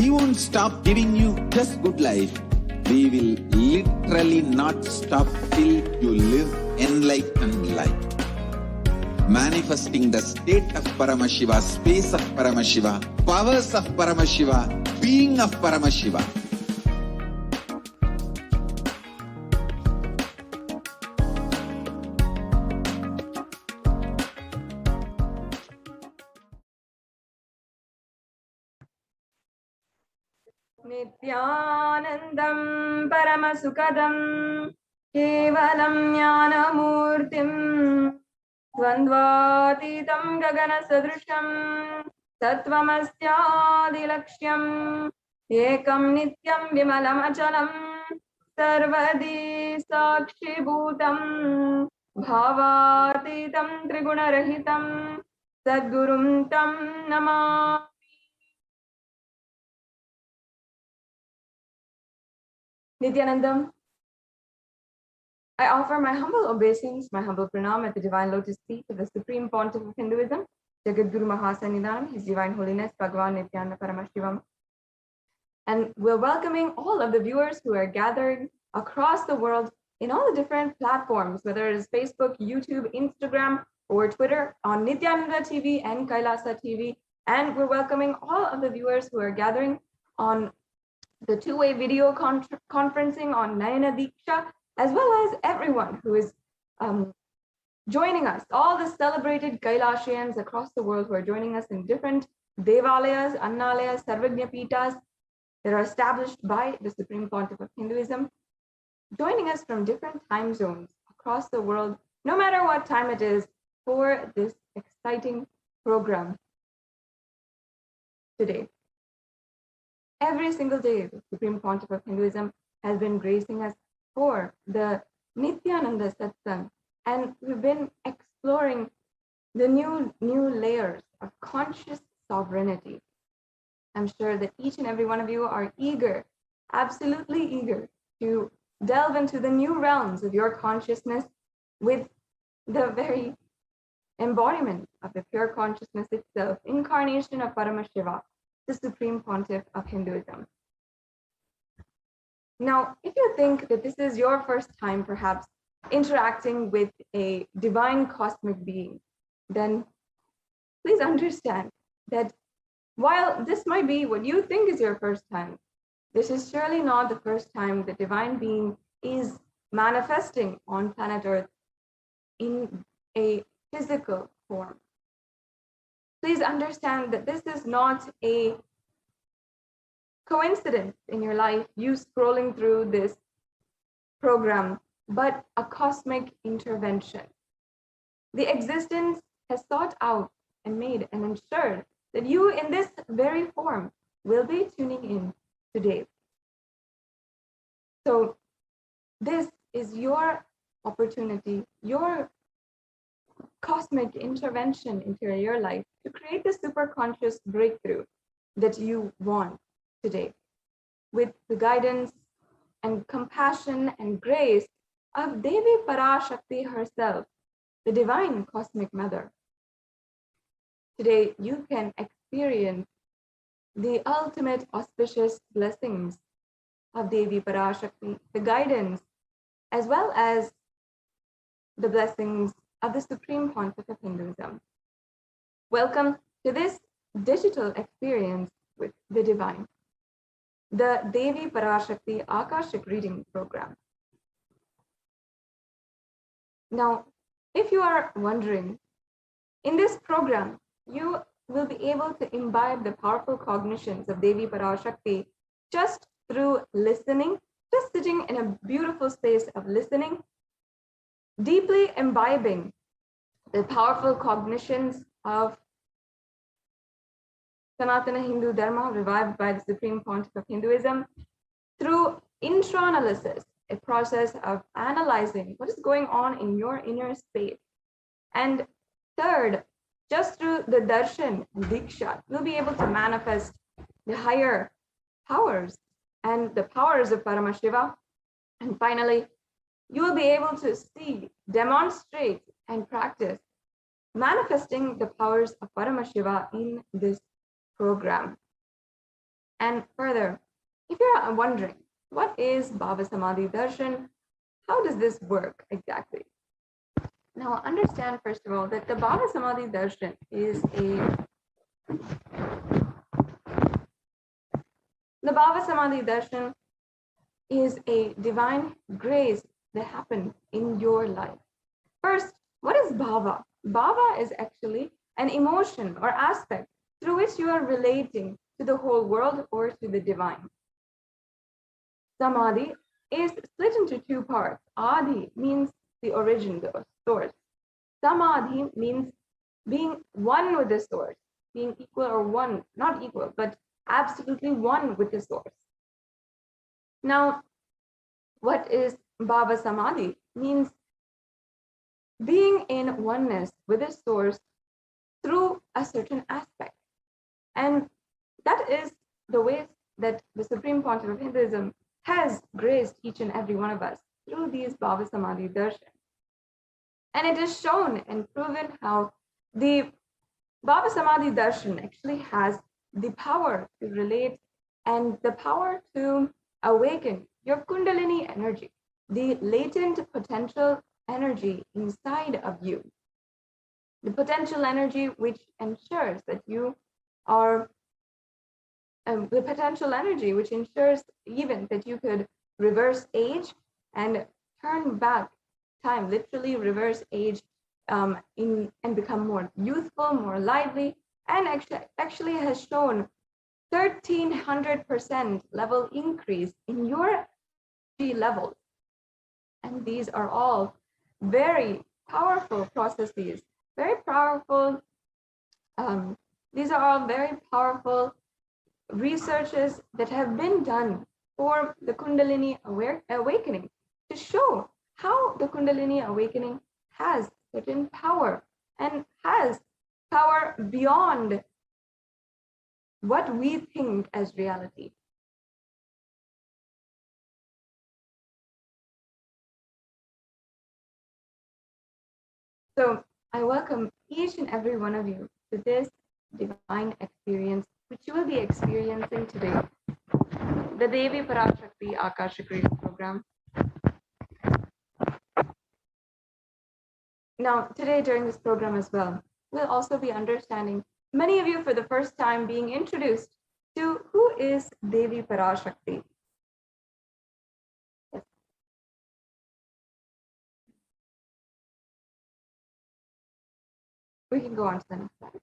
We won't stop giving you just good life. We will literally not stop till you live enlightened life. Manifesting the state of Paramashiva, space of Paramashiva, powers of Paramashiva, being of Paramashiva. Nithyanandam Paramasukadam Kevalam Jnanamurtim Dvandvatitam Gagana Sadrusham Sattvamasyaadilakshyam Ekam Nityam Vimalam Achalam Sarvadi Sakshi Bhutam Bhavatitam Trigunarahitam Sadgurum Tam Namah. Nithyanandam, I offer my humble obeisance, my humble pranam at the divine lotus feet of the Supreme Pontiff of Hinduism, Jagadguru Mahasannidhanam, His Divine Holiness Bhagavan Nithyananda Paramashivam. And we're welcoming all of the viewers who are gathered across the world in all the different platforms, whether it is Facebook, YouTube, Instagram, or Twitter, on Nithyananda TV and Kailasa TV. And we're welcoming all of the viewers who are gathering on the two-way video conferencing on Nayana Diksha, as well as everyone who is joining us, all the celebrated Kailashians across the world who are joining us in different Devalayas, Annalayas, Sarvajna Pitas that are established by the Supreme Pontiff of Hinduism, joining us from different time zones across the world, no matter what time it is, for this exciting program today. Every single day, the Supreme Pontiff of Hinduism has been gracing us for the Nithyananda Satsang, and we've been exploring the new layers of conscious sovereignty. I'm sure that each and every one of you are eager, absolutely eager, to delve into the new realms of your consciousness with the very embodiment of the pure consciousness itself, incarnation of Paramashiva, the Supreme Pontiff of Hinduism. Now, if you think that this is your first time perhaps interacting with a divine cosmic being, then please understand that while this might be what you think is your first time, this is surely not the first time the divine being is manifesting on planet Earth in a physical form. Please understand that this is not a coincidence in your life, you scrolling through this program, but a cosmic intervention. The existence has sought out and made and ensured that you in this very form will be tuning in today. So this is your opportunity, your cosmic intervention into your life to create the superconscious breakthrough that you want today, with the guidance and compassion and grace of Devi Parashakti herself, the divine cosmic mother. Today, you can experience the ultimate auspicious blessings of Devi Parashakti, the guidance, as well as the blessings of the Supreme Pontiff of Hinduism. Welcome to this digital experience with the divine, the Devi Parashakti Akashic Reading Program. Now, if you are wondering, in this program, you will be able to imbibe the powerful cognitions of Devi Parashakti just through listening, just sitting in a beautiful space of listening, deeply imbibing the powerful cognitions of Sanatana Hindu Dharma revived by the Supreme Pontiff of Hinduism through intra-analysis, a process of analyzing what is going on in your inner space. And third, just through the darshan and diksha, you'll be able to manifest the higher powers and the powers of Paramashiva. And finally, you will be able to see, demonstrate, and practice manifesting the powers of Paramashiva in this program. And further, if you're wondering, what is BHAVASAMADHI Darshan? How does this work exactly? Now, understand first of all that the BHAVASAMADHI Darshan is a divine grace that happens in your life. First, what is bhava? Bhava is actually an emotion or aspect through which you are relating to the whole world or to the divine. Samadhi is split into two parts. Adi means the origin, the source. Samadhi means being one with the source, being equal or one, not equal, but absolutely one with the source. Now, what is Bhava Samadhi? Means being in oneness with the source through a certain aspect. And that is the way that the Supreme Pontiff of Hinduism has graced each and every one of us through these Bhava Samadhi Darshan. And it is shown and proven how the Bhava Samadhi Darshan actually has the power to relate and the power to awaken your Kundalini energy, the latent potential energy inside of you, the potential energy which ensures that you are, the potential energy which ensures even that you could reverse age and turn back time, literally reverse age and become more youthful, more lively, and actually has shown 1300% level increase in your G levels. And these are all very powerful processes, very powerful. These are all very powerful researches that have been done for the Kundalini awakening to show how the Kundalini awakening has certain power and has power beyond what we think as reality. So I welcome each and every one of you to this divine experience, which you will be experiencing today, the Devi Parashakti Akashakri program. Now, today during this program as well, we'll also be understanding, many of you for the first time being introduced to who is Devi Parashakti. Yes. We can go on to the next slide.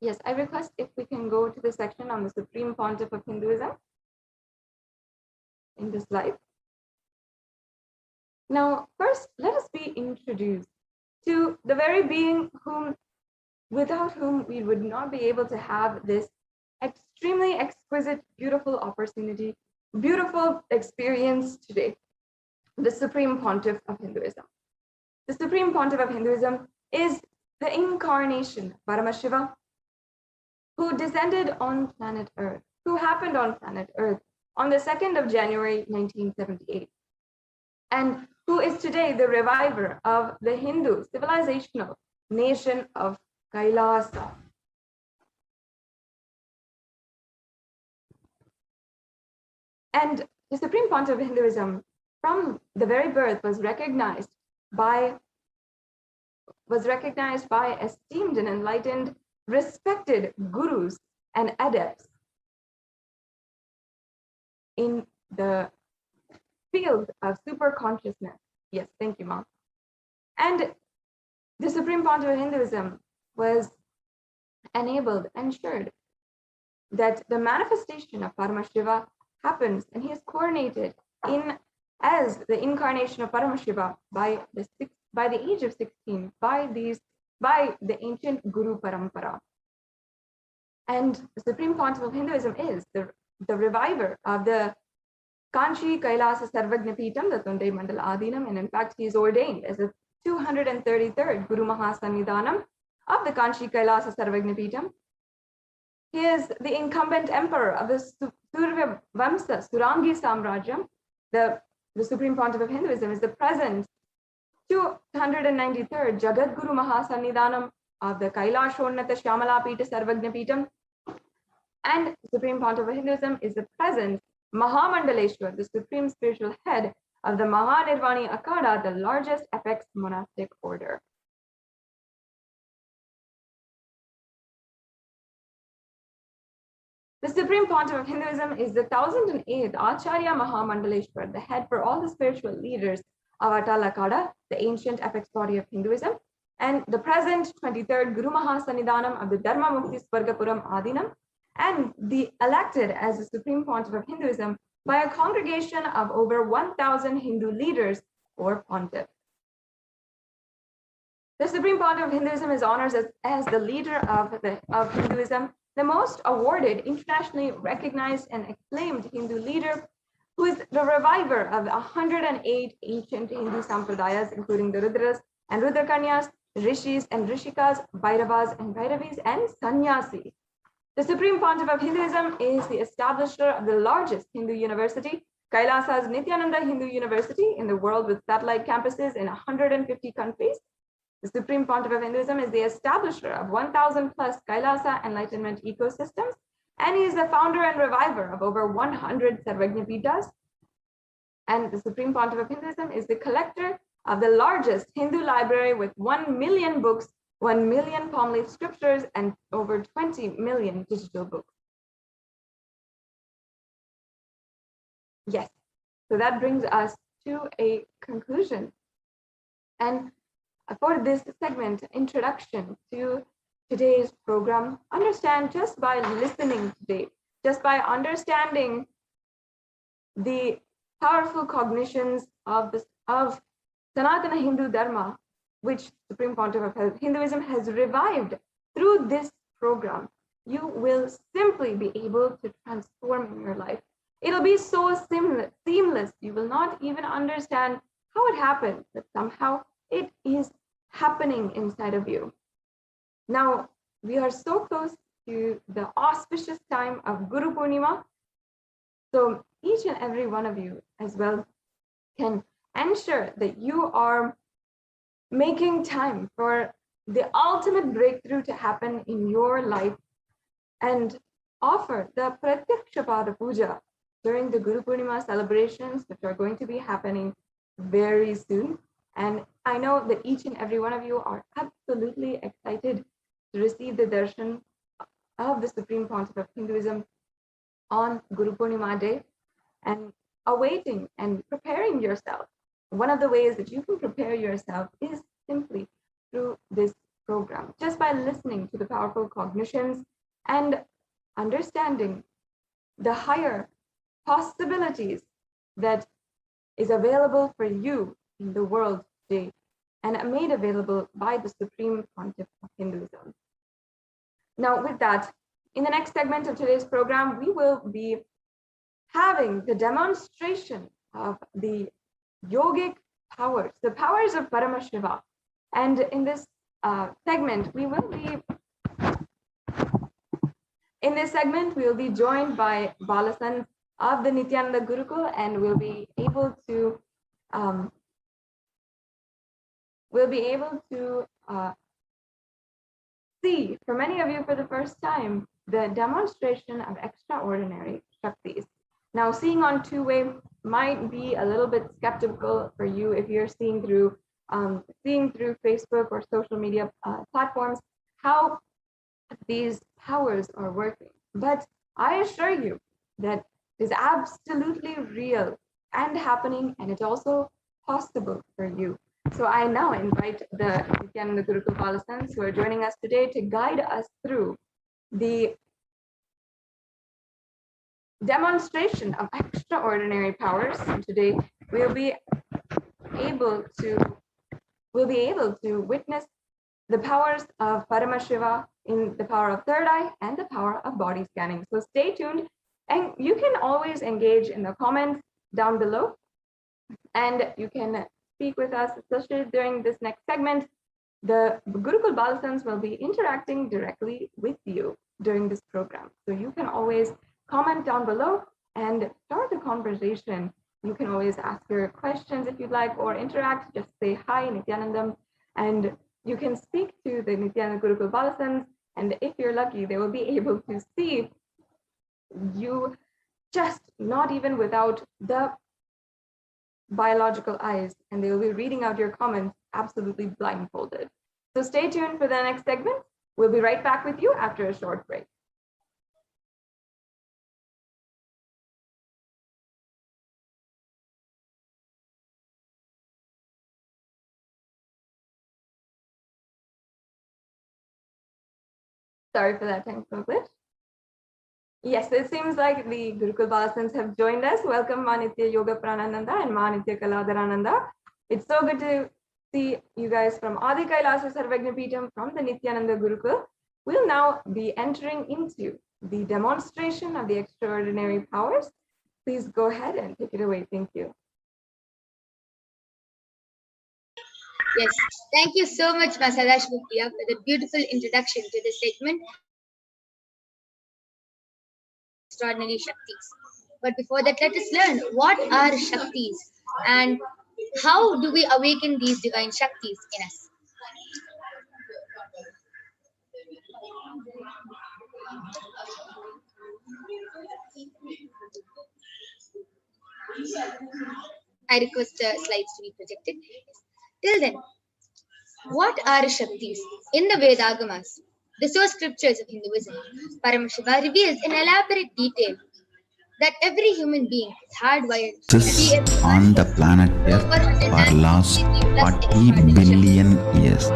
Yes, I request if we can go to the section on the Supreme Pontiff of Hinduism in this slide. Now, first, let us be introduced to the very being without whom we would not be able to have this extremely exquisite, beautiful opportunity, beautiful experience today, the Supreme Pontiff of Hinduism. The Supreme Pontiff of Hinduism is the incarnation, Paramashiva, who descended on planet Earth, who happened on planet Earth on the 2nd of January, 1978, and who is today the reviver of the Hindu civilizational nation of Kailasa. And the Supreme Pontiff of Hinduism, from the very birth, was recognized by esteemed and enlightened, respected gurus and adepts in the field of super consciousness. Yes, thank you, Mom. And the Supreme Pontiff of Hinduism was enabled, ensured that the manifestation of Paramashiva happens, and he is coronated as the incarnation of Paramashiva by the age of 16 by the ancient Guru Parampara. And the Supreme Pontiff of Hinduism is the reviver of the Kanchi Kailasa Sarvagna Peetam, the Tunde Mandal Adinam, and in fact he is ordained as the 233rd Guru Mahasannidhanam of the Kanchi Kailasa Sarvagna Peetam. He is the incumbent emperor of the Surya Vamsa Surangi Samrajyam. The Supreme Pontiff of Hinduism is the present 293rd Jagadguru Mahasannidhanam of the Kailasa Shyamala Pita Sarvagna Pitam, and Supreme Pontiff of Hinduism is the present Mahamandaleshwar, the supreme spiritual head of the Mahanirvani Akhada, the largest apex monastic order. The Supreme Pontiff of Hinduism is the 1008th Acharya Mahamandaleshwar, the head for all the spiritual leaders of Atal Akhada, the ancient apex body of Hinduism, and the present 23rd Guru Mahasannidhanam of the Dharma Mukti Swargapuram Adinam, and the elected as the Supreme Pontiff of Hinduism by a congregation of over 1,000 Hindu leaders or pontiff. The Supreme Pontiff of Hinduism is honored as the leader of Hinduism, the most awarded, internationally recognized and acclaimed Hindu leader, who is the reviver of 108 ancient Hindu sampradayas, including the Rudras and Rudrakanyas, Rishis and Rishikas, Bhairavas and Bhairavis, and Sannyasis. The Supreme Pontiff of Hinduism is the establisher of the largest Hindu university, Kailasa's Nithyananda Hindu University, in the world with satellite campuses in 150 countries. The Supreme Pontiff of Hinduism is the establisher of 1,000 plus Kailasa enlightenment ecosystems, and he is the founder and reviver of over 100 Sarvagnapitas. And the Supreme Pontiff of Hinduism is the collector of the largest Hindu library with 1 million books, 1 million palm leaf scriptures, and over 20 million digital books. Yes, so that brings us to a conclusion. And for this segment, introduction to today's program, understand just by listening today, just by understanding the powerful cognitions of Sanatana Hindu Dharma, which Supreme Pontiff of Hinduism has revived through this program, you will simply be able to transform in your life. It'll be so seamless. You will not even understand how it happened, but somehow it is happening inside of you. Now, we are so close to the auspicious time of Guru Purnima. So each and every one of you as well can ensure that you are making time for the ultimate breakthrough to happen in your life and offer the Pratyakshapada Puja during the Guru Purnima celebrations, which are going to be happening very soon. And I know that each and every one of you are absolutely excited to receive the darshan of the Supreme Pontiff of Hinduism on Guru Purnima Day and awaiting and preparing yourself. One of the ways that you can prepare yourself is simply through this program, just by listening to the powerful cognitions and understanding the higher possibilities that is available for you in the world today and made available by the Supreme Pontiff of Hinduism. Now, with that, in the next segment of today's program, we will be having the demonstration of the yogic powers, the powers of Paramashiva. And in this segment, we will be joined by Balasans of the Nithyananda Gurukul, and we'll be able to see, for many of you for the first time, the demonstration of extraordinary Shaktis. Now, seeing on two-way might be a little bit skeptical for you if you're seeing through Facebook or social media platforms how these powers are working. But I assure you that it is absolutely real and happening, and it's also possible for you. So I now invite the Nithyananda Gurukul Balasans who are joining us today to guide us through the demonstration of extraordinary powers. And today we'll be able to witness the powers of Paramashiva in the power of third eye and the power of body scanning. So stay tuned, and you can always engage in the comments down below, and you can speak with us, especially during this next segment. The Gurukul Balasans will be interacting directly with you during this program. So you can always comment down below and start the conversation You can always ask your questions if you'd like or interact. Just say hi, Nithyanandam, and you can speak to the Nithyananda Gurukul Balasans. And if you're lucky, they will be able to see you, just not even without the biological eyes, and they will be reading out your comments absolutely blindfolded. So stay tuned for the next segment. We'll be right back with you after a short break. Sorry for that technical glitch. Yes, it seems like the Gurukul Balasans have joined us. Welcome, Manitya Yoga Pranananda and Manitya Kaladarananda. It's so good to see you guys from Adi Kailasa Sarvagnapeetham from the Nithyananda Gurukul. We'll now be entering into the demonstration of the extraordinary powers. Please go ahead and take it away. Thank you. Yes, thank you so much, Masadash-Priya, for the beautiful introduction to this segment, Extraordinary Shaktis. But before that, let us learn what are Shaktis and how do we awaken these divine Shaktis in us. I request the slides to be projected. Till then, what are Shaktis? In the Vedagamas, the source scriptures of Hinduism, Paramashiva reveals in elaborate detail that every human being is hardwired to be able to on the planet Earth for last 40 billion years,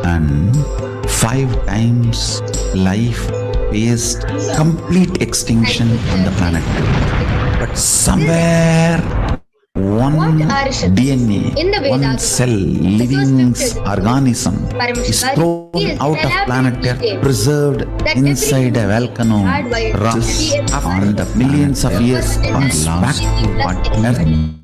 and 5 times life faced complete extinction on the planet Earth. But somewhere one DNA, one cell, living organism is thrown out of planet Earth, preserved inside a volcano, rocks on the millions of years, comes back to what Earth.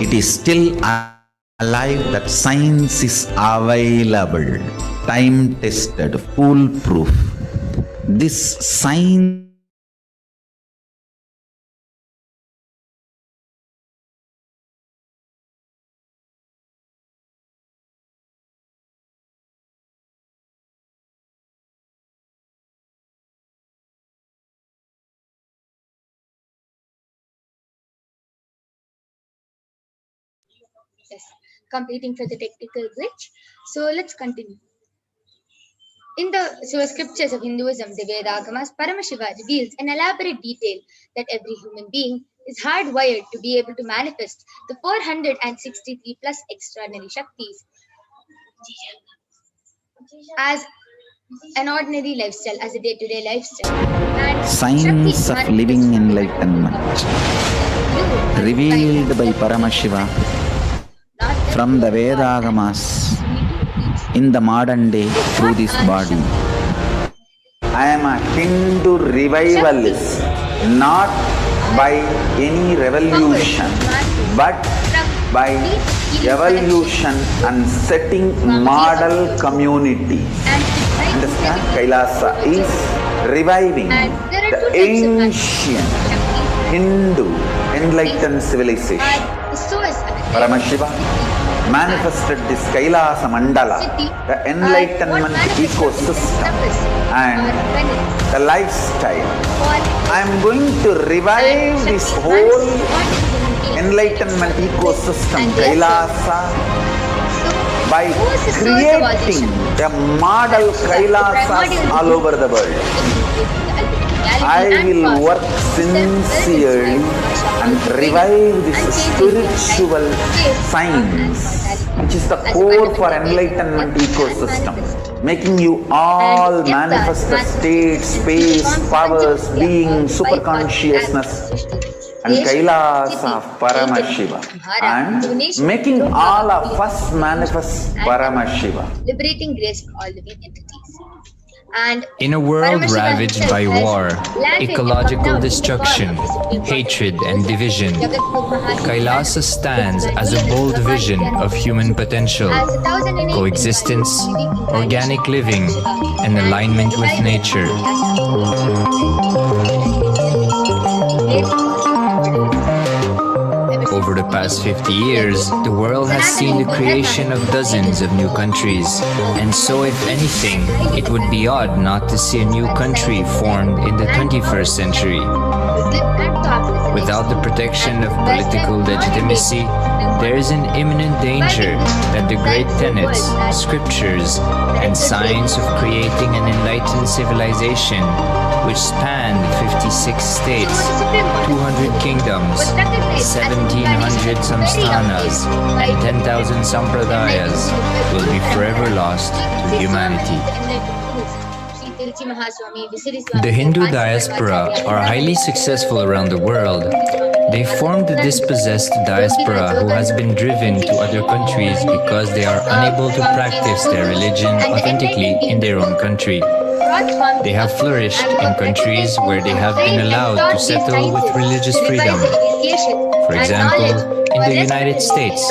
It is still alive, that science is available, time tested, foolproof. This science Yes, completing for the technical glitch. So let's continue. In the source scriptures of Hinduism, the Vedagamas, Paramashiva reveals in elaborate detail that every human being is hardwired to be able to manifest the 463 plus extraordinary Shaktis as an ordinary lifestyle, as a day-to-day lifestyle. And science of living enlightenment revealed by Paramashiva from the Vedagamas in the modern day through this body. I am a Hindu revivalist, not by any revolution, but by evolution and setting model community. Understand? Kailasa is reviving the ancient Hindu enlightened civilization. Paramashiva manifested this Kailasa Mandala, the enlightenment ecosystem and the lifestyle. I am going to revive this whole enlightenment ecosystem, Kailasa, by Who is the source of all this creating Shakti? a model Kailasas all over the world. I will work sincerely and revive this spiritual science, which is the core for enlightenment ecosystem, making you all manifest the state, space, powers, being, superconsciousness, and Kailasa of Paramashiva, and making all of us manifest Paramashiva. Liberating grace for all living entities. And In a world Paramashiva ravaged himself by has war, landed and ecological come down in the destruction, form of the Supreme hatred Lord. and division, Kailasa stands as a bold vision of human potential, coexistence, organic living, and alignment with nature. Over the past 50 years, the world has seen the creation of dozens of new countries, and so if anything, it would be odd not to see a new country formed in the 21st century. Without the protection of political legitimacy, there is an imminent danger that the great tenets, scriptures, and science of creating an enlightened civilization, which spanned 56 states, 200 kingdoms, 1700 samsthanas, and 10,000 sampradayas, will be forever lost to humanity. The Hindu diaspora are highly successful around the world. They formed the dispossessed diaspora who has been driven to other countries because they are unable to practice their religion authentically in their own country. They have flourished in countries where they have been allowed to settle with religious freedom. For example, in the United States,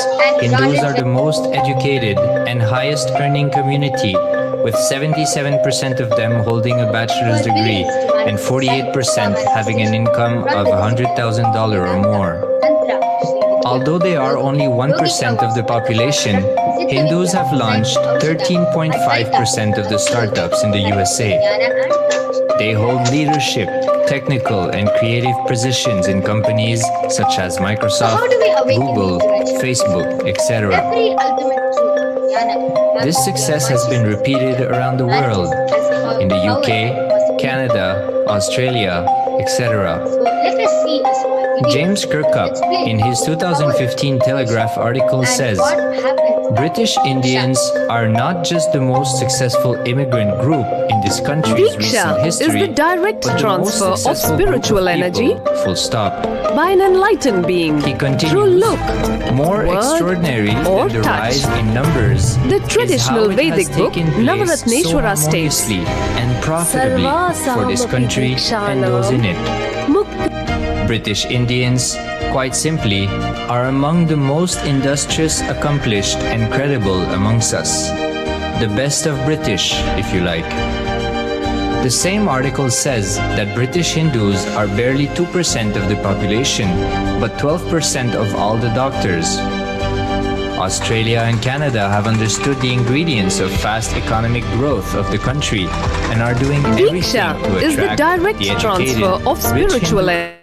Hindus are the most educated and highest earning community, with 77% of them holding a bachelor's degree and 48% having an income of $100,000 or more. Although they are only 1% of the population, Hindus have launched 13.5% of the startups in the USA. They hold leadership, technical and creative positions in companies such as Microsoft, Google, Facebook, etc. This success has been repeated around the world, in the UK, Canada, Australia, etc. James Kirkup, in his 2015 Telegraph article says, British Indians are not just the most successful immigrant group in this country's recent Diksha history, is the direct but the most transfer of successful group of spiritual energy people, full stop. by an enlightened being He continues, through look, more word, extraordinary or than the touch. rise in numbers The is traditional how it has Vedic book taken place Navaratneshwara so states, harmoniously and profitably for this country and those in it. British Indians, quite simply, are among the most industrious, accomplished and credible amongst us. The best of British, if you like. The same article says that British Hindus are barely 2% of the population, but 12% of all the doctors. Australia and Canada have understood the ingredients of fast economic growth of the country and are doing everything Diksha to is the attract direct the educated, transfer of rich spiritual Hindu energy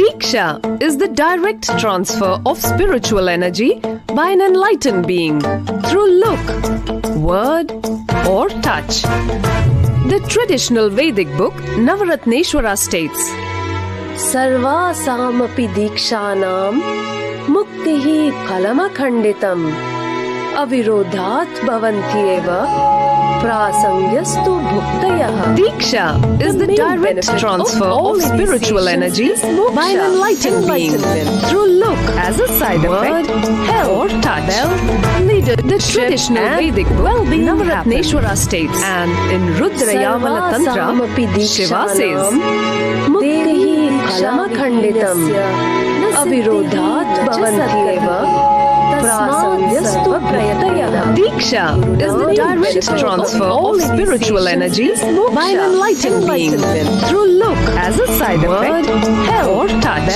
Diksha is the direct transfer of spiritual energy by an enlightened being through look, word, or touch. The traditional Vedic book Navaratneshwara states, Sarvasamapi Dikshanam Muktihi Phalamakhanditam Avirodhat Bhavantyeva Prasangyastu Bhuktayah. Diksha is the direct transfer of spiritual energy by an enlightened being through look as a side effect, or touch. The traditional Vedic book Navaratneshwara states, and in Rudrayamana Tantra, Shiva says, Muktihi Phalamakhanditam Avirodhat Bhavantyeva Diksha is the direct transfer of spiritual energy by an enlightened being through look as a side effect, or touch.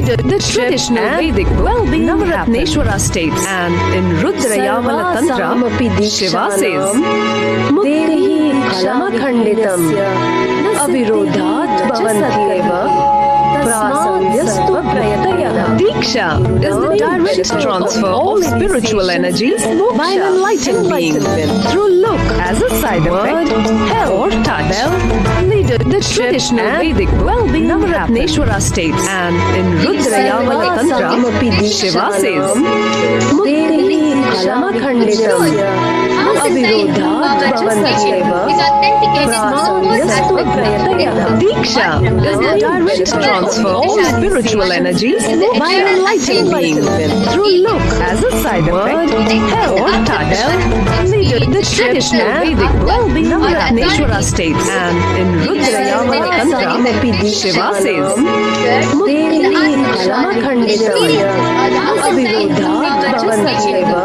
The traditional Vedic book Navaratneshwara states, and in Rudrayamana Tantra, Shiva says, Muktihi Phalamakhanditam Avirodhat Bhavantyeva Diksha is the direct transfer of spiritual energy by an enlightened being through look as a side effect, or touch. The traditional Vedic book Navaratneshwara states, and in Rudrayamana Tantra, Shiva says, Muktihi Phalamakhanditam Avirodhat Bhavantyeva Diksha is the direct transfer of spiritual energy by an enlightened being through look as a side effect, or touch. The traditional Vedic book Navaratneshwara states, and in Rudrayamana Tantra, Shiva says, Muktihi Phalamakhanditam Avirodhat Bhavantyeva Diksha is the direct transfer of spiritual energy by an enlightened being through look as a side effect, or touch. The traditional Vedic book Navaratneshwara states, and in Rudrayamana Tantra, Shiva says, Muktihi Phalamakhanditam Avirodhat Bhavantyeva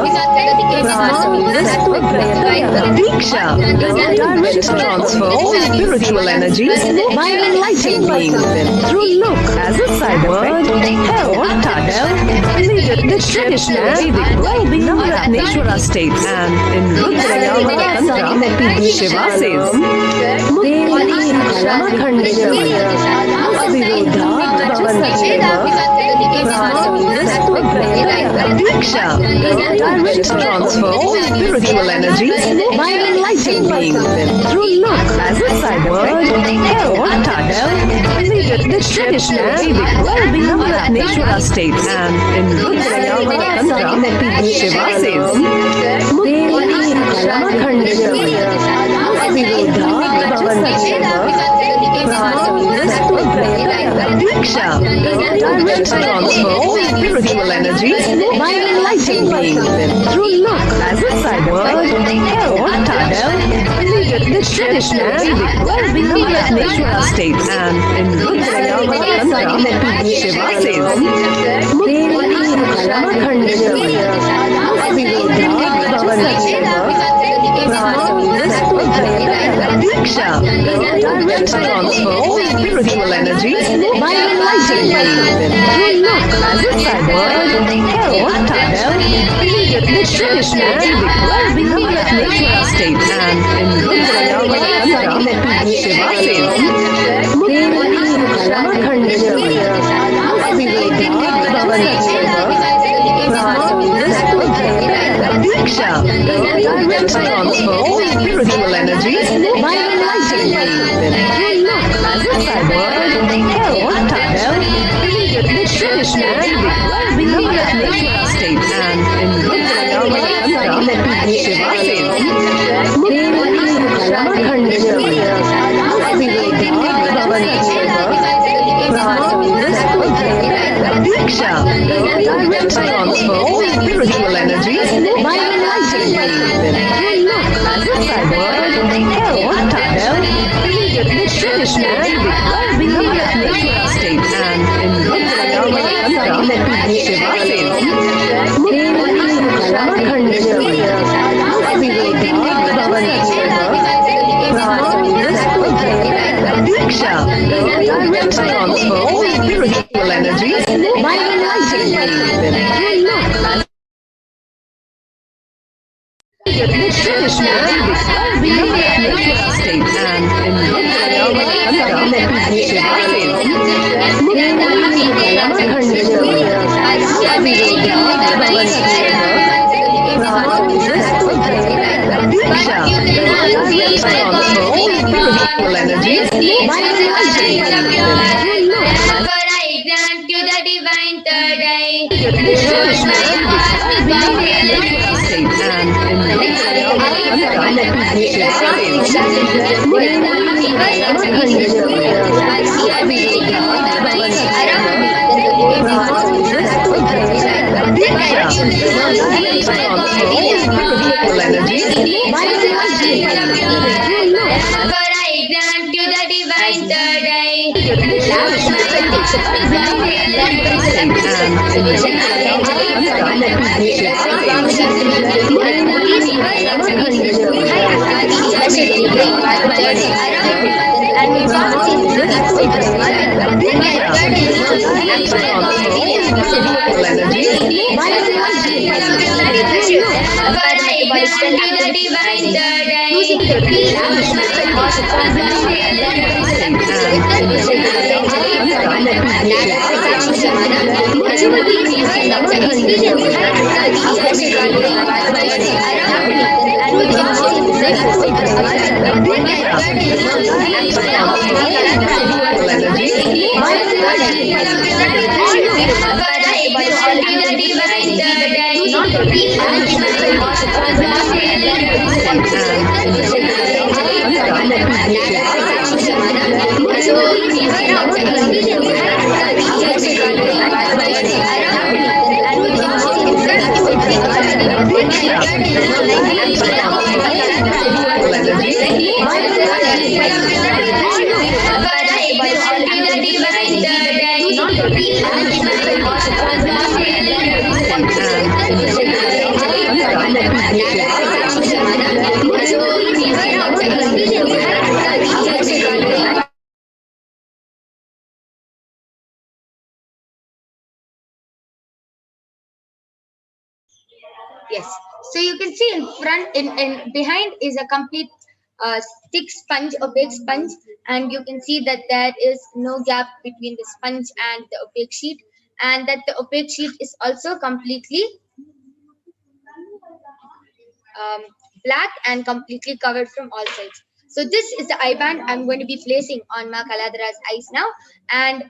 Diksha is the direct transfer of spiritual energy by an enlightened being through look as a side effect, or touch. The traditional Vedic book Navaratneshwara states, and in Rudrayamana Tantra, Shiva says, Muktihi Phalamakhanditam Avirodhat Bhavantyeva Diksha is the direct transfer of spiritual energy by an enlightened being through look as a side effect, or touch. The traditional Vedic book Navaratneshwara states, and in Rudrayamana Tantra, Shiva says, Muktihi Phalamakhanditam Avirodhat Bhavantyeva Diksha is the direct transfer of spiritual energy by an enlightened being through look as a side effect, or touch. The traditional Vedic book Navaratneshwara states, and in Rudrayamana Tantra, Shiva says, Muktihi Phalamakhanditam Avirodhat Bhavantyeva Diksha is the direct transfer of spiritual energy by an enlightened being through look as a side effect, or touch. The traditional Vedic book Navaratneshwara states, and in Rudrayamana Tantra, Shiva says, Muktihi Phalamakhanditam Avirodhat Bhavantyeva Diksha is the direct transfer of spiritual energy by an enlightened being through look as a side effect, or touch. The traditional Vedic book Navaratneshwara states, and in Rudrayamana Tantra, Shiva says, Muktihi Phalamakhanditam Avirodhat Bhavantyeva Diksha is the direct transfer of spiritual energy by an enlightened being through look as the traditional Vedic book Navaratneshwara states, and in Rudrayamana Tantra, Shiva says, Muktihi Perform this quickly. Diksha, direct transfer all spiritual energies by enlightenment. Through look Therefore, I grant you the divine third eye. HDH Nithyananda state and in Paramashivoham state. Perform this quickly. Diksha, direct transfer all spiritual energies by enlightenment. Through look Therefore, I grant you the divine third eye. Yes. So you can see in front, in behind is a complete thick sponge, opaque sponge, and you can see that there is no gap between the sponge and the opaque sheet, and that the opaque sheet is also completely black and completely covered from all sides. So this is the eye band I'm going to be placing on Ma Kaladra's eyes now, and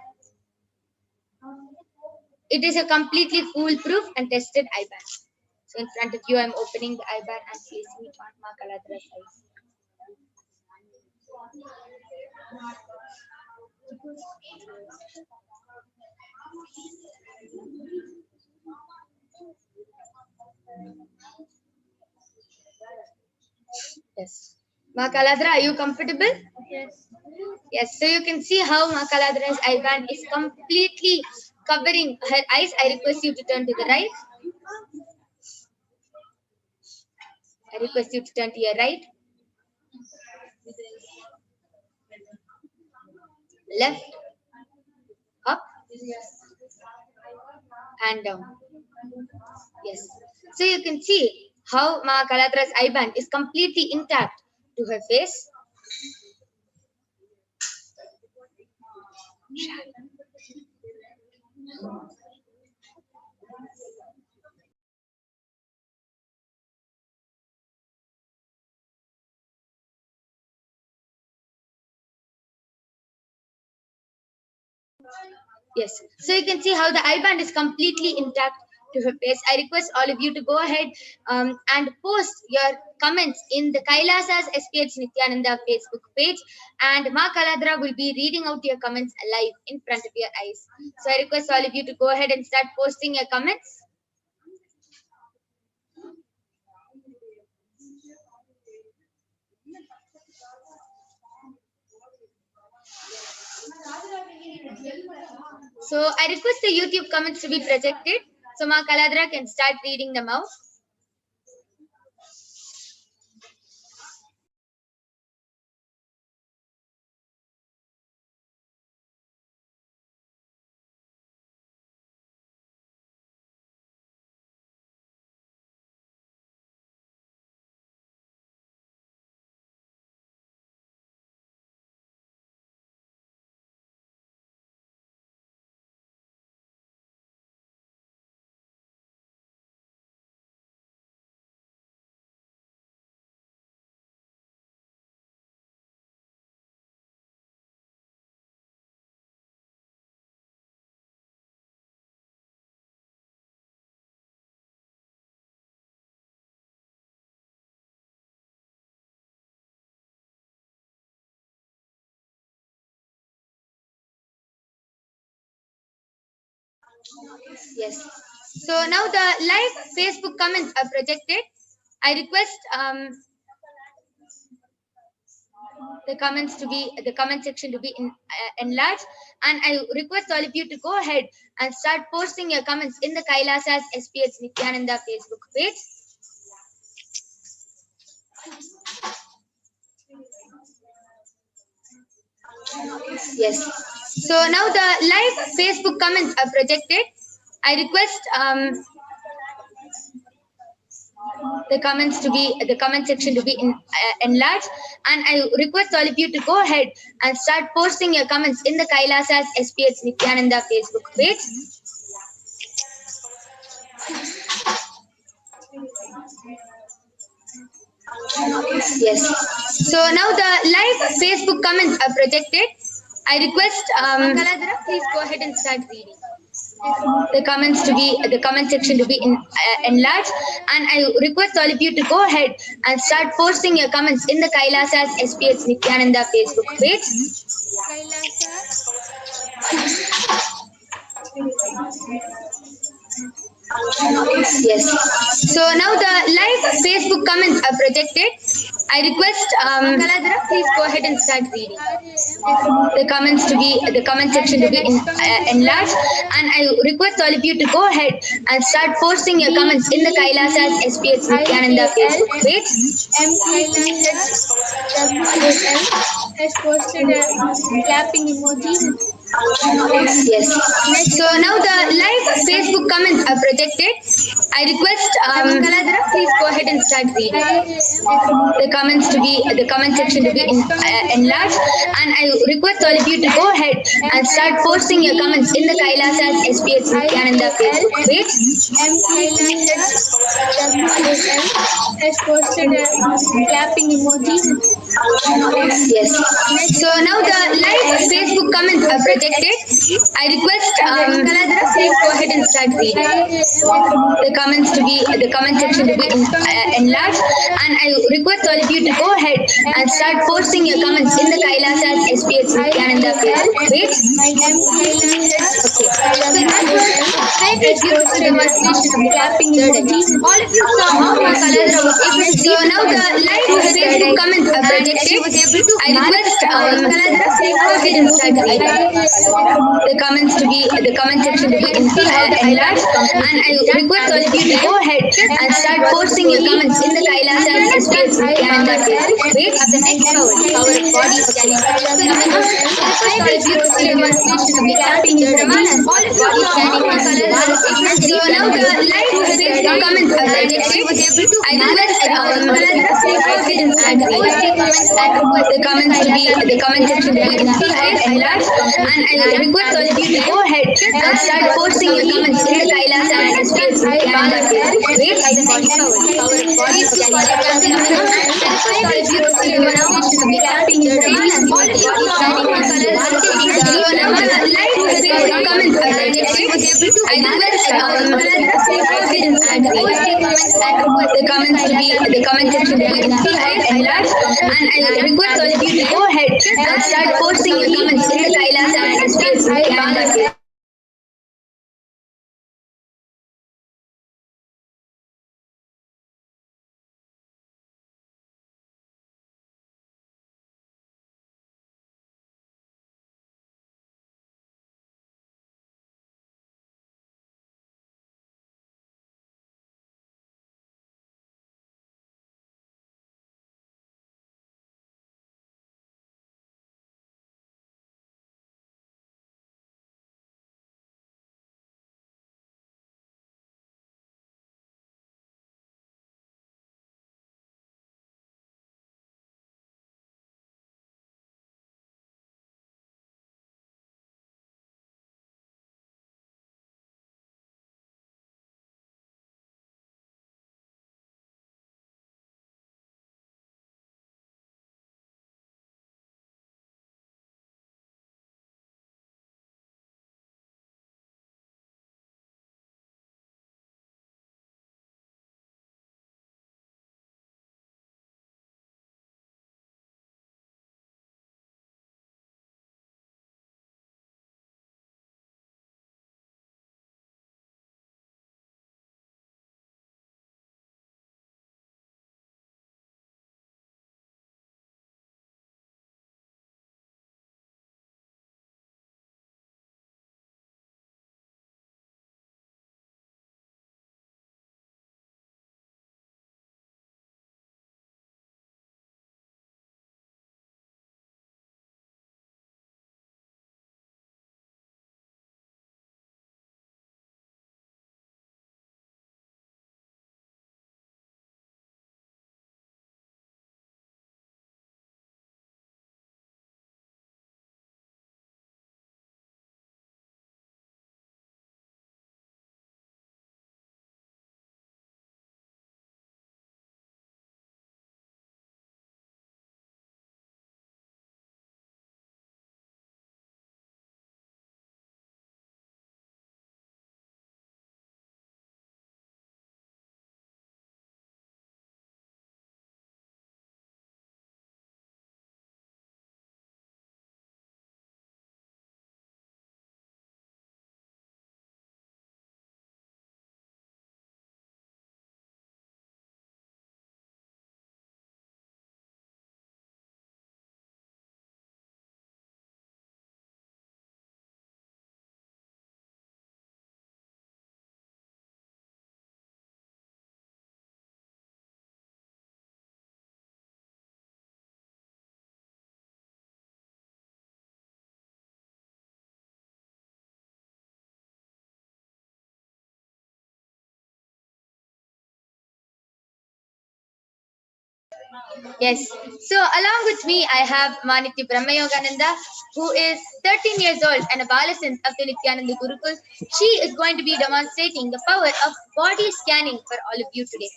it is a completely foolproof and tested eye band. So in front of you, I'm opening the eye band and placing it on Ma Kaladra's eyes. Yes. Ma Kaladra, are you comfortable? Yes. Yes. So you can see how Ma Kaladra's eye band is completely covering her eyes. I request you to turn to the right. I request you to turn to your right, left, up, and down. Yes. So you can see how Ma Kaladra's eye band is completely intact to her face. Yes. So you can see how the eye band is completely intact to her face. I request all of you to go ahead and post your comments in the Kailasa's HDH Nithyananda Facebook page, and Ma Kaladra will be reading out your comments live in front of your eyes. So I request all of you to go ahead and start posting your comments. So I request the YouTube comments to be projected so Ma Kaladra can start reading them out. Yes. So now the live Facebook comments are projected. I request the comment section to be enlarged, and I request all of you to go ahead and start posting your comments in the Kailasa's HDH Nithyananda Facebook page. Yes. So now the live Facebook comments are projected. I request the comment section to be enlarged, and I request all of you to go ahead and start posting your comments in the Kailasa's HPH Nithyananda Facebook page. Yes. So now the live Facebook comments are projected. I request Kaladhara, please go ahead and start reading. The comment section to be enlarged, and I request all of you to go ahead and start posting your comments in the Kailasa's HPH Nithyananda Facebook page. Yes. So now the live Facebook comments are projected. I request Kaladhara, please go ahead and start reading. The comment section to be enlarged, and I request all of you to go ahead and start posting your comments in the Kailasa's HPH Nithyananda Facebook page. MEELWAL has posted a clapping emoji. Yes. So now the live Facebook comments are projected. I request Kaladhara, please go ahead and start reading. The comment section to be enlarged, and I request all of you to go ahead and start posting your comments in the Kailasa's HPH Nithyananda Facebook page. MEELWAL has posted a clapping emoji. Yes. So now the live Facebook comments are projected. I request Kaladhara, please go ahead and start reading. The comment section to be enlarged, and I request all of you to go ahead and start posting your comments in the Kailasa's HPH Nithyananda Facebook page. Okay. So that was very beautiful demonstration of the clapping emoji. All of you saw how Ma Kaladhara was able to. So now the live Facebook comments are projected. She was able to. I request Kaladhara, please go ahead and start reading. The comment section to be enlarged, and I request all of you to go ahead and start posting your comments in the Kailasa's HPH Nithyananda Facebook page. The next power of body scanning. So request all of you to see a demonstration of the clapping Brahmanas. All of you saw how Ma Kaladhara was able to. So now the live Facebook comments are projected. She was able to. I request Kaladhara, please go ahead and start reading. The comment section to be enlarged, and I request all of you to go ahead and start posting your comments in the Kailasa and HDH Nithyananda Facebook page. The next power of body scanning. Request all of you to see a demonstration of the clapping Brahmanas. All of you saw how Ma Kaladhara was able to. So now the live Facebook comments are projected. She was able to. I request Kaladhara, please go ahead and start reading. The comment section to be enlarged, and I request all of you to go ahead and start posting your comments in the Kailasa and HDH Nithyananda Facebook. Yes. So along with me, I have Manitya Brahmayogananda, who is 13 years old and a Balasant of the Nithyananda Gurukul. She is going to be demonstrating the power of body scanning for all of you today.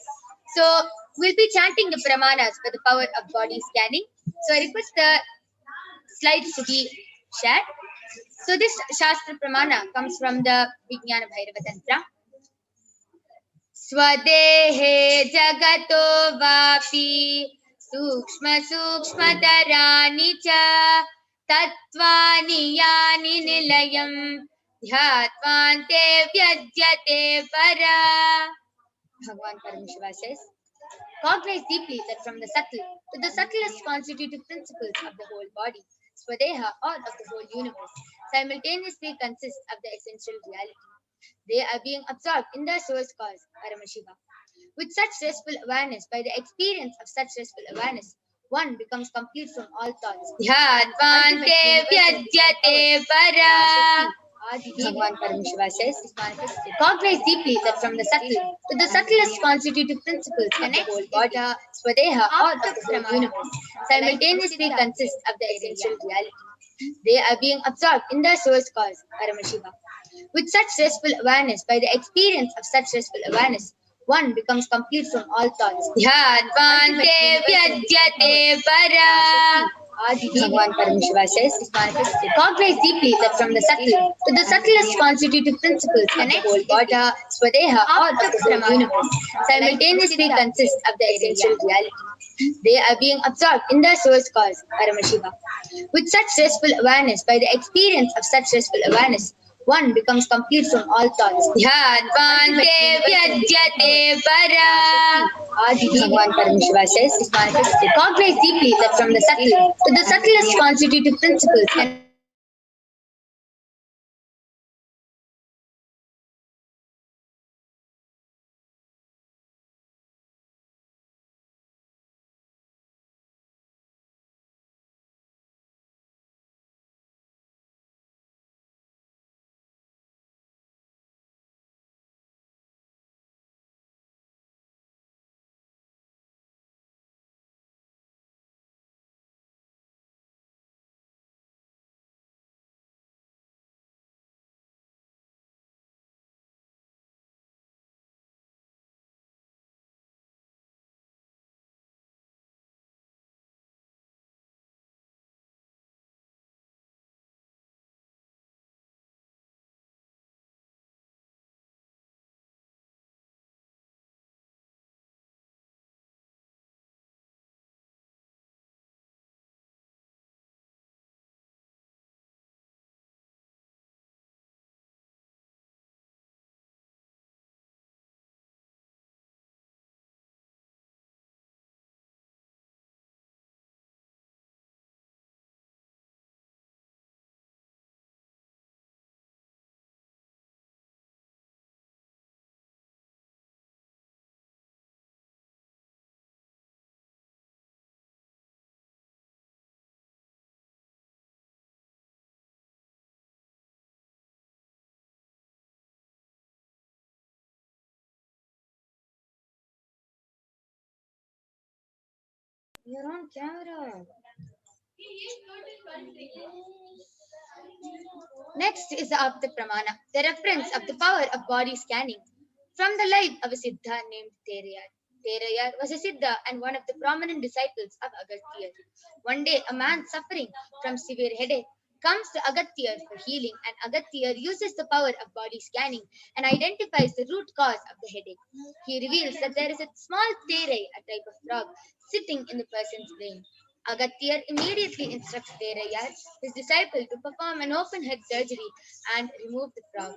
So we'll be chanting the Pramanas for the power of body scanning. So I request the slides to be shared. So this Shastra Pramana comes from the Vijnana Bhairava Tantra. Swadehe jagato vapi Sukshma Sukshmatharani cha Tattvani yani nilayam Dhyatvante vyajyate para. Bhagavan Paramashiva says, cognize deeply that from the subtle to the subtlest constitutive principles of the whole body, Swadeha, or of the whole universe, simultaneously consist of the essential reality. They are being absorbed in the source cause, Paramashiva. With such restful awareness, by the experience of such restful awareness, one becomes complete from all thoughts. Dhyatvante vyajyate para. Bhagavan Paramashiva says, cognize deeply that from the subtle to the subtlest constitutive principles of the whole body, Swadeha, or of the whole universe, simultaneously consist of the essential reality. They are being absorbed in the source cause, Paramashiva. With such restful awareness, by the experience of such restful awareness, one becomes complete from all thoughts. Dhyatvante vyajyate para. Bhagavan Paramashiva says, cognize deeply that from the subtle to the subtlest constitutive principles of the whole body, Swadeha, or of the whole universe, simultaneously consist of the essential reality. They are being absorbed in the source cause, Paramashiva. With such restful awareness, by the experience of such restful awareness, one becomes complete from all thoughts. Dhyatvante vyajyate para. Bhagavan Paramashiva says, cognize deeply that from the subtle to the subtlest constitutive principles and you're on camera. Next is the Apta Pramana, the reference of the power of body scanning. From the life of a Siddha named Terayar. Terayar was a Siddha and one of the prominent disciples of Agastya. One day, a man suffering from severe headache comes to Agastya for healing, and Agastya uses the power of body scanning and identifies the root cause of the headache. He reveals that there is a small Terai, a type of frog, sitting in the person's brain. Agastya immediately instructs Terayar, his disciple, to perform an open head surgery and remove the frog.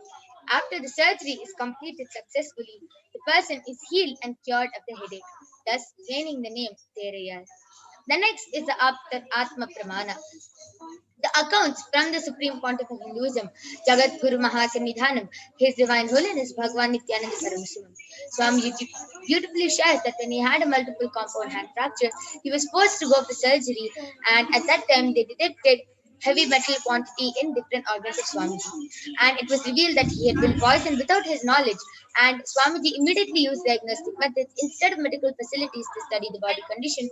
After the surgery is completed successfully, the person is healed and cured of the headache, thus gaining the name Terayar. The next is the Atma Pramana. The accounts from the Supreme Pontiff of Hinduism, Jagat Guru Mahasannidhanam, His Divine Holiness Bhagavan Nithyananda Paramashivam. Swami beautifully shares that when he had a multiple compound hand fracture, he was forced to go for surgery, and at that time they detected heavy metal quantity in different organs of Swamiji. And it was revealed that he had been poisoned without his knowledge And Swamiji immediately used diagnostic methods instead of medical facilities to study the body condition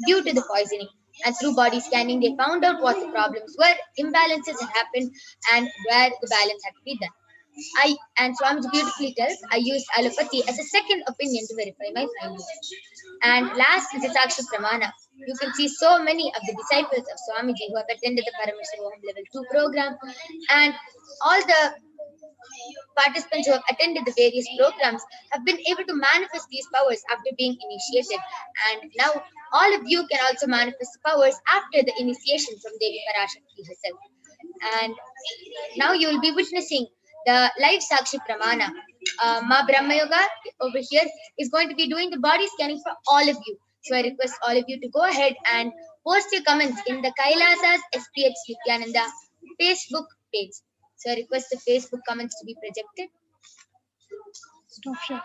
due to the poisoning. And through body scanning, they found out what the problems were, imbalances had happened, and where the balance had to be done. And Swamiji beautifully tells, I used allopathy as a second opinion to verify my findings. And last is the Sakshi Pramana. You can see so many of the disciples of Swamiji who have attended the Paramashivoham level 2 program, and all the participants who have attended the various programs have been able to manifest these powers after being initiated. And now all of you can also manifest the powers after the initiation from Devi Parashakti herself. And now you will be witnessing the live Sakshi Pramana. Ma Brahma Yoga over here is going to be doing the body scanning for all of you. So I request all of you to go ahead and post your comments in the Kailasa's HDH Nithyananda Facebook page. So I request the Facebook comments to be projected. Stop share.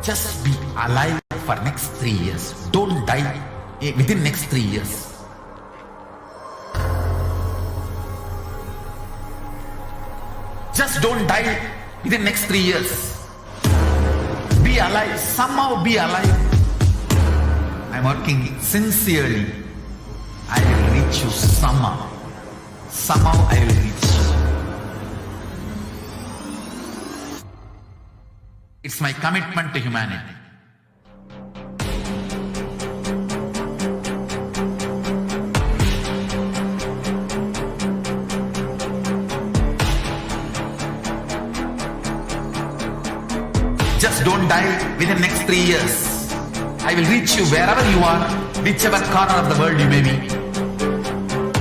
Just be alive for next 3 years. Don't die within next 3 years. Just don't die within next 3 years. Be alive. Somehow be alive. I'm working sincerely. I will reach you somehow. Somehow I will reach you. It's my commitment to humanity. Just don't die within next 3 years. I will reach you wherever you are, whichever corner of the world you may be.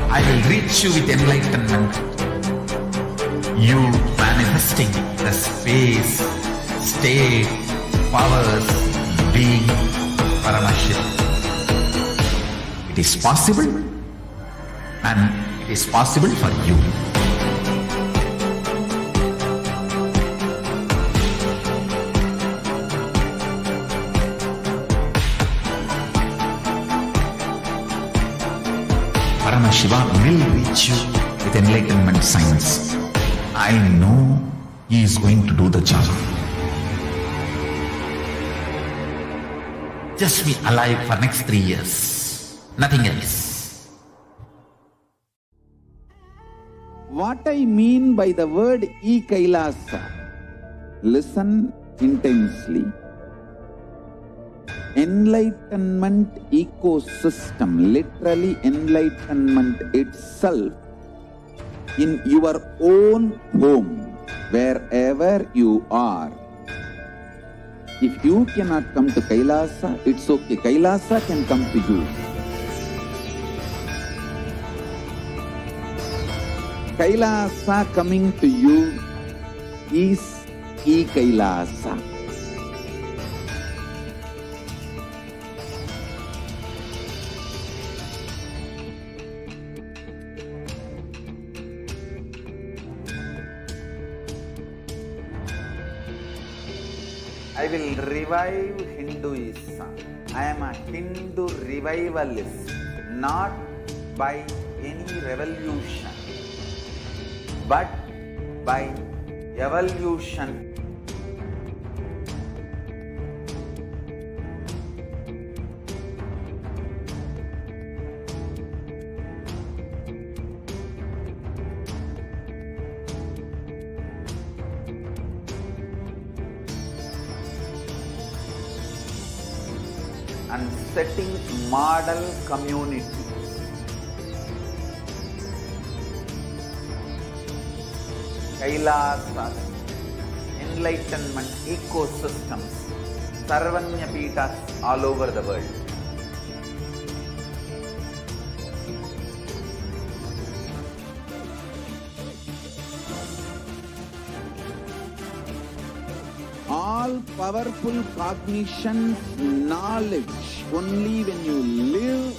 I will reach you with enlightenment. You manifesting the space, state, powers, being Paramashivoham. It is possible, and it is possible for you. Paramashivoham will reach you with enlightenment science. I know he is going to do the job. Just be alive for next 3 years. Nothing else. What I mean by the word Kailasa, listen intensely. Enlightenment ecosystem, literally enlightenment itself, in your own home, wherever you are. If you cannot come to Kailasa, it's okay. Kailasa can come to you. Kailasa coming to you is Kailasa. I will revive Hinduism. I am a Hindu revivalist, not by any revolution, but by evolution. And setting model community. Kailasa, enlightenment ecosystems, Sarvanya Peethas all over the world. All powerful cognition, knowledge, only when you live,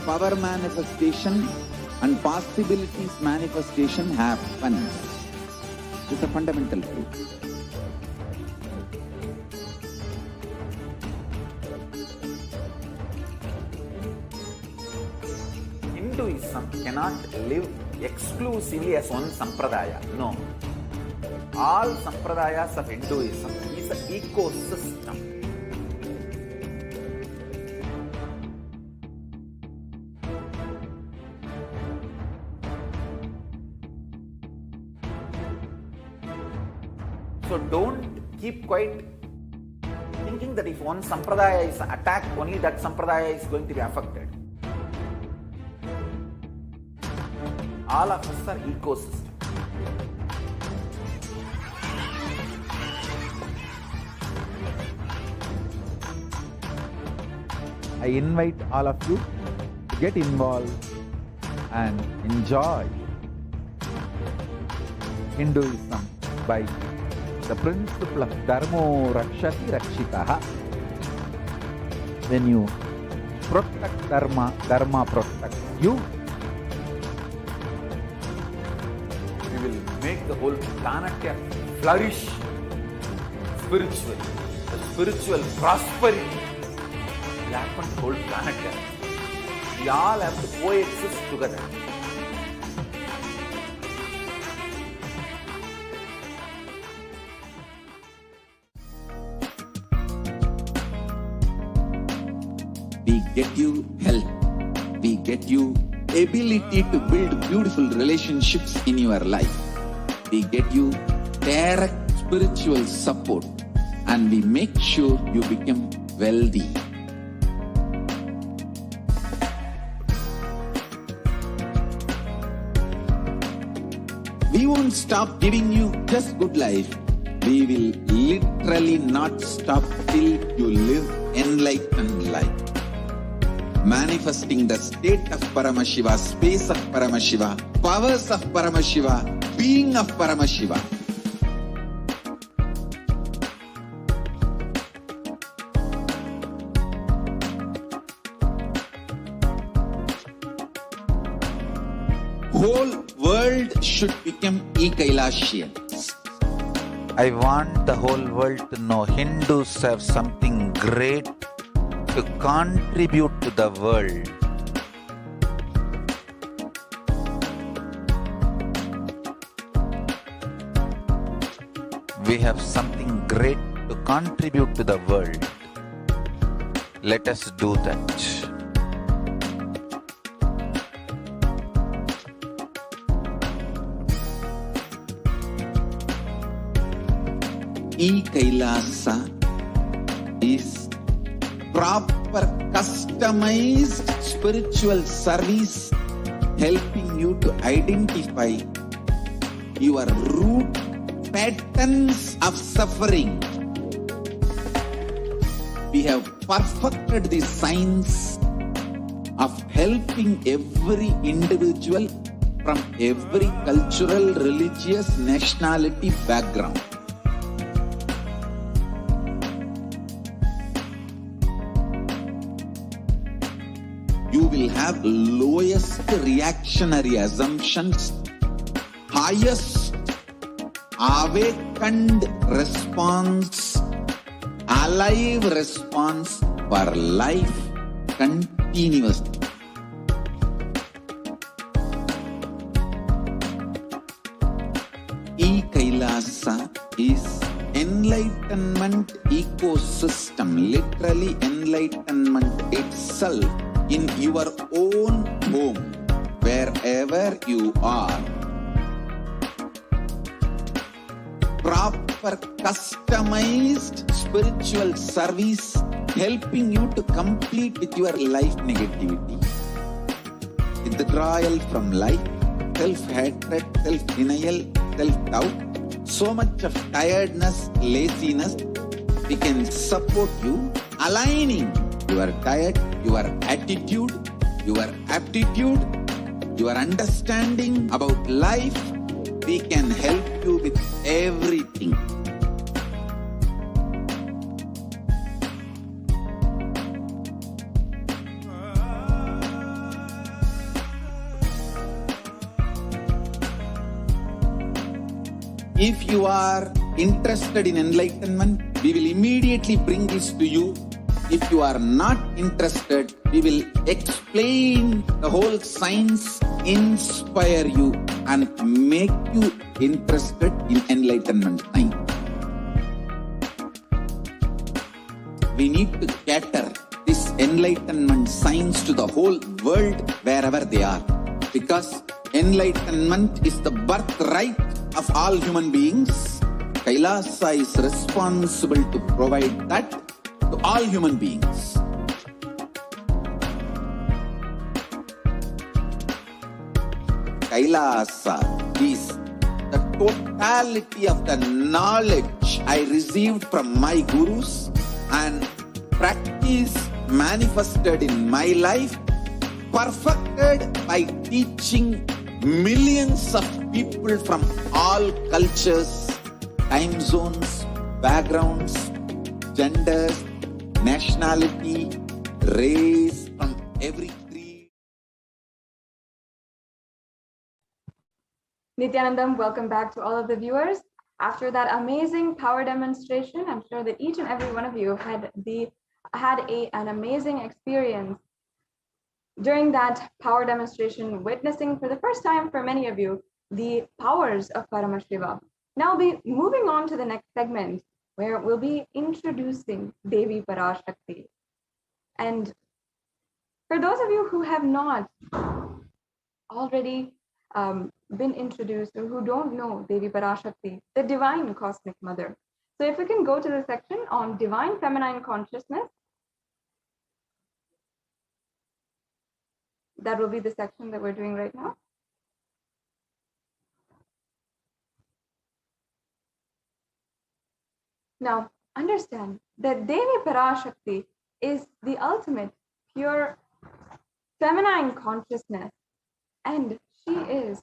power manifestation and possibilities manifestation happens. It's a fundamental truth. Hinduism cannot live exclusively as one sampradaya. No. All sampradayas of Hinduism is an ecosystem. So don't keep quiet thinking that if one sampradaya is attacked, only that sampradaya is going to be affected. All of us are ecosystems. I invite all of you to get involved and enjoy Hinduism by the principle of Dharmo Rakshati Rakshitaha. When you protect Dharma, Dharma protects you. We will make the whole planet flourish spiritually. the spiritual prosperity will happen to the whole planet Earth. We all have to coexist together. We get you health. We get you ability to build beautiful relationships in your life. We get you direct spiritual support, and we make sure you become wealthy. We won't stop giving you just good life. We will literally not stop till you live enlightened life. Manifesting the state of Paramashiva, space of Paramashiva, powers of Paramashiva, being of Paramashiva. Whole world should become Kailasians. I want the whole world to know Hindus have something great to contribute to the world. We have something great to contribute to the world. Let us do that. Kailasa is proper customized spiritual service helping you to identify your root patterns of suffering. We have perfected the science of helping every individual from every cultural, religious, nationality background. You will have lowest reactionary assumptions, highest awakened response, alive response for life continuously. Kailasa is enlightenment ecosystem, literally enlightenment itself in your own home, wherever you are. Proper customized spiritual service helping you to complete with your life negativity, withdrawal from life, self-hatred, self-denial, self-doubt, so much of tiredness, laziness. We can support you aligning your diet, your attitude, your aptitude, your understanding about life. We can help you with everything. If you are interested in enlightenment, we will immediately bring this to you. If you are not interested, we will explain the whole science, inspire you, and make you interested in enlightenment science. We need to cater this enlightenment science to the whole world wherever they are, because enlightenment is the birthright of all human beings. Kailasa is responsible to provide that to all human beings. Kailasa is the totality of the knowledge I received from my gurus and practice manifested in my life, perfected by teaching millions of people from all cultures, time zones, backgrounds, genders, nationality, race, from every creed. Nithyanandam, welcome back to all of the viewers. After that amazing power demonstration, I'm sure that each and every one of you had an amazing experience during that power demonstration, witnessing for the first time for many of you the powers of Paramashiva. Now we'll be moving on to the next segment, where we'll be introducing Devi Parashakti. And for those of you who have not already been introduced or who don't know Devi Parashakti, the divine cosmic mother. So if we can go to the section on divine feminine consciousness, that will be the section that we're doing right now. Now, understand that Devi Parashakti is the ultimate pure feminine consciousness, and she is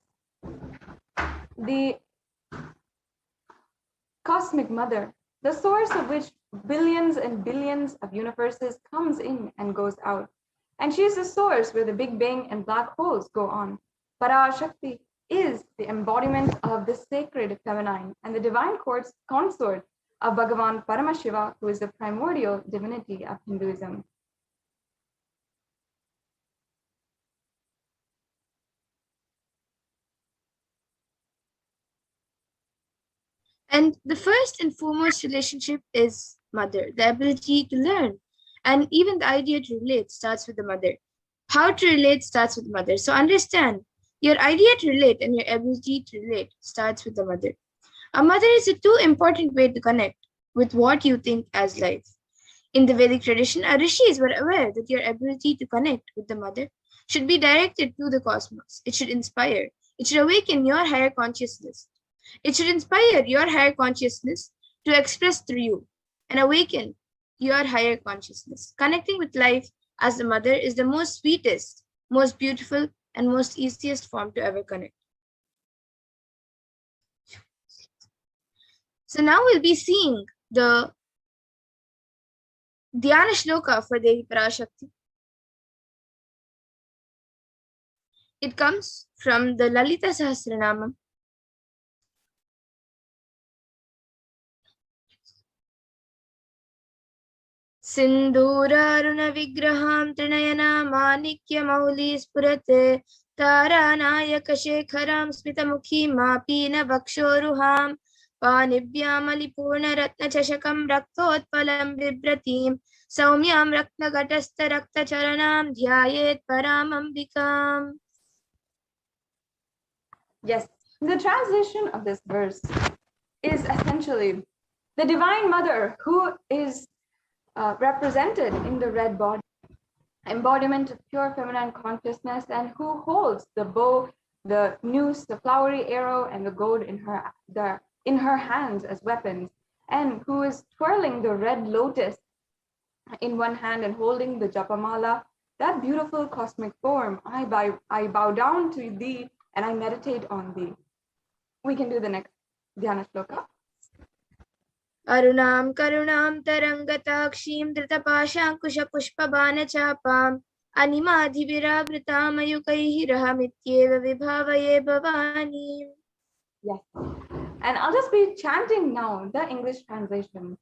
the cosmic mother, the source of which billions and billions of universes comes in and goes out. And she is the source where the Big Bang and black holes go on. Parashakti is the embodiment of the sacred feminine and the divine consort of Bhagavan Paramashiva, who is the primordial divinity of Hinduism. And the first and foremost relationship is mother, the ability to learn. And even the idea to relate starts with the mother. How to relate starts with the mother. So understand, your idea to relate and your ability to relate starts with the mother. A mother is a too important way to connect with what you think as life. In the Vedic tradition, our rishis were aware that your ability to connect with the mother should be directed to the cosmos. It should inspire. It should awaken your higher consciousness. It should inspire your higher consciousness to express through you and awaken your higher consciousness. Connecting with life as the mother is the most sweetest, most beautiful, and most easiest form to ever connect. So now we'll be seeing the Dhyana Shloka for Devi Parashakti. It comes from the Lalita Sahasranamam. Sindhuraruna vigraham trinayana manikya mauli spurate taranayaka shekharam smitamukhi mapina vakshoruham panibhyamali purna ratna chashakam raktotpalam vibratim saumyam rakna gatastha rakta charanam dhyayet paramambikam. Yes, the translation of this verse is essentially the divine mother who is represented in the red body, embodiment of pure feminine consciousness, and who holds the bow, the noose, the flowery arrow, and the goad in her hands as weapons, and who is twirling the red lotus in one hand and holding the japamala. That beautiful cosmic form, I bow down to thee and I meditate on thee. We can do the next Dhyana Shloka. Arunam karunam tarangatakshim dritapashankusha pushpabana chapam animadhiviravrtam ayukaihi rahamityeva vibhavaye bhavani. Yes, and I'll just be chanting now the English translation.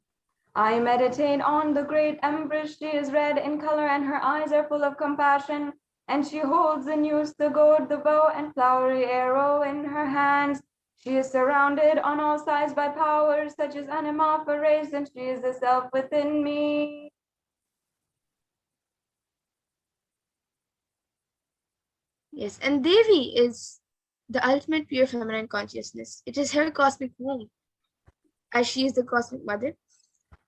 I meditate on the great empress. She is red in color and her eyes are full of compassion, and she holds the noose, the goad, the bow, and flowery arrow in her hands. She is surrounded on all sides by powers such as anima for race, and she is the self within me. Yes, and Devi is the ultimate pure feminine consciousness. It is her cosmic womb, as she is the cosmic mother.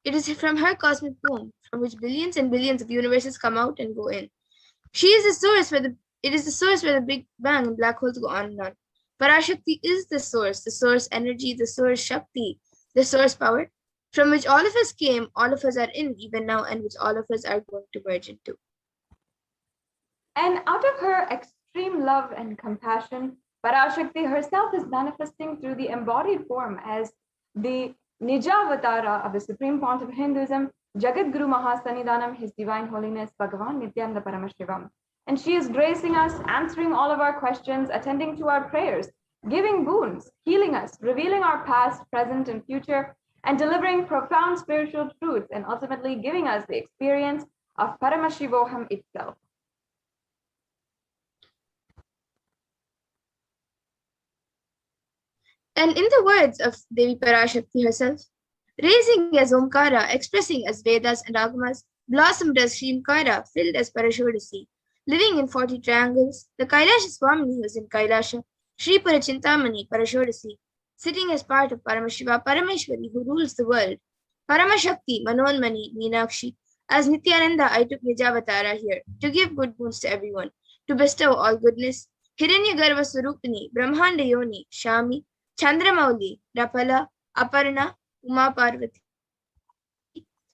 It is from her cosmic womb from which billions and billions of universes come out and go in. She is the source where the Big Bang and black holes go on and on. Parashakti is the source energy, the source Shakti, the source power, from which all of us came, all of us are in even now, and which all of us are going to merge into. And out of her extreme love and compassion, Parashakti herself is manifesting through the embodied form as the Nijavatara of the Supreme Font of Hinduism, Jagat Guru Mahasanidanam, His Divine Holiness Bhagavan Nithyananda Paramashivam. And she is gracing us, answering all of our questions, attending to our prayers, giving boons, healing us, revealing our past, present, and future, and delivering profound spiritual truths, and ultimately giving us the experience of Paramashivoham itself. And in the words of Devi Parashakti herself, raising as Omkara, expressing as Vedas and Agamas, blossomed as Shrimkara, filled as Parashodasi, living in 40 triangles, the Kailasa Swami who is in Kailasa, Sri Parachintamani Parashodasi, sitting as part of Paramashiva Parameshwari who rules the world, Paramashakti Manonmani Meenakshi, as Nithyananda I took Nijavatara here to give good boons to everyone, to bestow all goodness, Hiranyagarbha Swarupini, Brahmanda Yoni, Shami, Chandramauli, Rapala, Aparna, Uma Parvati,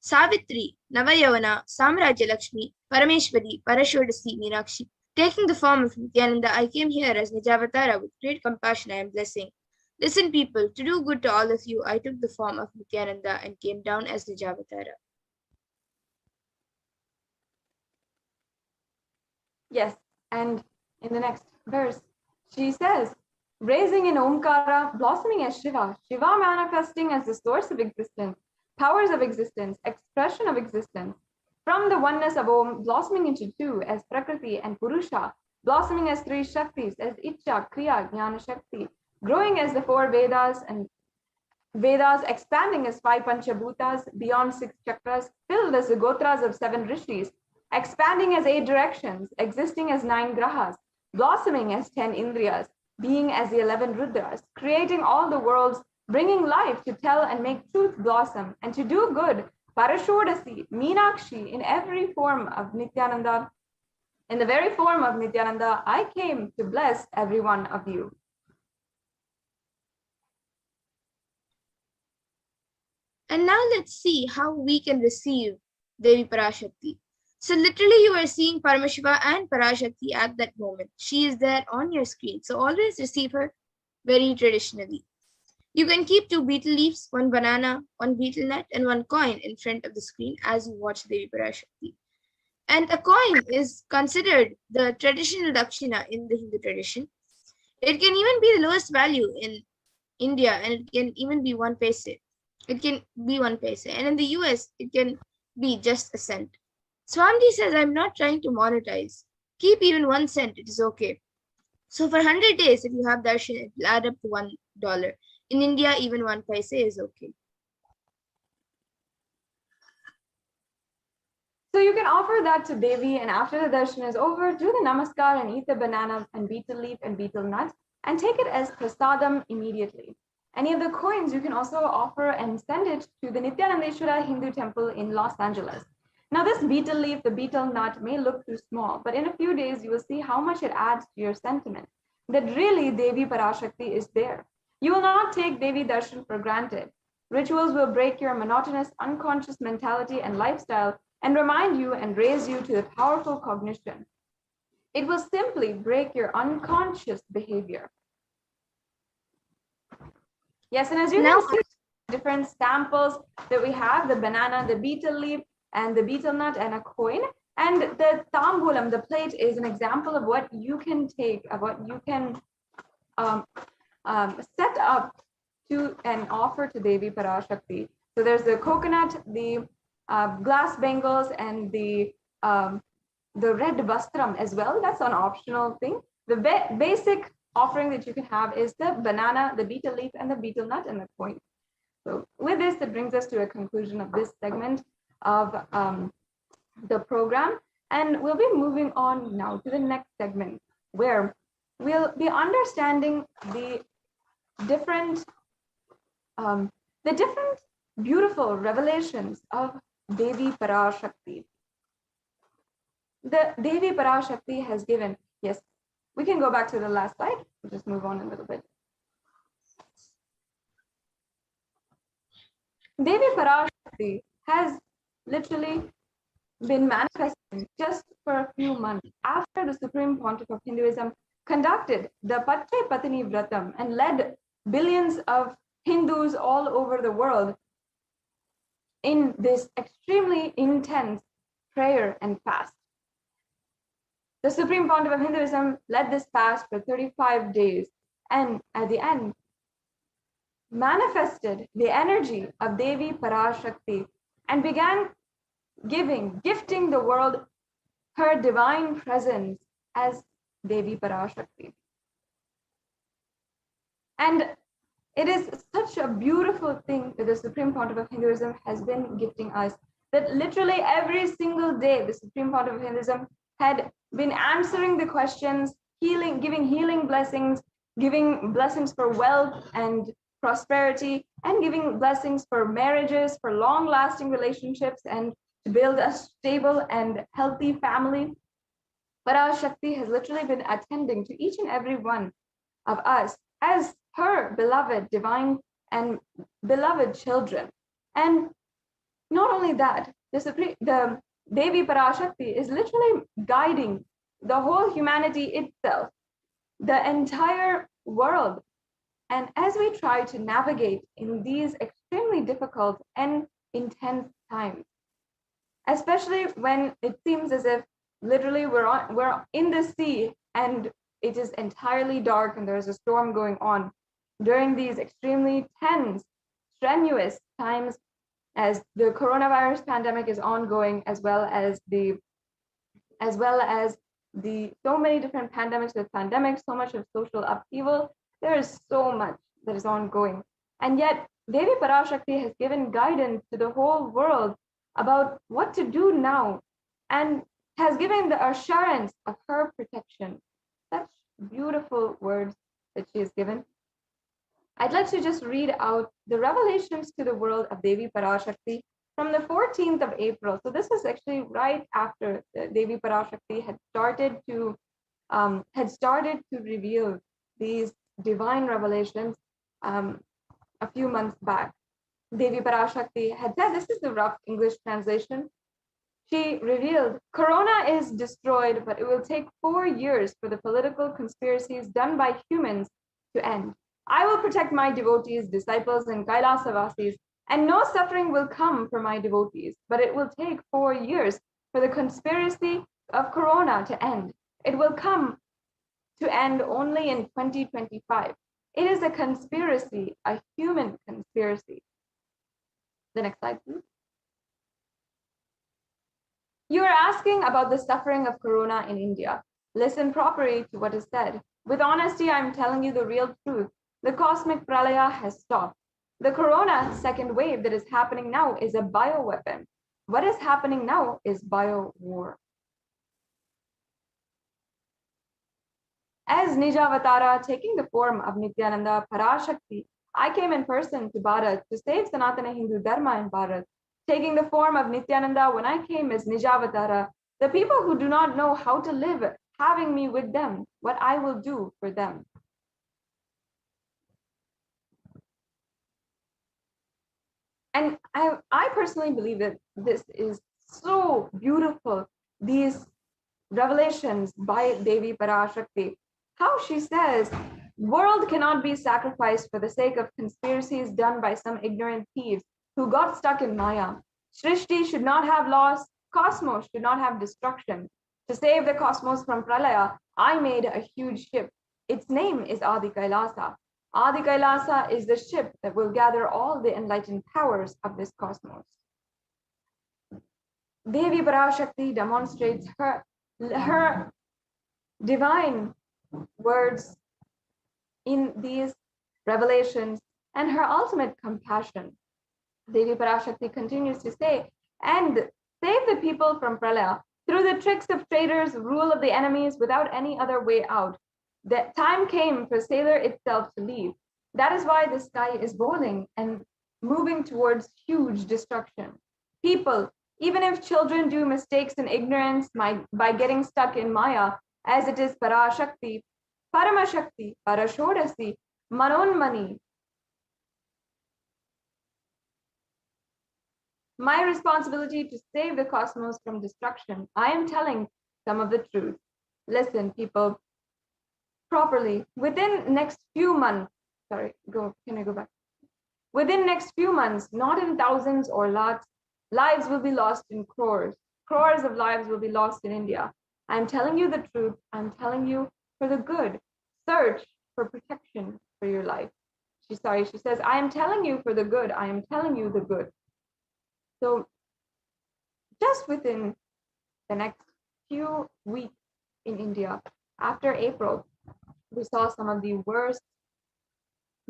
Savitri, Navayavana, Samrajya Lakshmi, Parameshwari, Parashodasi, Meenakshi. Taking the form of Nithyananda, I came here as Nijavatara with great compassion I am blessing. Listen, people, to do good to all of you, I took the form of Nithyananda and came down as Nijavatara. Yes, and in the next verse, she says, raising in Omkara, blossoming as Shiva, Shiva manifesting as the source of existence, powers of existence, expression of existence. From the oneness of Om, blossoming into two as Prakriti and Purusha, blossoming as three Shaktis, as Icha, Kriya, Jnana Shakti, growing as the four Vedas and Vedas, expanding as five Panchabhutas, beyond six chakras, filled as the Gotras of seven Rishis, expanding as 8 directions, existing as 9 grahas, blossoming as 10 Indriyas, being as the 11 Rudras, creating all the worlds, bringing life to tell and make truth blossom, and to do good, Parashodasi, Meenakshi, in every form of Nithyananda. In the very form of Nithyananda, I came to bless every one of you. And now let's see how we can receive Devi Parashakti. So literally you are seeing Paramashiva and Parashakti at that moment. She is there on your screen. So always receive her very traditionally. You can keep 2 betel leaves, 1 banana, 1 betel nut, and 1 coin in front of the screen as you watch Devi Parashakti. And a coin is considered the traditional dakshina in the Hindu tradition. It can even be the lowest value in India, and it can even be 1 paise. It can be 1 paise. And in the US, it can be just a cent. Swamiji says, I'm not trying to monetize. Keep even 1 cent, it is okay. So for 100 days, if you have darshan, it will add up to $1. In India, even 1 paise is okay. So you can offer that to Devi, and after the darshan is over, do the namaskar and eat the banana and betel leaf and betel nut and take it as prasadam immediately. Any of the coins you can also offer and send it to the Nithyanandeshwara Hindu temple in Los Angeles. Now this betel leaf, the betel nut may look too small, but in a few days you will see how much it adds to your sentiment, that really Devi Parashakti is there. You will not take Devi Darshan for granted. Rituals will break your monotonous, unconscious mentality and lifestyle and remind you and raise you to the powerful cognition. It will simply break your unconscious behavior. Yes, and as you can see, different samples that we have, the banana, the betel leaf, and the betel nut, and a coin. And the tambulam, the plate, is an example of what you can take, of what you can set up to and offer to Devi Parashakti. So there's the coconut, the glass bangles, and the red vastram as well. That's an optional thing. The basic offering that you can have is the banana, the betel leaf, and the betel nut, and the coin. So with this, it brings us to a conclusion of this segment of the program. And we'll be moving on now to the next segment, where we'll be understanding the different beautiful revelations of Devi Parashakti. The Devi Parashakti has given, yes, we can go back to the last slide. We'll just move on a little bit. Devi Parashakti has literally been manifesting just for a few months after the Supreme Pontiff of Hinduism conducted the Patte Patini Vratam and led billions of Hindus all over the world in this extremely intense prayer and fast. The Supreme Pontiff of Hinduism led this fast for 35 days, and at the end, manifested the energy of Devi Parashakti and began gifting the world her divine presence as Devi Parashakti. And it is such a beautiful thing that the Supreme Pontiff of Hinduism has been gifting us, that literally every single day the Supreme Pontiff of Hinduism had been answering the questions, giving healing blessings, giving blessings for wealth and prosperity, and giving blessings for marriages, for long-lasting relationships, and to build a stable and healthy family. Parashakti has literally been attending to each and every one of us as her beloved divine and beloved children. And not only that, the Devi Parashakti is literally guiding the whole humanity itself, the entire world. And as we try to navigate in these extremely difficult and intense times, especially when it seems as if literally we're in the sea and it is entirely dark and there's a storm going on, during these extremely tense, strenuous times, as the coronavirus pandemic is ongoing, as well as the so many different pandemics with pandemics, so much of social upheaval, there is so much that is ongoing. And yet Devi Parashakti has given guidance to the whole world about what to do now, and has given the assurance of her protection. Such beautiful words that she has given. I'd like to just read out the revelations to the world of Devi Parashakti from the 14th of April. So this was actually right after Devi Parashakti had started to reveal these divine revelations a few months back. Devi Parashakti had said, this is the rough English translation. She revealed, Corona is destroyed, but it will take 4 years for the political conspiracies done by humans to end. I will protect my devotees, disciples, and Kailasa Vasis, and no suffering will come for my devotees, but it will take 4 years for the conspiracy of Corona to end. It will come to end only in 2025. It is a conspiracy, a human conspiracy. The next slide, please. You are asking about the suffering of Corona in India. Listen properly to what is said. With honesty, I'm telling you the real truth. The cosmic pralaya has stopped. The Corona second wave that is happening now is a bioweapon. What is happening now is bio-war. As Nijavatara, taking the form of Nithyananda Parashakti, I came in person to Bharat to save Sanatana Hindu Dharma in Bharat. Taking the form of Nithyananda, when I came as Nijavatara, the people who do not know how to live, having me with them, what I will do for them. And I personally believe that this is so beautiful, these revelations by Devi Parashakti. How she says, world cannot be sacrificed for the sake of conspiracies done by some ignorant thieves who got stuck in Maya. Srishti should not have loss, cosmos should not have destruction. To save the cosmos from Pralaya, I made a huge ship. Its name is Adi Kailasa. Adi Kailasa is the ship that will gather all the enlightened powers of this cosmos. Devi Parashakti demonstrates her divine words in these revelations and her ultimate compassion. Devi Parashakti continues to say, and save the people from Pralaya through the tricks of traitors, rule of the enemies, without any other way out. The time came for sailor itself to leave. That is why the sky is boiling and moving towards huge destruction. People, even if children do mistakes in ignorance by getting stuck in Maya, as it is Parashakti, Paramashakti, Parashodasi, Manonmani. My responsibility to save the cosmos from destruction. I am telling some of the truth. Listen, people, properly. Within next few months, can I go back? Within next few months, not in thousands or lakhs, lives will be lost in crores. Crores of lives will be lost in India. I'm telling you the truth. I'm telling you for the good. Search, for protection for your life. She says, I am telling you for the good. I am telling you the good. So just within the next few weeks in India, after April, we saw some of the worst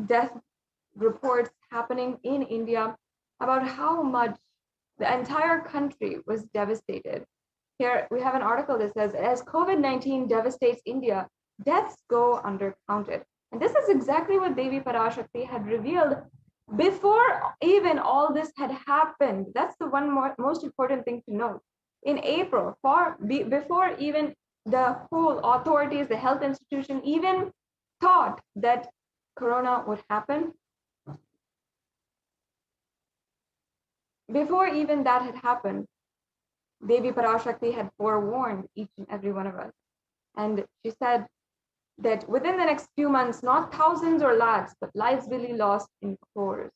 death reports happening in India about how much the entire country was devastated. Here we have an article that says, as COVID-19 devastates India, deaths go undercounted. And this is exactly what Devi Parashakti had revealed before even all this had happened. That's the most important thing to note. In April, before even the whole authorities, the health institution even thought that Corona would happen, before even that had happened, Devi Parashakti had forewarned each and every one of us. And she said that within the next few months, not thousands or lakhs, but lives will be lost in crores.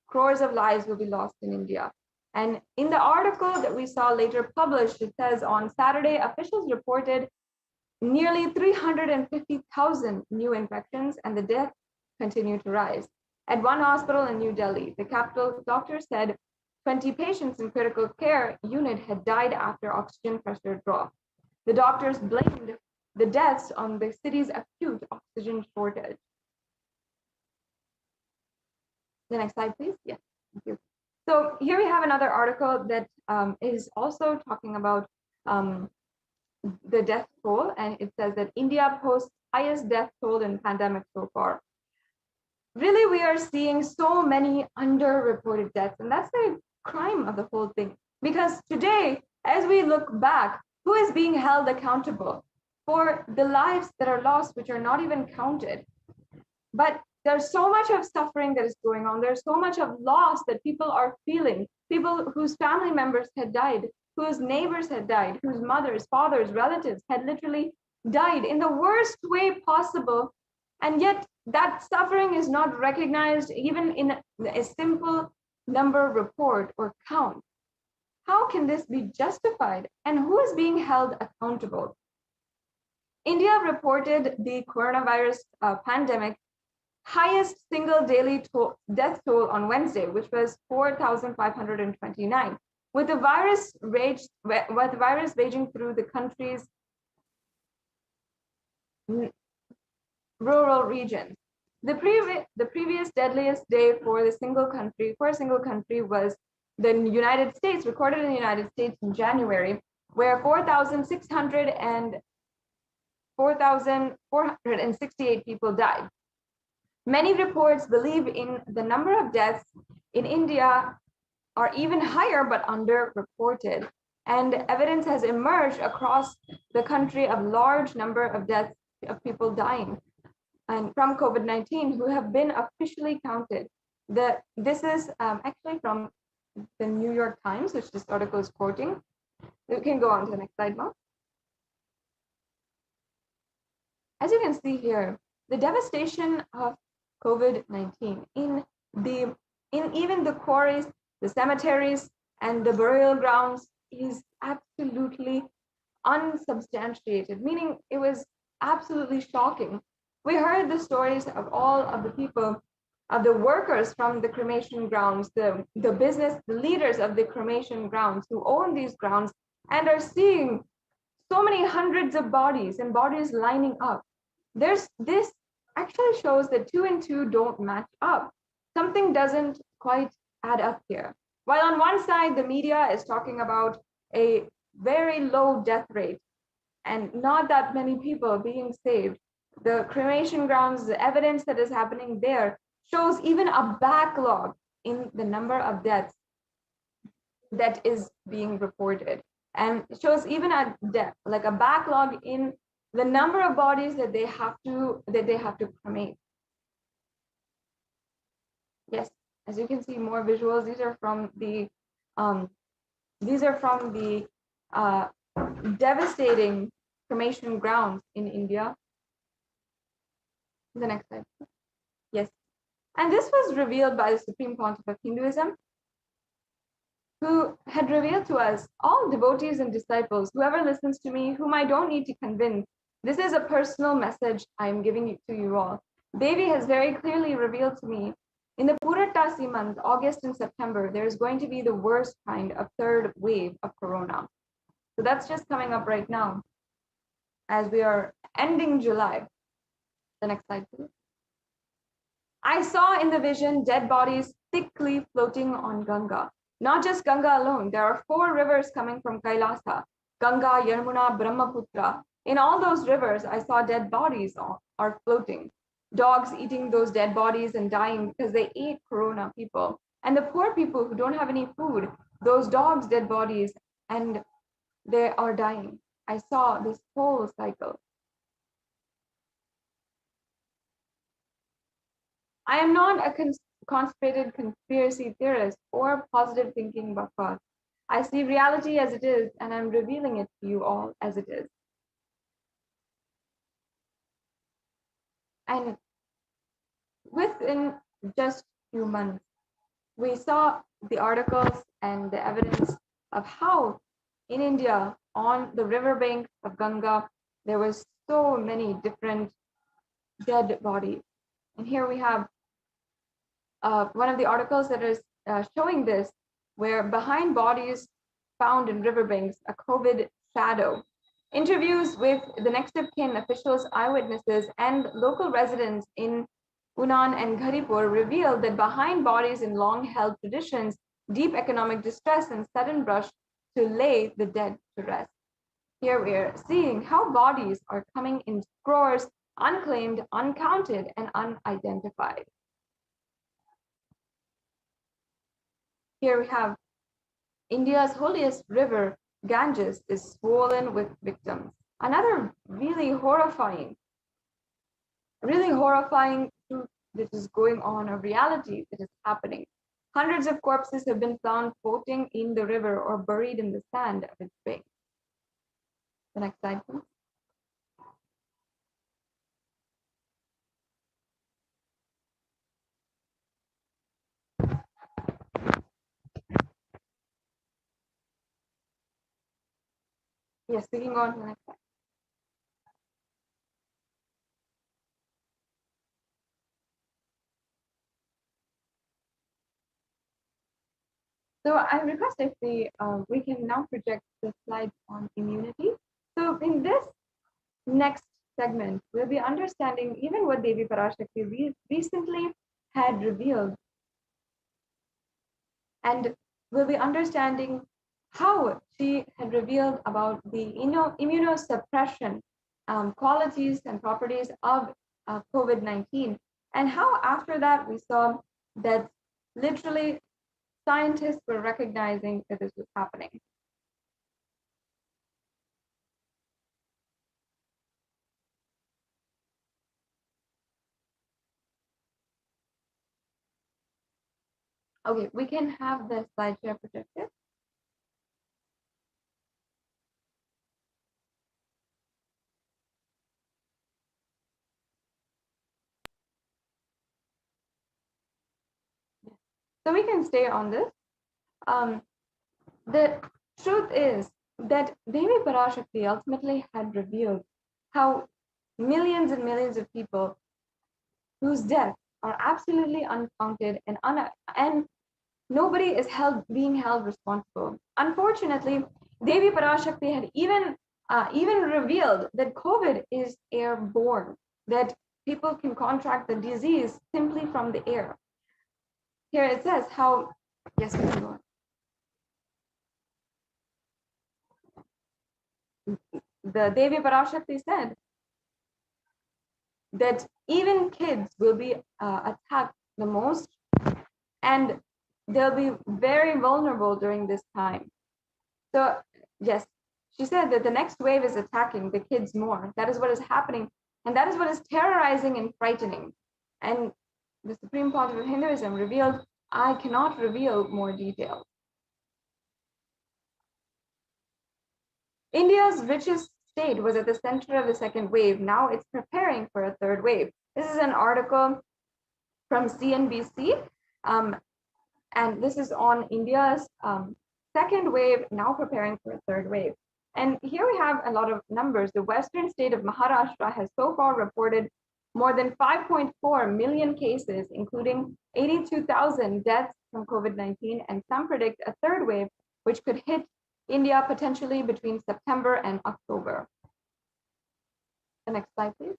Crores of lives will be lost in India. And in the article that we saw later published, it says on Saturday, officials reported nearly 350,000 new infections, and the deaths continue to rise. At one hospital in New Delhi, the capital, doctors said 20 patients in critical care unit had died after oxygen pressure dropped. The doctors blamed the deaths on the city's acute oxygen shortage. The next slide, please. Yes, thank you. So here we have another article that is also talking about the death toll, and it says that India posts highest death toll in pandemic so far. Really, we are seeing so many underreported deaths, and that's the crime of the whole thing. Because today, as we look back, who is being held accountable for the lives that are lost, which are not even counted? But there's so much of suffering that is going on. There's so much of loss that people are feeling. People whose family members had died, whose neighbors had died, whose mothers, fathers, relatives had literally died in the worst way possible. And yet that suffering is not recognized even in a simple number report or count. How can this be justified? And who is being held accountable? India reported the coronavirus pandemic highest single daily death toll on Wednesday, which was 4,529, with the virus raging through the country's rural regions. The previous deadliest day for a single country was the United States, recorded in the United States in January, where 4,468 people died. Many reports believe in the number of deaths in India are even higher but underreported. And evidence has emerged across the country of large number of deaths of people dying and from COVID-19 who have been officially counted. This is actually from the New York Times, which this article is quoting. We can go on to the next slide now. As you can see here, the devastation of COVID-19 in even the quarries, the cemeteries, and the burial grounds is absolutely unsubstantiated, meaning it was absolutely shocking. We heard the stories of all of the people, of the workers from the cremation grounds, the business leaders of the cremation grounds who own these grounds and are seeing so many hundreds of bodies and bodies lining up. This actually shows that 2 and 2 don't match up. Something doesn't quite add up here. While on one side, the media is talking about a very low death rate and not that many people being saved, the cremation grounds, the evidence that is happening there shows even a backlog in the number of deaths that is being reported, and shows even a backlog in the number of bodies that they have to cremate. Yes, as you can see, more visuals. These are from the devastating cremation grounds in India. The next slide. Yes, and this was revealed by the Supreme Pontiff of Hinduism, who had revealed to us, all devotees and disciples, whoever listens to me, whom I don't need to convince, this is a personal message I am giving to you all. Devi has very clearly revealed to me in the Purattasi month, August and September, there is going to be the worst kind of third wave of corona. So that's just coming up right now as we are ending July. The next slide, please. I saw in the vision dead bodies thickly floating on Ganga. Not just Ganga alone, there are 4 rivers coming from Kailasa, Ganga, Yamuna, Brahmaputra. In all those rivers, I saw dead bodies are floating. Dogs eating those dead bodies and dying because they ate corona people. And the poor people who don't have any food, those dogs' dead bodies, and they are dying. I saw this whole cycle. I am not a constipated conspiracy theorist or positive thinking buffet. I see reality as it is, and I'm revealing it to you all as it is. And within just a few months, we saw the articles and the evidence of how in India, on the riverbank of Ganga, there was so many different dead bodies. And here we have one of the articles that is showing this, where behind bodies found in riverbanks, a COVID shadow. Interviews with the next of kin, officials, eyewitnesses, and local residents in Unan and Gharipur revealed that behind bodies in long-held traditions, deep economic distress and sudden rush to lay the dead to rest. Here we are seeing how bodies are coming in scores, unclaimed, uncounted, and unidentified. Here we have India's holiest river, Ganges, is swollen with victims. Another really horrifying truth that is going on, a reality that is happening. Hundreds of corpses have been found floating in the river or buried in the sand of its bank. The next slide, please. Yes, we can go on to the next slide. So I request if we can now project the slide on immunity. So in this next segment, we'll be understanding even what Devi Parashakti recently had revealed. And we'll be understanding how she had revealed about the immunosuppression qualities and properties of COVID-19, and how after that we saw that literally scientists were recognizing that this was happening. Okay, we can have the slide share projected. So we can stay on this. The truth is that Devi Parashakti ultimately had revealed how millions and millions of people whose deaths are absolutely uncounted and nobody is being held responsible. Unfortunately, Devi Parashakti had even revealed that COVID is airborne, that people can contract the disease simply from the air. Here it says how, yes, we can go on. The Devi Parashakti said that even kids will be attacked the most, and they'll be very vulnerable during this time. So yes, she said that the next wave is attacking the kids more. That is what is happening, and that is what is terrorizing and frightening. And the Supreme Pontiff of Hinduism revealed, I cannot reveal more details. India's richest state was at the center of the second wave. Now it's preparing for a third wave. This is an article from CNBC, and this is on India's second wave, now preparing for a third wave. And here we have a lot of numbers. The western state of Maharashtra has so far reported more than 5.4 million cases, including 82,000 deaths from COVID-19, and some predict a third wave, which could hit India potentially between September and October. The next slide, please.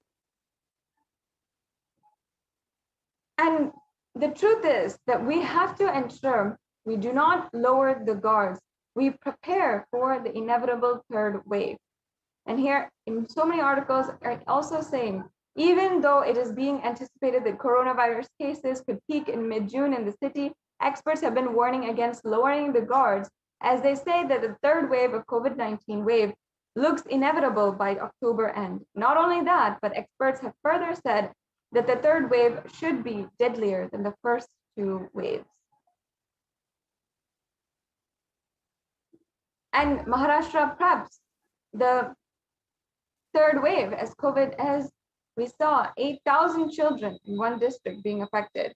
And the truth is that we have to ensure we do not lower the guards. We prepare for the inevitable third wave. And here in so many articles are also saying, even though it is being anticipated that coronavirus cases could peak in mid-June in the city, experts have been warning against lowering the guards, as they say that the third wave of COVID-19 wave looks inevitable by October end. Not only that, but experts have further said that the third wave should be deadlier than the first two waves. And Maharashtra preps the third wave as COVID, as we saw 8,000 children in one district being affected.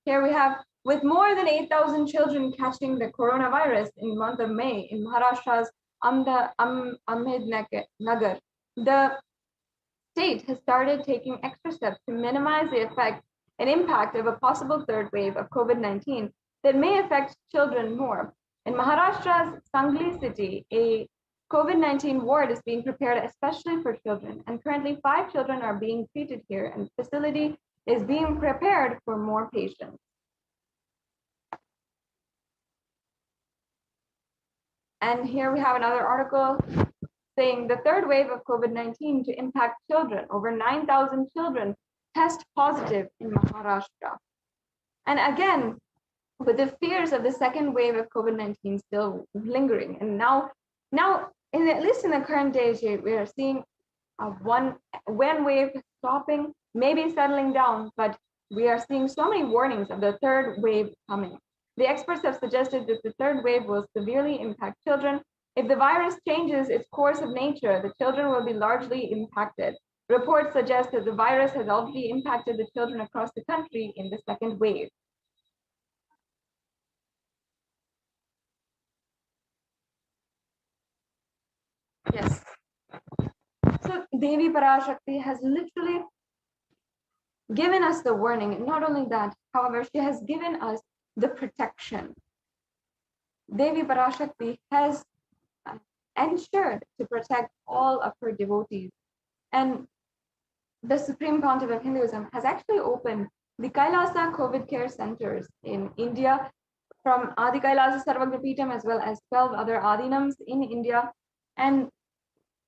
Here we have, with more than 8,000 children catching the coronavirus in the month of May in Maharashtra's Ahmednagar, the state has started taking extra steps to minimize the effect and impact of a possible third wave of COVID-19 that may affect children more. In Maharashtra's Sangli city, a COVID-19 ward is being prepared especially for children, and currently 5 children are being treated here, and the facility is being prepared for more patients. And here we have another article saying the third wave of COVID-19 to impact children. Over 9,000 children test positive in Maharashtra. And again, with the fears of the second wave of COVID-19 still lingering, and now, at least in the current days, we are seeing one wave stopping, maybe settling down, but we are seeing so many warnings of the third wave coming. The experts have suggested that the third wave will severely impact children. If the virus changes its course of nature, the children will be largely impacted. Reports suggest that the virus has already impacted the children across the country in the second wave. Yes. So Devi Parashakti has literally given us the warning. And not only that, however, she has given us the protection. Devi Parashakti has ensured to protect all of her devotees. And the Supreme Pontiff of Hinduism has actually opened the Kailasa COVID care centers in India, from Adi Kailasa Sarvagripitam as well as 12 other Adinams in India. And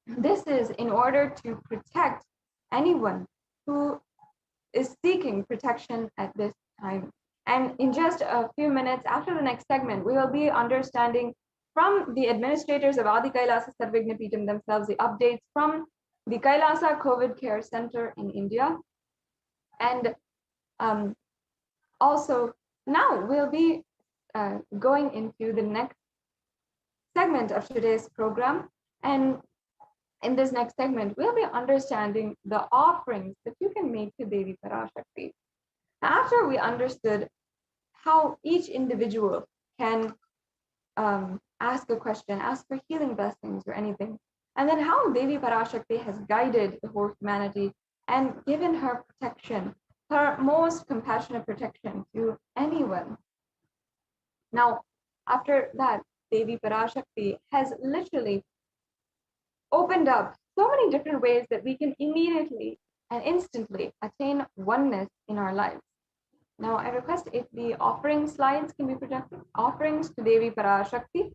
this is in order to protect anyone who is seeking protection at this time. And in just a few minutes after the next segment, we will be understanding from the administrators of Adi Kailasa Sarvagripitam themselves the updates from the Kailasa COVID Care Center in India. And also now we'll be going into the next segment of today's program. And in this next segment, we'll be understanding the offerings that you can make to Devi Parashakti. After we understood how each individual can ask a question, ask for healing blessings or anything, and then how Devi Parashakti has guided the whole humanity and given her protection, her most compassionate protection to anyone. Now, after that, Devi Parashakti has literally opened up so many different ways that we can immediately and instantly attain oneness in our lives. Now, I request if the offering slides can be projected, offerings to Devi Parashakti.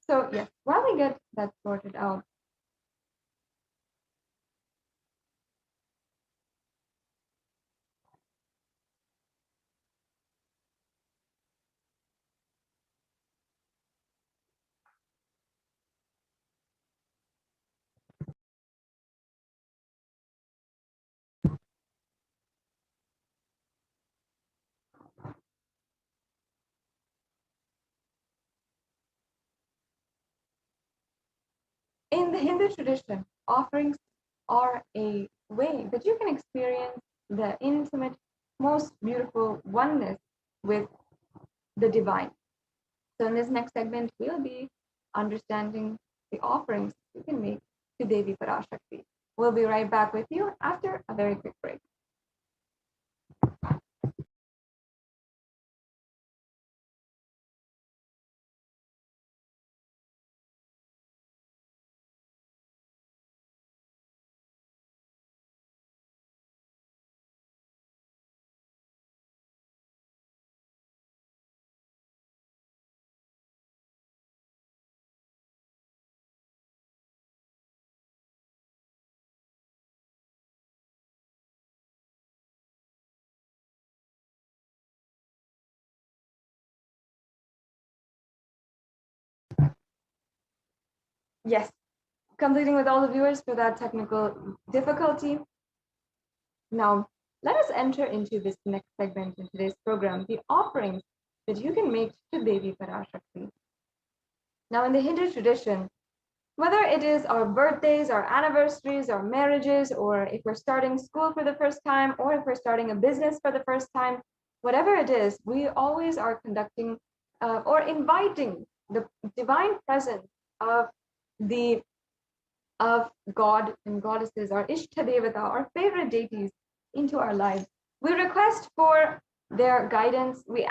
So yes, while we get that sorted out, in the Hindu tradition, offerings are a way that you can experience the intimate, most beautiful oneness with the divine. So in this next segment, we'll be understanding the offerings you can make to Devi Parashakti. We'll be right back with you after a very quick break. Yes, completing with all the viewers for that technical difficulty. Now, let us enter into this next segment in today's program, the offerings that you can make to Devi Parashakti. Now, in the Hindu tradition, whether it is our birthdays, our anniversaries, our marriages, or if we're starting school for the first time, or if we're starting a business for the first time, whatever it is, we always are conducting or inviting the divine presence of God and goddesses, our Ishtadevata, our favorite deities, into our lives. We request for their guidance. We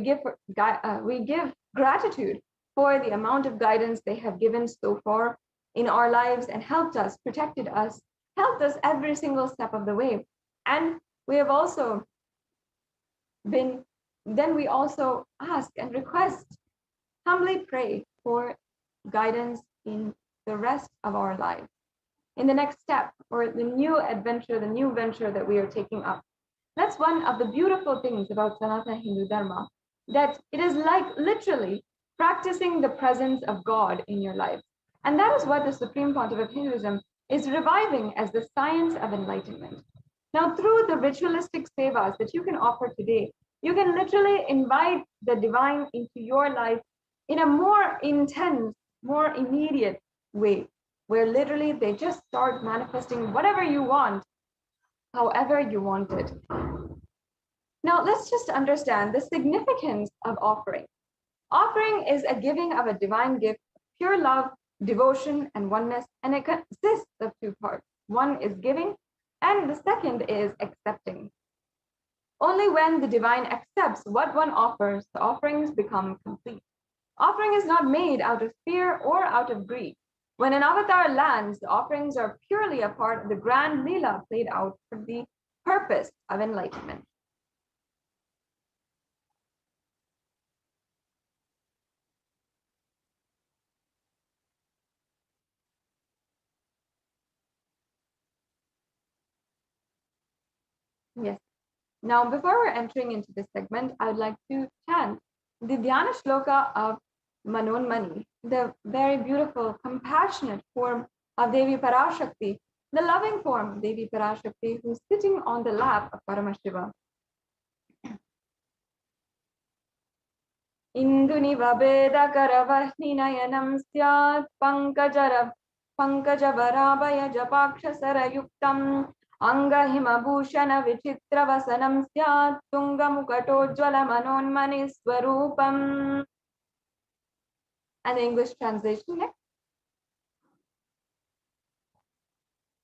give gratitude for the amount of guidance they have given so far in our lives and helped us, protected us, helped us every single step of the way. And we have also we also ask and request, humbly pray for guidance in the rest of our lives, in the next step, or the new adventure, the new venture that we are taking up. That's one of the beautiful things about Sanatana Hindu Dharma, that it is like literally practicing the presence of God in your life. And that is what the Supreme Pontiff of Hinduism is reviving as the science of enlightenment. Now, through the ritualistic sevas that you can offer today, you can literally invite the divine into your life in a more intense, more immediate way, where literally they just start manifesting whatever you want, however you want it. Now, let's just understand the significance of offering. Offering is a giving of a divine gift, pure love, devotion, and oneness, and it consists of two parts. One is giving, and the second is accepting. Only when the divine accepts what one offers, the offerings become complete. Offering is not made out of fear or out of greed. When an avatar lands, the offerings are purely a part of the grand Leela played out for the purpose of enlightenment. Yes. Now, before we're entering into this segment, I would like to chant the Dhyana Shloka of Manonmani, the very beautiful, compassionate form of Devi Parashakti, the loving form of Devi Parashakti, who's sitting on the lap of Paramashiva. Induniva Veda Karavahni Nayanam Syat Pankajavarabhaya Japaksha Sarayuktam Angahima Bhushana Vichitra Vasanam Syat Tunga Mukatojjvala Manonmani Swarupam. And the English translation next.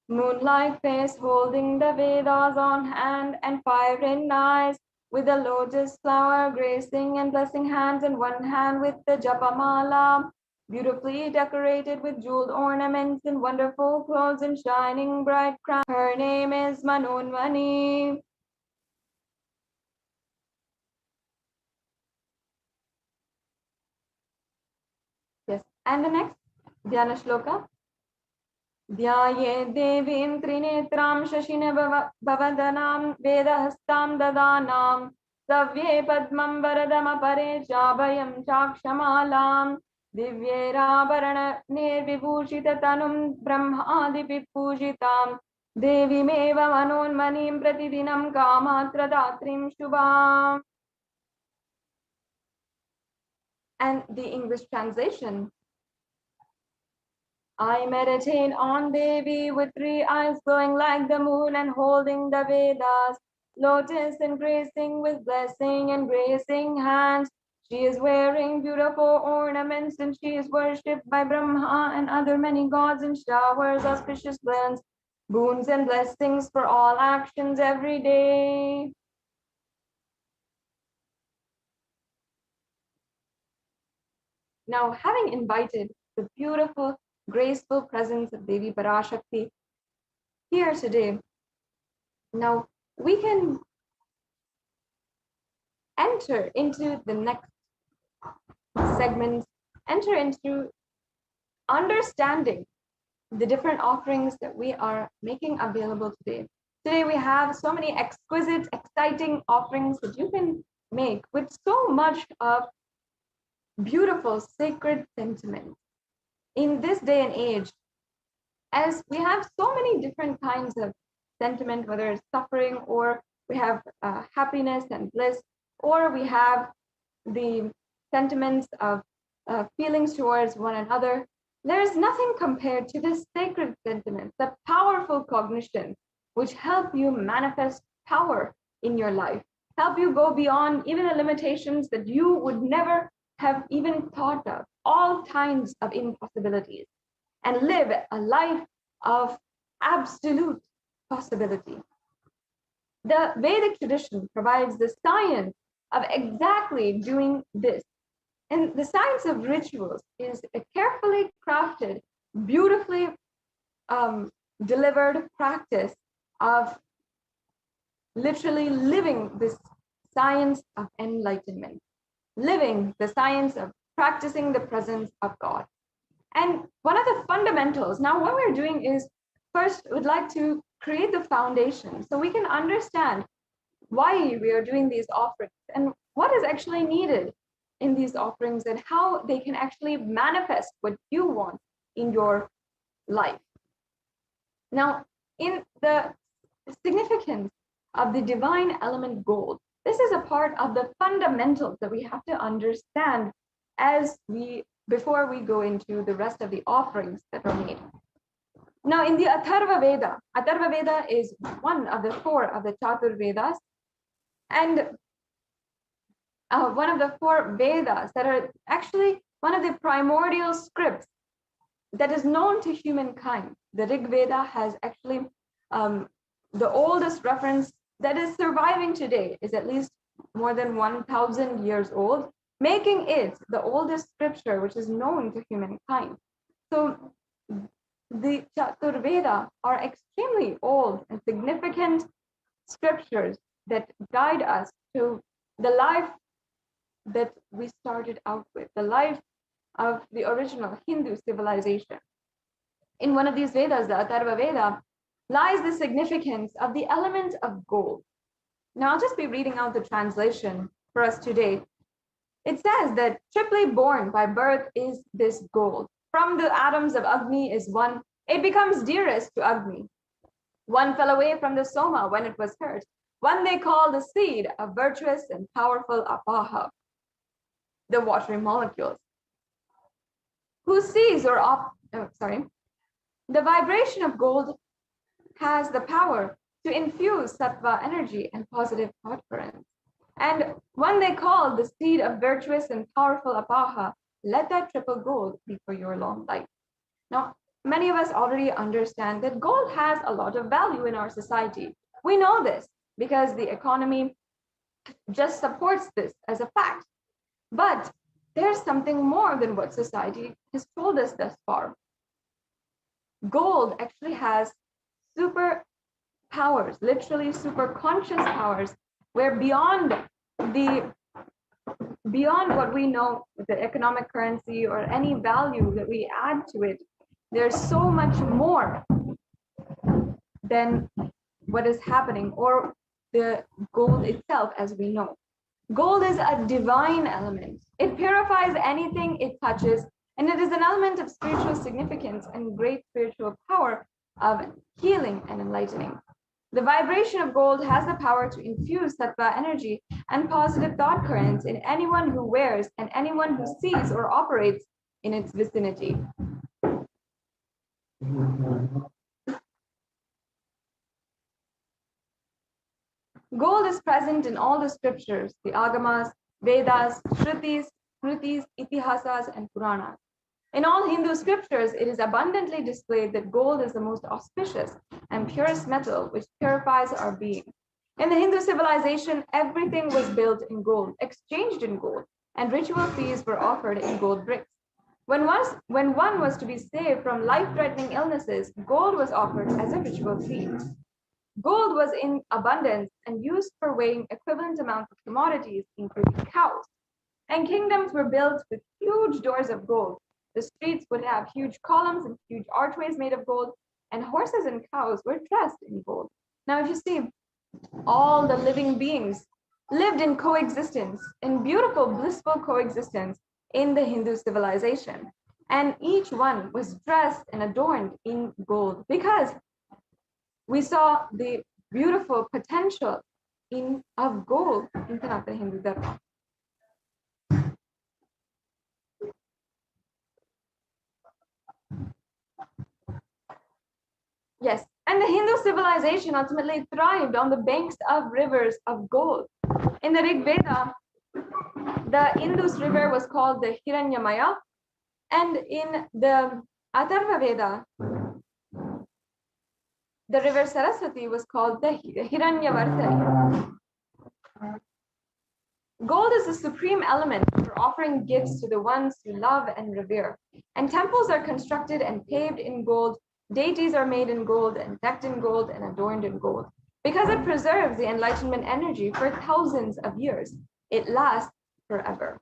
Moonlight face holding the Vedas on hand and fire in eyes, with a lotus flower gracing and blessing hands in one hand with the Japamala, beautifully decorated with jeweled ornaments and wonderful clothes and shining bright crown. Her name is Manonmani. Yes, and the next Dhyana Shloka. Dhyaye devim trinetram shashina bhavadanam vedahastam dadanam savye padmam varadam apare jabhayam chakshamalam divyerabarana nirvibhushita tanum brahmadi vipujitam devimeva manonmanim pratidinam kamatradatrim shubham. And the English translation. I meditate on Devi with 3 eyes glowing like the moon and holding the Vedas, lotus and gracing with blessing and gracing hands. She is wearing beautiful ornaments and she is worshipped by Brahma and other many gods and showers auspicious blessings. boons and blessings for all actions every day. Now, having invited the beautiful, graceful presence of Devi Parashakti here today, now we can enter into the next segment, enter into understanding the different offerings that we are making available today. Today we have so many exquisite, exciting offerings that you can make with so much of beautiful, sacred sentiment. In this day and age, as we have so many different kinds of sentiment, whether it's suffering or we have happiness and bliss, or we have the sentiments of feelings towards one another, there is nothing compared to this sacred sentiment, the powerful cognition, which help you manifest power in your life, help you go beyond even the limitations that you would never have even thought of, all kinds of impossibilities, and live a life of absolute possibility. The Vedic tradition provides the science of exactly doing this. And the science of rituals is a carefully crafted, beautifully delivered practice of literally living this science of enlightenment, living the science of practicing the presence of God. And one of the fundamentals, now what we're doing is first we'd like to create the foundation so we can understand why we are doing these offerings and what is actually needed in these offerings and how they can actually manifest what you want in your life. Now, in the significance of the divine element gold, this is a part of the fundamentals that we have to understand before we go into the rest of the offerings that are made. Now, in the Atharva Veda is one of the four of the Chatur Vedas, and one of the four Vedas that are actually one of the primordial scripts that is known to humankind. The Rig Veda has actually the oldest reference that is surviving today is at least more than 1,000 years old, making it the oldest scripture which is known to humankind. So the Chatur Veda are extremely old and significant scriptures that guide us to the life that we started out with, the life of the original Hindu civilization. In one of these Vedas, the Atharva Veda, lies the significance of the element of gold. Now, I'll just be reading out the translation for us today. It says that triply born by birth is this gold. From the atoms of Agni is one, it becomes dearest to Agni. One fell away from the Soma when it was hurt. One they call the seed of virtuous and powerful Apaha, the watery molecules. Who sees the vibration of gold has the power to infuse sattva energy and positive thought currents. And one they call the seed of virtuous and powerful Apaha, let that triple gold be for your long life. Now, many of us already understand that gold has a lot of value in our society. We know this because the economy just supports this as a fact. But there's something more than what society has told us thus far. Gold actually has super powers, literally super conscious powers, where beyond what we know with the economic currency or any value that we add to it, there's so much more than what is happening, or the gold itself as we know. Gold is a divine element. It purifies anything it touches, and it is an element of spiritual significance and great spiritual power of healing and enlightening. The vibration of gold has the power to infuse sattva energy and positive thought currents in anyone who wears and anyone who sees or operates in its vicinity. Gold is present in all the scriptures, the Agamas, Vedas, Shrutis, Smritis, Itihasas, and Puranas. In all Hindu scriptures, it is abundantly displayed that gold is the most auspicious and purest metal which purifies our being. In the Hindu civilization, everything was built in gold, exchanged in gold, and ritual feasts were offered in gold bricks. When one was to be saved from life-threatening illnesses, gold was offered as a ritual fee. Gold was in abundance and used for weighing equivalent amounts of commodities, including cows. And kingdoms were built with huge doors of gold. The streets would have huge columns and huge archways made of gold, and horses and cows were dressed in gold. Now, if you see, all the living beings lived in coexistence, in beautiful, blissful coexistence in the Hindu civilization. And each one was dressed and adorned in gold because we saw the beautiful potential of gold in Sanatana Hindu Dharma. Yes, and the Hindu civilization ultimately thrived on the banks of rivers of gold. In the Rig Veda, the Indus River was called the Hiranyamaya, and in the Atharva Veda, the river Saraswati was called the Hiranyavardhani. Gold is the supreme element for offering gifts to the ones you love and revere. And temples are constructed and paved in gold. Deities are made in gold and decked in gold and adorned in gold. Because it preserves the enlightenment energy for thousands of years, it lasts forever.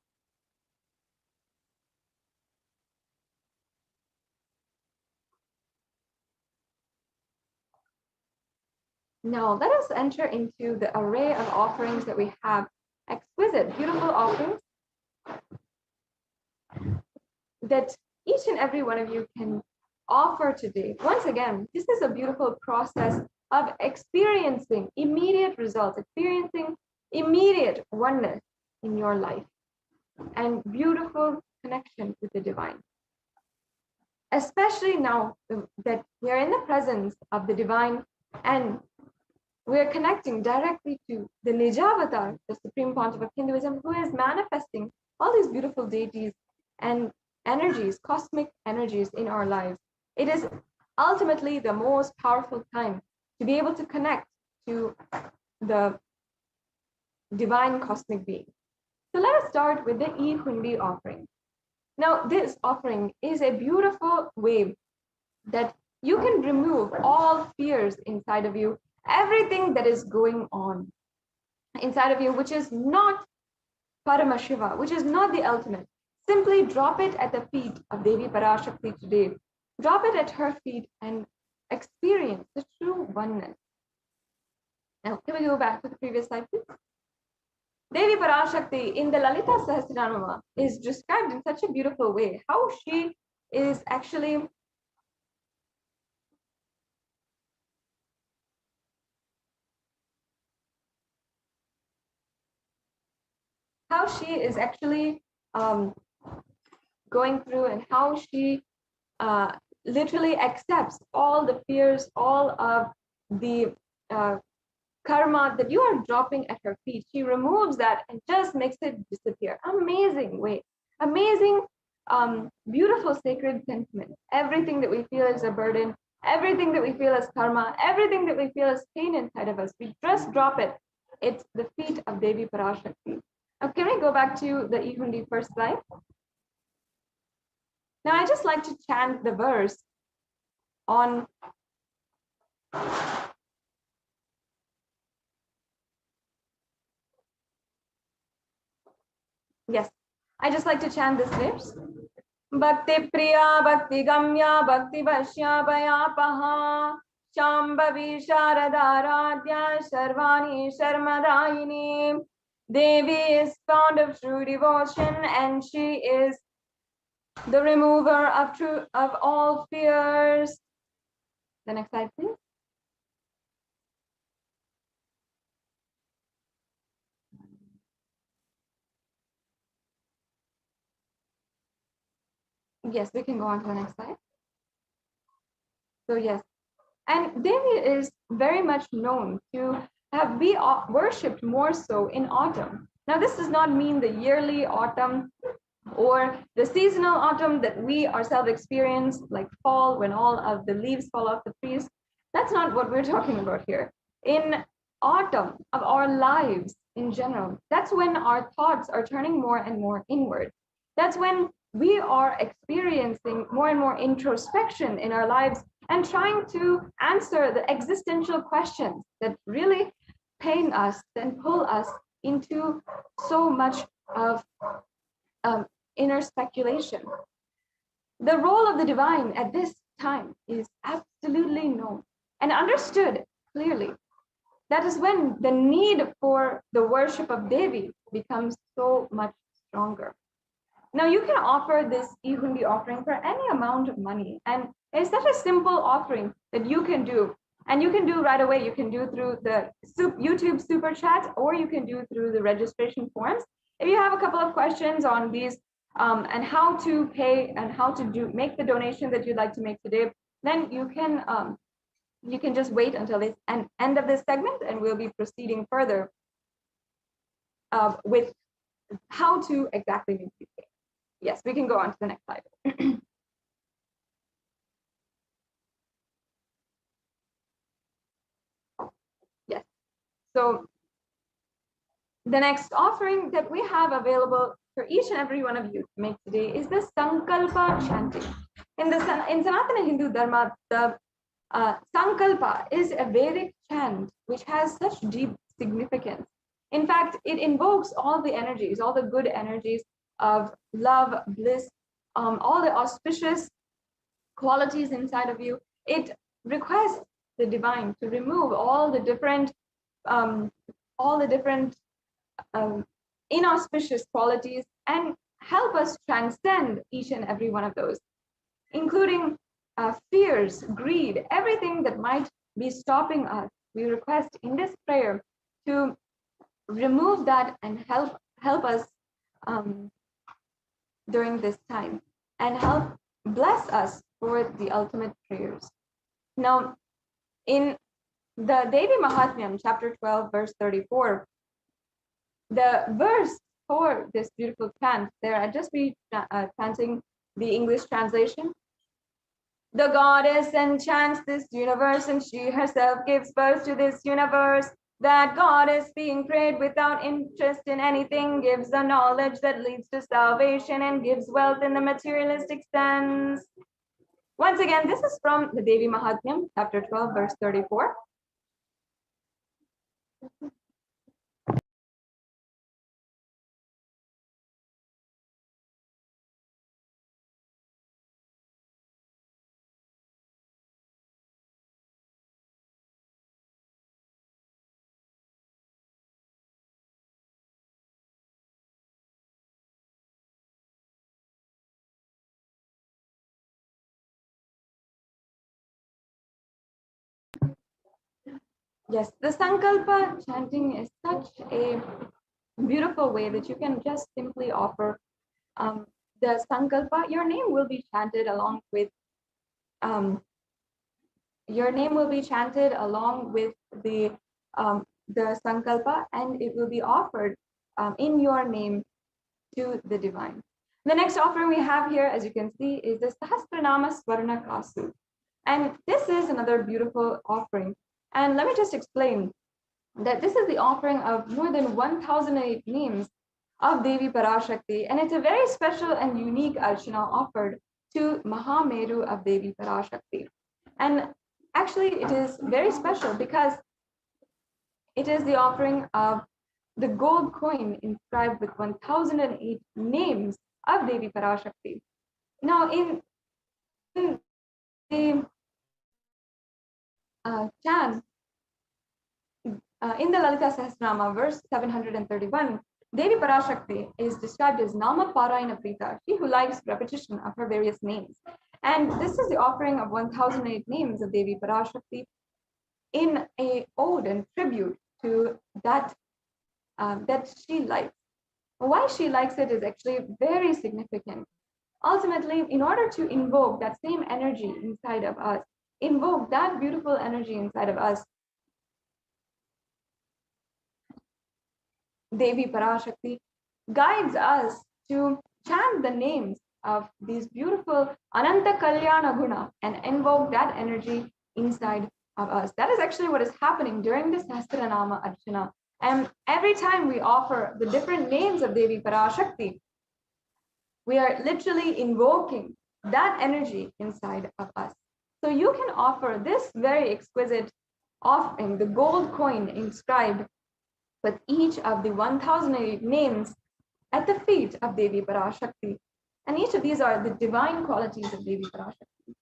Now let us enter into the array of offerings that we have. Exquisite, beautiful offerings that each and every one of you can offer today. Once again, this is a beautiful process of experiencing immediate results, experiencing immediate oneness in your life and beautiful connection with the divine. Especially now that we are in the presence of the divine and we are connecting directly to the Nijavatar, the Supreme Pontiff of Hinduism, who is manifesting all these beautiful deities and energies, cosmic energies in our lives. It is ultimately the most powerful time to be able to connect to the divine cosmic being. So let us start with the E-Hundi offering. Now, this offering is a beautiful way that you can remove all fears inside of you, everything that is going on inside of you, which is not Paramashiva, which is not the ultimate. Simply drop it at the feet of Devi Parashakti today. Drop it at her feet and experience the true oneness. Now, can we go back to the previous slide, please? Devi Parashakti in the Lalita Sahasranama is described in such a beautiful way, how she is actually going through and how she literally accepts all the fears, all of the karma that you are dropping at her feet. She removes that and just makes it disappear. Amazing way, amazing, beautiful sacred sentiment. Everything that we feel is a burden, everything that we feel is karma, everything that we feel is pain inside of us, we just drop it. It's the feet of Devi Parashakti. Now, can we go back to the E-Hundi first slide? Now, I just like to chant the verse on yes, I just like to chant this verse. Bhakti Priya, Bhakti Gamya, Bhakti Vashya Paha, Shambhavi Sharadaradhya, Sharvani Sharmadayini. Devi is fond of true devotion and she is the remover of all fears. The next slide, please. Yes, we can go on to the next slide. So yes, and Devi is very much known to be worshipped more so in autumn. Now, this does not mean the yearly autumn or the seasonal autumn that we ourselves experience, like fall, when all of the leaves fall off the trees. That's not what we're talking about here. In autumn of our lives in general, that's when our thoughts are turning more and more inward. That's when we are experiencing more and more introspection in our lives and trying to answer the existential questions that really pain us and pull us into so much of inner speculation. The role of the divine at this time is absolutely known and understood clearly. That is when the need for the worship of Devi becomes so much stronger. Now you can offer this Ihundi offering for any amount of money, and it's such a simple offering that you can do. And you can do right away. You can do through the YouTube super chat, or you can do through the registration forms. If you have a couple of questions on these and how to pay and how to make the donation that you'd like to make today, then you can just wait until the end of this segment, and we'll be proceeding further with how to exactly make these payments. Yes, we can go on to the next slide. Yes, so the next offering that we have available for each and every one of you to make today is the Sankalpa chanting. In Sanatana Hindu Dharma, the Sankalpa is a Vedic chant which has such deep significance. In fact, it invokes all the energies, all the good energies of love, bliss, all the auspicious qualities inside of you. It requests the divine to remove all the different inauspicious qualities and help us transcend each and every one of those, including fears, greed, everything that might be stopping us. We request in this prayer to remove that and help us during this time, and help bless us for the ultimate prayers. Now, in the Devi Mahatmyam, chapter 12, verse 34, the verse for this beautiful chant, there I'll just be chanting the English translation. The goddess enchants this universe, and she herself gives birth to this universe. That goddess, being prayed without interest in anything, gives the knowledge that leads to salvation and gives wealth in the materialistic sense. Once again, this is from the Devi Mahatmyam, chapter 12, verse 34. Yes, the Sankalpa chanting is such a beautiful way that you can just simply offer the Sankalpa. Your name will be chanted along with the Sankalpa, and it will be offered in your name to the divine. The next offering we have here, as you can see, is the Sahasranama Swarna Kasu. And this is another beautiful offering. And let me just explain that this is the offering of more than 1,008 names of Devi Parashakti, and it's a very special and unique archana offered to Mahameru of Devi Parashakti. And actually, it is very special because it is the offering of the gold coin inscribed with 1,008 names of Devi Parashakti. Now, in the chant, in the Lalita Sahasranama, verse 731, Devi Parashakti is described as Nama Parayana Prita, she who likes repetition of her various names. And this is the offering of 1,008 names of Devi Parashakti in a ode and tribute to that she likes. Why she likes it is actually very significant. Ultimately, in order to invoke that same energy inside of us, invoke that beautiful energy inside of us, Devi Parashakti guides us to chant the names of these beautiful Ananta Kalyana Guna and invoke that energy inside of us. That is actually what is happening during this Sahasranama Archana. And every time we offer the different names of Devi Parashakti, we are literally invoking that energy inside of us. So you can offer this very exquisite offering, the gold coin inscribed with each of the 1008 names at the feet of Devi Parashakti. And each of these are the divine qualities of Devi Parashakti.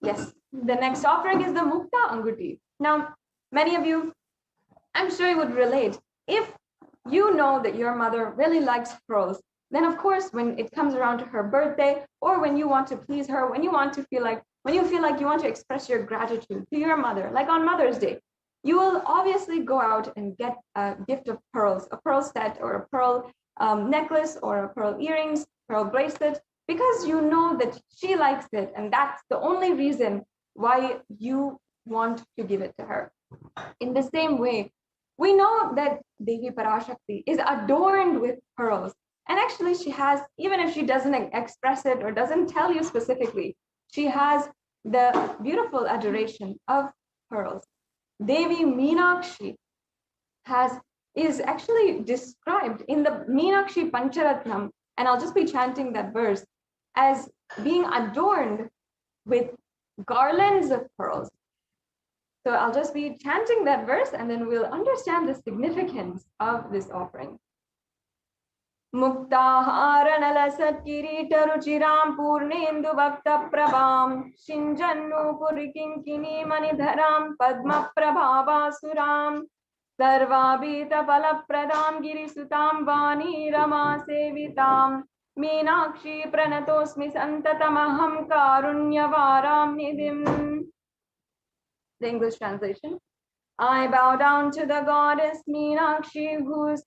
Yes, the next offering is the Mukta Anguti. Now, many of you, I'm sure you would relate. If you know that your mother really likes pearls, then of course, when it comes around to her birthday, or when you want to please her, when you feel like you want to express your gratitude to your mother, like on Mother's Day, you will obviously go out and get a gift of pearls, a pearl set or a pearl necklace or a pearl earrings, pearl bracelet, because you know that she likes it, and that's the only reason why you want to give it to her. In the same way, we know that Devi Parashakti is adorned with pearls. And actually she has, even if she doesn't express it or doesn't tell you specifically, she has the beautiful adoration of pearls. Devi Meenakshi is actually described in the Meenakshi Pancharatnam, and I'll just be chanting that verse, as being adorned with garlands of pearls. So I'll just be chanting that verse and then we'll understand the significance of this offering. Muktaharanala Kirita Ruchiram Purnendu Bhakta Prabham Shinjannu Purikinkini Manidharam Padma Prabhava Suram Sarvabhita Palapradam Girisutam Vani Rama Sevitam Meenakshi Pranatosmi Santatamaham Karunyavaram Nidhim. The English translation. I bow down to the goddess Meenakshi, whose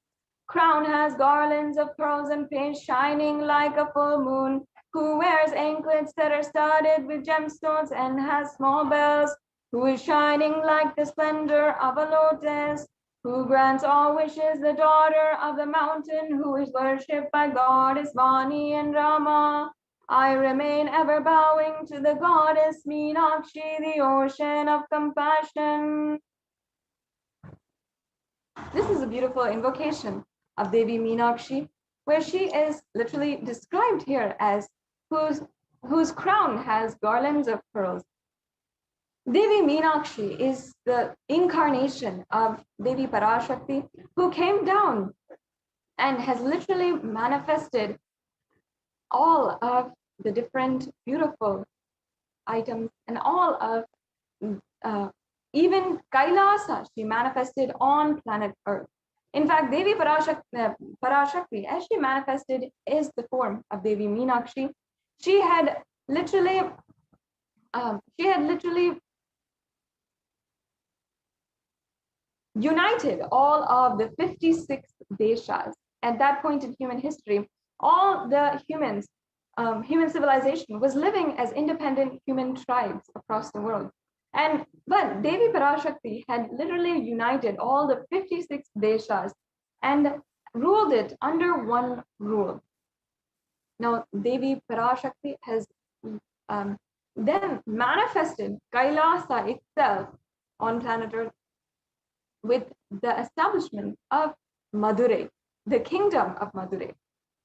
crown has garlands of pearls and paste shining like a full moon, who wears anklets that are studded with gemstones and has small bells, who is shining like the splendor of a lotus, who grants all wishes, the daughter of the mountain, who is worshipped by goddess Vani and Rama. I remain ever bowing to the goddess Meenakshi, the ocean of compassion. This is a beautiful invocation of Devi Meenakshi, where she is literally described here as whose crown has garlands of pearls. Devi Meenakshi is the incarnation of Devi Parashakti, who came down and has literally manifested all of the different beautiful items and all of even Kailasa she manifested on planet Earth. In fact, Devi Parashakti, as she manifested, is the form of Devi Meenakshi. She had literally united all of the 56 deshas. At that point in human history, all the humans, human civilization was living as independent human tribes across the world. But Devi Parashakti had literally united all the 56 deshas and ruled it under one rule. Now, Devi Parashakti has then manifested Kailasa itself on planet Earth with the establishment of Madurai, the kingdom of Madurai.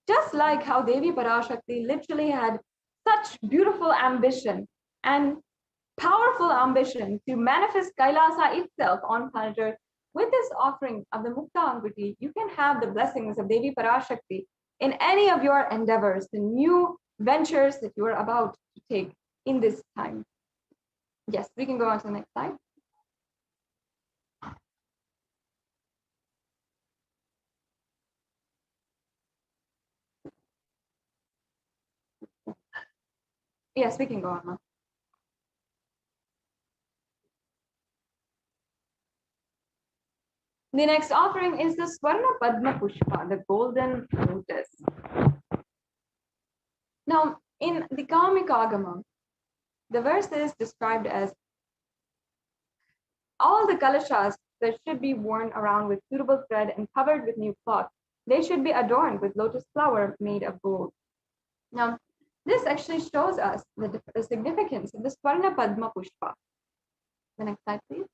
Just like how Devi Parashakti literally had such beautiful ambition and powerful ambition to manifest Kailasa itself on planet Earth, with this offering of the Mukta Anguti, you can have the blessings of Devi Parashakti in any of your endeavors, the new ventures that you are about to take in this time. Yes, we can go on to the next slide. Yes, we can go on now. The next offering is the Swarna Padma Pushpa, the golden lotus. Now, in the Kamika Agama, the verse is described as All the kalashas that should be worn around with suitable thread and covered with new cloth. They should be adorned with lotus flower made of gold. Now, this actually shows us the significance of the Swarna Padma Pushpa. The next slide, please.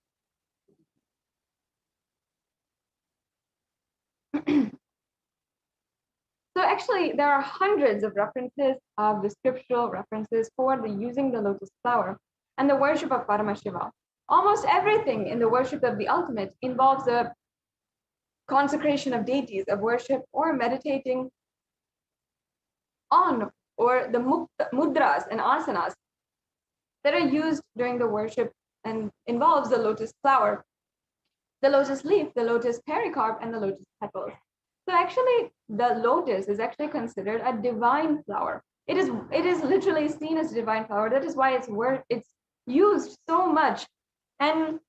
So actually, there are hundreds of references of the scriptural references for the using the lotus flower and the worship of Paramashiva. Almost everything in the worship of the ultimate involves a consecration of deities, of worship, or meditating on, or the mudras and asanas that are used during the worship and involves the lotus flower, the lotus leaf, the lotus pericarp, and the lotus petals. So actually, the lotus is actually considered a divine flower. It is literally seen as a divine flower. That is why it's used so much, and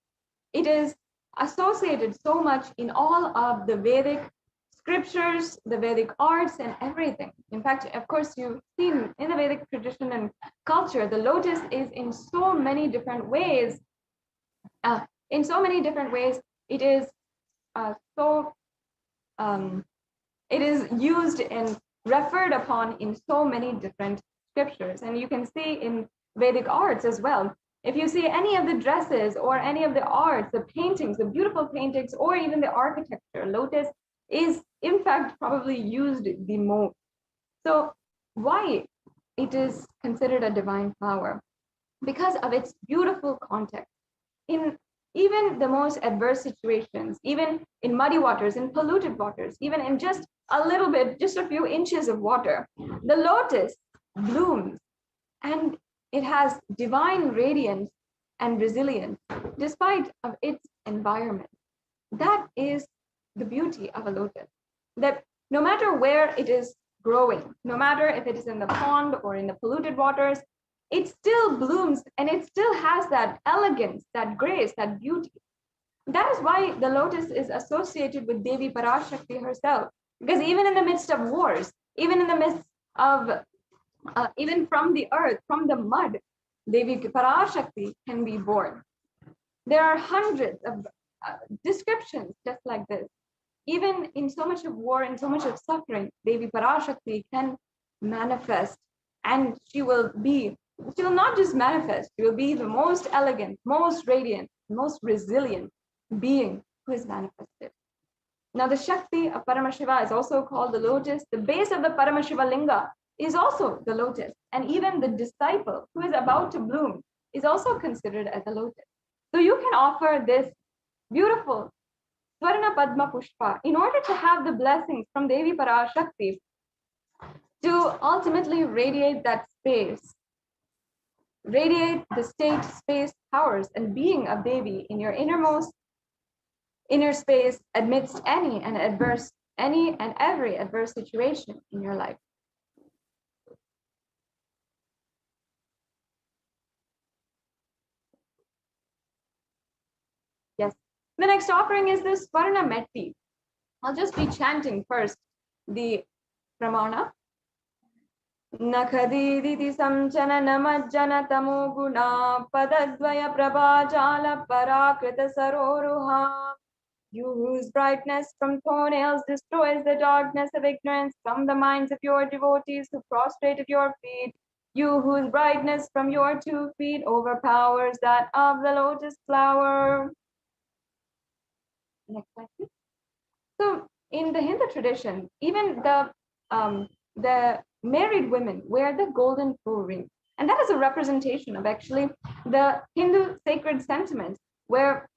it is associated so much in all of the Vedic scriptures, the Vedic arts, and everything. In fact, of course, you've seen in the Vedic tradition and culture, the lotus is in so many different ways. It is it is used and referred upon in so many different scriptures. And you can see in Vedic arts as well. If you see any of the dresses or any of the arts, the paintings, the beautiful paintings, or even the architecture, lotus is in fact probably used the most. So why it is considered a divine flower? Because of its beautiful context. In even the most adverse situations, even in muddy waters, in polluted waters, even in just a little bit, just a few inches of water, the lotus blooms and it has divine radiance and resilience despite of its environment. That is the beauty of a lotus, that no matter where it is growing, no matter if it is in the pond or in the polluted waters, it still blooms and it still has that elegance, that grace, that beauty. That is why the lotus is associated with Devi Parashakti herself, because even in the midst of wars, even in the midst of, even from the earth, from the mud, Devi Parashakti can be born. There are hundreds of descriptions just like this. Even in so much of war and so much of suffering, Devi Parashakti can manifest, and she will not just manifest, she will be the most elegant, most radiant, most resilient being who is manifested. Now, the Shakti of Paramashiva is also called the lotus. The base of the Paramashiva Linga is also the lotus. And even the disciple who is about to bloom is also considered as a lotus. So you can offer this beautiful Swarna Padma Pushpa in order to have the blessings from Devi Parashakti to ultimately radiate that space, radiate the state, space, powers, and being of Devi in your inner space amidst any and every adverse situation in your life. Yes. The next offering is the Swarna Metti. I'll just be chanting first the Pramana. Nakhadiditi samchana namajjana tamoguna padadvaya prabhajala parakrita saroruha. You whose brightness from toenails destroys the darkness of ignorance from the minds of your devotees who prostrate at your feet. You whose brightness from your 2 feet overpowers that of the lotus flower. Next slide, please. So in the Hindu tradition, even the married women wear the golden toe ring. And that is a representation of actually the Hindu sacred sentiment where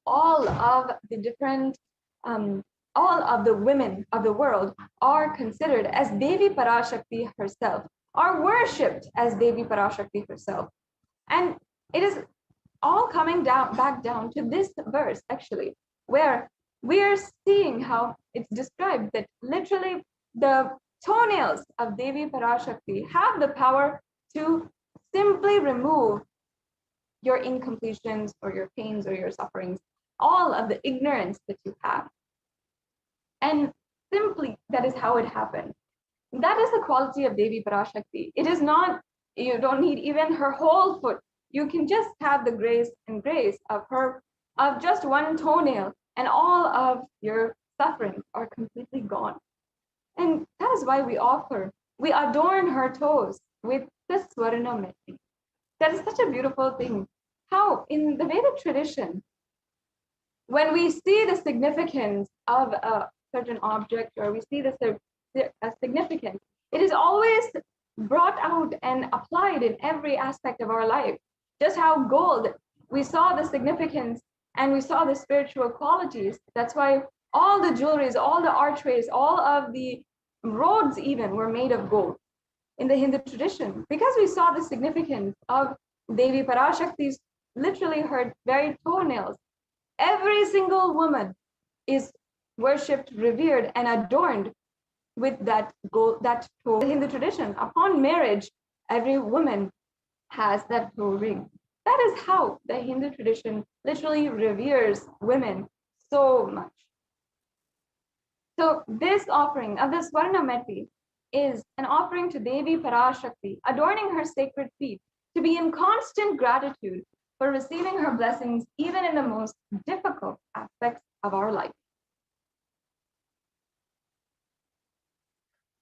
all of the different, all of the women of the world are considered as Devi Parashakti herself, are worshipped as Devi Parashakti herself. And it is all coming back down to this verse actually, where we are seeing how it's described that literally the toenails of Devi Parashakti have the power to simply remove your incompletions or your pains or your sufferings, all of the ignorance that you have. And simply, that is how it happened. That is the quality of Devi Parashakti. It is not, you don't need even her whole foot. You can just have the grace and grace of her of just one toenail, and all of your sufferings are completely gone. And that is why we adorn her toes with this Swarna Meti. That is such a beautiful thing. How in the Vedic tradition, when we see the significance of a certain object, or we see the significance, it is always brought out and applied in every aspect of our life. Just how gold, we saw the significance and we saw the spiritual qualities. That's why all the jewelries, all the archways, all of the roads even were made of gold in the Hindu tradition, because we saw the significance of Devi Parashakti's, literally her very toenails. Every single woman is worshipped, revered, and adorned with that gold, that toe. The Hindu tradition, upon marriage, every woman has that toe ring. That is how the Hindu tradition literally reveres women so much. So this offering of the Swarna Meti is an offering to Devi Parashakti, adorning her sacred feet, to be in constant gratitude for receiving her blessings even in the most difficult aspects of our life.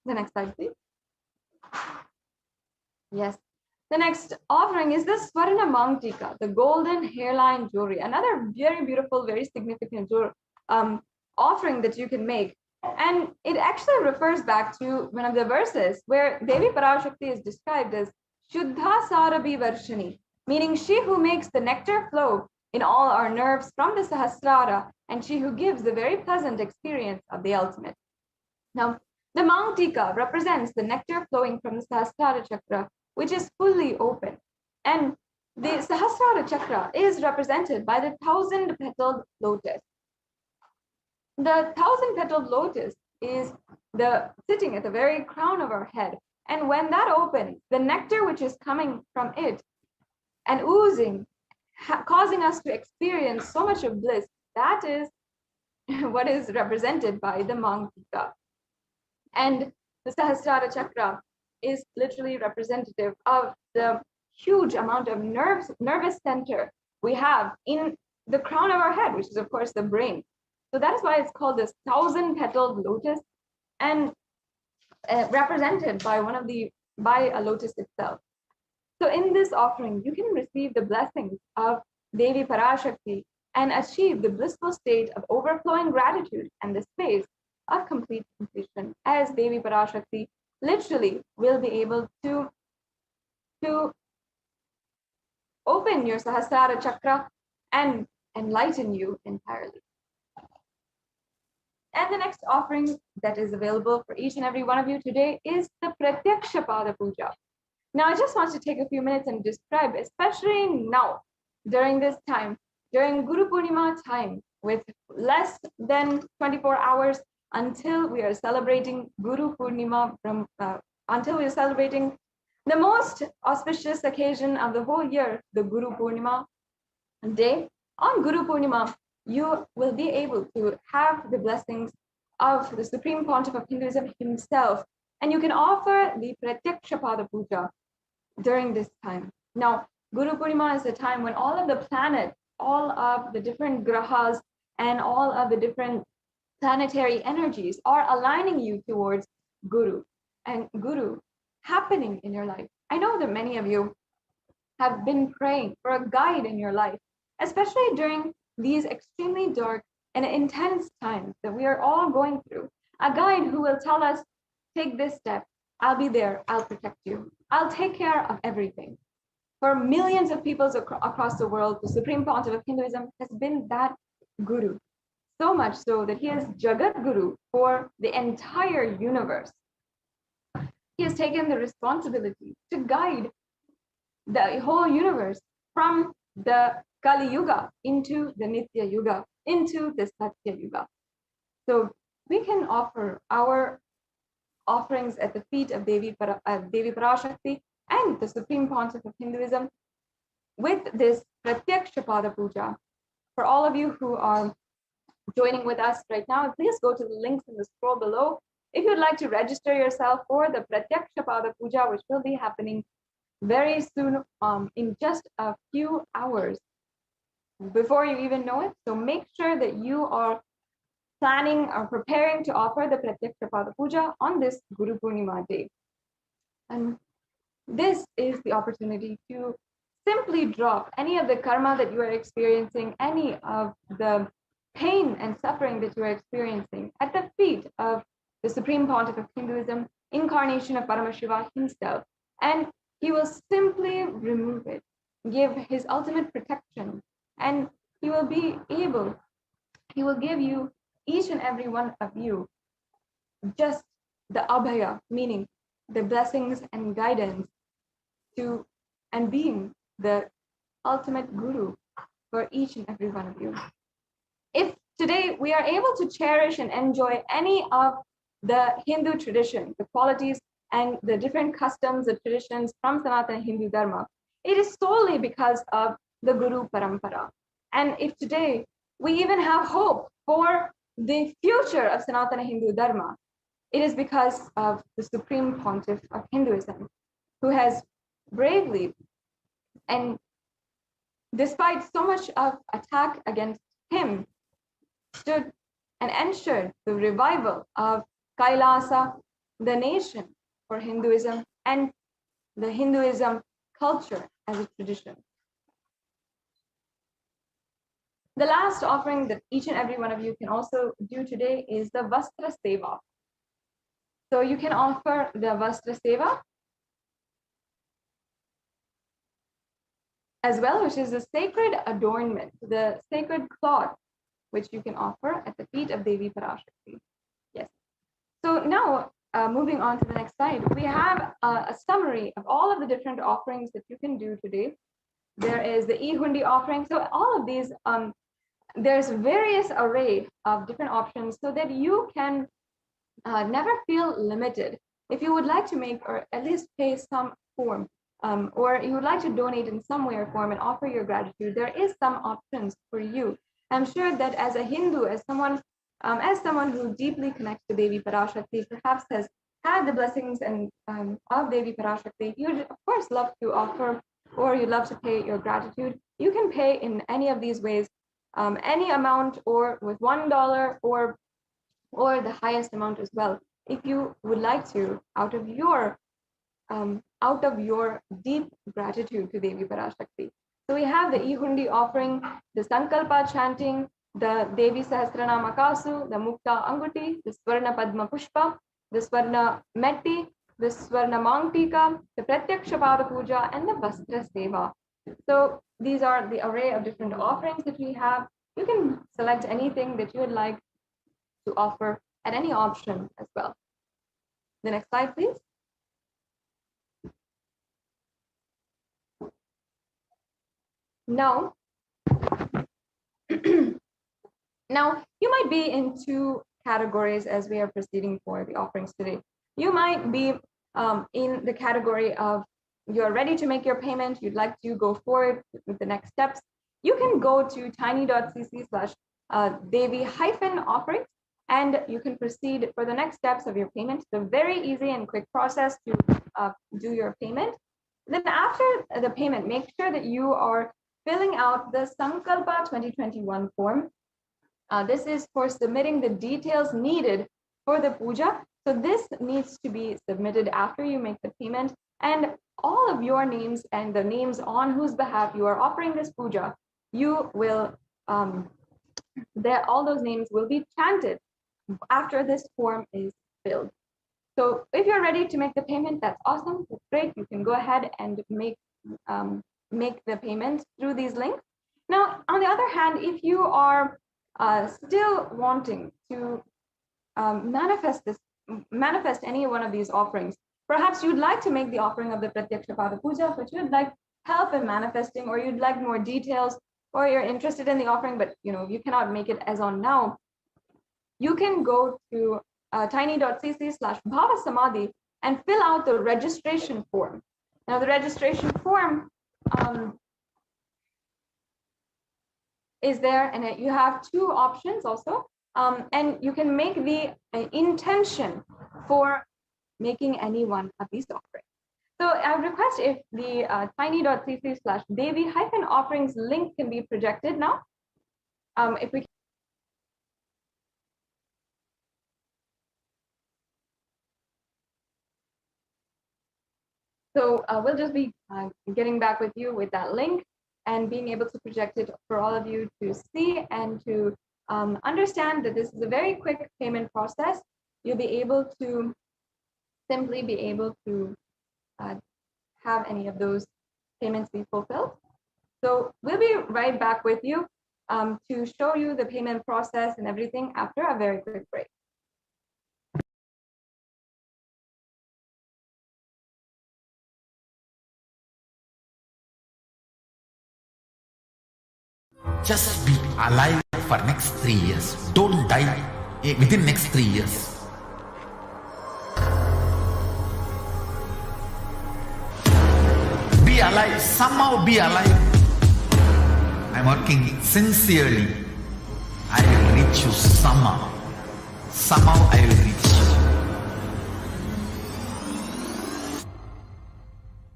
The next slide, please. Yes. The next offering is the Swarna Mangtika, the golden hairline jewelry. Another very beautiful, very significant offering that you can make. And it actually refers back to one of the verses where Devi Parashakti is described as Shuddha Sarabhi Varshani, meaning she who makes the nectar flow in all our nerves from the Sahasrara, and she who gives the very pleasant experience of the ultimate. Now, the Mangtika represents the nectar flowing from the Sahasrara Chakra, which is fully open. And the Sahasrara Chakra is represented by the 1,000-petaled lotus. The 1,000-petaled lotus is sitting at the very crown of our head. And when that opens, the nectar which is coming from it and oozing, causing us to experience so much of bliss, that is what is represented by the Mangtika. And the Sahasrara Chakra is literally representative of the huge amount of nervous center we have in the crown of our head, which is of course the brain. So that is why it's called this 1,000-petaled lotus, and represented by a lotus itself. So in this offering, you can receive the blessings of Devi Parashakti and achieve the blissful state of overflowing gratitude and the space of complete completion, as Devi Parashakti literally will be able to open your Sahasrara Chakra and enlighten you entirely. And the next offering that is available for each and every one of you today is the Pratyaksha Pada Puja. Now, I just want to take a few minutes and describe, especially now, during this time, during Guru Purnima time, with less than 24 hours until we are celebrating Guru Purnima, until we are celebrating the most auspicious occasion of the whole year, the Guru Purnima day. On Guru Purnima, you will be able to have the blessings of the Supreme Pontiff of Hinduism himself, and you can offer the Pratyaksha Pada Puja during this time. Now, Guru Purnima is the time when all of the planets, all of the different grahas, and all of the different planetary energies are aligning you towards Guru and Guru happening in your life. I know that many of you have been praying for a guide in your life, especially during these extremely dark and intense times that we are all going through. A guide who will tell us, take this step, I'll be there, I'll protect you, I'll take care of everything. For millions of people across the world, the Supreme Pontiff of Hinduism has been that Guru. So much so that he is Jagat Guru for the entire universe. He has taken the responsibility to guide the whole universe from the Kali Yuga into the Nitya Yuga, into the Satya Yuga. So we can offer our offerings at the feet of Devi Parashakti and the Supreme Pontiff of Hinduism with this Pratyaksha Pada Puja. For all of you who are joining with us right now, please go to the links in the scroll below if you'd like to register yourself for the Pratyaksha Pada Puja, which will be happening very soon, in just a few hours. before you even know it. So make sure that you are planning or preparing to offer the Pratyaksha Pada Puja on this Guru Purnima day. And this is the opportunity to simply drop any of the karma that you are experiencing, any of the pain and suffering that you are experiencing at the feet of the Supreme Pontiff of Hinduism, incarnation of Paramashiva himself. And he will simply remove it, give his ultimate protection, and he will give you, each and every one of you, just the abhaya, meaning the blessings and guidance to and being the ultimate guru for each and every one of you. If today we are able to cherish and enjoy any of the Hindu tradition, the qualities and the different customs and traditions from Sanatana Hindu Dharma, it is solely because of the Guru Parampara. And if today we even have hope for the future of Sanatana Hindu Dharma, it is because of the Supreme Pontiff of Hinduism, who has bravely, and despite so much of attack against him, stood and ensured the revival of Kailasa, the nation, for Hinduism and the Hinduism culture as a tradition. The last offering that each and every one of you can also do today is the Vastra Seva. So you can offer the Vastra Seva as well, which is a sacred adornment, the sacred cloth, which you can offer at the feet of Devi Parashakti. Yes. So now, moving on to the next slide, we have a summary of all of the different offerings that you can do today. There is the e-hundi offering. So all of these, there's various array of different options so that you can never feel limited. If you would like to make or at least pay some form, or you would like to donate in some way or form and offer your gratitude, there is some options for you. I'm sure that as a Hindu, as someone who deeply connects to Devi Parashakti, perhaps has had the blessings and of Devi Parashakti, you'd of course love to offer, or you'd love to pay your gratitude. You can pay in any of these ways, any amount, or with $1, or the highest amount as well, if you would like to, out of your deep gratitude to Devi Parashakti. So we have the e-hundi offering, the Sankalpa chanting, the Devi Sahasranama Kasu, the Mukta Anguti, the Swarna Padma Pushpa, the Swarna Metti, the Swarna Mangtika, the Pratyaksha Pada Puja, and the Vastra Seva. So these are the array of different offerings that we have. You can select anything that you would like to offer at any option as well. The next slide, please. Now, now you might be in two categories as we are proceeding for the offerings today. You might be in the category of you're ready to make your payment, you'd like to go forward with the next steps. You can go to tiny.cc/Devi-offerings, and you can proceed for the next steps of your payment. It's a very easy and quick process to do your payment. Then after the payment, make sure that you are filling out the Sankalpa 2021 form. This is for submitting the details needed for the puja. So this needs to be submitted after you make the payment, and all of your names and the names on whose behalf you are offering this puja, you will, all those names will be chanted after this form is filled. So if you're ready to make the payment, that's awesome, that's great. You can go ahead and make the payment through these links. Now, on the other hand, if you are still wanting to manifest any one of these offerings, perhaps you'd like to make the offering of the Pratyaksha Pada Puja, but you'd like help in manifesting, or you'd like more details, or you're interested in the offering, but you cannot make it as on now, you can go to tiny.cc/BHAVASAMADHI and fill out the registration form. Now, the registration form is there, and you have two options also, and you can make the intention for making any one of these offerings. So I request if the tiny.cc/Devi-offerings link can be projected now. If we So we'll just be getting back with you with that link and being able to project it for all of you to see and to understand that this is a very quick payment process. You'll be able to simply be able to have any of those payments be fulfilled. So we'll be right back with you to show you the payment process and everything after a very quick break. Just be alive for next 3 years. Don't die within next 3 years. Be alive, somehow be alive. I'm working sincerely. I will reach you somehow. Somehow I will reach you.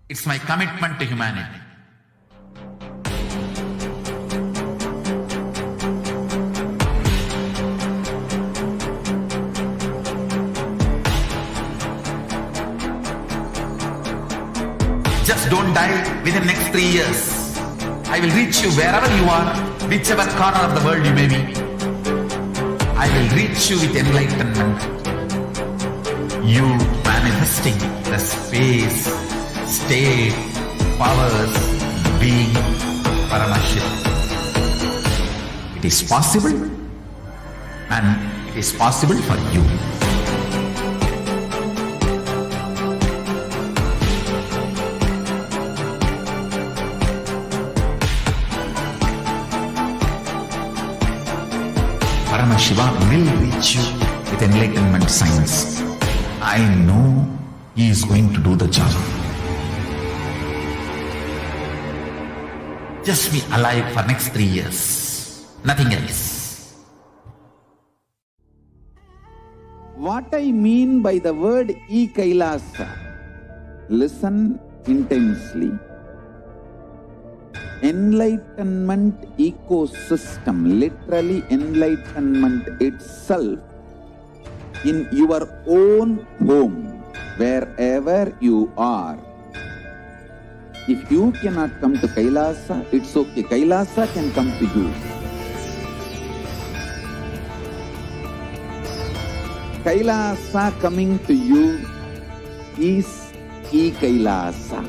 It's my commitment to humanity. Just don't die within next 3 years. I will reach you wherever you are, whichever corner of the world you may be. I will reach you with enlightenment. You manifesting the space, state, powers, being Paramashivoham. It is possible, and it is possible for you. Paramashivoham will reach you with enlightenment science. I know he is going to do the job. Just be alive for next 3 years. Nothing else. What I mean by the word Kailasa, listen intensely. Enlightenment ecosystem, literally enlightenment itself, in your own home, wherever you are. If you cannot come to Kailasa, it's okay. Kailasa can come to you. Kailasa coming to you is Kailasa.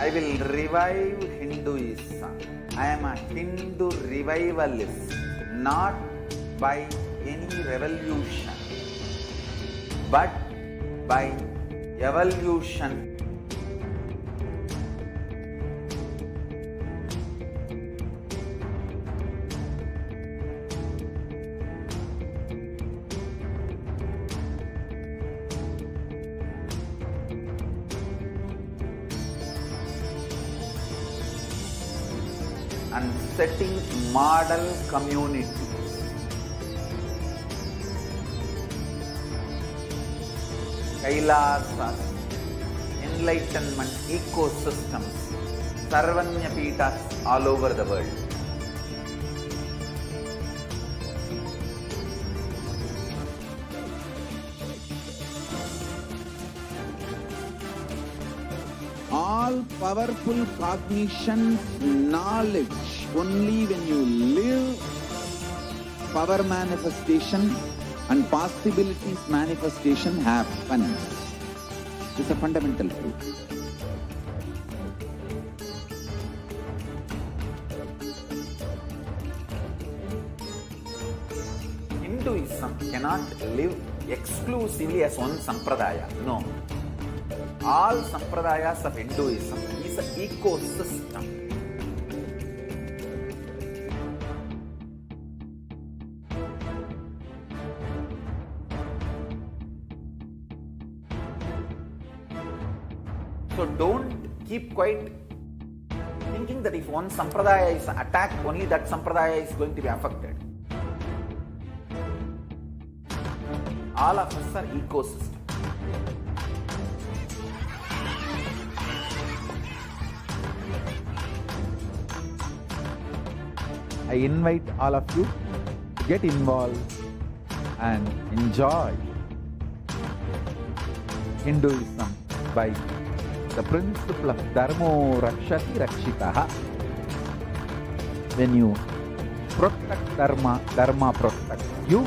I will revive Hinduism. I am a Hindu revivalist, not by any revolution, but by evolution. And setting model communities. Kailasas, enlightenment ecosystems, Sarvanya Pitas all over the world. All-powerful cognition, knowledge, only when you live, power manifestation and possibilities manifestation happens. It's a fundamental truth. Hinduism cannot live exclusively as one sampradaya. No. All sampradayas of Hinduism is an ecosystem. So don't keep quiet thinking that if one sampradaya is attacked, only that sampradaya is going to be affected. All of us are ecosystem. I invite all of you to get involved and enjoy Hinduism by the principle of Dharmo Rakshati Rakshitaha. When you protect Dharma, Dharma protects you.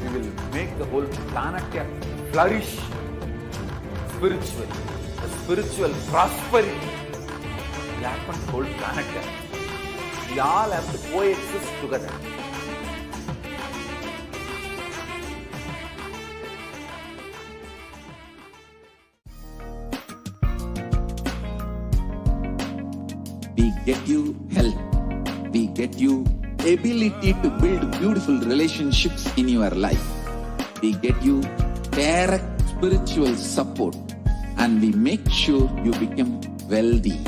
We will make the whole planet flourish spiritually. The spiritual prosperity will happen to the whole planet. We all have to coexist together. We get you health. We get you ability to build beautiful relationships in your life. We get you direct spiritual support, and we make sure you become wealthy.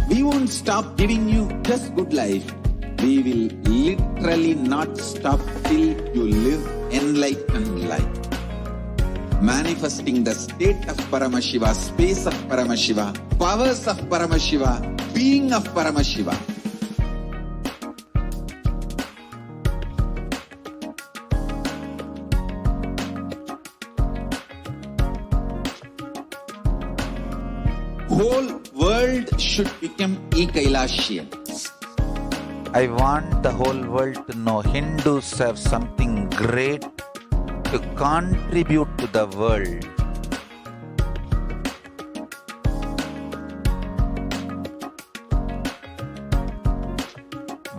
We won't stop giving you just good life. We will literally not stop till you live enlightened life. Manifesting the state of Paramashiva, space of Paramashiva, powers of Paramashiva, being of Paramashiva. Whole world should become Kailasians. I want the whole world to know Hindus have something great to contribute to the world.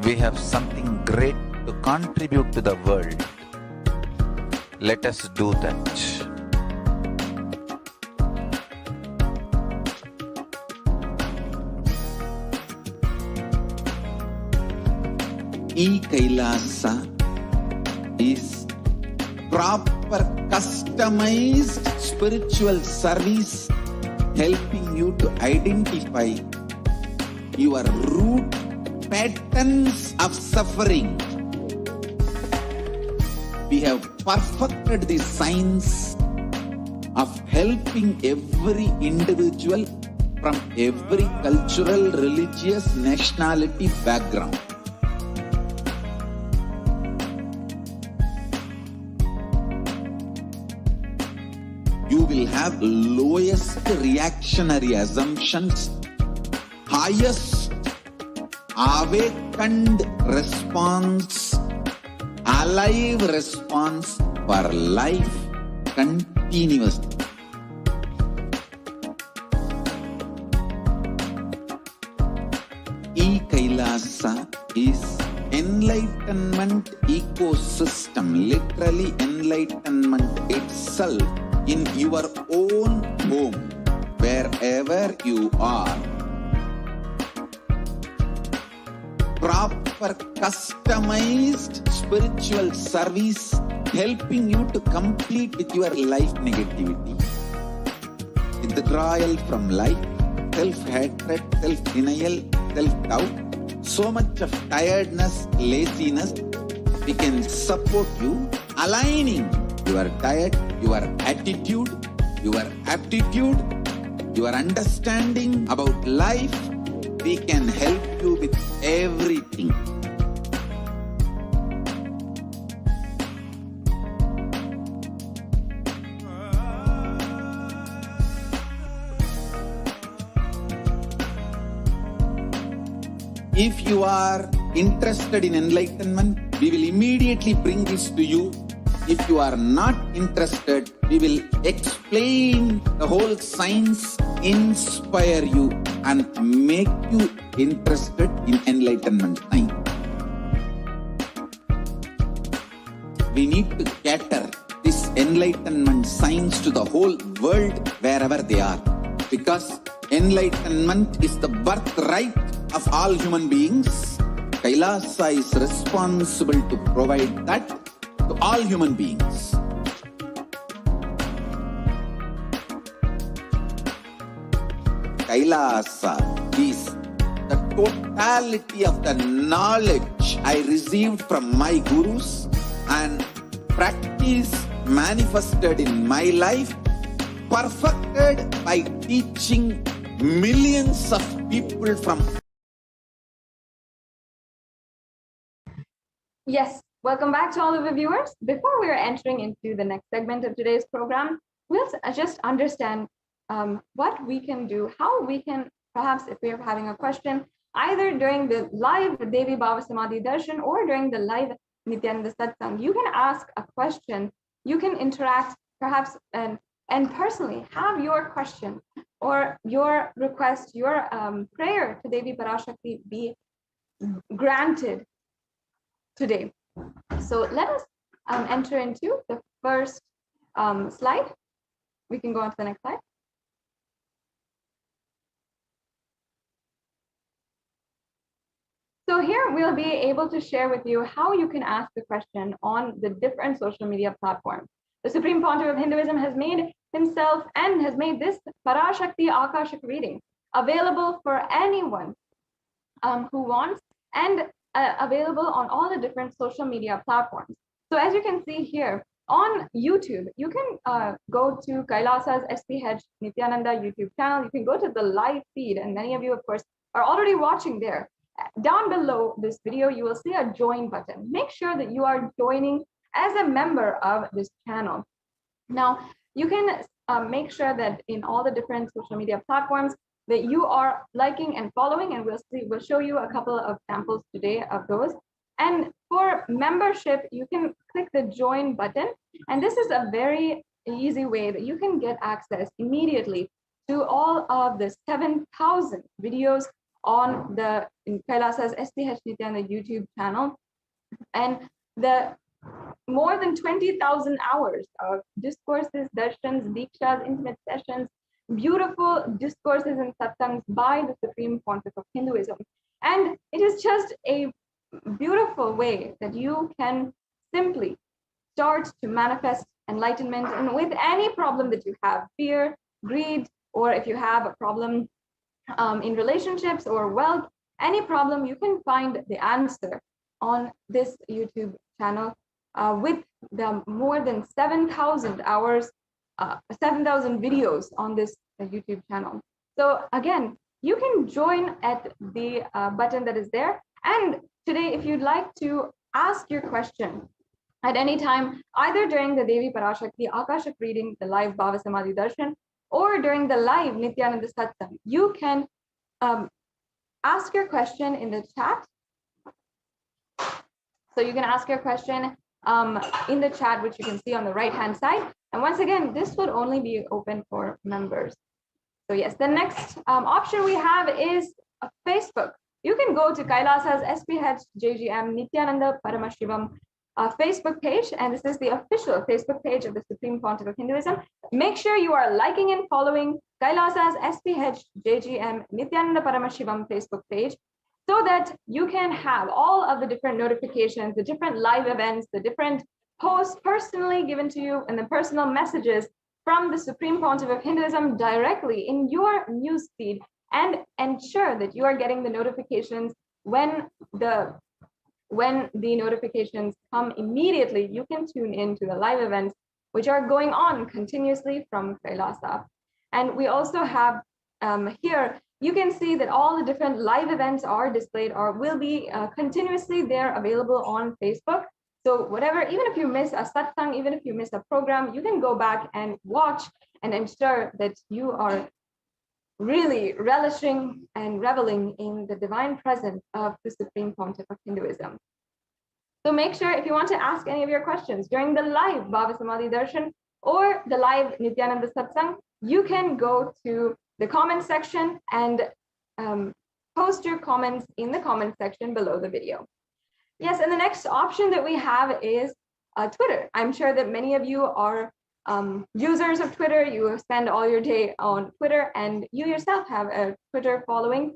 We have something great to contribute to the world. Let us do that. Kailasa is proper customized spiritual service helping you to identify your root patterns of suffering. We have perfected the science of helping every individual from every cultural, religious, nationality background. You will have lowest reactionary assumptions, highest awakened response, alive response for life continuously. Kailasa is enlightenment ecosystem, literally enlightenment itself in your own home, wherever you are. Proper customized spiritual service helping you to complete with your life negativity. Withdrawal from life, self-hatred, self-denial, self-doubt, so much of tiredness, laziness. We can support you aligning your diet, your attitude, your aptitude, your understanding about life. We can help you with everything. If you are interested in enlightenment, we will immediately bring this to you. If you are not interested, we will explain the whole science, inspire you, and make you interested in enlightenment time. We need to cater this enlightenment science to the whole world wherever they are, because enlightenment is the birthright of all human beings. Kailasa is responsible to provide that to all human beings. Kailasa is the totality of the knowledge I received from my gurus and practice manifested in my life, perfected by teaching millions of people from. Yes, welcome back to all of the viewers. Before we are entering into the next segment of today's program, we'll just understand what we can do, how we can, perhaps if we're having a question, either during the live Devi BHAVASAMADHI Darshan or during the live Nithyananda Satsang, you can ask a question, you can interact perhaps and personally have your question or your request, your prayer to Devi Parashakti be granted today. So let us enter into the first slide. We can go on to the next slide. So here we'll be able to share with you how you can ask the question on the different social media platforms. The Supreme Pontiff of Hinduism has made himself and has made this Parashakti Akashik reading available for anyone who wants, and available on all the different social media platforms. So as you can see here on YouTube, you can go to Kailasa's HDH Nithyananda YouTube channel. You can go to the live feed, and many of you, of course, are already watching there. Down below this video, you will see a join button. Make sure that you are joining as a member of this channel. Now, you can make sure that in all the different social media platforms that you are liking and following, and we'll show you a couple of samples today of those. And for membership, you can click the join button, and this is a very easy way that you can get access immediately to all of the 7,000 videos on the Kailasa's HDH Nithyananda YouTube channel, and the more than 20,000 hours of discourses, darshans, dikshas, intimate sessions, beautiful discourses and satsangs by the Supreme Pontiff of Hinduism. And it is just a beautiful way that you can simply start to manifest enlightenment, and with any problem that you have, fear, greed, or if you have a problem in relationships or wealth, any problem, you can find the answer on this YouTube channel with the more than 7,000 hours, 7,000 videos on this YouTube channel. So again, you can join at the button that is there. And today, if you'd like to ask your question at any time, either during the Devi Parashakti Akashik reading, the live BHAVASAMADHI Darshan, or during the live Nithyananda Satsang, you can ask your question in the chat. So you can ask your question in the chat, which you can see on the right-hand side. And once again, this would only be open for members. So yes, the next option we have is Facebook. You can go to Kailasa's SPH JGM Nithyananda Paramashivam Facebook page, and this is the official Facebook page of the Supreme Pontiff of Hinduism. Make sure you are liking and following Kailasa's SPH JGM Nithyananda Paramashivam Facebook page, so that you can have all of the different notifications, the different live events, the different posts personally given to you, and the personal messages from the Supreme Pontiff of Hinduism directly in your newsfeed, and ensure that you are getting the notifications when the notifications come immediately. You can tune into the live events which are going on continuously from Kailasa. And we also have here, you can see that all the different live events are displayed or will be continuously there available on Facebook. So whatever, even if you miss a satsang, even if you miss a program, you can go back and watch and ensure that you are really relishing and reveling in the divine presence of the Supreme Pontiff of Hinduism. So make sure, if you want to ask any of your questions during the live BHAVASAMADHI Darshan or the live Nithyananda Satsang, you can go to the comment section and post your comments in the comment section below the video. Yes, and the next option that we have is Twitter. I'm sure that many of you are users of Twitter. You spend all your day on Twitter, and you yourself have a Twitter following.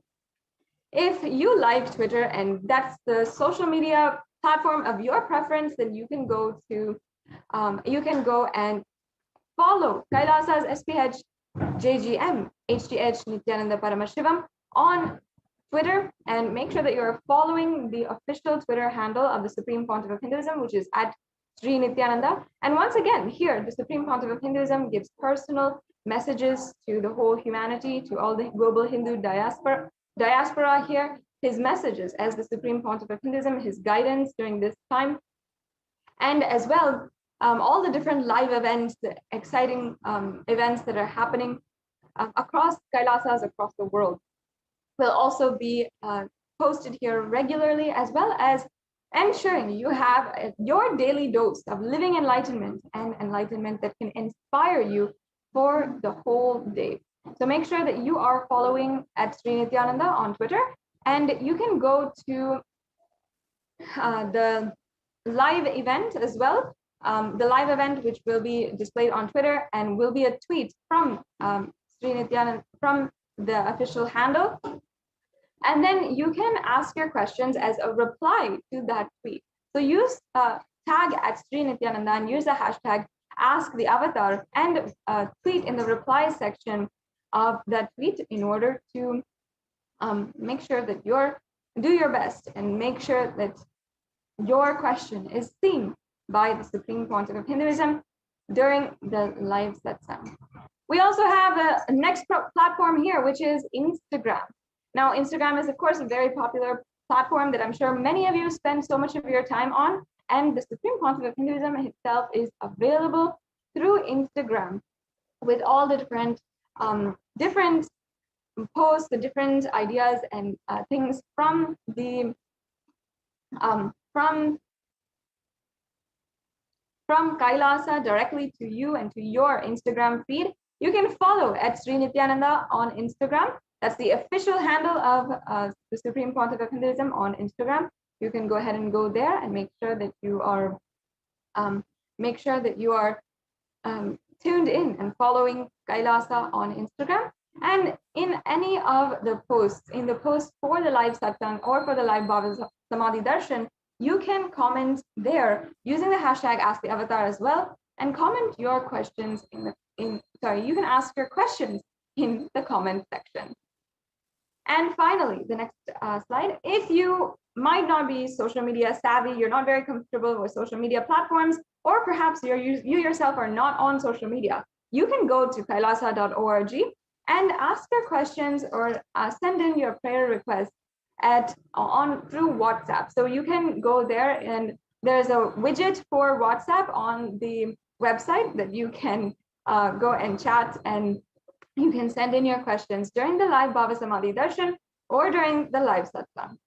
If you like Twitter and that's the social media platform of your preference, then you can go and follow Kailasa's SPH JGM, HDH Nithyananda Paramashivam on Twitter, and make sure that you're following the official Twitter handle of the Supreme Pontiff of Hinduism, which is at Sri Nithyananda. And once again, here, the Supreme Pontiff of Hinduism gives personal messages to the whole humanity, to all the global Hindu diaspora here, his messages as the Supreme Pontiff of Hinduism, his guidance during this time, and as well, all the different live events, the exciting events that are happening across Kailasas across the world will also be posted here regularly, as well as ensuring you have your daily dose of living enlightenment and enlightenment that can inspire you for the whole day. So make sure that you are following at Sri Nithyananda on Twitter, and you can go to the live event as well. The live event, which will be displayed on Twitter and will be a tweet from Sri Nithyananda, from the official handle. And then you can ask your questions as a reply to that tweet. So use tag at Sri Nithyananda and use the hashtag Ask the Avatar and tweet in the reply section of that tweet in order to make sure that do your best and make sure that your question is seen by the Supreme Pontiff of Hinduism during the live satsang. We also have a next platform here, which is Instagram. Now, Instagram is, of course, a very popular platform that I'm sure many of you spend so much of your time on, and the Supreme Pontiff of Hinduism itself is available through Instagram with all the different posts, the different ideas and things from the from Kailasa directly to you and to your Instagram feed. You can follow at Sri Nithyananda on Instagram. That's the official handle of the Supreme Pontiff of Hinduism on Instagram. You can go ahead and go there and make sure that you are tuned in and following Kailasa on Instagram. And in any of the posts, in the post for the live satsang or for the live BHAVASAMADHI darshan, you can comment there using the hashtag Ask the Avatar as well, and comment your questions you can ask your questions in the comment section. And finally, the next slide. If you might not be social media savvy, you're not very comfortable with social media platforms, or perhaps you yourself are not on social media, you can go to kailasa.org and ask your questions or send in your prayer requests through WhatsApp. So you can go there, and there's a widget for WhatsApp on the website that you can go and chat, and you can send in your questions during the live BHAVASAMADHI darshan or during the live satsang.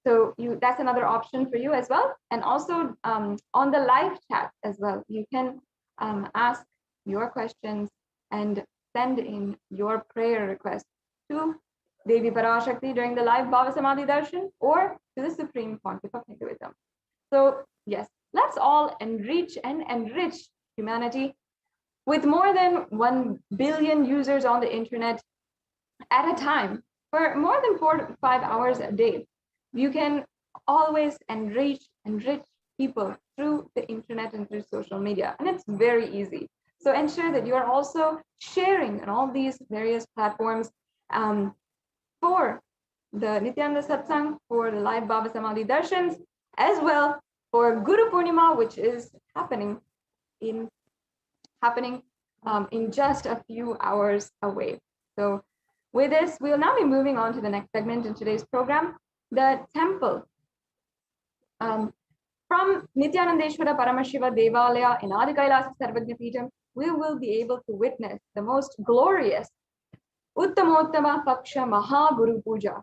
So that's another option for you as well. And also on the live chat as well, you can ask your questions and send in your prayer request to Devi Parashakti during the live BHAVASAMADHI darshan or to the Supreme Pontiff of Hinduism. So yes, let's all enrich humanity with more than 1 billion users on the internet at a time for more than 4 to 5 hours a day. You can always enrich people through the internet and through social media, and it's very easy. So ensure that you are also sharing on all these various platforms for the Nithyananda Satsang, for the live BHAVASAMADHI darshans, as well for Guru Purnima, which is happening in just a few hours away. So with this, we'll now be moving on to the next segment in today's program, the temple. From Nithyanandeshwara Paramashiva Devalaya in Adi Kailasa Sarvagya Peetham, we will be able to witness the most glorious Uttamottama Paksha Maha Guru Puja,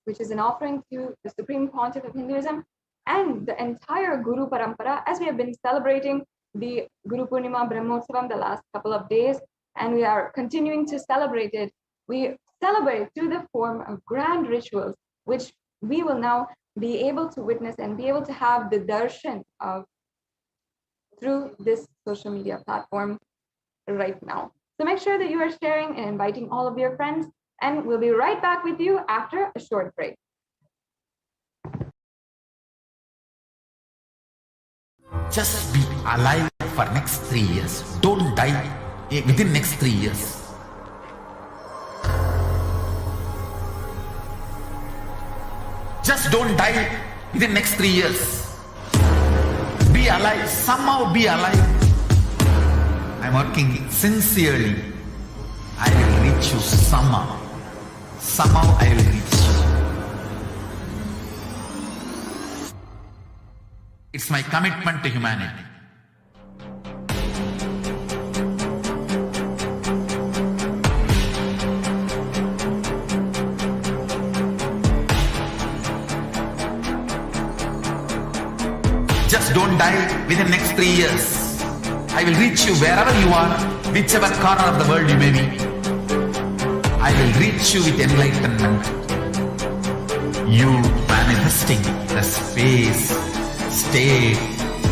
which is an offering to the Supreme Pontiff of Hinduism and the entire Guru Parampara, as we have been celebrating the Guru Purnima Brahmotsavam the last couple of days, and we are continuing to celebrate it. We celebrate through the form of grand rituals, which we will now be able to witness and be able to have the darshan of through this social media platform right now. So make sure that you are sharing and inviting all of your friends, and we'll be right back with you after a short break. Just be alive for next 3 years. Don't die within next 3 years. Just don't die within next 3 years. Be alive. Somehow be alive. I'm working sincerely. I will reach you somehow. Somehow I will reach you. It's my commitment to humanity. Just don't die within next 3 years. I will reach you wherever you are, whichever corner of the world you may be. I will reach you with enlightenment. You manifesting the space, state,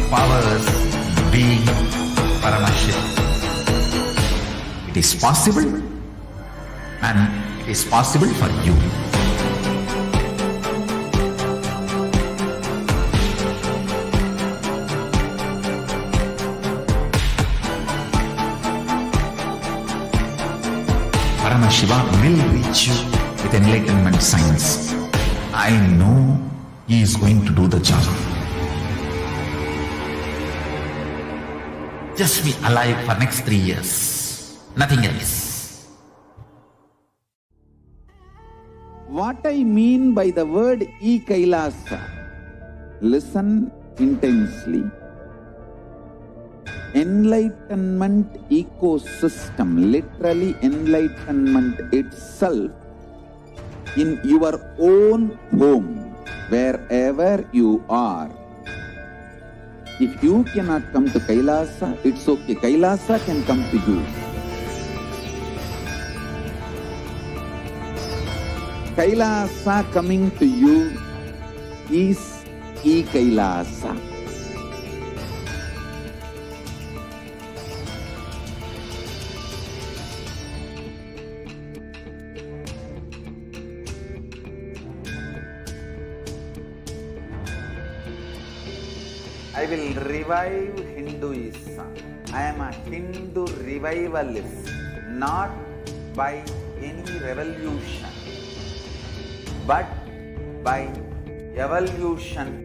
powers, being Paramashivoham. It is possible, and it is possible for you. Paramashivoham will reach you with enlightenment science. I know he is going to do the job. Just be alive for next 3 years. Nothing else. What I mean by the word Kailasa, listen intensely. Enlightenment ecosystem, literally enlightenment itself, in your own home, wherever you are. If you cannot come to Kailasa, it's okay. Kailasa can come to you. Kailasa coming to you is Kailasa. I will revive Hinduism. I am a Hindu revivalist, not by any revolution, but by evolution.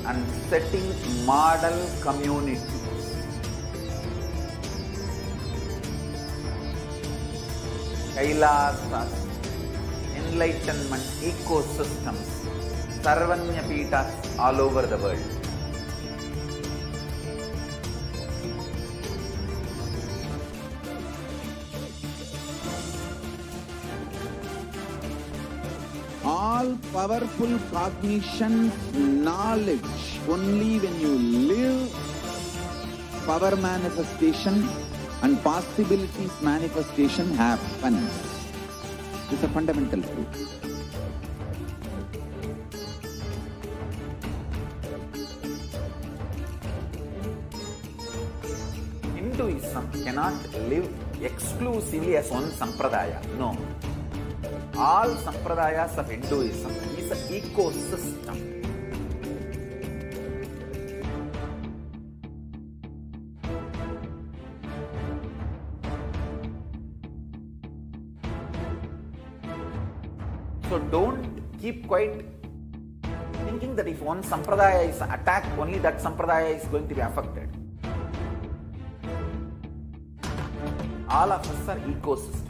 And setting model communities. Kailasa, enlightenment ecosystems, Sarvanya Pitas all over the world. All powerful cognition, knowledge, only when you live, power manifestation and possibilities manifestation happens. It's a fundamental truth. Hinduism cannot live exclusively as one sampradaya. No. All sampradayas of Hinduism is an ecosystem. So don't keep quiet thinking that if one sampradaya is attacked, only that sampradaya is going to be affected. All of us are ecosystems.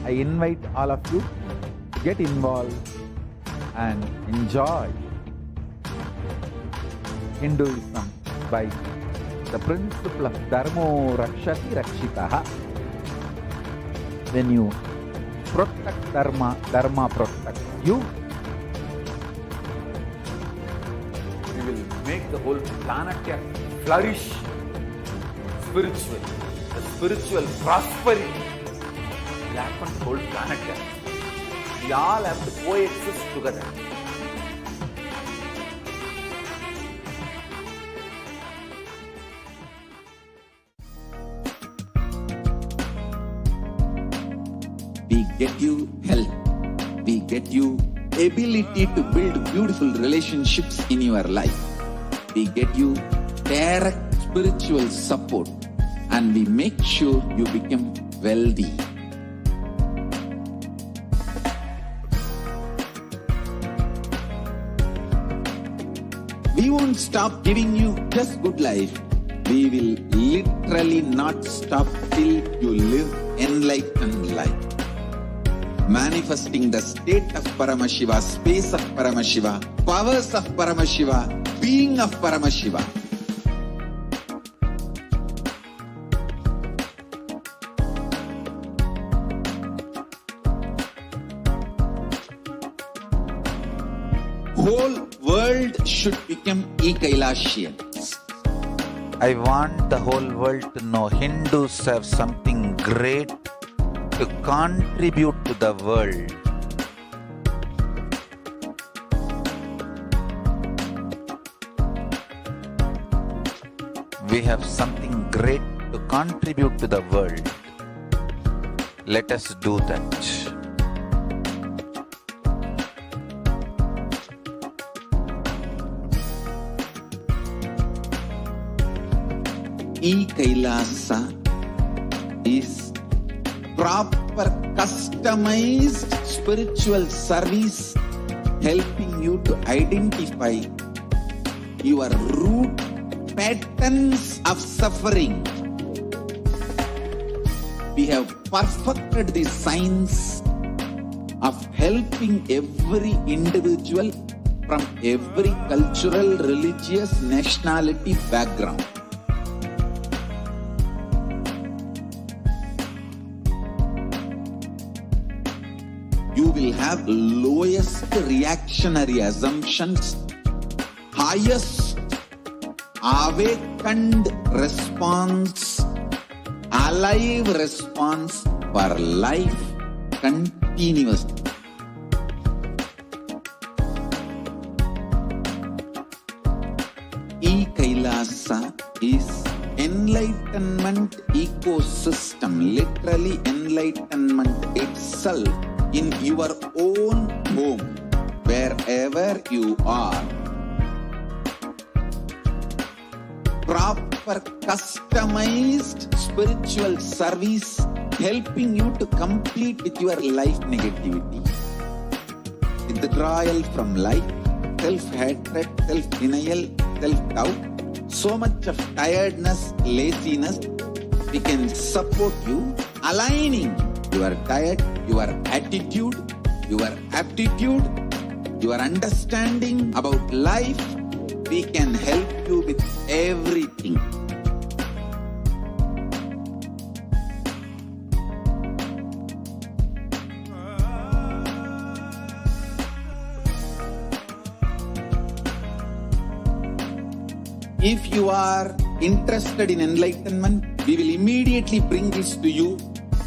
I invite all of you to get involved and enjoy Hinduism by the principle of Dharmo Rakshati Rakshitaha. When you protect Dharma, Dharma protects you. We will make the whole planet flourish spiritually. the spiritual prosperity will happen to the whole planet Earth. We all have to coexist together. We get you health. We get you ability to build beautiful relationships in your life. We get you direct spiritual support, and we make sure you become wealthy. We won't stop giving you just good life. We will literally not stop till you live enlightened life. Manifesting the state of Paramashiva, space of Paramashiva, powers of Paramashiva, being of Paramashiva. Whole world should become Kailasians. I want the whole world to know Hindus have something great to contribute to the world. We have something great to contribute to the world. Let us do that. Kailasa is proper customized spiritual service helping you to identify your root patterns of suffering. We have perfected the science of helping every individual from every cultural, religious, nationality background. You will have lowest reactionary assumptions, highest awakened response, alive response for life continuously. Kailasa is enlightenment ecosystem, literally enlightenment itself in your own home, wherever you are. Proper customized spiritual service helping you to complete with your life negativity. Withdrawal from life, self-hatred, self-denial, self-doubt, so much of tiredness, laziness. We can support you aligning your diet, your attitude, your aptitude, your understanding about life. We can help you with everything. If you are interested in enlightenment, we will immediately bring this to you.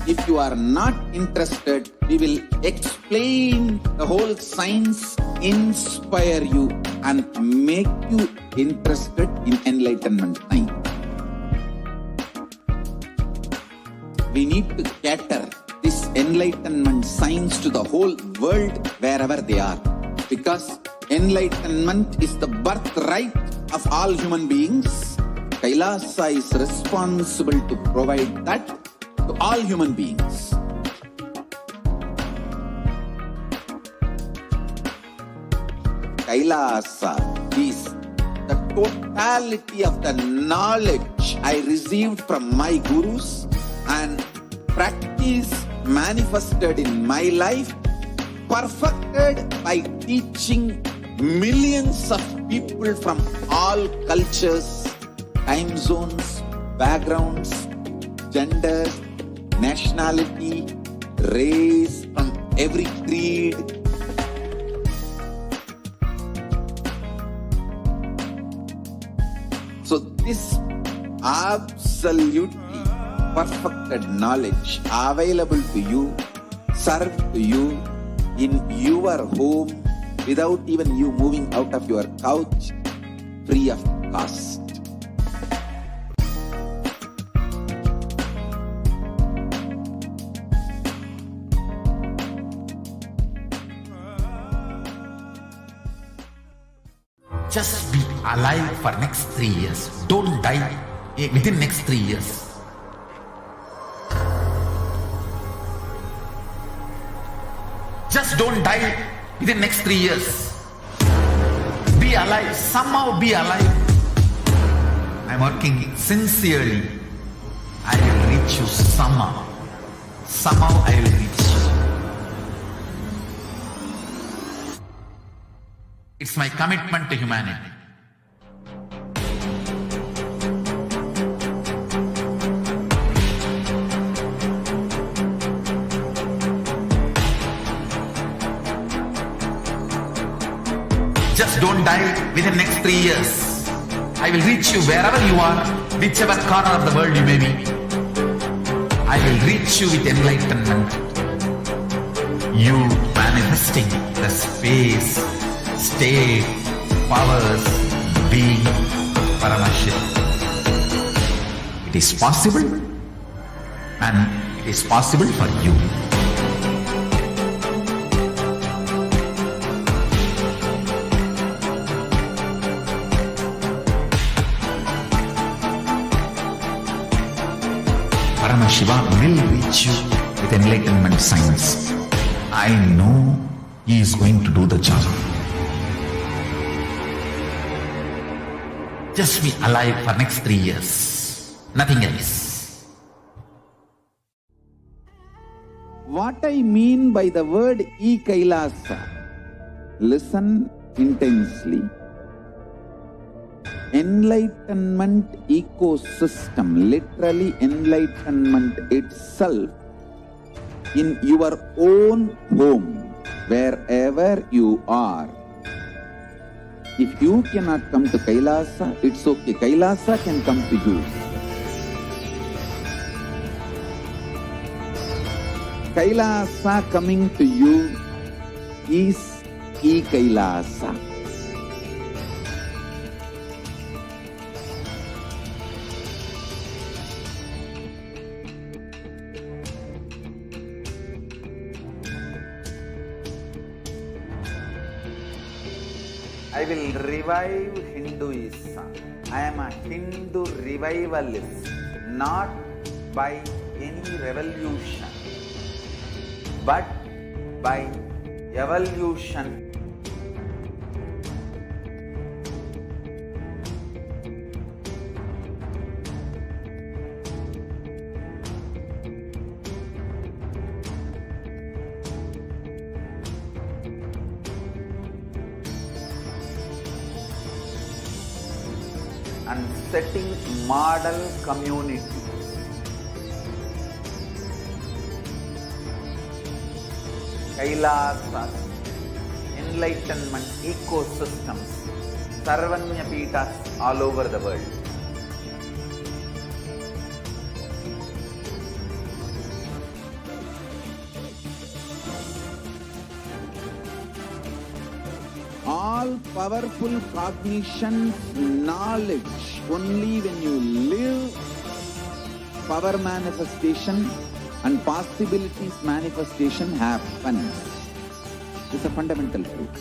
If you are not interested, we will explain the whole science, inspire you, and make you interested in enlightenment time. We need to cater this enlightenment science to the whole world wherever they are, because enlightenment is the birthright of all human beings. Kailasa is responsible to provide that to all human beings. Kailasa is the totality of the knowledge I received from my gurus and practice manifested in my life, perfected by teaching millions of people from all cultures, time zones, backgrounds, genders, nationality, race, from every creed. So this absolutely perfected knowledge available to you, served to you in your home without even you moving out of your couch, free of cost. Just be alive for next 3 years. Don't die within next 3 years. Just don't die within next 3 years. Be alive. Somehow be alive. I'm working sincerely. I will reach you somehow. Somehow I will reach you. It's my commitment to humanity. Just don't die within next 3 years. I will reach you wherever you are, whichever corner of the world you may be. I will reach you with enlightenment. You manifesting the space, state, powers, being Paramashivoham. It is possible, and it is possible for you. Paramashivoham will reach you with enlightenment science. I know he is going to do the job. Just be alive for next 3 years. Nothing else. What I mean by the word Kailasa, listen intensely. Enlightenment ecosystem, literally enlightenment itself, in your own home, wherever you are. If you cannot come to Kailasa, it's okay. Kailasa can come to you. Kailasa coming to you is Kailasa. I will revive Hinduism. I am a Hindu revivalist, not by any revolution, but by evolution. And setting model community. Kailasa, enlightenment ecosystems, Sarvanya Pitas all over the world. All powerful cognition, knowledge, only when you live, power manifestation and possibilities manifestation happens. It's a fundamental truth.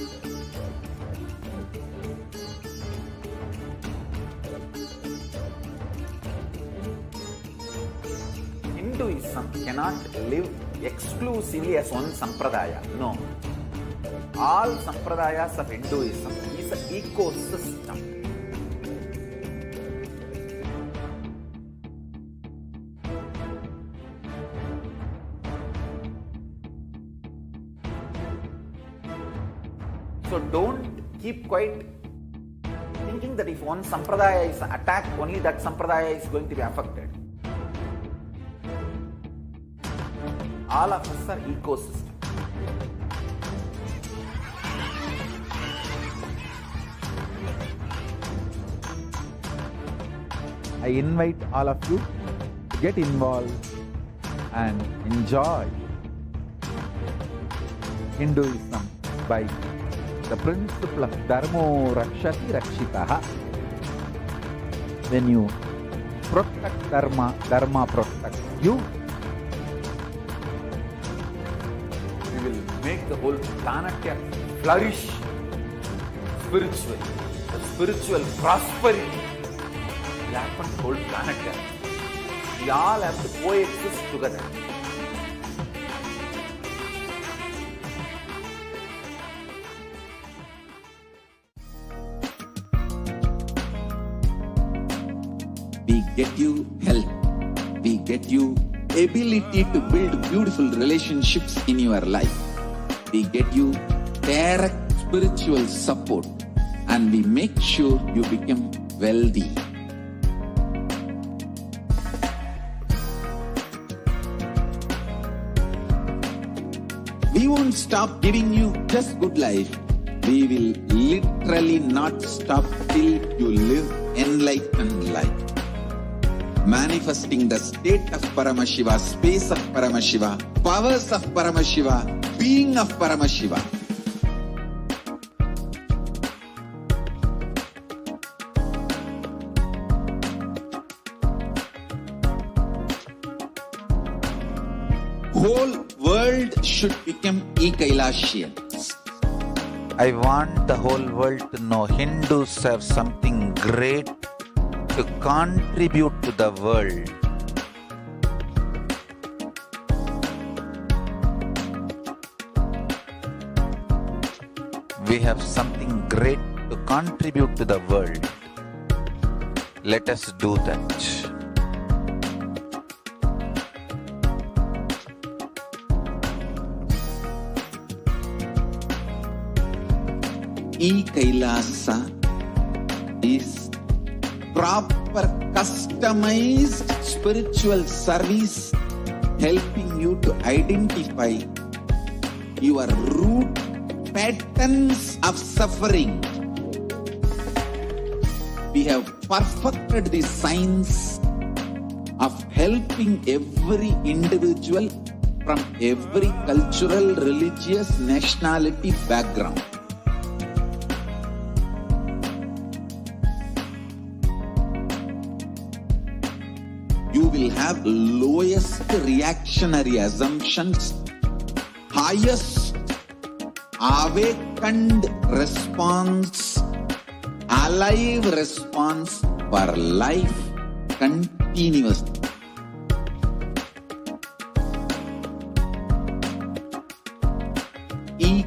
Hinduism cannot live exclusively as one sampradaya. No. All sampradayas of Hinduism is an ecosystem. So don't keep quiet thinking that if one sampradaya is attacked, only that sampradaya is going to be affected. All of us are ecosystem. I invite all of you to get involved and enjoy Hinduism by the principle of Dharmo Rakshati Rakshitaha. When you protect Dharma, Dharma protects you. We will make the whole planet flourish spiritually. The spiritual prosperity will happen to the whole planet. We all have to coexist together. We get you health. We get you ability to build beautiful relationships in your life. We get you direct spiritual support, and we make sure you become wealthy. We won't stop giving you just good life. We will literally not stop till you live enlightened life. Manifesting the state of Paramashiva, space of Paramashiva, powers of Paramashiva, being of Paramashiva. Whole world should become Kailasians. I want the whole world to know Hindus have something great to contribute to the world. We have something great to contribute to the world. Let us do that. Kailasa is proper customized spiritual service helping you to identify your root patterns of suffering. We have perfected the science of helping every individual from every cultural, religious, nationality background. You will have lowest reactionary assumptions, highest awakened response, alive response for life continuously.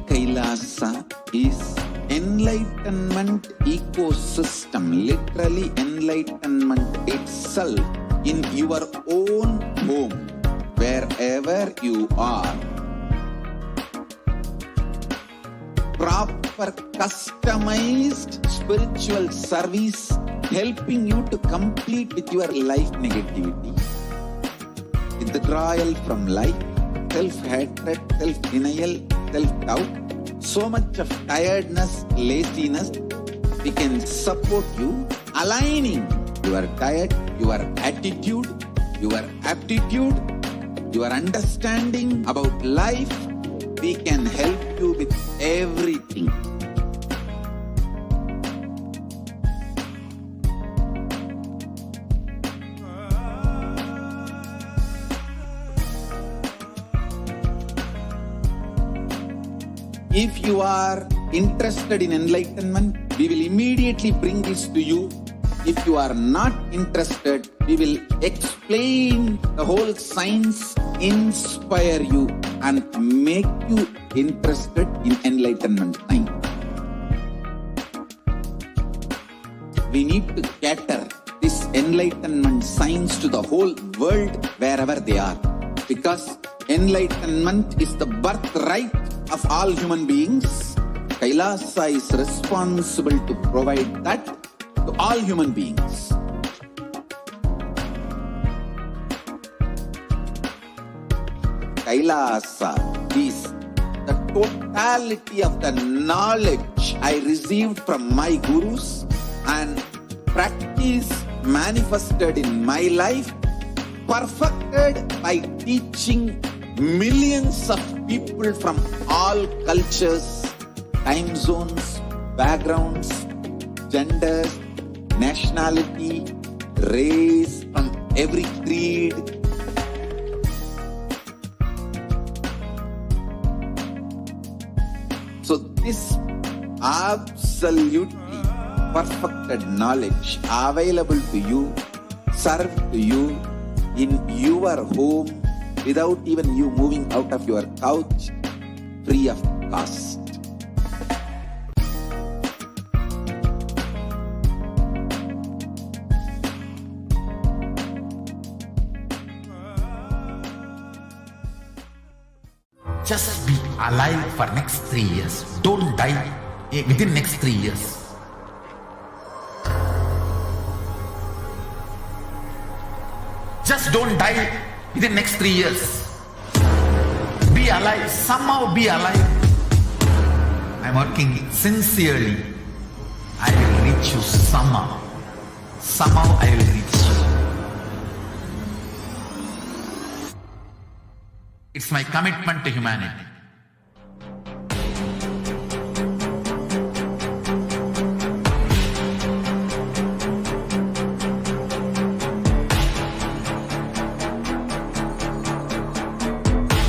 Kailasa is enlightenment ecosystem, literally enlightenment itself in your own home, wherever you are. Proper customized spiritual service helping you to complete with your life negativity, withdrawal from life, self-hatred, self-denial, self-doubt, so much of tiredness, laziness. We can support you aligning your diet, your attitude, your aptitude, your understanding about life. We can help you with everything. If you are interested in enlightenment, we will immediately bring this to you. If you are not interested, we will explain the whole science, inspire you and make you interested in enlightenment time. We need to cater this enlightenment science to the whole world wherever they are, because enlightenment is the birthright of all human beings. Kailasa is responsible to provide that to all human beings. Kailasa is the totality of the knowledge I received from my gurus and practice manifested in my life perfected by teaching millions of people from all cultures, time zones, backgrounds, genders, nationality, race, from every creed. So this absolutely perfected knowledge available to you, served to you in your home without even you moving out of your couch, free of cost. Just be alive for next 3 years. Don't die within next 3 years. Just don't die within next 3 years. Be alive. Somehow be alive. I'm working sincerely. I will reach you somehow. Somehow I will reach you. It's my commitment to humanity.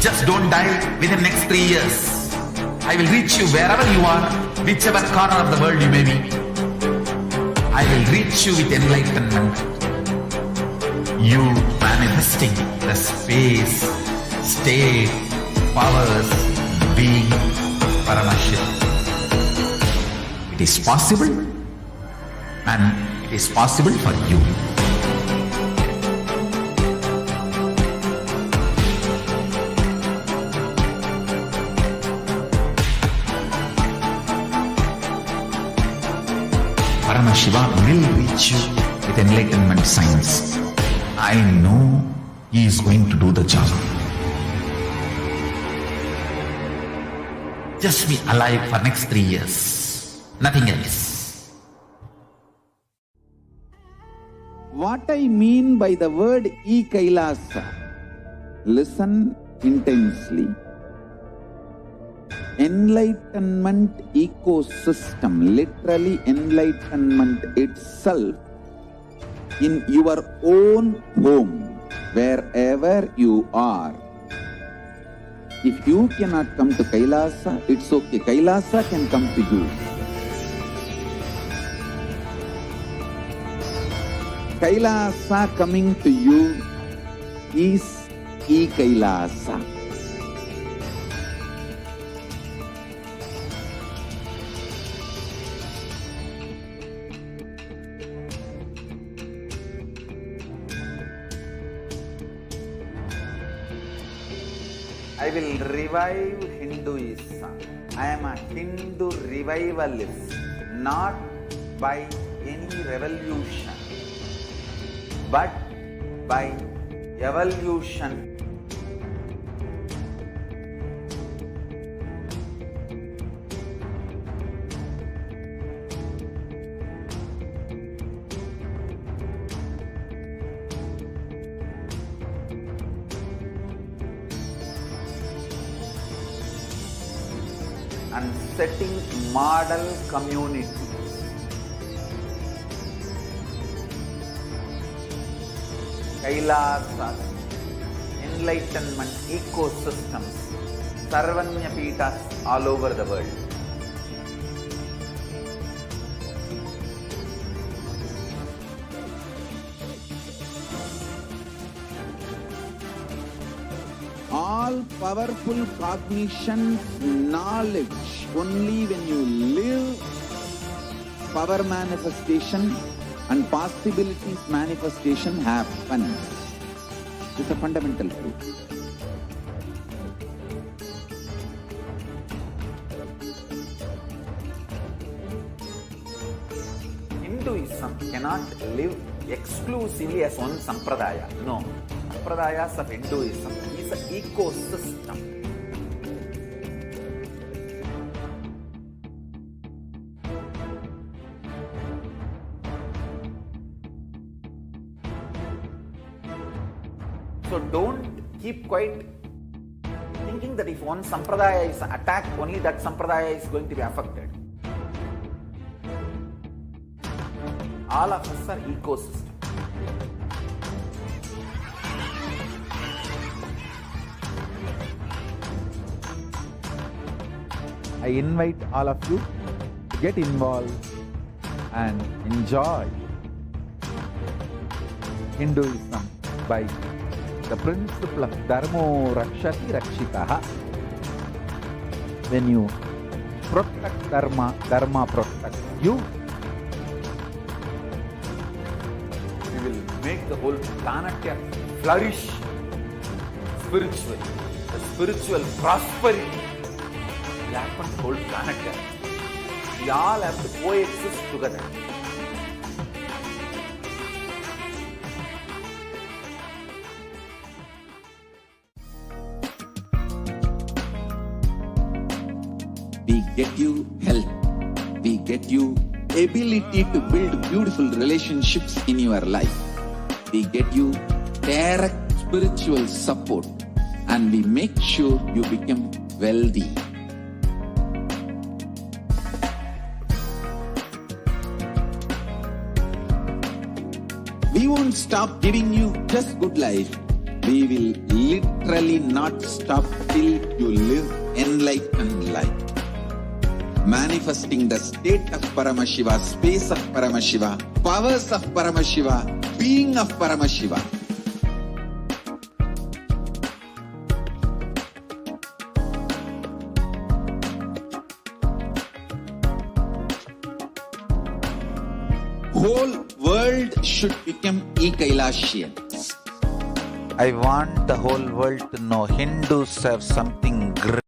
Just don't die within the next 3 years. I will reach you wherever you are, whichever corner of the world you may be. I will reach you with enlightenment. You manifesting the space, state, powers, being Paramashivoham. It is possible, and it is possible for you. Paramashiva will reach you with enlightenment science. I know he is going to do the job. Just be alive for next 3 years. Nothing else. What I mean by the word Kailasa, listen intensely. Enlightenment ecosystem, literally enlightenment itself, in your own home, wherever you are. If you cannot come to Kailasa, it's okay. Kailasa can come to you. Kailasa coming to you is Kailasa. I will revive Hinduism. I am a Hindu revivalist, not by any revolution, but by evolution. And setting model communities. Kailasas, enlightenment ecosystems, Sarvanyapitas all over the world. All-powerful cognition, knowledge, only when you live, power manifestation and possibilities manifestation happens. It's a fundamental truth. Hinduism cannot live exclusively as one sampradaya. No. Sampradayas of Hinduism is an ecosystem. So don't keep quiet thinking that if one sampradaya is attacked, only that sampradaya is going to be affected. All of us are ecosystem. I invite all of you to get involved and enjoy Hinduism by the principle of Dharmo Rakshati Rakshitaha. When you protect Dharma, Dharma protects you. We will make the whole planet flourish spiritually. The spiritual prosperity will happen to the whole planet. We all have to coexist together. We get you health. We get you ability to build beautiful relationships in your life. We get you direct spiritual support, and we make sure you become wealthy. We won't stop giving you just good life. We will literally not stop till you live enlightened life. Manifesting the state of Paramashiva, space of Paramashiva, powers of Paramashiva, being of Paramashiva. Whole world should become Kailasians. I want the whole world to know Hindus have something great.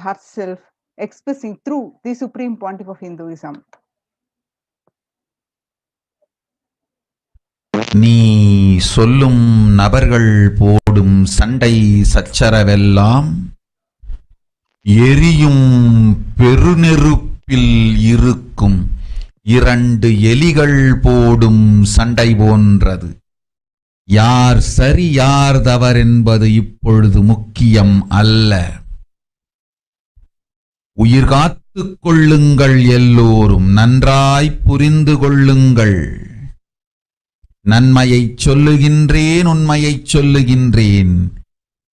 herself expressing through the Supreme Pontiff of Hinduism. நீ சொல்லும் நபர்கள் போடும் சண்டை சச்சரவெல்லாம் எரியும் பெருநெருப்பில் இருக்கும் இரண்டு எலிகள் போடும் சண்டை போன்றது. யார் சரி யார் தவறு என்பது இப்பொழுது முக்கியம் அல்ல. உயிர் காத்துக் கொள்ளுங்கள், எல்லோரும் நன்றாய் புரிந்து கொள்ளுங்கள். நன்மையைச் சொல்லுகின்றேன், உண்மையைச் சொல்லுகின்றேன்.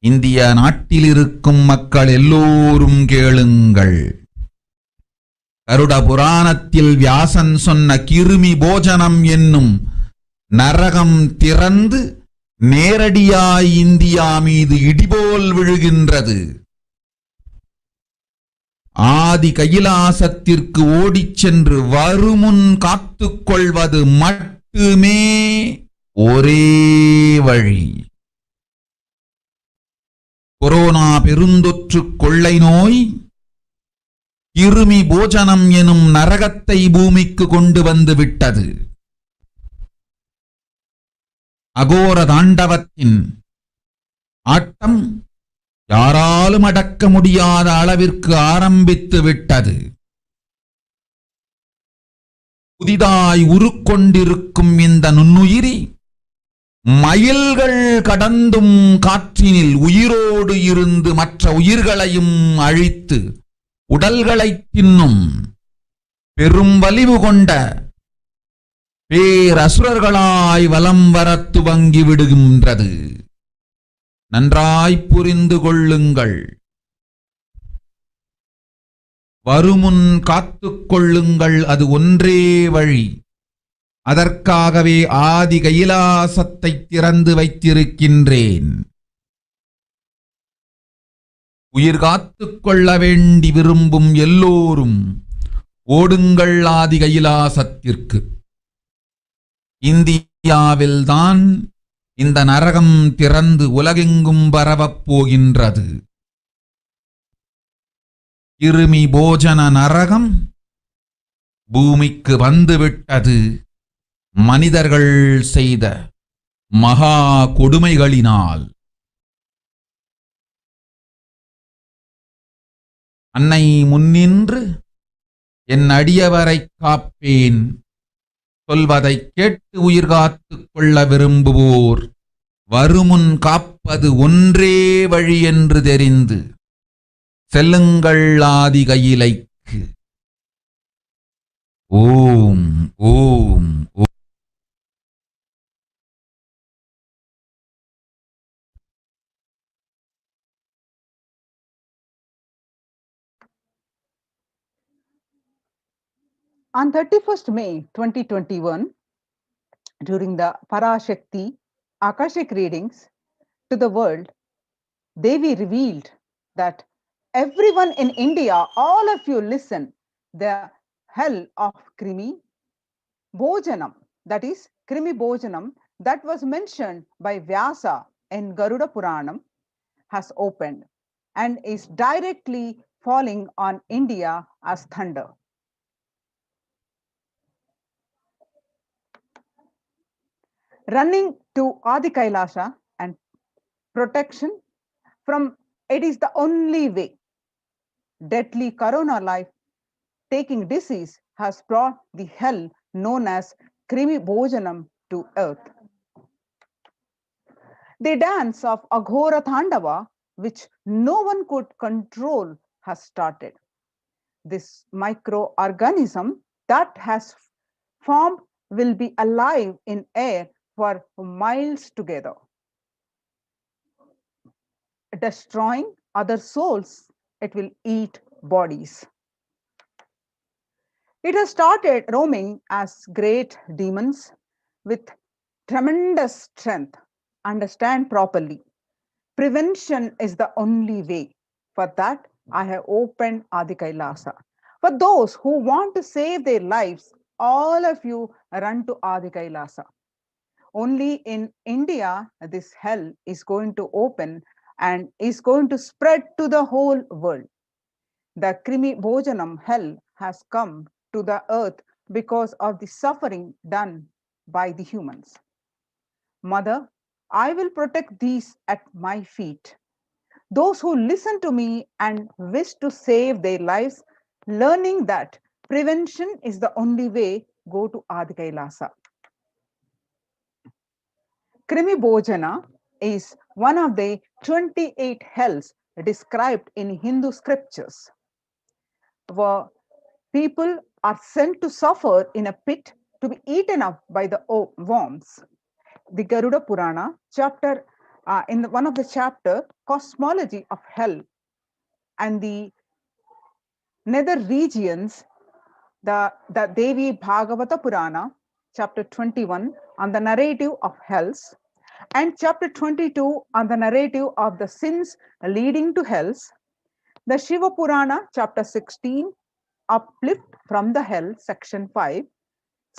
இந்திய நாட்டில் இருக்கும் மக்கள் எல்லோரும் கேளுங்கள். கருட புராணத்தில் வியாசன் சொன்ன கிருமி போஜனம் என்னும் நரகம் திறந்து நேரடியாய் இந்தியா மீது இடிபோல் விழுகின்றது. ஆதி கைலாசத்திற்கு ஓடிச் சென்று வருமுன் காத்துக் கொள்வது மட்டுமே ஒரே வழி. கொரோனா பெருந்தொற்று கொள்ளை நோய் கிருமி போஜனம் எனும் நரகத்தை பூமிக்கு கொண்டு வந்து விட்டது. அகோர தாண்டவத்தின் ஆட்டம் யாராலும் அடக்க முடியாத அளவிற்கு ஆரம்பித்து விட்டது. புதிதாய் உருக்கொண்டிருக்கும் இந்த நுண்ணுயிரி மயில்கள் கடந்தும் காற்றினில் உயிரோடு இருந்து மற்ற உயிர்களையும் அழித்து உடல்களை தின்னும் பெரும் வலிவு கொண்ட பேரசுரர்களாய் வலம் வர துவங்கி விடுகின்றது. நன்றாய் புரிந்து கொள்ளுங்கள். வருமுன் காத்துக் கொள்ளுங்கள், அது ஒன்றே வழி. அதற்காகவே ஆதி கைலாசத்தை திறந்து வைத்திருக்கின்றேன். உயிர் காத்துக் கொள்ள வேண்டி விரும்பும் எல்லோரும் ஓடுங்கள் ஆதி கைலாசத்திற்கு. இந்தியாவில்தான் இந்த நரகம் திறந்து உலகெங்கும் பரவப் போகின்றது. கிருமி போஜன நரகம் பூமிக்கு வந்துவிட்டது. மனிதர்கள் செய்த மகா கொடுமைகளினால். அன்னை முன்னின்று என் அடியவரைக் காப்பேன். சொல்வதைக் கேட்டு உயிர் காத்துக் கொள்ள விரும்புவோர் வருமுன் காப்பது ஒன்றே வழி என்று தெரிந்து செல்லுங்கள் ஆதி கையிலைக்கு. ஓம் ஓம் ஓம். On 31st May 2021, during the Parashakti Akashic readings to the world, Devi revealed that everyone in India, all of you listen, the hell of Krimi Bhojanam, that is Krimi Bhojanam, that was mentioned by Vyasa in Garuda Puranam, has opened and is directly falling on India as thunder. Running to Adi Kailasa and protection from it is the only way. Deadly corona life taking disease has brought the hell known as Krimi Bhojanam to earth. The dance of Aghora Thandava, which no one could control, has started. This microorganism that has formed will be alive in air for miles together, destroying other souls. It will eat bodies. It has started roaming as great demons with tremendous strength. Understand properly. Prevention is the only way. For that, I have opened Adi Kailasa. For those who want to save their lives, all of you run to Adi Kailasa. Only in India, this hell is going to open and is going to spread to the whole world. The Krimi Bhojanam hell has come to the earth because of the suffering done by the humans. Mother, I will protect these at my feet. Those who listen to me and wish to save their lives, learning that prevention is the only way, go to Adi Kailasa. Krimi Bhojana is one of the 28 hells described in Hindu scriptures, where people are sent to suffer in a pit to be eaten up by the worms. The Garuda Purana chapter, in one of the chapter, cosmology of hell and the nether regions, the Devi Bhagavata Purana, chapter 21 on the narrative of hells, and chapter 22 on the narrative of the sins leading to hells. The Shiva Purana, chapter 16, uplift from the hell, section 5.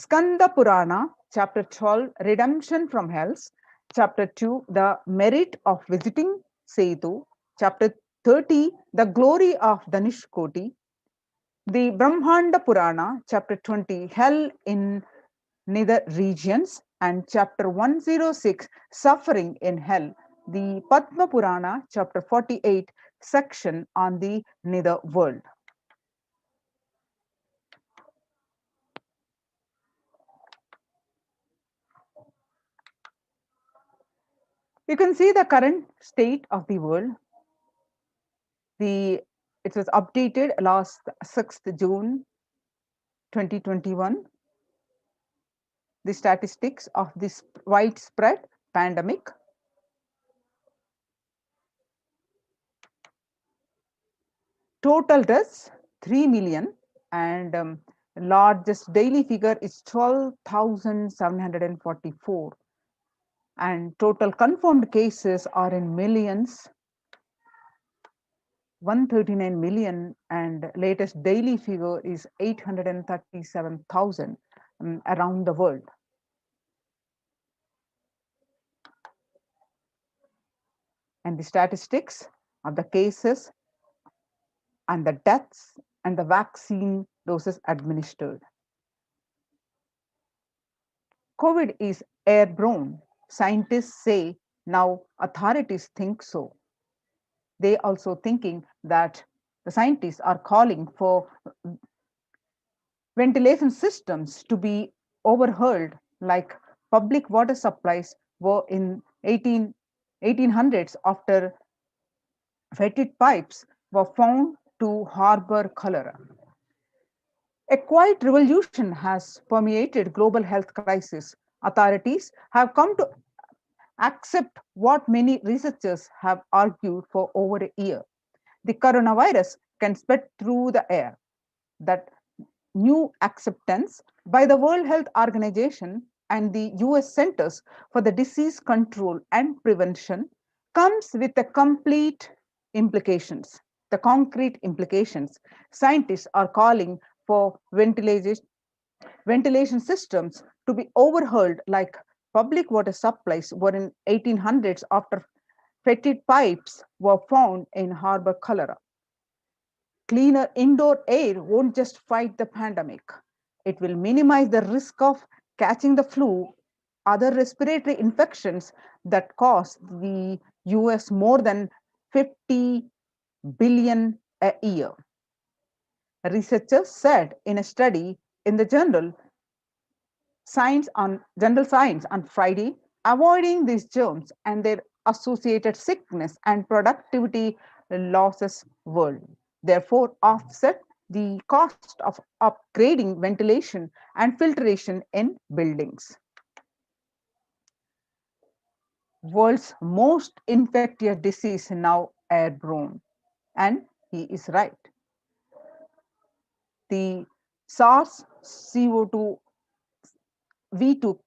Skanda Purana, chapter 12, redemption from hells. Chapter 2, the merit of visiting Setu. Chapter 30, the glory of Danishkoti. The Brahmanda Purana, chapter 20, hell in nether regions, and chapter 106, suffering in hell. The Padma Purana, chapter 48, section on the nether world. You can see the current state of the world. It was updated last 6th June 2021. The statistics of this widespread pandemic. Total deaths 3 million, and largest daily figure is 12,744. And total confirmed cases are in millions, 139 million, and latest daily figure is 837,000 around the world. And the statistics of the cases and the deaths and the vaccine doses administered. COVID is airborne. Scientists say now authorities think so. They also thinking that the scientists are calling for ventilation systems to be overhauled like public water supplies were in 1800s after fetid pipes were found to harbor cholera. A quiet revolution has permeated global health crisis. Authorities have come to accept what many researchers have argued for over a year. The coronavirus can spread through the air. That new acceptance by the World Health Organization and the US Centers for the Disease Control and Prevention comes with the complete implications. The concrete implications. Scientists are calling for ventilation systems to be overhauled like public water supplies were in 1800s after fetid pipes were found in harbor cholera. Cleaner indoor air won't just fight the pandemic. It will minimize the risk of catching the flu, other respiratory infections that cost the US more than 50 billion a year. Researchers said in a study in the General Science on Friday, avoiding these germs and their associated sickness and productivity losses will therefore offset the cost of upgrading ventilation and filtration in buildings. World's most infectious disease now airborne, and he is right. The SARS-CoV-2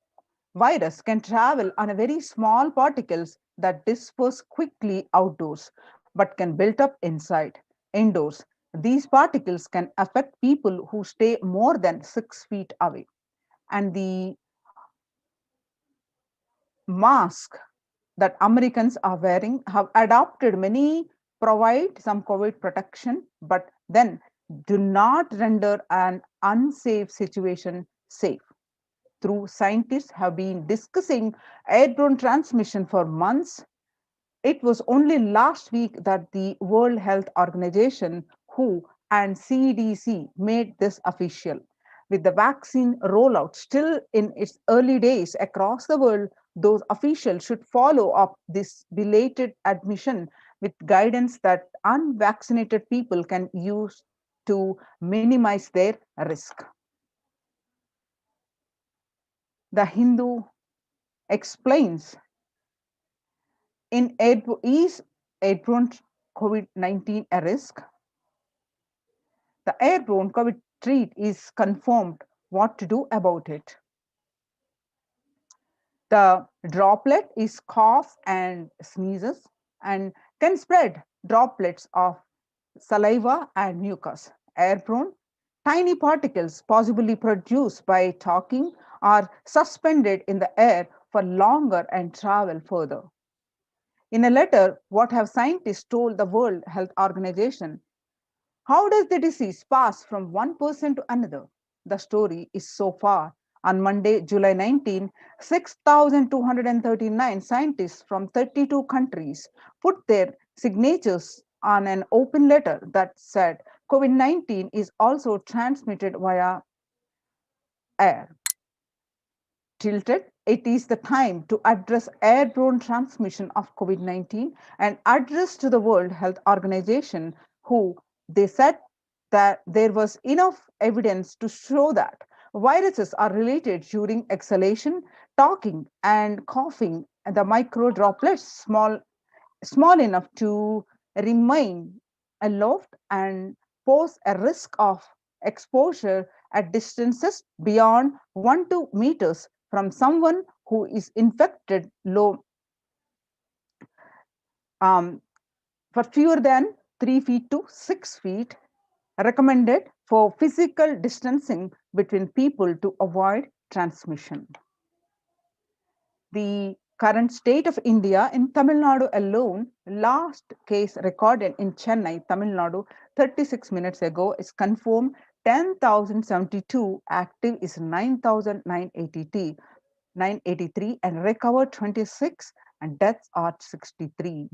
virus can travel on a very small particles that disperse quickly outdoors but can build up indoors. These particles can affect people who stay more than 6 feet away. And the mask that Americans are wearing have adopted many provide some COVID protection, but then do not render an unsafe situation safe. Through scientists have been discussing airborne transmission for months. It was only last week that the World Health Organization, WHO, and CDC made this official. With the vaccine rollout still in its early days across the world, those officials should follow up this belated admission with guidance that unvaccinated people can use to minimize their risk. The Hindu explains is airborne COVID-19 a risk? The airborne COVID treat is confirmed what to do about it. The droplet is cough and sneezes and can spread droplets of saliva and mucus. Airborne, tiny particles possibly produced by talking are suspended in the air for longer and travel further. In a letter, what have scientists told the World Health Organization? How does the disease pass from one person to another? The story is so far. On Monday, July 19, 6,239 scientists from 32 countries put their signatures on an open letter that said COVID-19 is also transmitted via air. Tilted, it is the time to address airborne transmission of COVID-19 and address to the World Health Organization, who they said that there was enough evidence to show that viruses are related during exhalation, talking, and coughing, and the micro droplets small enough to remain aloft and pose a risk of exposure at distances beyond 1 to 2 meters from someone who is infected for fewer than 3 feet to 6 feet, recommended for physical distancing between people to avoid transmission. The current state of India in Tamil Nadu alone, last case recorded in Chennai, Tamil Nadu, 36 minutes ago is confirmed 10,072, active is 9,983 and recovered 26 and deaths are 63.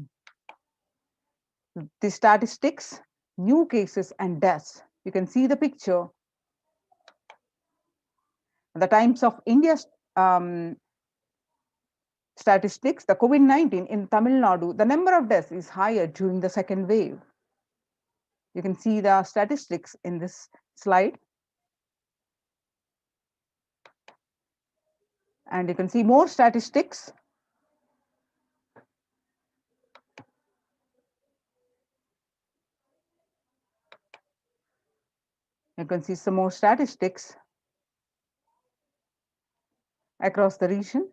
The statistics, new cases and deaths. You can see the picture. the times of India's statistics, the COVID-19 in Tamil Nadu, the number of deaths is higher during the second wave. You can see the statistics in this slide. And you can see more statistics. You can see some more statistics across the region.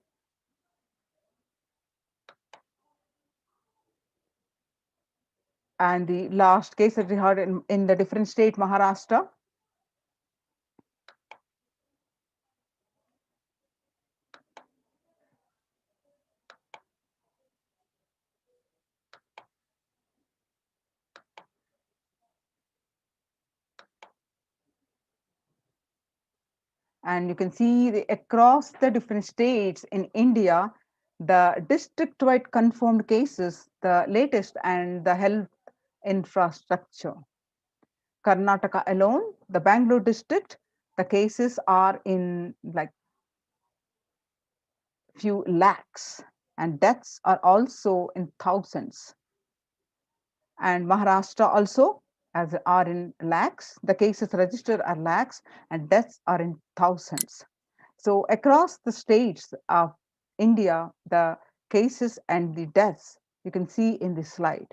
And the last case that we heard in the different state, Maharashtra. And you can see across the different states in India, the district-wide confirmed cases, the latest, and the health infrastructure. Karnataka alone, the Bangalore district, the cases are in like few lakhs, and deaths are also in thousands. And Maharashtra also as are in lakhs, the cases registered are lakhs, and deaths are in thousands. So across the states of India, the cases and the deaths you can see in this slide.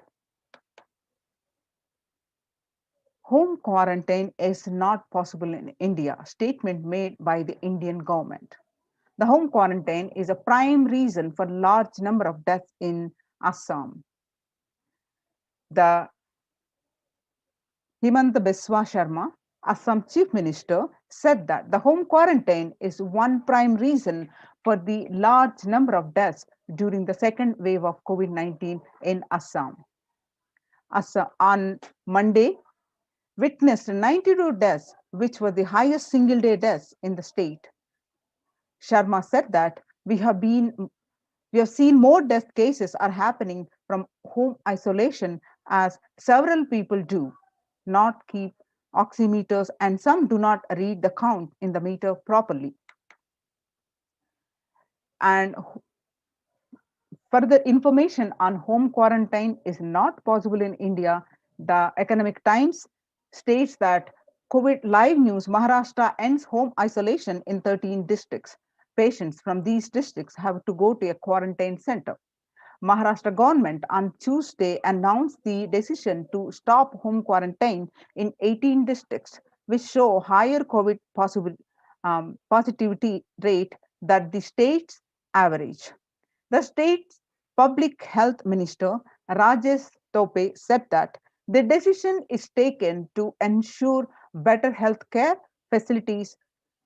Home quarantine is not possible in India, statement made by the Indian government. The home quarantine is a prime reason for large number of deaths in Assam. The Himanta Biswa Sharma, Assam Chief Minister, said that the home quarantine is one prime reason for the large number of deaths during the second wave of COVID-19 in Assam. Assam on Monday witnessed 92 deaths, which were the highest single day deaths in the state. Sharma said that we have seen more death cases are happening from home isolation, as several people do not keep oximeters and some do not read the count in the meter properly. And further information on home quarantine is not possible in India. The Economic Times states that COVID live news, Maharashtra ends home isolation in 13 districts. Patients from these districts have to go to a quarantine center. Maharashtra government on Tuesday announced the decision to stop home quarantine in 18 districts, which show higher COVID positivity rate than the state's average. The state's public health minister, Rajesh Tope, said that the decision is taken to ensure better health care facilities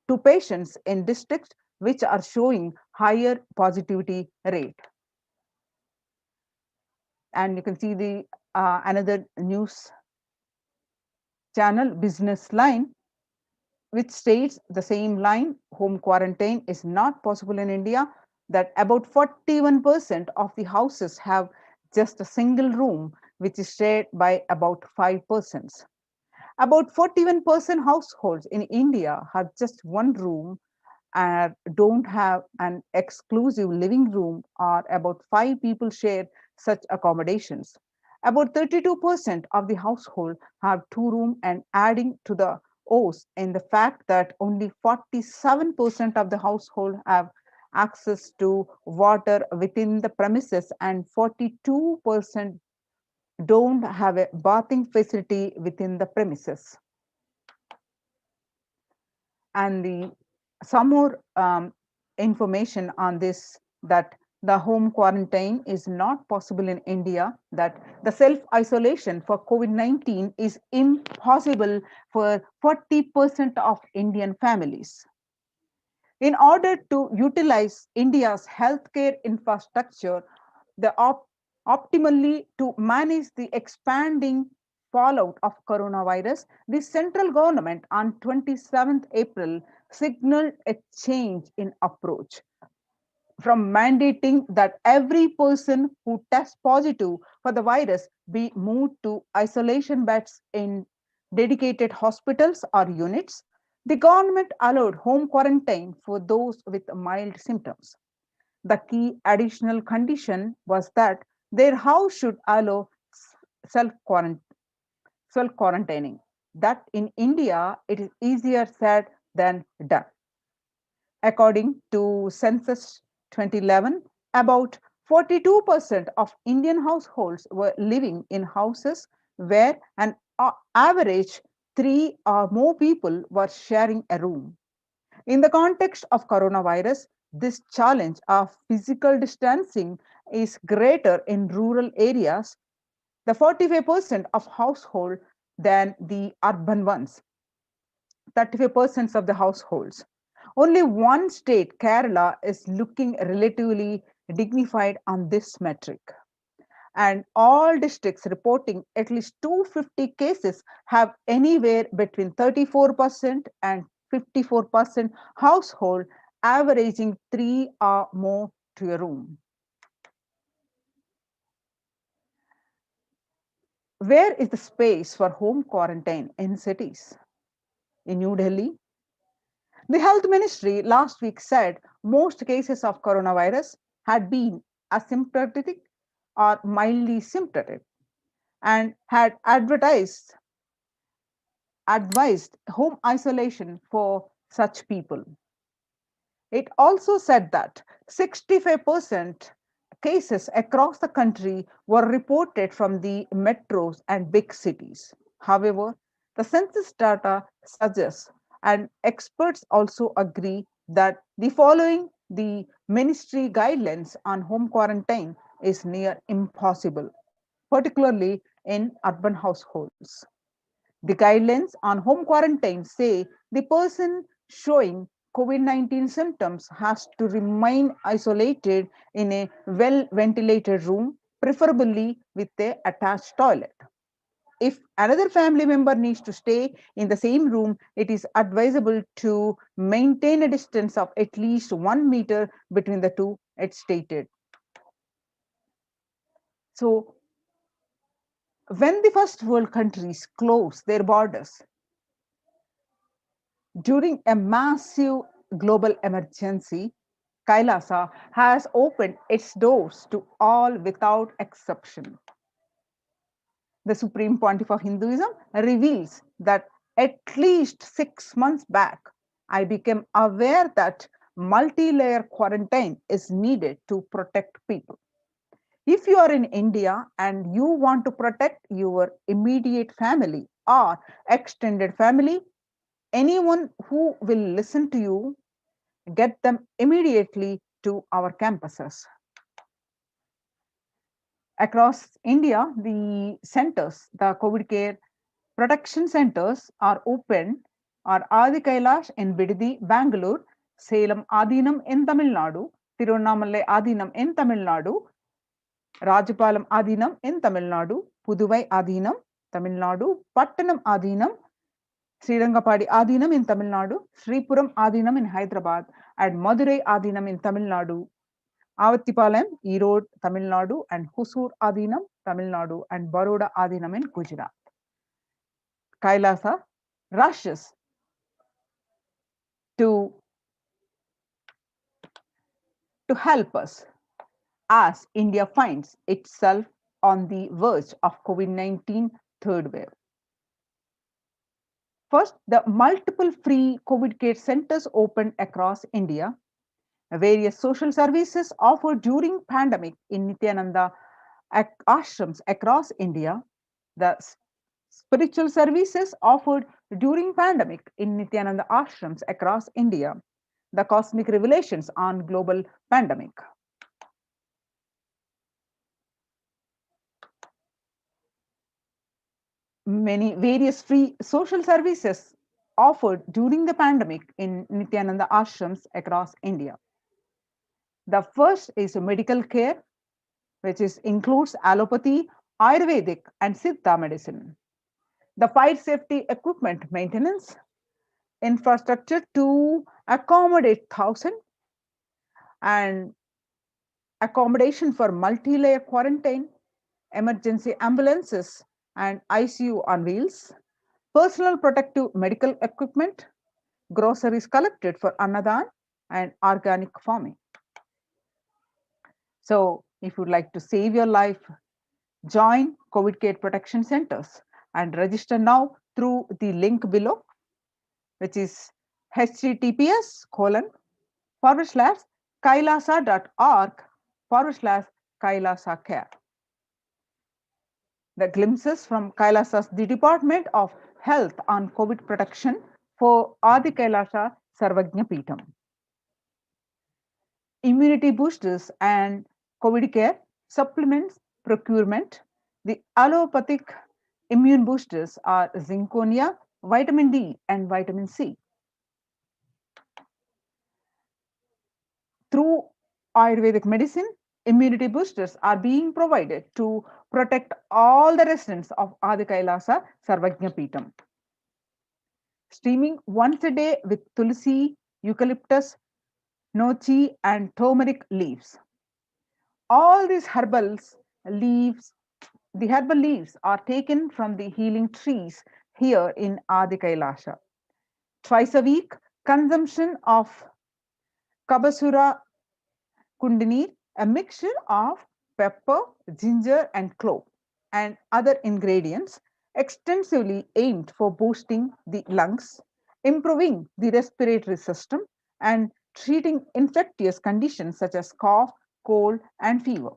to patients in districts which are showing higher positivity rate. And you can see the another news channel, Business Line, which states the same line: home quarantine is not possible in India, that about 41% of the houses have just a single room, which is shared by about 5 persons. About 41% households in India have just one room and don't have an exclusive living room, or about 5 people share such accommodations. About 32% of the household have 2 rooms, and adding to the O's in the fact that only 47% of the household have access to water within the premises, and 42% don't have a bathing facility within the premises. And some more information on this, that the home quarantine is not possible in India, that the self-isolation for COVID-19 is impossible for 40% of Indian families. In order to utilize India's healthcare infrastructure, optimally to manage the expanding fallout of coronavirus, the central government on 27th April signaled a change in approach from mandating that every person who tests positive for the virus be moved to isolation beds in dedicated hospitals or units, The government allowed home quarantine for those with mild symptoms. The key additional condition was that their house should allow self-quarantining. That in India, it is easier said than done. According to Census 2011, about 42% of Indian households were living in houses where an average 3 or more people were sharing a room. In the context of coronavirus, this challenge of physical distancing is greater in rural areas, the 45% of households, than the urban ones, 35% of the households. Only one state, Kerala, is looking relatively dignified on this metric. And all districts reporting at least 250 cases have anywhere between 34% and 54% household averaging 3 or more to a room. Where is the space for home quarantine in cities? In New Delhi, the health ministry last week said most cases of coronavirus had been asymptomatic or mildly symptomatic and had advised home isolation for such people. It also said that 65% cases across the country were reported from the metros and big cities. However, the census data suggests, and experts also agree, that the following the ministry guidelines on home quarantine is near impossible, particularly in urban households. The guidelines on home quarantine say the person showing COVID-19 symptoms has to remain isolated in a well ventilated room, preferably with a attached toilet. If another family member needs to stay in the same room, it is advisable to maintain a distance of at least 1 meter between the two, it's stated. So, when the first world countries closed their borders during a massive global emergency, Kailasa has opened its doors to all without exception. The Supreme Pontiff of Hinduism reveals that at least 6 months back, I became aware that multi-layer quarantine is needed to protect people. If you are in India and you want to protect your immediate family or extended family, anyone who will listen to you, get them immediately to our campuses. Across India, the centers, the COVID care protection centers are open are Adi Kailash in Bididi, Bangalore, Salem Adinam in Tamil Nadu, Tirunnamalai Adinam in Tamil Nadu, Rajapalam Adinam in Tamil Nadu, Puduvai Adinam, Tamil Nadu, Pattanam Adinam, Srirangapadi Adinam in Tamil Nadu, Sripuram Adinam in Hyderabad, and Madurai Adinam in Tamil Nadu, Avattipalayam, Erode, Tamil Nadu, and Husur Adinam, Tamil Nadu, and Baroda Adinam in Gujarat. Kailasa rushes to help us as India finds itself on the verge of COVID-19 third wave. First, the multiple free COVID care centers opened across India. Various social services offered during pandemic in Nithyananda ashrams across India. The spiritual services offered during pandemic in Nithyananda ashrams across India. The cosmic revelations on global pandemic. Many various free social services offered during the pandemic in Nithyananda ashrams across India. The first is medical care, which includes allopathy, Ayurvedic, and Siddha medicine. The fire safety equipment maintenance, infrastructure to accommodate 1,000, and accommodation for multi-layer quarantine, emergency ambulances and ICU on wheels, personal protective medical equipment, groceries collected for Annadan and organic farming. So if you'd like to save your life, join COVID care protection centers and register now through the link below, which is https://kailasa.org/Kailasa care. The glimpses from Kailasa's the Department of Health on COVID protection for Adi Kailasa Sarvajna Peetham. Immunity boosters and COVID care supplements procurement. The allopathic immune boosters are zinconia, vitamin D, and vitamin C. Through Ayurvedic medicine, immunity boosters are being provided to protect all the residents of Adi Kailasa Sarvajna Peetham. Steaming once a day with tulsi, eucalyptus, nochi, and turmeric leaves. All these leaves, the herbal leaves are taken from the healing trees here in Adi Kailasa. Twice a week, consumption of Kabasura Kundini, a mixture of pepper, ginger, and clove, and other ingredients extensively aimed for boosting the lungs, improving the respiratory system, and treating infectious conditions such as cough, cold, and fever.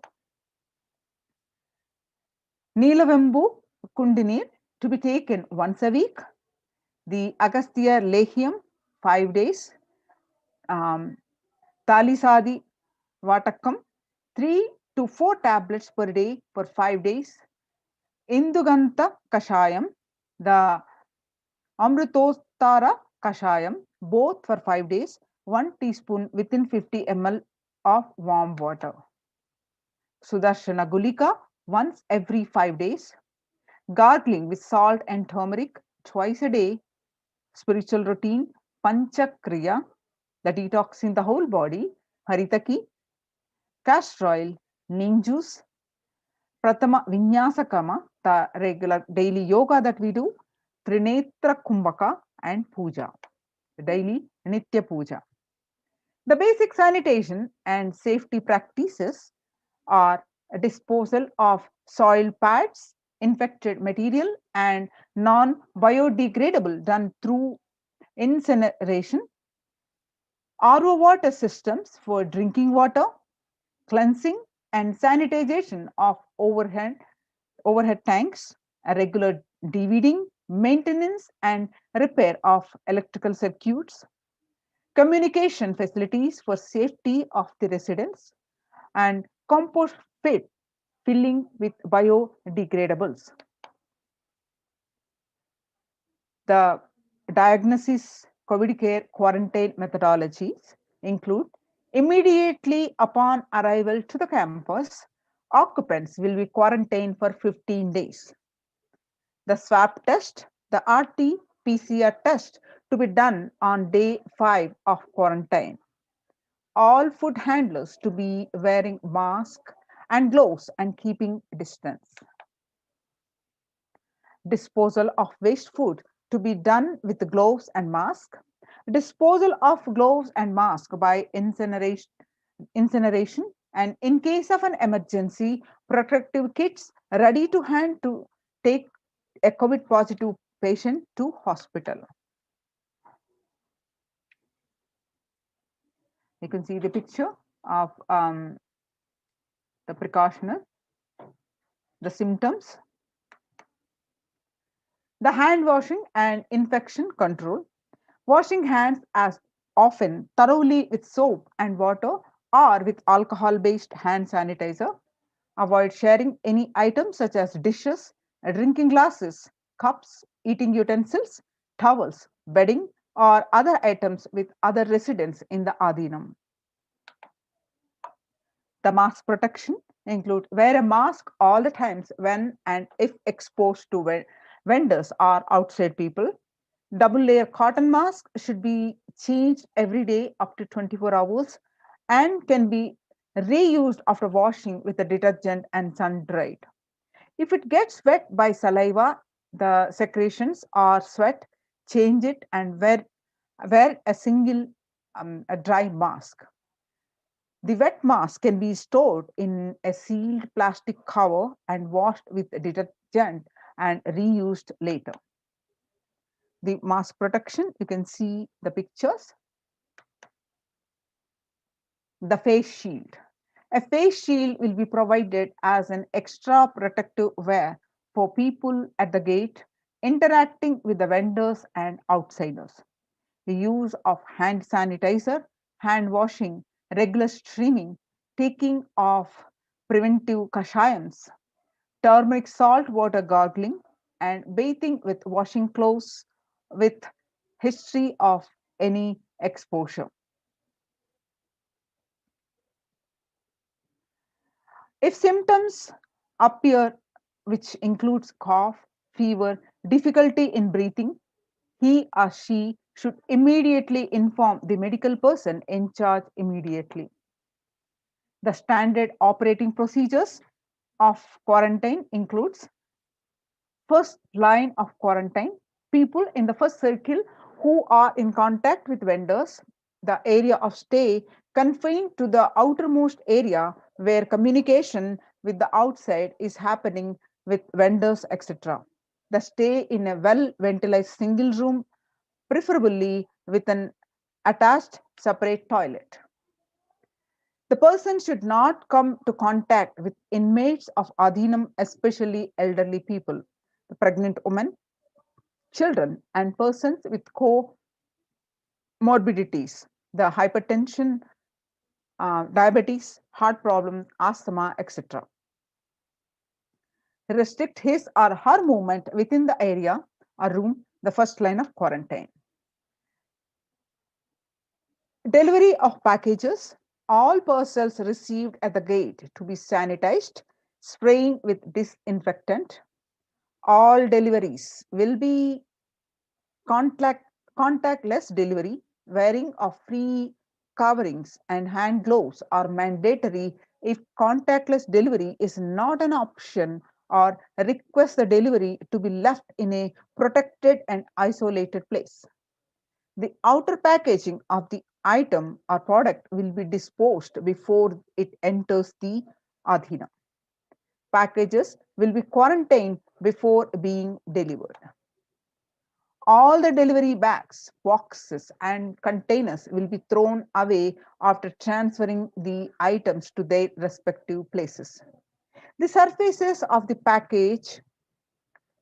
Neelavembu Kundinir to be taken once a week. The Agastya Lehiam 5 days. Talisadi Vatakam 3 to 4 tablets per day for 5 days. Induganta Kashayam, the Amrutostara Kashayam, both for 5 days, 1 teaspoon within 50 ml of warm water. Sudarshana Gulika once every 5 days. Gargling with salt and turmeric twice a day. Spiritual routine Panchakriya, the detoxing the whole body. Haritaki, castor oil, neem juice. Pratama Vinyasakama, the regular daily yoga that we do. Trinetra Kumbhaka and Puja, daily Nitya Puja. The basic sanitation and safety practices are a disposal of soil pads, infected material, and non-biodegradable done through incineration. RO water systems for drinking water, cleansing and sanitization of overhead tanks, a regular DVDing, maintenance and repair of electrical circuits, communication facilities for safety of the residents, and compost pit filling with biodegradables. The diagnosis COVID care quarantine methodologies include immediately upon arrival to the campus, occupants will be quarantined for 15 days. The swab test, the RT-PCR test to be done on day 5 of quarantine. All food handlers to be wearing mask and gloves and keeping distance. Disposal of waste food to be done with the gloves and mask. Disposal of gloves and mask by incineration, and in case of an emergency, protective kits ready to hand to take a COVID positive patient to hospital. You can see the picture of the precautionary, the symptoms, the hand washing and infection control. Washing hands as often thoroughly with soap and water or with alcohol-based hand sanitizer. Avoid sharing any items such as dishes, drinking glasses, cups, eating utensils, towels, bedding, or other items with other residents in the Adinam. The mask protection include wear a mask all the times when and if exposed to vendors or outside people. Double layer cotton mask should be changed every day up to 24 hours and can be reused after washing with a detergent and sun dried. If it gets wet by saliva, the secretions or sweat, change it and wear wear a single a dry mask. The wet mask can be stored in a sealed plastic cover and washed with detergent and reused later. The mask protection, you can see the pictures. The face shield. A face shield will be provided as an extra protective wear for people at the gate, interacting with the vendors and outsiders. The use of hand sanitizer, hand washing, regular streaming, taking of preventive kashayams, turmeric salt water gargling, and bathing with washing clothes with history of any exposure. If symptoms appear, which includes cough, fever, difficulty in breathing, he or she should immediately inform the medical person in charge immediately. The standard operating procedures of quarantine includes first line of quarantine, people in the first circle who are in contact with vendors, the area of stay confined to the outermost area where communication with the outside is happening with vendors, etc. The stay in a well ventilated single room, preferably with an attached separate toilet. The person should not come to contact with inmates of Adhinam, especially elderly people, the pregnant women, children, and persons with comorbidities, the hypertension, diabetes, heart problem, asthma, etc. Restrict his or her movement within the area or room, the first line of quarantine. Delivery of packages. All parcels received at the gate to be sanitized, spraying with disinfectant. All deliveries will be contactless delivery. Wearing of free coverings and hand gloves are mandatory if contactless delivery is not an option, or request the delivery to be left in a protected and isolated place. The outer packaging of the item or product will be disposed before it enters the Adhina. Packages will be quarantined before being delivered. All the delivery bags, boxes, and containers will be thrown away after transferring the items to their respective places. The surfaces of the package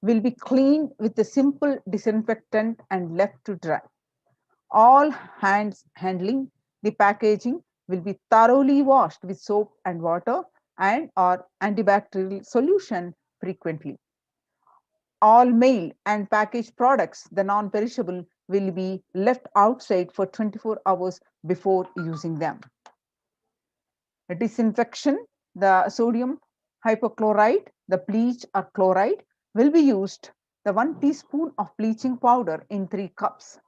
will be cleaned with a simple disinfectant and left to dry. All hands handling the packaging will be thoroughly washed with soap and water and or antibacterial solution frequently. All mail and packaged products, the non-perishable, will be left outside for 24 hours before using them. Disinfection, the sodium hypochlorite, the bleach or chloride will be used, the 1 teaspoon of bleaching powder in 3 cups.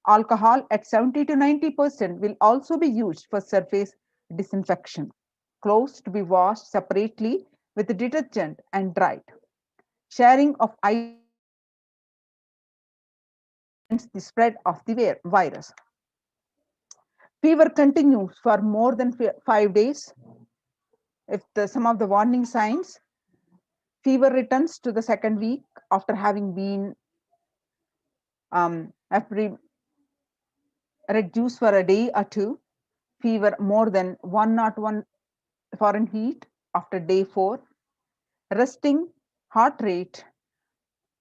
Alcohol at 70 to 90% will also be used for surface disinfection. Clothes to be washed separately with detergent and dried. Sharing of items the spread of the virus. Fever continues for more than 5 days. If some of the warning signs, fever returns to the second week after having been reduced for a day or two. Fever more than 101 Fahrenheit after day 4. Resting heart rate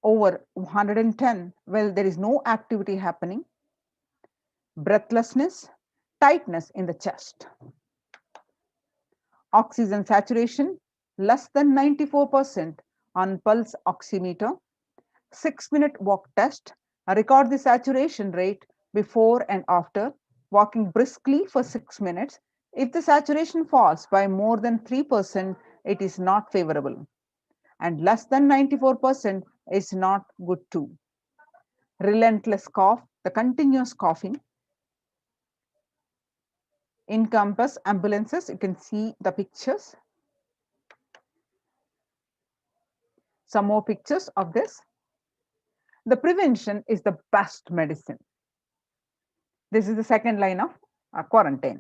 over 110 while there is no activity happening. Breathlessness, tightness in the chest. Oxygen saturation less than 94% on pulse oximeter. 6-minute walk test. Record the saturation rate before and after. Walking briskly for 6 minutes. If the saturation falls by more than 3%, it is not favorable. And less than 94% is not good too. Relentless cough, the continuous coughing. In campus ambulances, you can see the pictures. Some more pictures of this. The prevention is the best medicine. This is the second line of quarantine.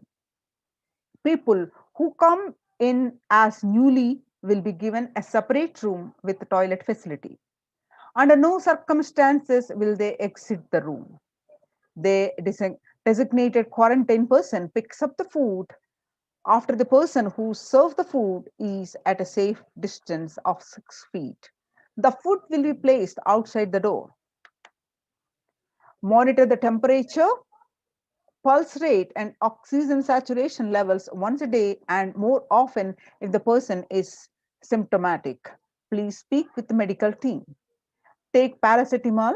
People who come in as newly will be given a separate room with toilet facility. Under no circumstances will they exit the room. The designated quarantine person picks up the food after the person who serves the food is at a safe distance of 6 feet. The food will be placed outside the door. Monitor the temperature, pulse rate, and oxygen saturation levels once a day and more often if the person is symptomatic. Please speak with the medical team. Take paracetamol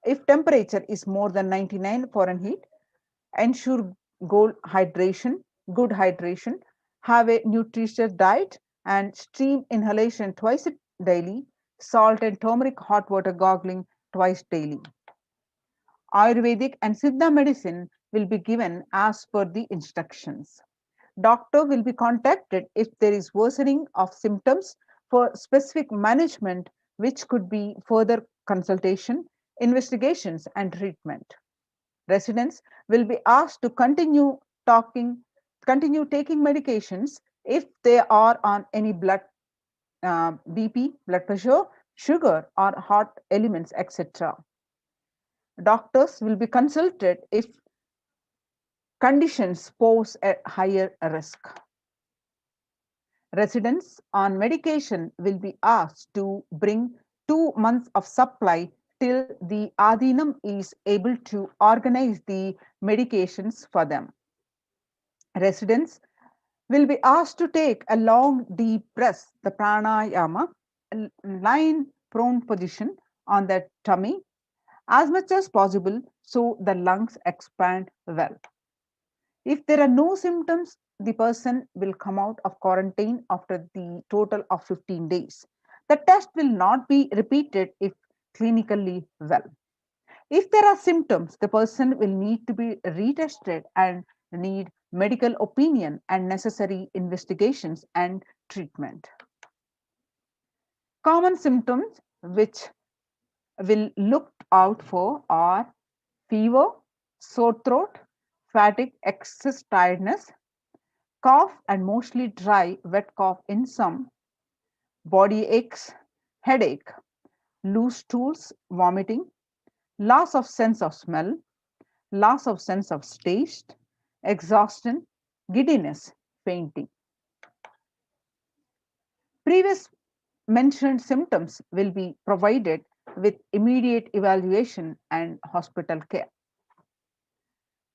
if temperature is more than 99 Fahrenheit. Ensure good hydration, have a nutritious diet, and stream inhalation twice daily, salt and turmeric hot water gargling twice daily. Ayurvedic and Siddha medicine will be given as per the instructions. Doctor will be contacted if there is worsening of symptoms for specific management, which could be further consultation, investigations, and treatment. Residents will be asked to continue taking medications if they are on any BP, blood pressure, sugar, or heart elements, etc. Doctors will be consulted if conditions pose a higher risk. Residents on medication will be asked to bring 2 months of supply till the Adinam is able to organize the medications for them. Residents will be asked to take a long deep breath, the pranayama, lying prone position on their tummy as much as possible so the lungs expand well. If there are no symptoms, the person will come out of quarantine after the total of 15 days. The test will not be repeated if clinically well. If there are symptoms, the person will need to be retested and need medical opinion and necessary investigations and treatment. Common symptoms which will look out for are fever, sore throat, fatigue, excess tiredness, cough and mostly dry, wet cough in some, body aches, headache, loose stools, vomiting, loss of sense of smell, loss of sense of taste, exhaustion, giddiness, fainting. Previous mentioned symptoms will be provided with immediate evaluation and hospital care.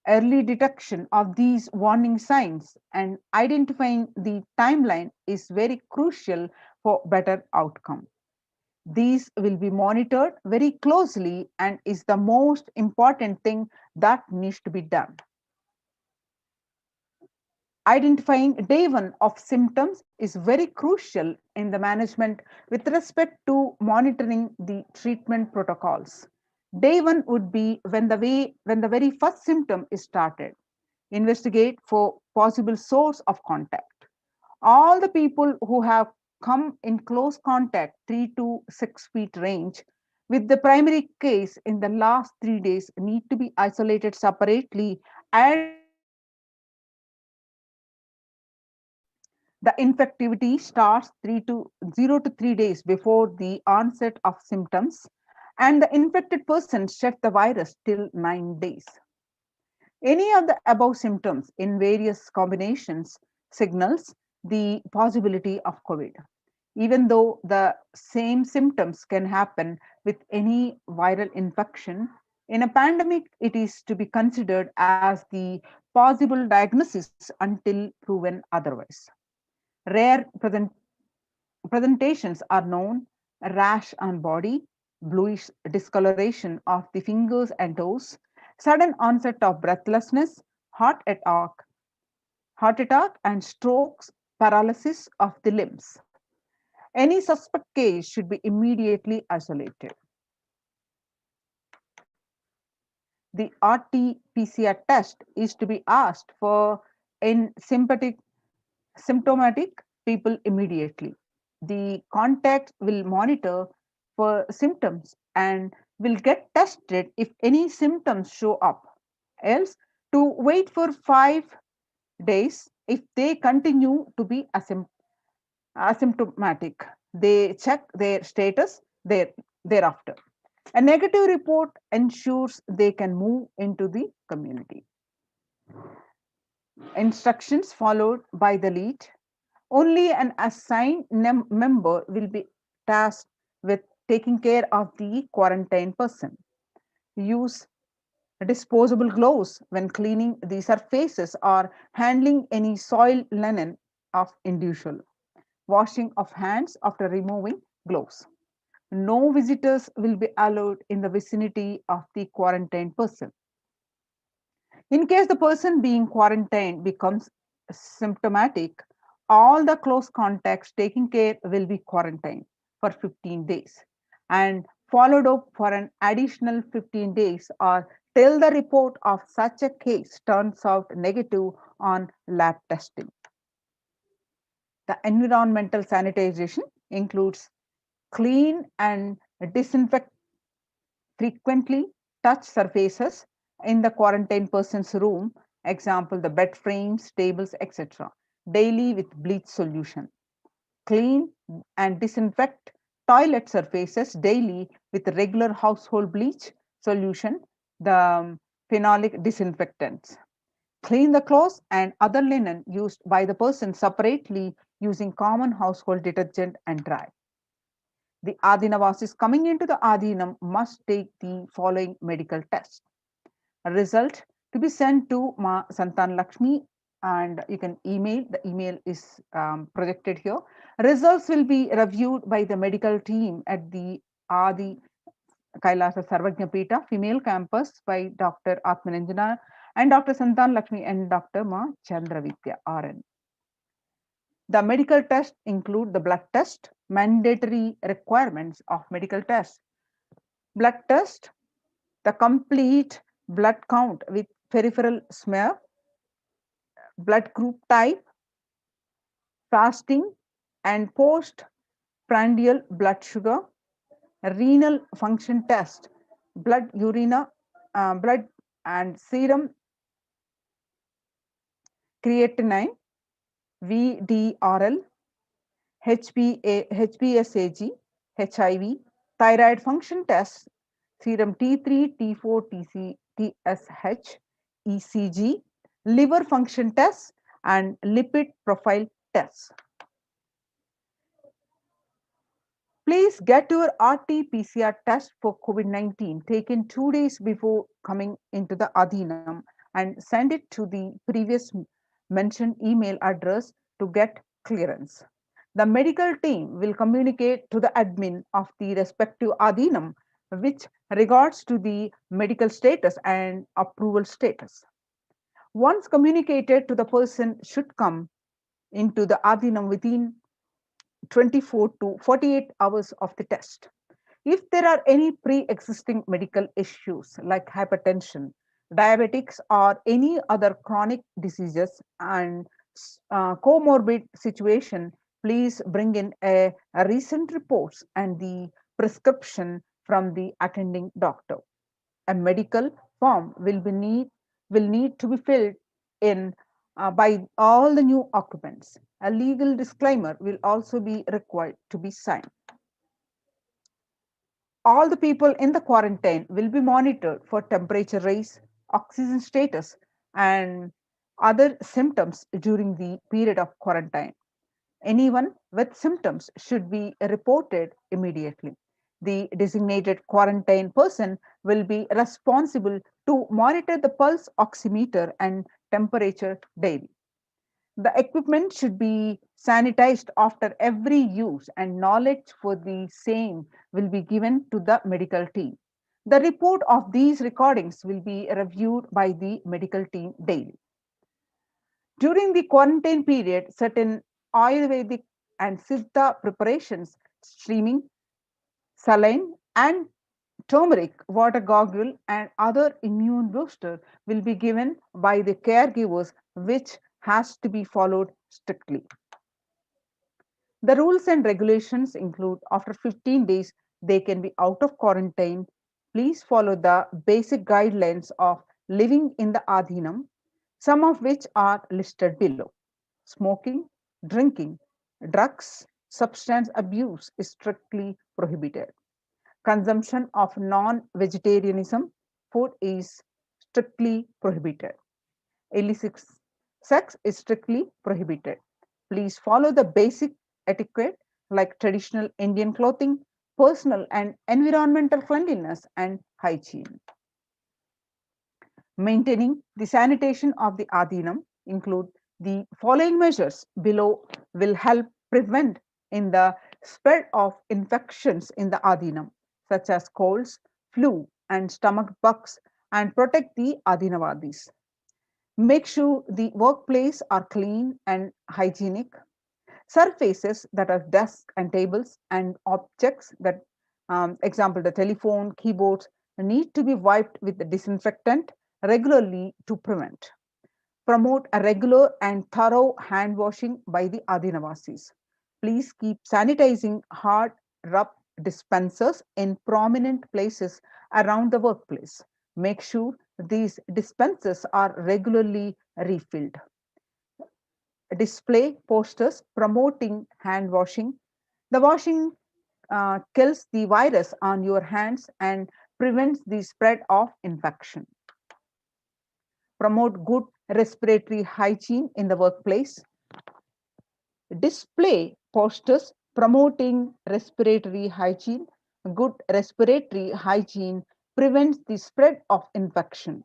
Early detection of these warning signs and identifying the timeline is very crucial for better outcome. These will be monitored very closely and is the most important thing that needs to be done. Identifying day one of symptoms is very crucial in the management with respect to monitoring the treatment protocols. Day one would be when the very first symptom is started. Investigate for possible source of contact. All the people who have come in close contact 3 to 6 feet range with the primary case in the last 3 days need to be isolated separately and the infectivity starts 0 to 3 days before the onset of symptoms, and the infected person shed the virus till 9 days. Any of the above symptoms in various combinations signals the possibility of COVID. Even though the same symptoms can happen with any viral infection, in a pandemic, it is to be considered as the possible diagnosis until proven otherwise. Rare presentations are known: rash on body, bluish discoloration of the fingers and toes, sudden onset of breathlessness, heart attack and strokes, paralysis of the limbs. Any suspect case should be immediately isolated. The RT-PCR test is to be asked for in symptomatic people immediately. The contact will monitor for symptoms and will get tested if any symptoms show up. else to wait for 5 days. If they continue to be asymptomatic, they check their status thereafter. A negative report ensures they can move into the community. Instructions followed by the lead. Only an assigned member will be tasked with taking care of the quarantined person. Use disposable gloves when cleaning the surfaces or handling any soiled linen of individual. Washing of hands after removing gloves. No visitors will be allowed in the vicinity of the quarantined person. In case the person being quarantined becomes symptomatic, all the close contacts taking care will be quarantined for 15 days and followed up for an additional 15 days or till the report of such a case turns out negative on lab testing. The environmental sanitization includes clean and disinfect frequently touch surfaces in the quarantined person's room, example the bed frames, tables, etc., daily with bleach solution. Clean and disinfect toilet surfaces daily with regular household bleach solution, the phenolic disinfectants. Clean the clothes and other linen used by the person separately using common household detergent and dry. The Adinavasis coming into the Adinam must take the following medical test. A result to be sent to Ma Santan Lakshmi, and you can email. The email is projected here. Results will be reviewed by the medical team at the Adi Kailasa Sarvajñapita female campus by Dr. Atmananjana and Dr. Santan Lakshmi and Dr. Ma Chandravidya RN. The medical tests include the blood test, mandatory requirements of medical tests. Blood test, the complete blood count with peripheral smear, blood group type, fasting and postprandial blood sugar, renal function test, blood blood and serum creatinine, VDRL, HBsAg, HIV, thyroid function tests, serum T3, T4, TSH, ECG, liver function tests, and lipid profile tests. Please get your RT-PCR test for COVID-19 taken 2 days before coming into the Adinam and send it to the previous mentioned email address to get clearance. The medical team will communicate to the admin of the respective Adinam which regards to the medical status and approval status. Once communicated to the person should come into the Adinam within 24 to 48 hours of the test. If there are any pre-existing medical issues like hypertension, diabetics, or any other chronic diseases and comorbid situation, please bring in a recent reports and the prescription from the attending doctor. A medical form will need to be filled in by all the new occupants. A legal disclaimer will also be required to be signed. All the people in the quarantine will be monitored for temperature rise, oxygen status, and other symptoms during the period of quarantine. Anyone with symptoms should be reported immediately. The designated quarantine person will be responsible to monitor the pulse oximeter and temperature daily. The equipment should be sanitized after every use and knowledge for the same will be given to the medical team. The report of these recordings will be reviewed by the medical team daily. During the quarantine period, certain Ayurvedic and Siddha preparations, streaming, saline, and turmeric water goggle and other immune booster will be given by the caregivers, which has to be followed strictly. The rules and regulations include after 15 days, they can be out of quarantine. Please follow the basic guidelines of living in the Adhinam, some of which are listed below. Smoking, drinking, drugs, substance abuse is strictly prohibited. Consumption of non-vegetarianism food is strictly prohibited. Illicit sex is strictly prohibited. Please follow the basic etiquette like traditional Indian clothing, personal and environmental cleanliness, and hygiene. Maintaining the sanitation of the Adhinam include the following measures below will help prevent in the spread of infections in the Adhinam, such as colds, flu, and stomach bugs, and protect the Adhinavadis. Make sure the workplace are clean and hygienic. Surfaces that are desks and tables and objects that, example, the telephone, keyboards, need to be wiped with the disinfectant regularly to prevent. Promote a regular and thorough hand washing by the Adinavasis. Please keep sanitizing hard rub dispensers in prominent places around the workplace. Make sure these dispensers are regularly refilled. Display posters promoting hand washing. The washing kills the virus on your hands and prevents the spread of infection. Promote good respiratory hygiene in the workplace. Display posters promoting respiratory hygiene. Good respiratory hygiene prevents the spread of infection.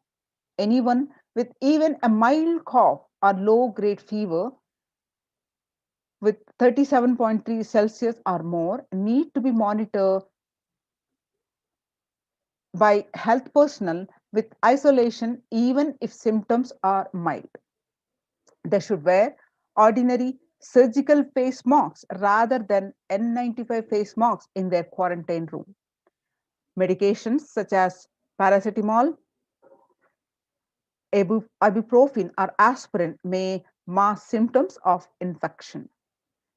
Anyone with even a mild cough or low-grade fever with 37.3 Celsius or more need to be monitored by health personnel with isolation even if symptoms are mild. They should wear ordinary surgical face masks rather than N95 face masks in their quarantine room. Medications such as paracetamol, ibuprofen, or aspirin may mask symptoms of infection.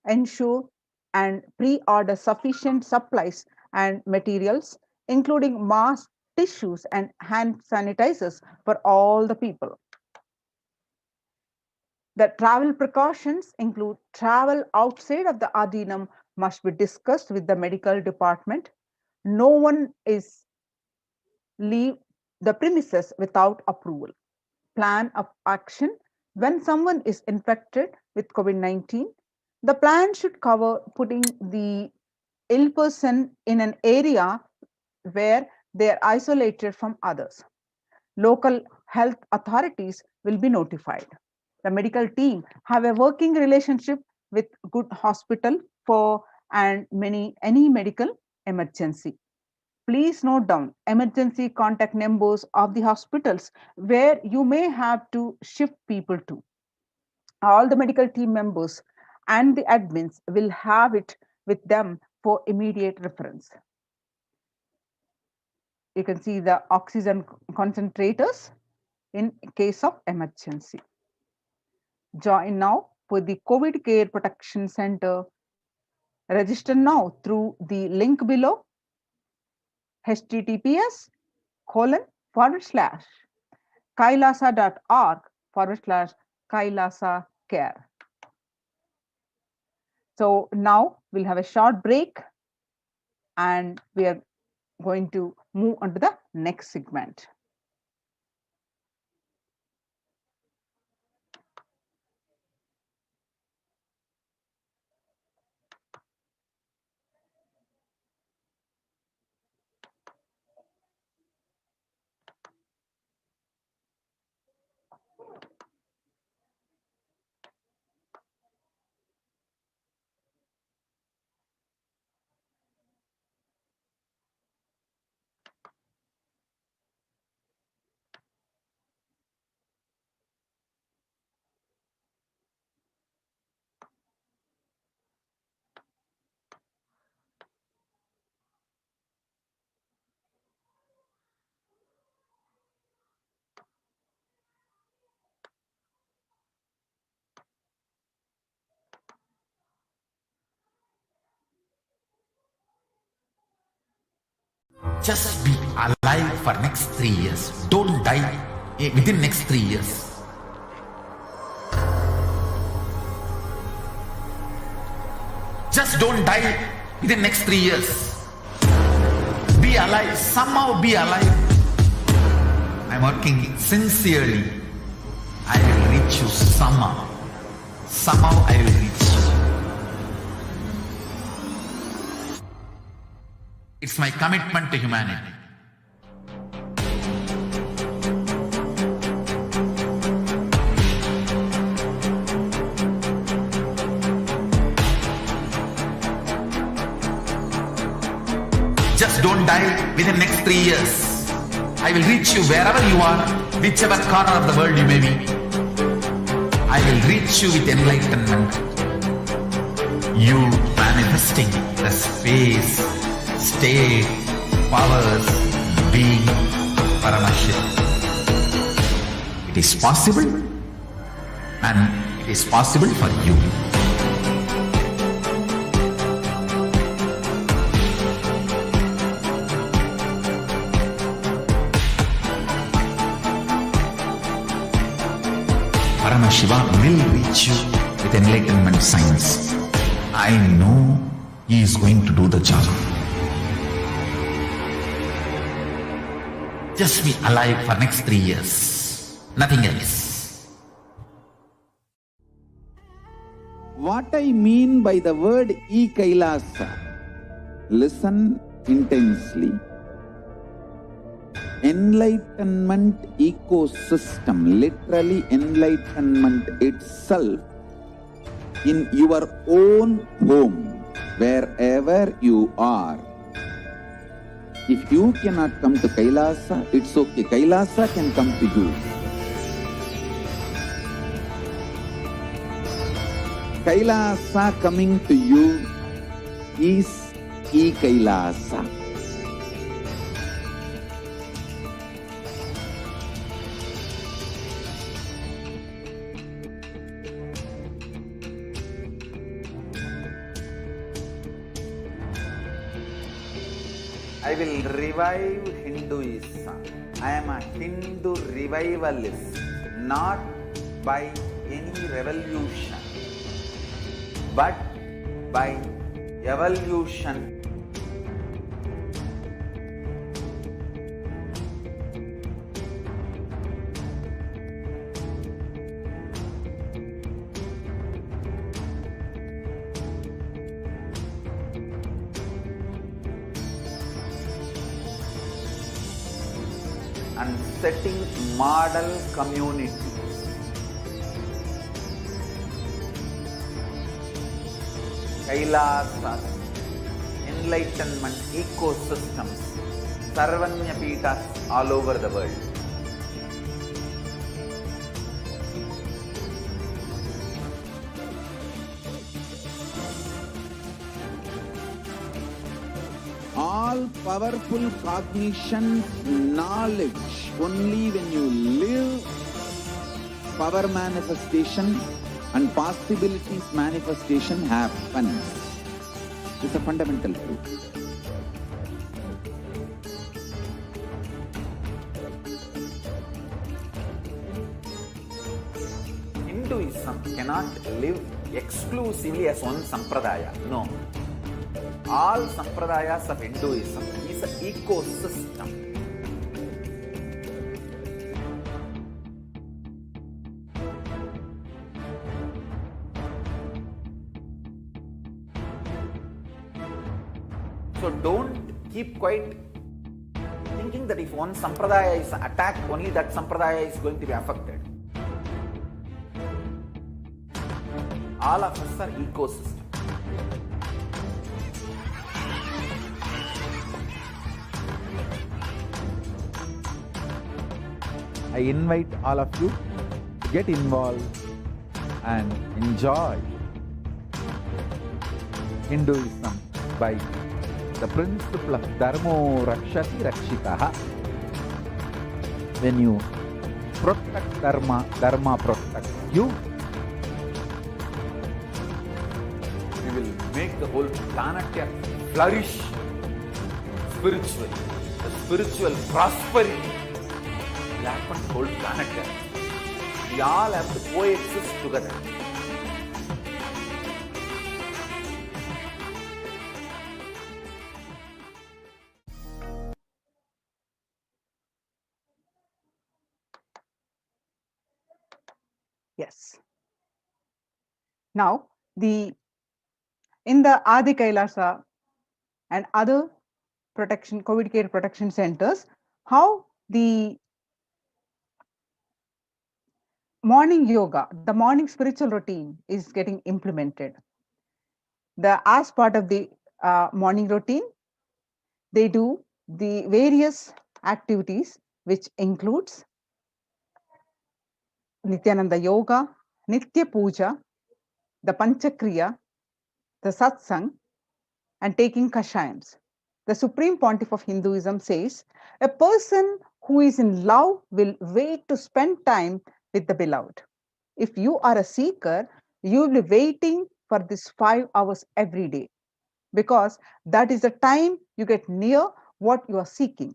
Ensure and pre-order sufficient supplies and materials, including masks, tissues, and hand sanitizers for all the people. The travel precautions include travel outside of the Adhinam must be discussed with the medical department. No one is leave the premises without approval. Plan of action when someone is infected with COVID-19. The plan should cover putting the ill person in an area where they are isolated from others. Local health authorities will be notified. The medical team have a working relationship with good hospital for and any medical emergency. Please note down emergency contact numbers of the hospitals where you may have to shift people to. All the medical team members and the admins will have it with them for immediate reference. You can see the oxygen concentrators in case of emergency. Join now for the COVID Care Protection Center. Register now through the link below, https://kailasa.org/Kailasa care. So now we'll have a short break and we are going to move on to the next segment. Just be alive for next 3 years. Don't die. within next 3 years. Just don't die within next 3 years. Be alive, somehow be alive. I'm working sincerely. I will reach you somehow. Somehow I will reach you. It's my commitment to humanity. Just don't die within next 3 years. I will reach you wherever you are, whichever corner of the world you may be. I will reach you with enlightenment. You manifesting the space, state, powers, being Paramashivoham. It is possible, and it is possible for you. Paramashiva will reach you with enlightenment science. I know he is going to do the job. Just be alive for next 3 years. Nothing else. What I mean by the word Kailasa, listen intensely. Enlightenment ecosystem, literally enlightenment itself, in your own home, wherever you are. If you cannot come to Kailasa, it's okay. Kailasa can come to you. Kailasa coming to you is Kailasa. I will revive Hinduism. I am a Hindu revivalist, not by any revolution, but by evolution. And setting model community. Kailasa, enlightenment ecosystems, Sarvanya Pitas all over the world. All powerful cognition, knowledge, only when you live, power manifestation and possibilities manifestation happens. It's a fundamental truth. Hinduism cannot live exclusively as one sampradaya. No. All sampradayas of Hinduism is an ecosystem. So don't keep quiet thinking that if one sampradaya is attacked, only that sampradaya is going to be affected. All of us are ecosystems. I invite all of you to get involved and enjoy Hinduism by the principle of Dharmo Rakshati Rakshitaha. When you protect Dharma, Dharma protects you. We will make the whole planet flourish spiritually, the spiritual prosperity. It happens whole planet there. We all have to coexist together. Yes. Now, in the Adi Kailasa and other COVID care protection centers, how the morning yoga, the morning spiritual routine is getting implemented. As part of the morning routine, they do the various activities, which includes Nithyananda Yoga, Nitya Puja, the Panchakriya, the Satsang, and taking Kashayams. The Supreme Pontiff of Hinduism says, a person who is in love will wait to spend time with the beloved. If you are a seeker, you will be waiting for this 5 hours every day, because that is the time you get near what you are seeking.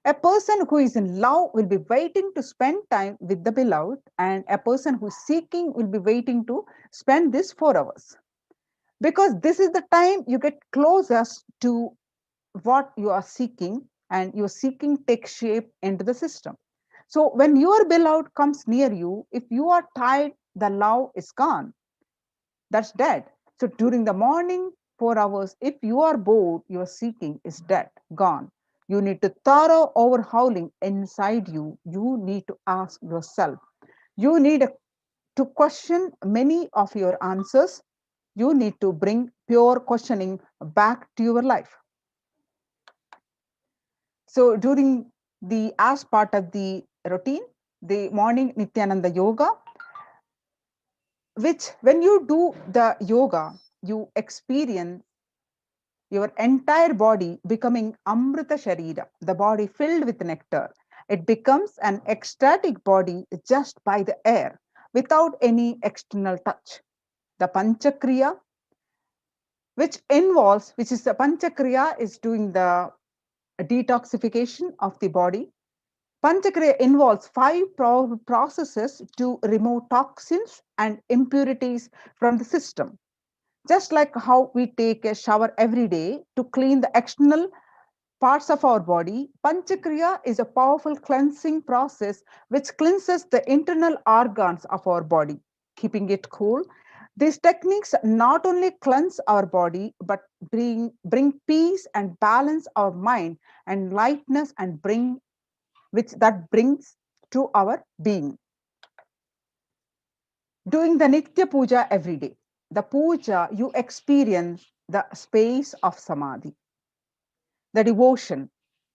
A person who is in love will be waiting to spend time with the beloved, and a person who is seeking will be waiting to spend this 4 hours. Because this is the time you get closest to what you are seeking, and your seeking takes shape into the system. So when your beloved comes near you, if you are tired, the love is gone. That's dead. So during the morning 4 hours, if you are bored, your seeking is dead, gone. You need to thorough overhauling inside you. You need to ask yourself. You need to question many of your answers. You need to bring pure questioning back to your life. So during as part of the routine, the morning Nithyananda Yoga, which when you do the yoga, you experience your entire body becoming Amrita Sharira, the body filled with nectar. It becomes an ecstatic body just by the air, without any external touch. The Panchakriya, which is the Panchakriya is doing the detoxification of the body. Panchakriya involves 5 processes to remove toxins and impurities from the system. Just like how we take a shower every day to clean the external parts of our body, Panchakriya is a powerful cleansing process which cleanses the internal organs of our body, keeping it cool. These techniques not only cleanse our body, but bring peace and balance our mind and lightness, and which that brings to our being. Doing the Nitya Puja every day. The puja, you experience the space of samadhi, the devotion,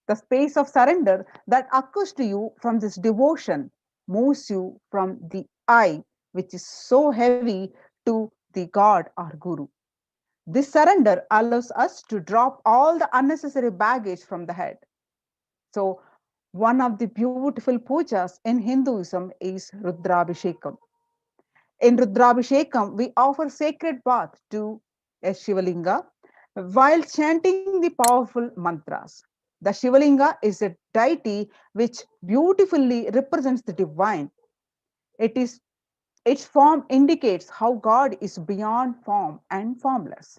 the space of surrender that occurs to you from this devotion moves you from the I, which is so heavy, to the God or Guru. This surrender allows us to drop all the unnecessary baggage from the head. So, one of the beautiful pujas in Hinduism is Rudrabhishekam. In Rudrabhishekam, we offer sacred bath to a Shivalinga while chanting the powerful mantras. The Shivalinga is a deity which beautifully represents the divine. Its form indicates how God is beyond form and formless.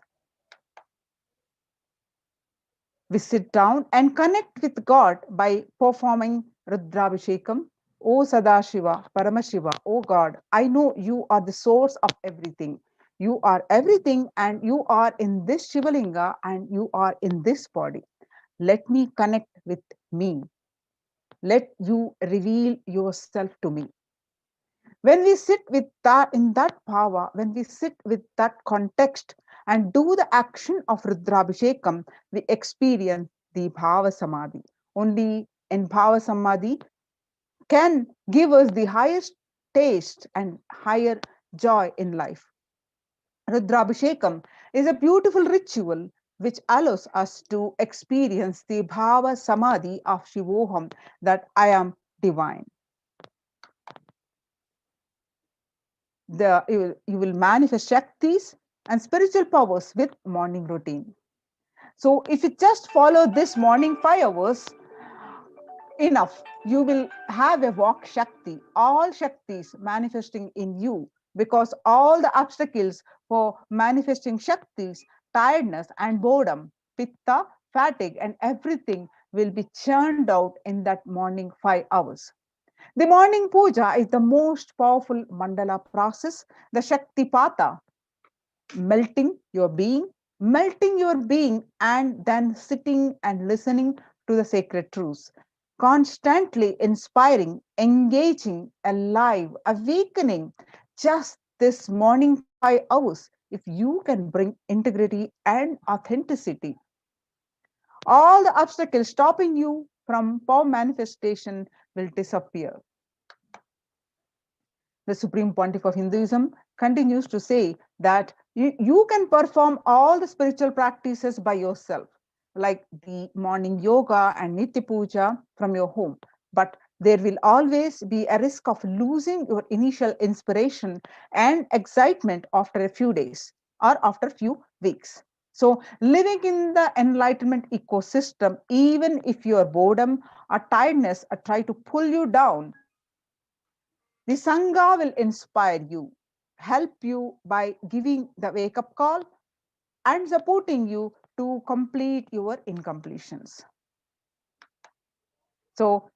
We sit down and connect with God by performing Rudrabhishekam. O Sadashiva, Paramashiva, O God, I know you are the source of everything. You are everything, and you are in this Shivalinga, and you are in this body. Let me connect with me. Let you reveal yourself to me. When we sit with that, in that power, when we sit with that context and do the action of Rudrabhishekam, we experience the BHAVASAMADHI. Only in BHAVASAMADHI can give us the highest taste and higher joy in life. Rudrabhishekam is a beautiful ritual which allows us to experience the BHAVASAMADHI of Shivoham, that I am divine. You will manifest Shaktis and spiritual powers with morning routine. So if you just follow this morning 5 hours, enough. You will have a Vak Shakti, all Shaktis manifesting in you, because all the obstacles for manifesting Shaktis, tiredness and boredom, Pitta, fatigue, and everything will be churned out in that morning 5 hours. The morning puja is the most powerful mandala process, the Shakti Pata, melting your being, and then sitting and listening to the sacred truths, constantly inspiring, engaging, alive, awakening. Just this morning 5 hours, if you can bring integrity and authenticity, all the obstacles stopping you from power manifestation will disappear. The Supreme Pontiff of Hinduism continues to say that you can perform all the spiritual practices by yourself, like the morning yoga and Nitya Puja from your home. But there will always be a risk of losing your initial inspiration and excitement after a few days or after a few weeks. So, living in the enlightenment ecosystem, even if your boredom or tiredness try to pull you down, the Sangha will inspire you, help you by giving the wake up call and supporting you to complete your incompletions. So,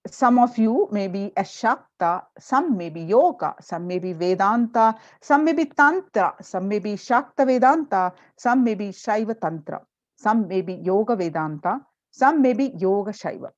some of you may be a Shakta, some may be Yoga, some may be Vedanta, some may be Tantra, some may be Shakta Vedanta, some may be Shaiva Tantra, some may be Yoga Vedanta, some may be Yoga Shaiva.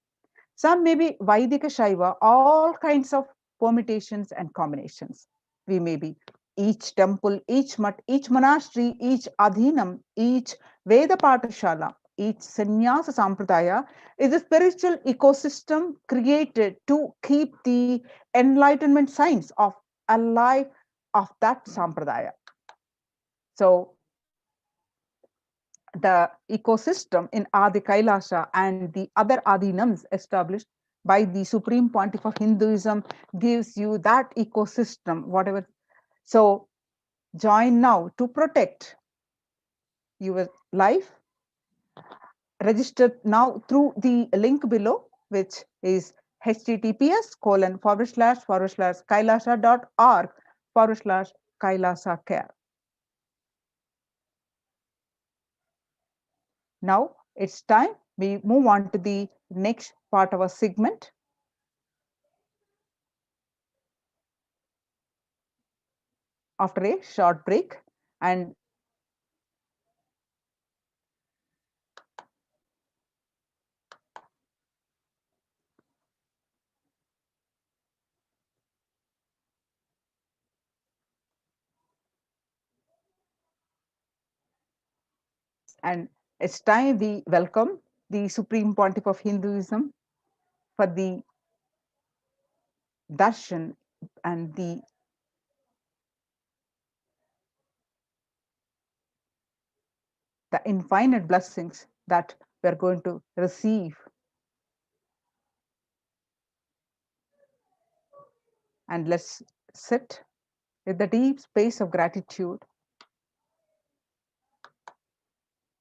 Some may be Vaidika Shaiva, all kinds of permutations and combinations. We may be each temple, each mutt, each monastery, each adhinam, each Veda Patashala, each Sannyasa Sampradaya is a spiritual ecosystem created to keep the enlightenment signs of alive of that Sampradaya. So, the ecosystem in Adi Kailasa and the other Adinams established by the Supreme Pontiff of Hinduism gives you that ecosystem, whatever. So join now to protect your life. Register now through the link below, which is https://kailasa.org/kailasa care. Now it's time we move on to the next part of our segment. After a short break, and it's time we welcome the Supreme Pontiff of Hinduism for the darshan and the infinite blessings that we're going to receive. And let's sit with the deep space of gratitude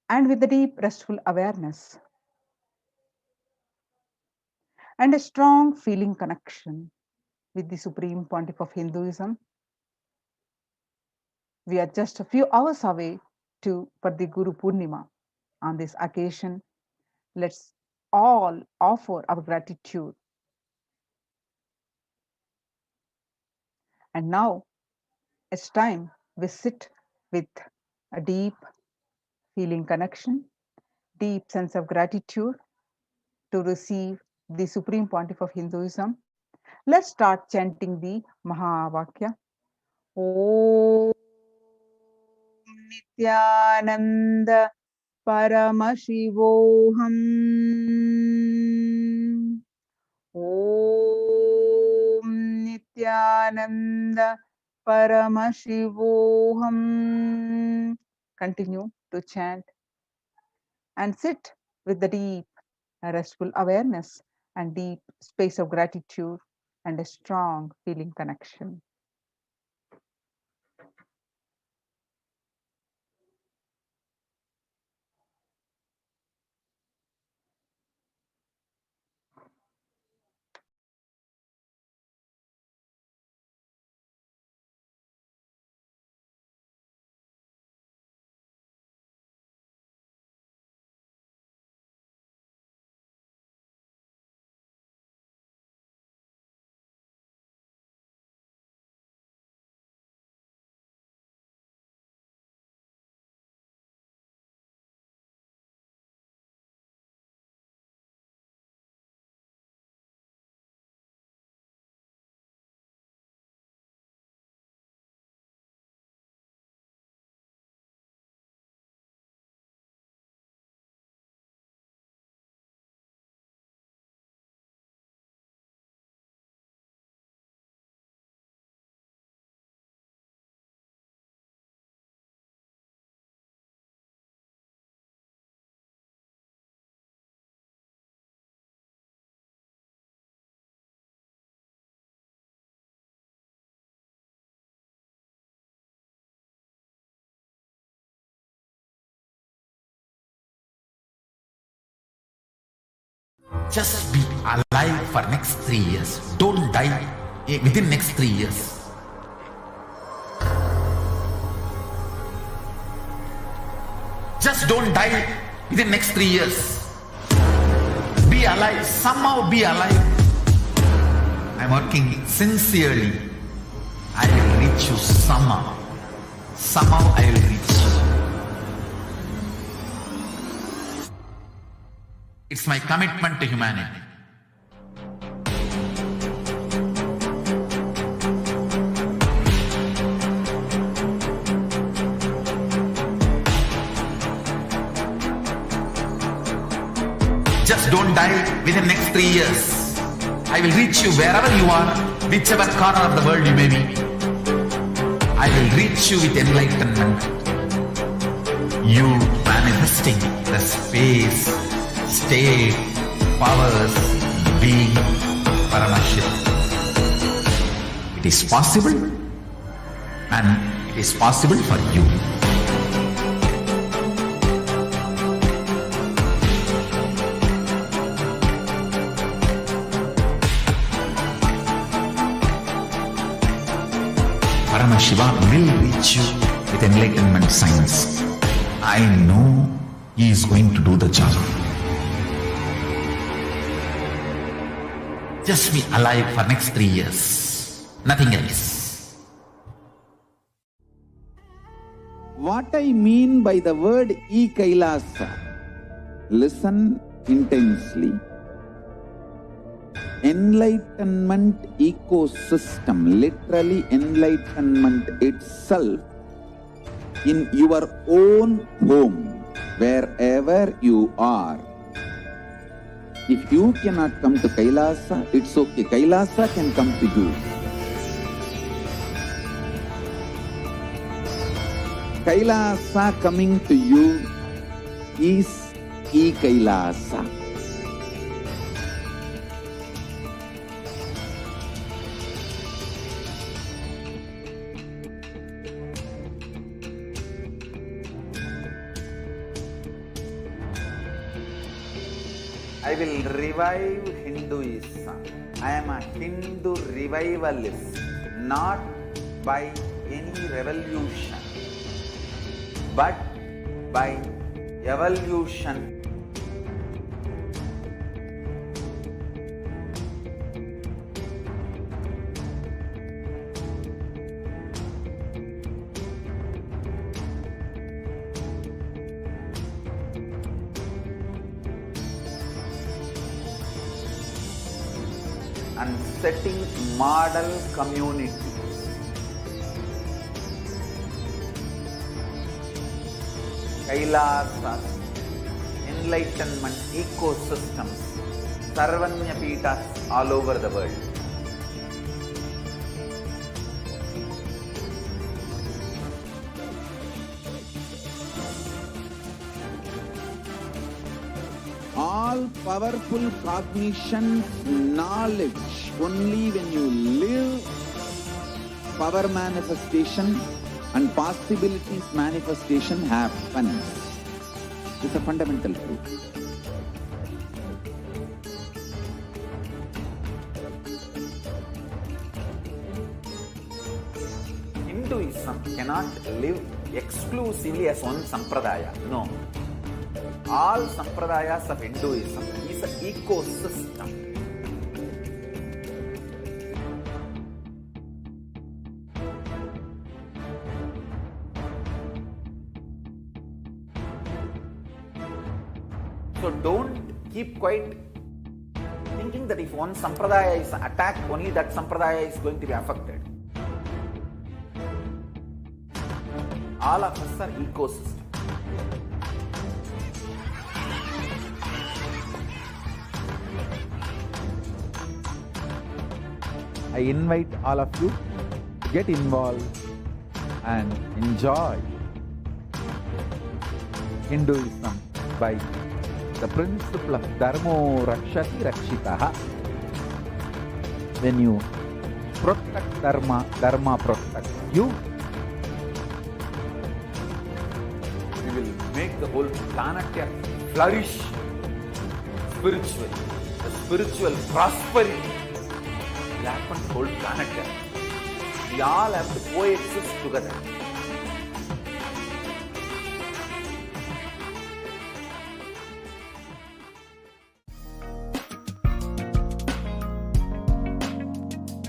and with the deep restful awareness and a strong feeling connection with the Supreme Pontiff of Hinduism. We are just a few hours away for the Guru Purnima. On this occasion, let's all offer our gratitude. And now it's time we sit with a deep feeling connection, deep sense of gratitude to receive the Supreme Pontiff of Hinduism. Let's start chanting the Mahavakya. Om Nithyananda Paramashivoham. Om Nithyananda Paramashivoham. Continue to chant and sit with the deep restful awareness and deep space of gratitude and a strong feeling connection. Just be alive for next 3 years. Don't die within next 3 years. Just don't die within next 3 years. Be alive. Somehow be alive. I'm working sincerely. I will reach you somehow. Somehow I will reach you. It's my commitment to humanity. Just don't die within next 3 years. I will reach you wherever you are, whichever corner of the world you may be. I will reach you with enlightenment. You manifesting the space, state, powers, being Paramashivoham. It is possible, and it is possible for you. Paramashivoham will reach you with enlightenment science. I know he is going to do the job. Just be alive for next 3 years. Nothing else. What I mean by the word Kailasa, listen intensely. Enlightenment ecosystem, literally enlightenment itself, in your own home, wherever you are. If you cannot come to Kailasa, it's okay. Kailasa can come to you. Kailasa coming to you is Kailasa. I will revive Hinduism. I am a Hindu revivalist, not by any revolution, but by evolution. And setting model community. Kailasa, enlightenment ecosystems, Sarvanya Pitas all over the world. All powerful cognition, knowledge, only when you live, power manifestation and possibilities manifestation happens. It's a fundamental truth. Hinduism cannot live exclusively as one sampradaya. No. All sampradayas of Hinduism is an ecosystem. So don't keep quiet thinking that if one sampradaya is attacked, only that sampradaya is going to be affected. All of us are ecosystem. I invite all of you to get involved and enjoy Hinduism by the principle of Dharmo Rakshati Rakshitaha. When you protect Dharma, Dharma protects you. We will make the whole planet flourish spiritually. the spiritual prosperity will happen to the whole planet Earth. We all have to coexist together.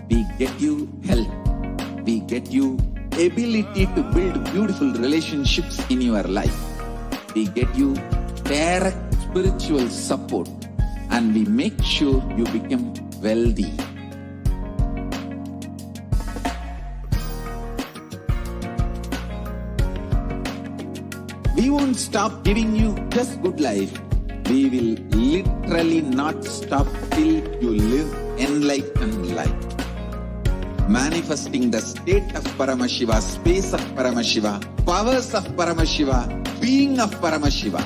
We get you health. We get you ability to build beautiful relationships in your life. We get you direct spiritual support, and we make sure you become wealthy. We won't stop giving you just good life. We will literally not stop till you live enlightened life. Manifesting the state of Paramashiva, space of Paramashiva, powers of Paramashiva, being of Paramashiva.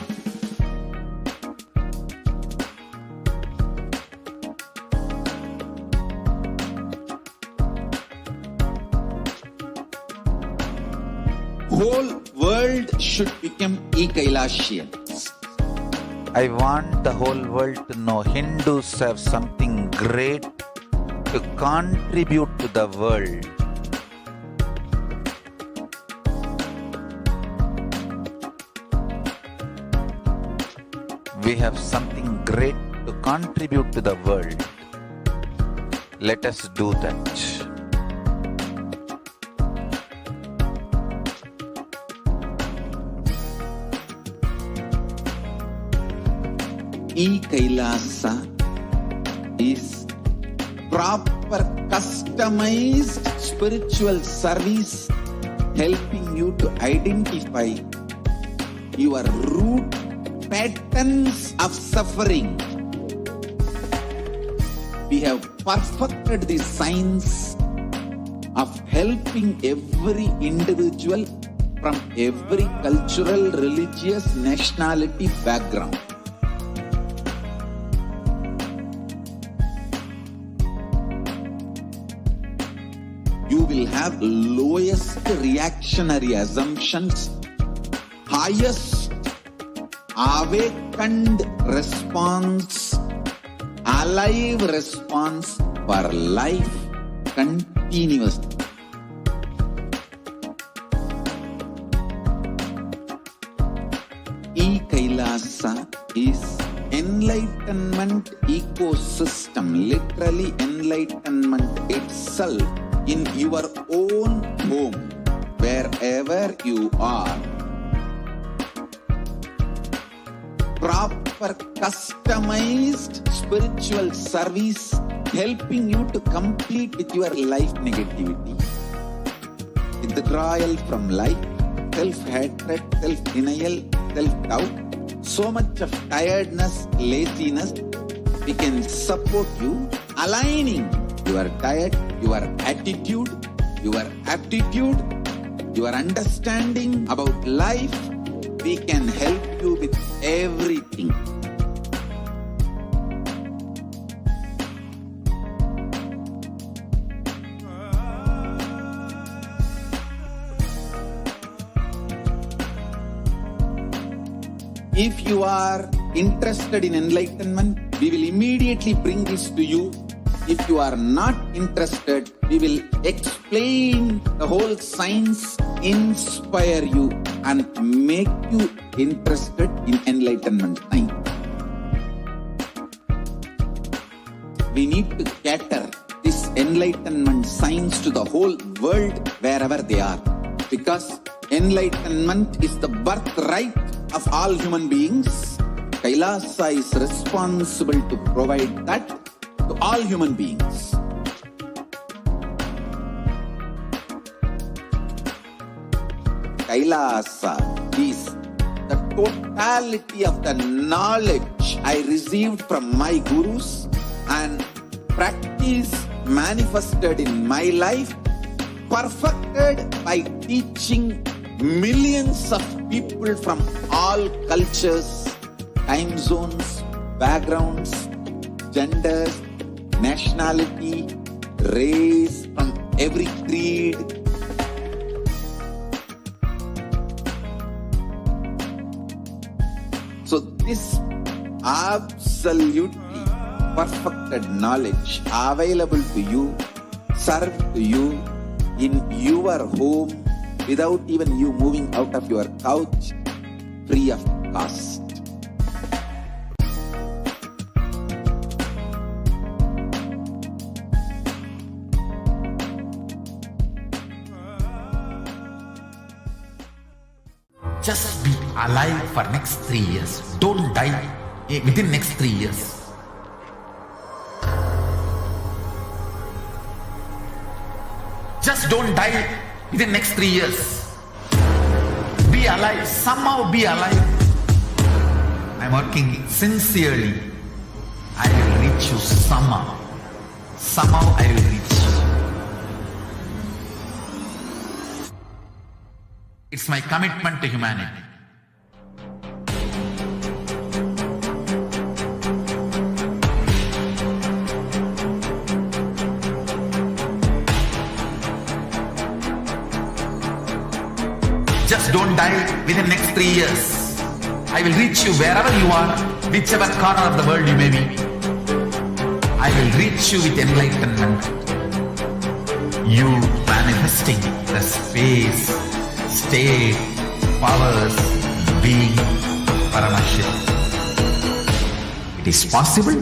Whole world should become Kailasian. I want the whole world to know Hindus have something great to contribute to the world. We have something great to contribute to the world. Let us do that. Kailasa is proper customized spiritual service helping you to identify your root patterns of suffering. We have perfected the science of helping every individual from every cultural, religious, nationality background. You will have lowest reactionary assumptions, highest awakened response, alive response for life continuously. Kailasa is enlightenment ecosystem, literally enlightenment itself in your own home, wherever you are. Proper customized spiritual service helping you to complete with your life negativity. Withdrawal from life, self-hatred, self-denial, self-doubt, so much of tiredness, laziness. We can support you aligning your diet, your attitude, your aptitude, your understanding about life. We can help you with everything. If you are interested in enlightenment, we will immediately bring this to you. If you are not interested, we will explain the whole science, inspire you and make you interested in enlightenment time. We need to cater this enlightenment science to the whole world wherever they are, because enlightenment is the birthright of all human beings. Kailasa is responsible to provide that to all human beings. Kailasa is the totality of the knowledge I received from my gurus and practice manifested in my life, perfected by teaching millions of people from all cultures, time zones, backgrounds, genders, nationality, race, from every creed. So this absolutely perfected knowledge available to you, served to you in your home without even you moving out of your couch, free of cost. Just be alive for next 3 years. Don't die within next 3 years. Just don't die within next 3 years. Be alive. Somehow be alive. I'm working sincerely. I will reach you somehow. Somehow I will reach you. It's my commitment to humanity. Just don't die within next 3 years. I will reach you wherever you are, whichever corner of the world you may be. I will reach you with enlightenment. You manifesting the space, state, powers, being Paramashivoham. It is possible,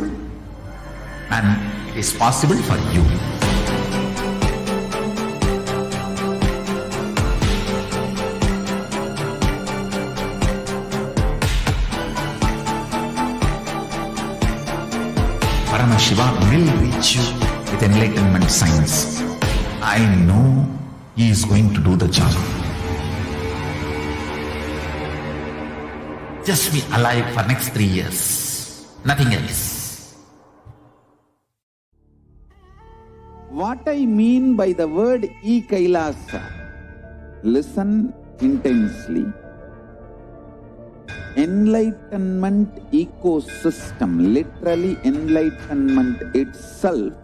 and it is possible for you. Paramashivoham will reach you with enlightenment science. I know he is going to do the job. Just be alive for next 3 years. Nothing else. What I mean by the word Kailasa, listen intensely. Enlightenment ecosystem, literally enlightenment itself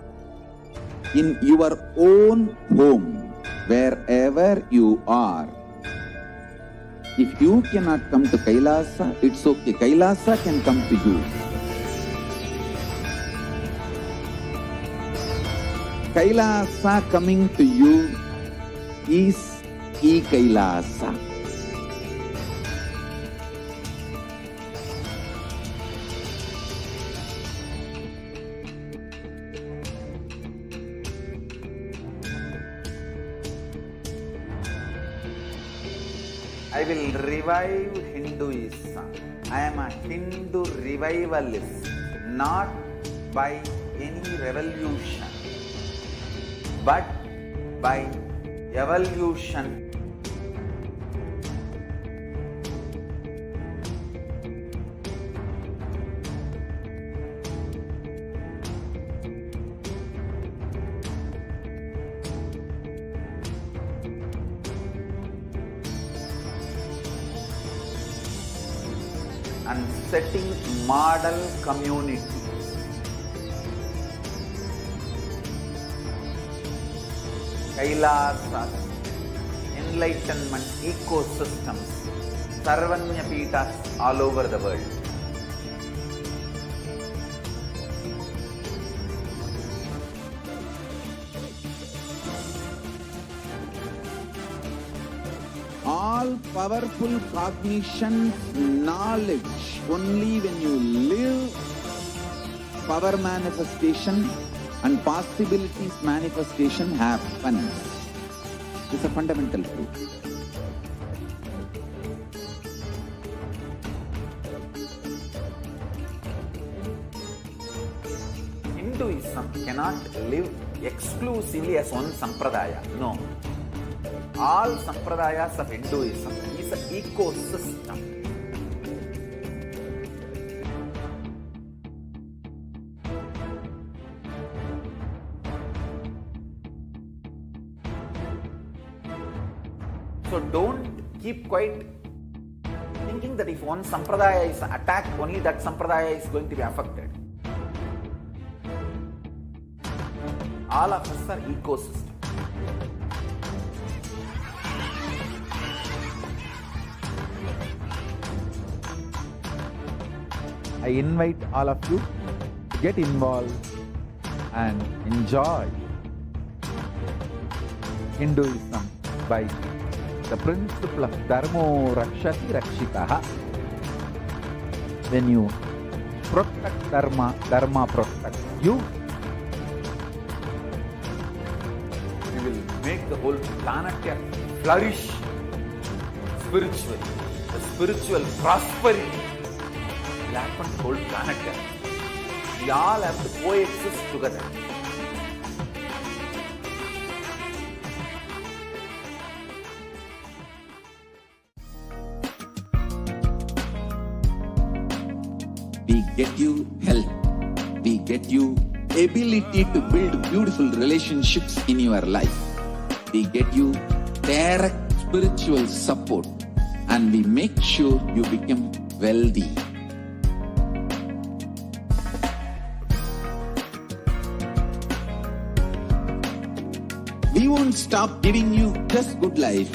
in your own home, wherever you are. If you cannot come to Kailasa, it's okay. Kailasa can come to you. Kailasa coming to you is Kailasa. I will revive Hinduism. I am a Hindu revivalist, not by any revolution, but by evolution. And setting model community. Kailasa, enlightenment ecosystems, Sarvanya Pitas all over the world. All powerful cognition, knowledge, only when you live, power manifestation and possibilities manifestation happens. It's a fundamental truth. Hinduism cannot live exclusively as one sampradaya. No. All sampradayas of Hinduism is an ecosystem. So don't keep quiet thinking that if one sampradaya is attacked, only that sampradaya is going to be affected. All of us are ecosystem. I invite all of you get involved and enjoy Hinduism by the principle of Dharmo Rakshati Rakshitaha. When you protect Dharma, Dharma protects you. We will make the whole planet flourish spiritually. The spiritual prosperity will happen to the whole planet. We all have to coexist together. We get you health. We get you ability to build beautiful relationships in your life. We get you direct spiritual support, and we make sure you become wealthy. We won't stop giving you just good life.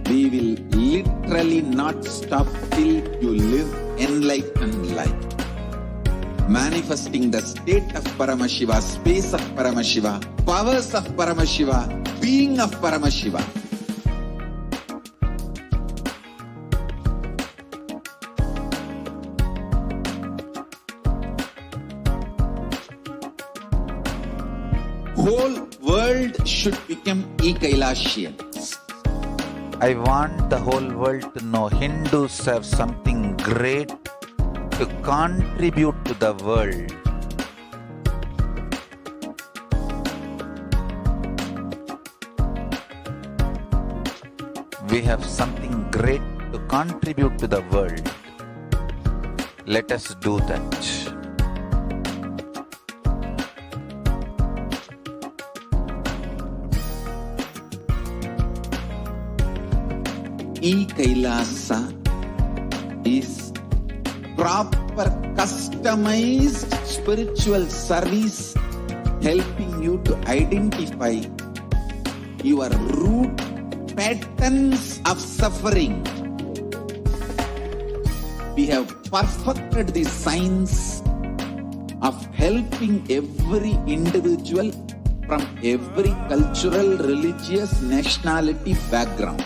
We will literally not stop till you live enlightened life. Manifesting the state of Paramashiva, space of Paramashiva, powers of Paramashiva, being of Paramashiva. Whole world should become Kailasian. I want the whole world to know Hindus have something great to contribute to the world. We have something great to contribute to the world. Let us do that. Kailasa is proper customized spiritual service helping you to identify your root patterns of suffering. We have perfected the science of helping every individual from every cultural, religious, nationality background.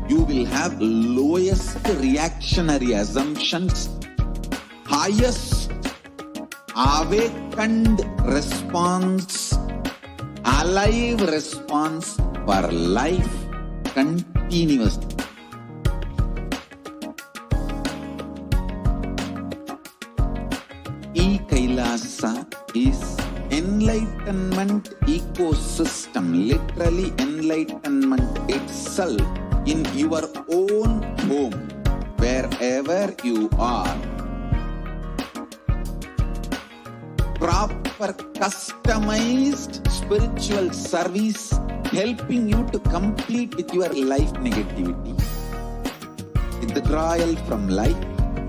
You will have lowest reactionary assumptions, highest awakened response, alive response for life continuously. Kailasa is enlightenment ecosystem, literally enlightenment itself in your own home, wherever you are. Proper customized spiritual service helping you to complete with your life negativity. Withdrawal from life,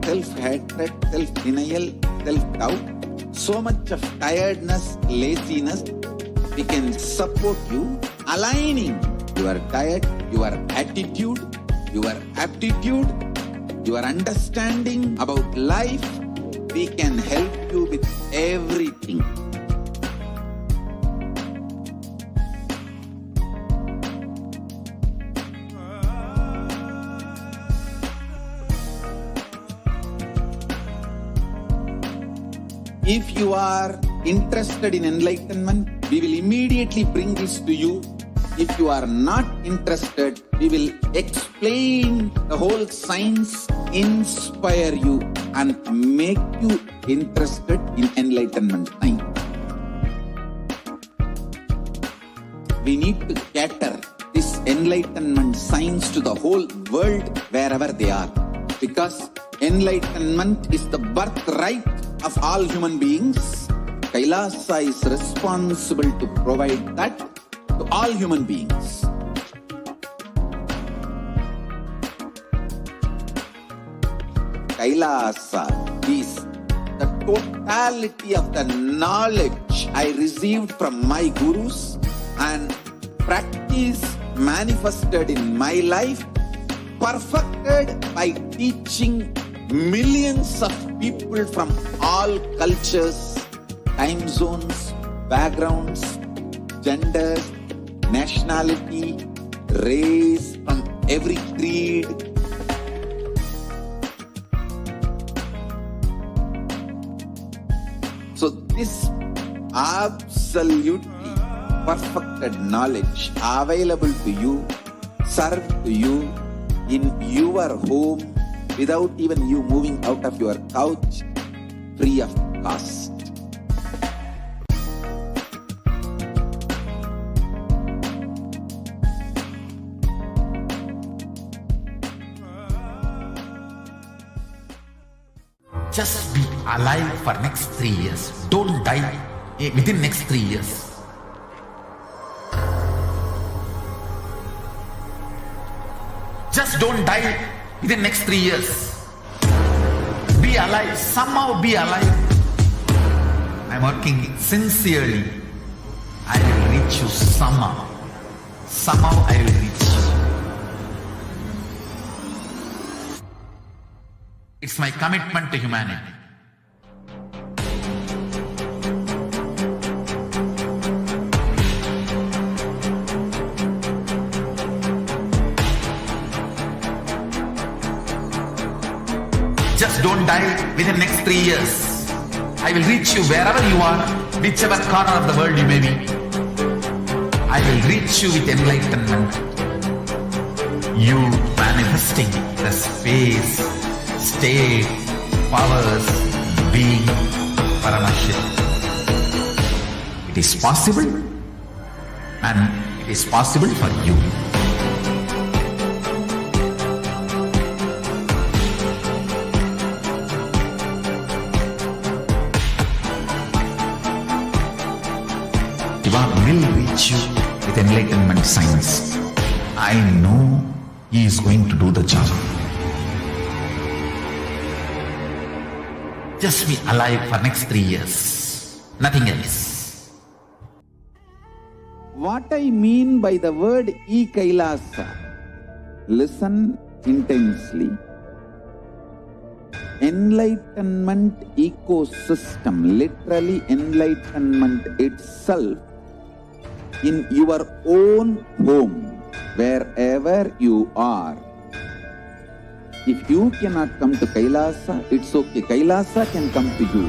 self-hatred, self-denial, self-doubt, so much of tiredness, laziness. We can support you aligning your diet, your attitude, your aptitude, your understanding about life. We can help you with everything. If you are interested in enlightenment, we will immediately bring this to you. If you are not interested, we will explain the whole science, inspire you and make you interested in enlightenment time. We need to cater this enlightenment science to the whole world wherever they are, because enlightenment is the birthright of all human beings. Kailasa is responsible to provide that to all human beings. Kailasa is the totality of the knowledge I received from my gurus and practice manifested in my life, perfected by teaching millions of people from all cultures, time zones, backgrounds, genders, nationality, race, from every creed. So this absolutely perfected knowledge available to you, served to you in your home without even you moving out of your couch, free of cost. Just be alive for next 3 years. Don't die within next 3 years. Just don't die within next 3 years. Be alive. Somehow be alive. I'm working sincerely. I will reach you somehow. Somehow I will reach you. It's my commitment to humanity. Just don't die within next 3 years. I will reach you wherever you are, whichever corner of the world you may be. I will reach you with enlightenment. You manifesting the space, state, powers, being Paramashivoham. It is possible, and it is possible for you. Shiva will reach you with enlightenment science. I know he is going to do the job. Just be alive for next 3 years. Nothing else. What I mean by the word Kailasa, listen intensely. Enlightenment ecosystem, literally enlightenment itself, in your own home, wherever you are. If you cannot come to Kailasa, it's okay. Kailasa can come to you.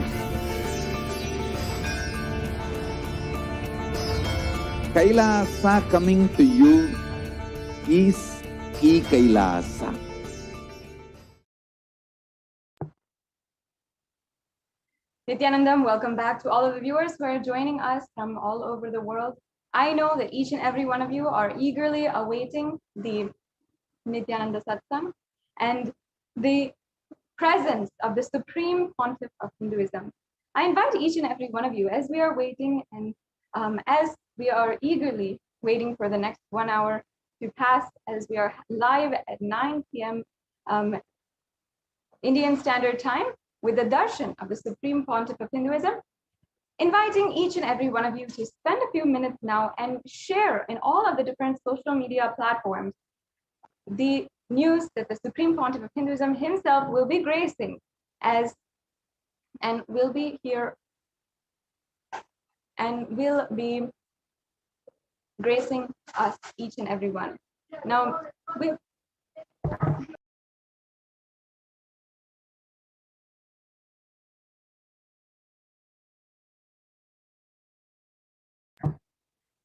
Kailasa coming to you is Kailasa. Nithyanandam, welcome back to all of the viewers who are joining us from all over the world. I know that each and every one of you are eagerly awaiting the Nithyananda Satsang and the presence of the Supreme Pontiff of Hinduism. I invite each and every one of you, as we are waiting and as we are eagerly waiting for the next 1 hour to pass, as we are live at 9 p.m. Indian Standard Time with the Darshan of the Supreme Pontiff of Hinduism, inviting each and every one of you to spend a few minutes now and share in all of the different social media platforms the news that the Supreme Pontiff of Hinduism himself will be gracing and will be here and will be gracing us, each and every one. Now,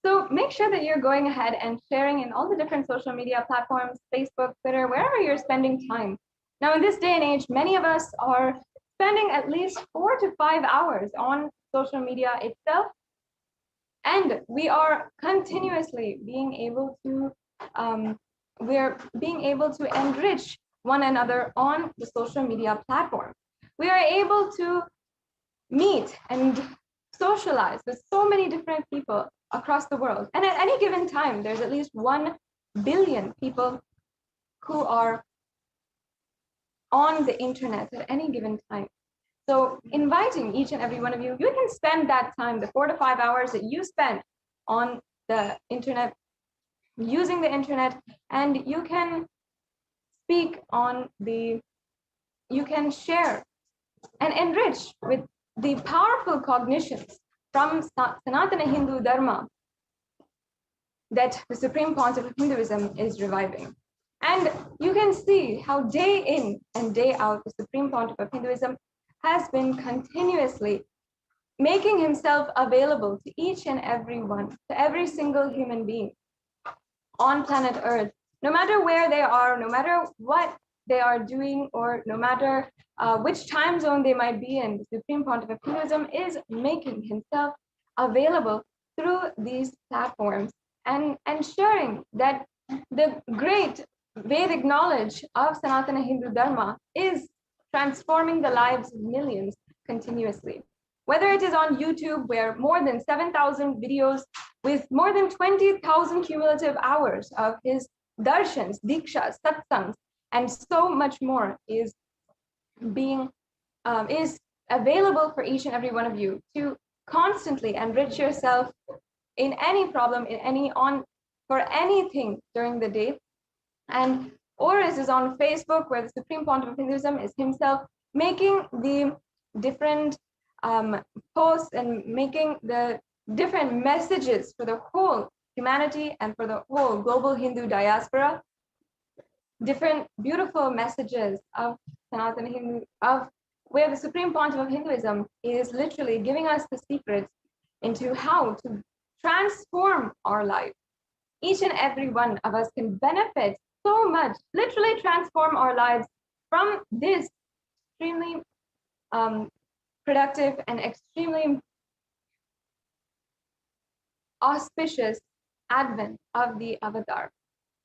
so make sure that you're going ahead and sharing in all the different social media platforms, Facebook, Twitter, wherever you're spending time. Now, in this day and age, many of us are spending at least 4 to 5 hours on social media itself. And we are continuously being able to, enrich one another on the social media platform. We are able to meet and socialize with so many different people across the world. And at any given time, there's at least 1 billion people who are on the internet at any given time. So inviting each and every one of you, you can spend that time, the 4 to 5 hours that you spend on the internet, using the internet, and you can speak on you can share and enrich with the powerful cognitions from Sanatana Hindu Dharma that the Supreme Pontiff of Hinduism is reviving. And you can see how day in and day out, the Supreme Pontiff of Hinduism has been continuously making himself available to each and every one, to every single human being on planet Earth, no matter where they are, no matter what they are doing, or no matter which time zone they might be in. The Supreme Pontiff of Hinduism is making himself available through these platforms and ensuring that the great Vedic knowledge of Sanatana Hindu Dharma is transforming the lives of millions continuously. Whether it is on YouTube, where more than 7,000 videos with more than 20,000 cumulative hours of his darshans, dikshas, satsangs, and so much more is available for each and every one of you to constantly enrich yourself in any problem, for anything during the day. And or it is on Facebook, where the Supreme Pontiff of Hinduism is himself making the different posts and making the different messages for the whole humanity and for the whole global Hindu diaspora, different beautiful messages of Sanatana Hindu, of where the Supreme Pontiff of Hinduism is literally giving us the secrets into how to transform our life. Each and every one of us can benefit so much, literally transform our lives from this extremely productive and extremely auspicious advent of the avatar.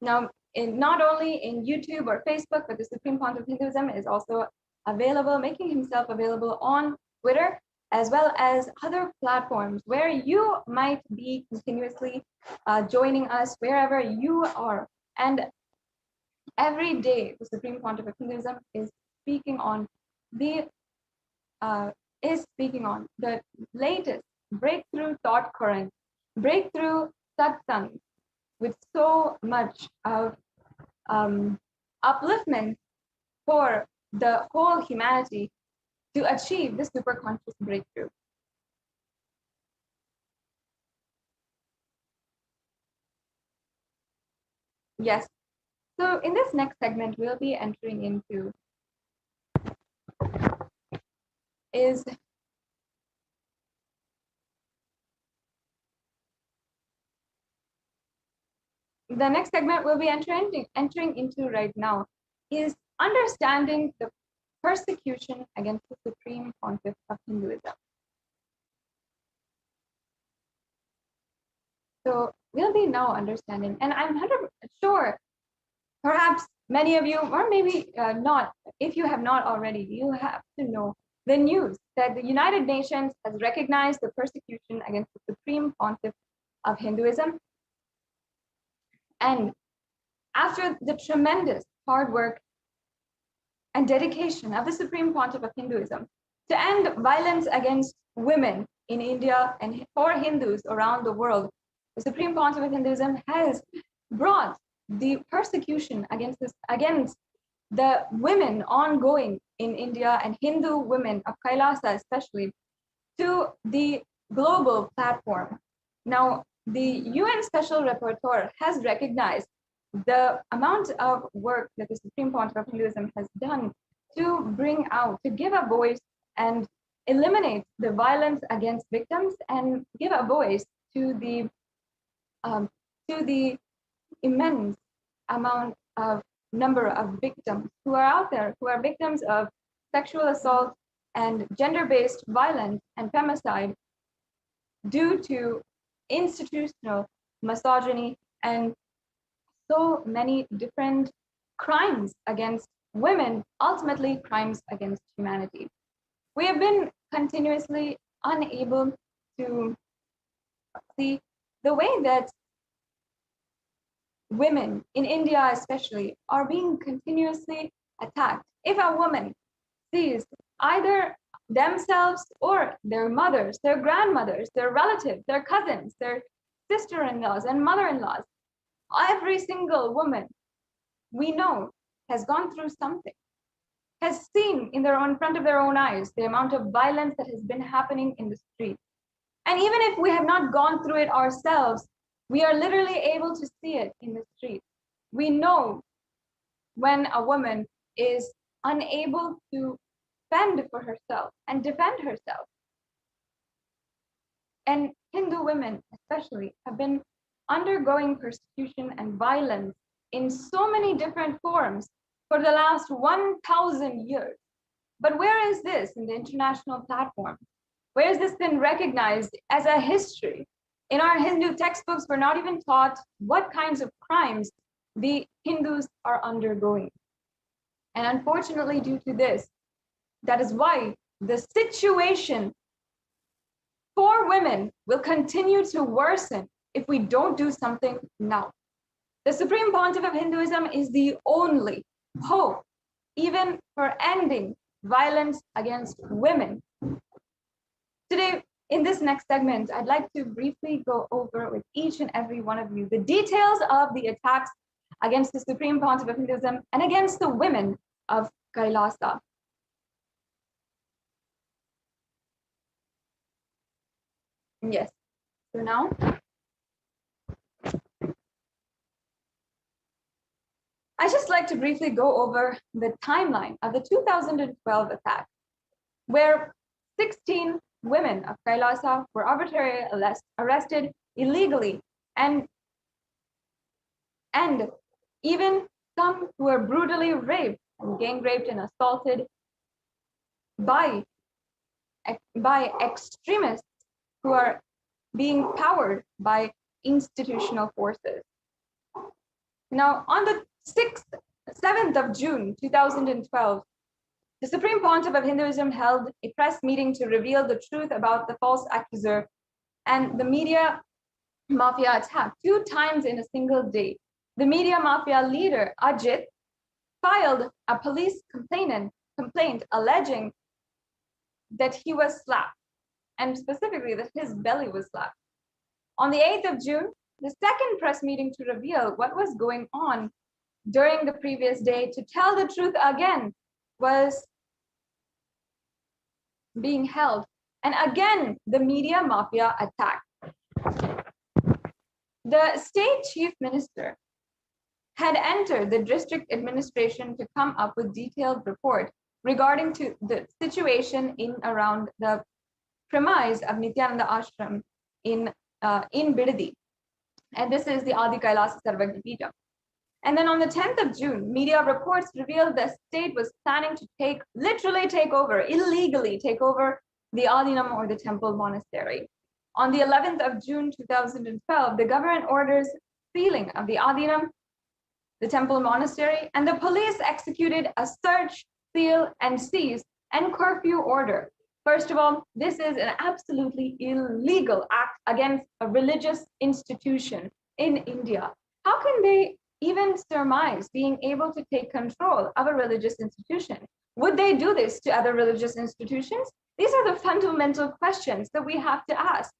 Now, not only in YouTube or Facebook, but the Supreme Pontiff of Hinduism is also available, making himself available on Twitter, as well as other platforms where you might be continuously joining us wherever you are. And every day, the Supreme Pontiff of Hinduism is speaking on the latest breakthrough thought current, breakthrough satsang, with so much of upliftment for the whole humanity to achieve this super conscious breakthrough. Yes. So in this next segment, we'll be entering into the next segment we'll be entering into right now is understanding the persecution against the Supreme Pontiff of Hinduism. So we'll be now understanding, and I'm 100% sure, perhaps many of you, or maybe not, if you have not already, you have to know the news that the United Nations has recognized the persecution against the Supreme Pontiff of Hinduism. And after the tremendous hard work and dedication of the Supreme Pontiff of Hinduism to end violence against women in India and for Hindus around the world, the Supreme Pontiff of Hinduism has brought the persecution against the women ongoing in India, and Hindu women of Kailasa especially, to the global platform. Now, the UN Special Rapporteur has recognized the amount of work that the Supreme Pontiff of Hinduism has done to bring out, to give a voice and eliminate the violence against victims, and give a voice to the immense number of victims who are out there, who are victims of sexual assault and gender-based violence and femicide due to institutional misogyny and so many different crimes against women, ultimately crimes against humanity. We have been continuously unable to see the way that women in India especially are being continuously attacked. If a woman sees either themselves or their mothers, their grandmothers, their relatives, their cousins, their sister-in-laws and mother-in-laws, every single woman we know has gone through something, has seen in front of their own eyes the amount of violence that has been happening in the street. And even if we have not gone through it ourselves, we are literally able to see it in the street. We know when a woman is unable to fend for herself and defend herself. And Hindu women, especially, have been undergoing persecution and violence in so many different forms for the last 1,000 years. But where is this in the international platform? Where has this been recognized as a history? In our Hindu textbooks, we're not even taught what kinds of crimes the Hindus are undergoing. And unfortunately, due to this, that is why the situation for women will continue to worsen if we don't do something now. The Supreme Pontiff of Hinduism is the only hope, even for ending violence against women. Today, in this next segment, I'd like to briefly go over with each and every one of you the details of the attacks against the Supreme Pontiff of Hinduism and against the women of Kailasa. Yes, so now, I just like to briefly go over the timeline of the 2012 attack, where 16 women of Kailasa were arbitrarily arrested illegally, and even some who were brutally raped and gang raped and assaulted by extremists who are being powered by institutional forces. Now, on the 7th of June 2012, the Supreme Pontiff of Hinduism held a press meeting to reveal the truth about the false accuser and the media mafia attack 2 times in a single day. The media mafia leader, Ajit, filed a police complaint alleging that he was slapped, and specifically that his belly was slapped. On the 8th of June, the second press meeting to reveal what was going on during the previous day, to tell the truth again, was being held. And again, the media mafia attacked. The state chief minister had entered the district administration to come up with detailed report regarding to the situation in around the premise of Nithyananda Ashram in Bidadi. And this is the Adi Kailasa Sarvagya Peetham. And then on the 10th of June, media reports revealed the state was planning to illegally take over the Adinam, or the temple monastery. On the 11th of June 2012, the government orders sealing of the Adinam, the temple monastery, and the police executed a search, seal, and seize and curfew order. First of all, this is an absolutely illegal act against a religious institution in India. How can they even surmise being able to take control of a religious institution? Would they do this to other religious institutions? These are the fundamental questions that we have to ask.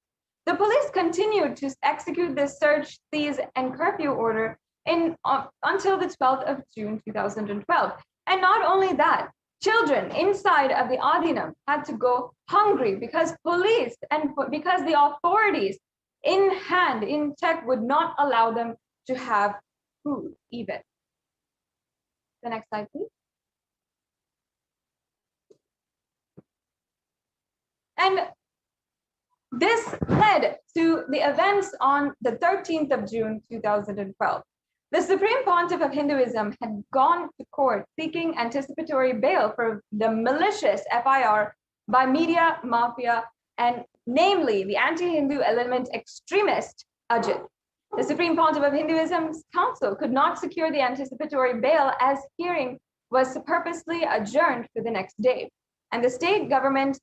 The police continued to execute this search, seize, and curfew order until the 12th of June 2012. And not only that, children inside of the Adinam had to go hungry because police and because the authorities in check would not allow them to have food even. The next slide, please. And this led to the events on the 13th of June 2012. The Supreme Pontiff of Hinduism had gone to court seeking anticipatory bail for the malicious FIR by media mafia, and namely the anti-Hindu element extremist Ajit. The Supreme Pontiff of Hinduism's council could not secure the anticipatory bail as hearing was purposely adjourned for the next day. And the state government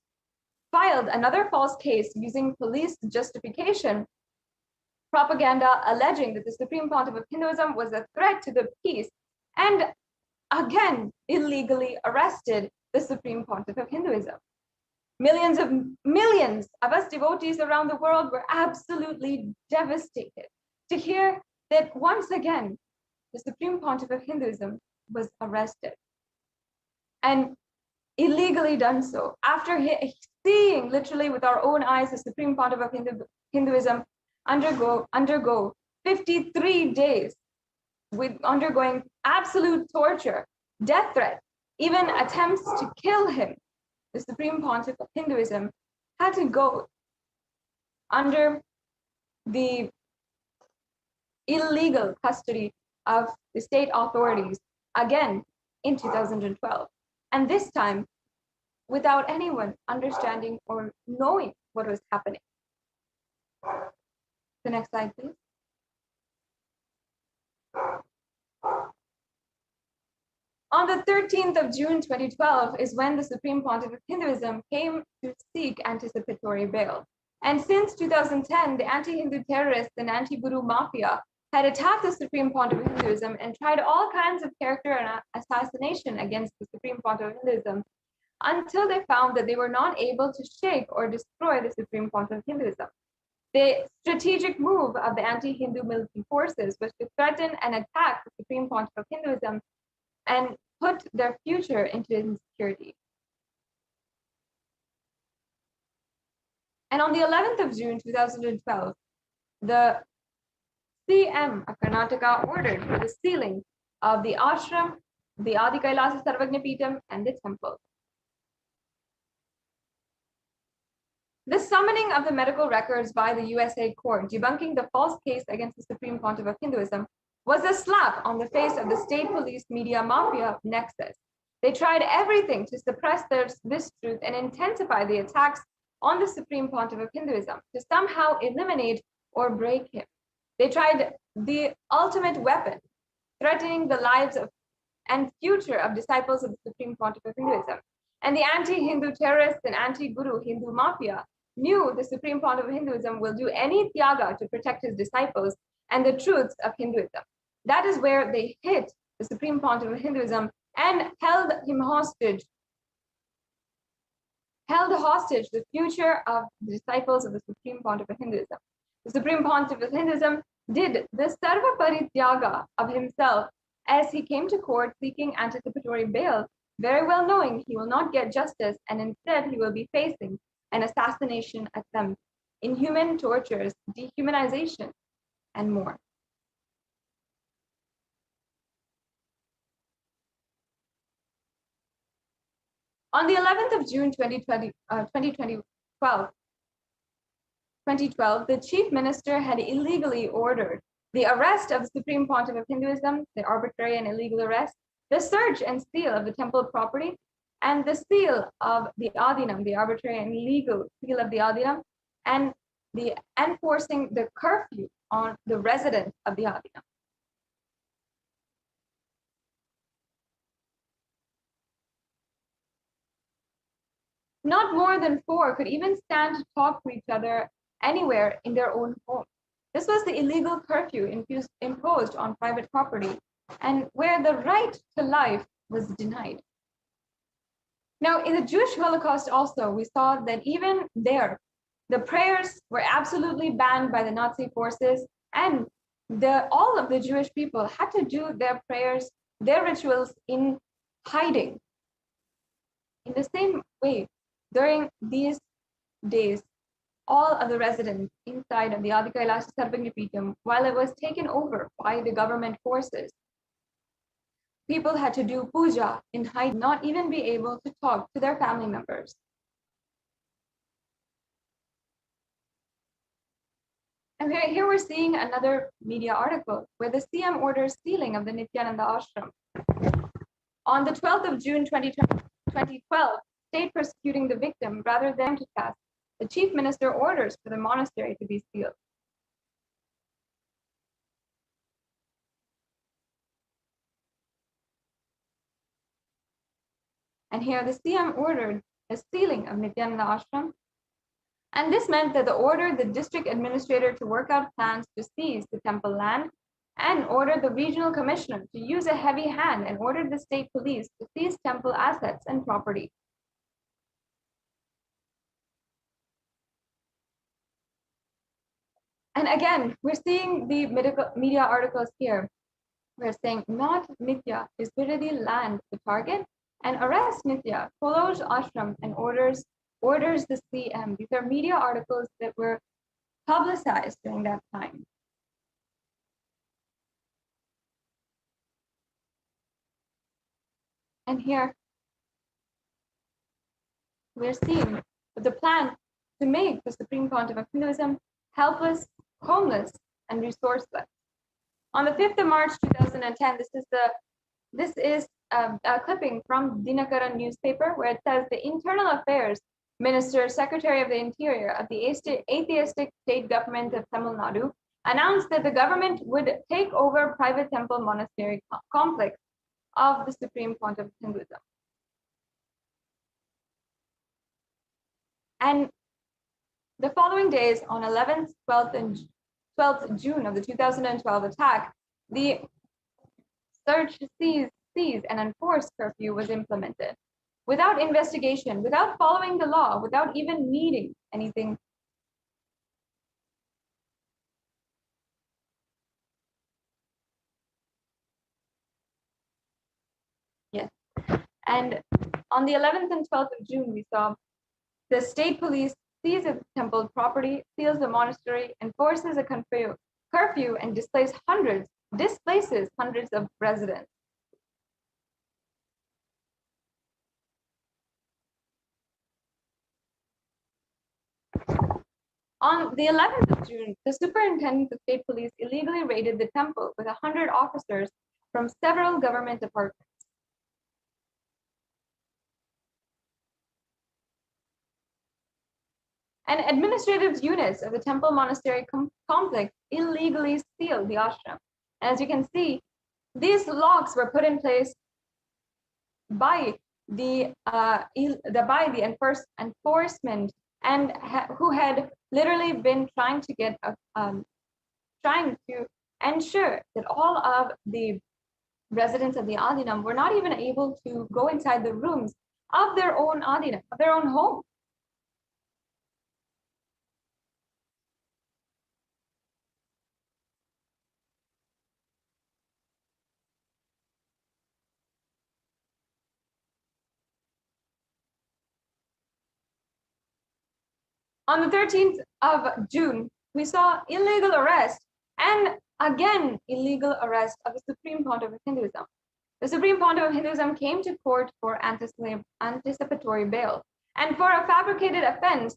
filed another false case using police justification propaganda alleging that the Supreme Pontiff of Hinduism was a threat to the peace, and again illegally arrested the Supreme Pontiff of Hinduism. Millions of us devotees around the world were absolutely devastated to hear that once again the Supreme Pontiff of Hinduism was arrested and illegally done so after seeing literally with our own eyes the Supreme Pontiff of Hinduism undergo 53 days with undergoing absolute torture, death threats, even attempts to kill him. The Supreme Pontiff of Hinduism had to go under the illegal custody of the state authorities again in 2012. And this time, without anyone understanding or knowing what was happening. The next slide, please. On the 13th of June 2012 is when the Supreme Pontiff of Hinduism came to seek anticipatory bail. And since 2010, the anti-Hindu terrorists and anti-Guru mafia had attacked the Supreme Pontiff of Hinduism and tried all kinds of character and assassination against the Supreme Pontiff of Hinduism until they found that they were not able to shake or destroy the Supreme Pontiff of Hinduism. The strategic move of the anti-Hindu military forces was to threaten and attack the Supreme Pontiff of Hinduism and put their future into insecurity. And on the 11th of June 2012, the CM of Karnataka ordered for the sealing of the ashram, the Adi Kailasa Sarvagnapeetham, and the temple. The summoning of the medical records by the USA court debunking the false case against the Supreme Pontiff of Hinduism was a slap on the face of the state police media mafia nexus. They tried everything to suppress this truth and intensify the attacks on the Supreme Pontiff of Hinduism to somehow eliminate or break him. They tried the ultimate weapon, threatening the lives of and future of disciples of the Supreme Pontiff of Hinduism. And the anti-Hindu terrorists and anti-Guru Hindu mafia knew the Supreme Pontiff of Hinduism will do any tyaga to protect his disciples and the truths of Hinduism. That is where they hit the Supreme Pontiff of Hinduism and held hostage the future of the disciples of the Supreme Pontiff of Hinduism. The Supreme Pontiff of Hinduism did the sarva parityaga of himself as he came to court seeking anticipatory bail, very well knowing he will not get justice and instead he will be facing an assassination attempt, inhuman tortures, dehumanization, and more. On the 11th of June 2012, the chief minister had illegally ordered the arrest of the Supreme Pontiff of Hinduism, the arbitrary and illegal arrest, the search and seal of the temple property, and the seal of the Adinam, the arbitrary and illegal seal of the Adinam, and the enforcing the curfew on the residents of the Adinam. Not more than 4 could even stand to talk to each other anywhere in their own home. This was the illegal curfew imposed on private property and where the right to life was denied. Now, in the Jewish Holocaust also, we saw that even there, the prayers were absolutely banned by the Nazi forces, and all of the Jewish people had to do their prayers, their rituals in hiding. In the same way, during these days, all of the residents inside of the Adi Kailasa Sarvagnapeetham, while it was taken over by the government forces, people had to do puja in hiding, not even be able to talk to their family members. And here we're seeing another media article where the CM orders sealing of the Nithyananda ashram. On the 12th of June 2012, state persecuting the victim rather than to task, the chief minister orders for the monastery to be sealed. And here the CM ordered the sealing of Nithyananda ashram. And this meant that the ordered the district administrator to work out plans to seize the temple land and ordered the regional commissioner to use a heavy hand and ordered the state police to seize temple assets and property. And again, we're seeing the media articles here we're saying not Nithya, is Viradi land the target and arrest Nithya, follows ashram and orders the CM. These are media articles that were publicized during that time. And here we're seeing the plan to make the Supreme Pontiff of Hinduism helpless, homeless, and resourceless. On the 5th of March 2010, this is a clipping from Dinakaran newspaper where it says the Internal Affairs Minister, Secretary of the Interior of the atheistic state government of Tamil Nadu announced that the government would take over private temple monastery complex of the Supreme Pontiff of Hinduism. And the following days, on 11th, 12th, and 12th June of the 2012 attack, the search, seize, and enforce curfew was implemented. Without investigation, without following the law, without even needing anything. Yes. And on the 11th and 12th of June, we saw the state police seizes the temple property, seals the monastery, enforces a curfew, and displaces hundreds of residents. On the 11th of June, the superintendent of state police illegally raided the temple with 100 officers from several government departments. And administrative units of the temple monastery complex illegally sealed the ashram. And as you can see, these locks were put in place by the enforcement and who had literally been trying to ensure that all of the residents of the Adinam were not even able to go inside the rooms of their own Adinam, of their own home. On the 13th of June, we saw illegal arrest and again illegal arrest of the Supreme Pontiff of Hinduism. The Supreme Pontiff of Hinduism came to court for anticipatory bail and for a fabricated offense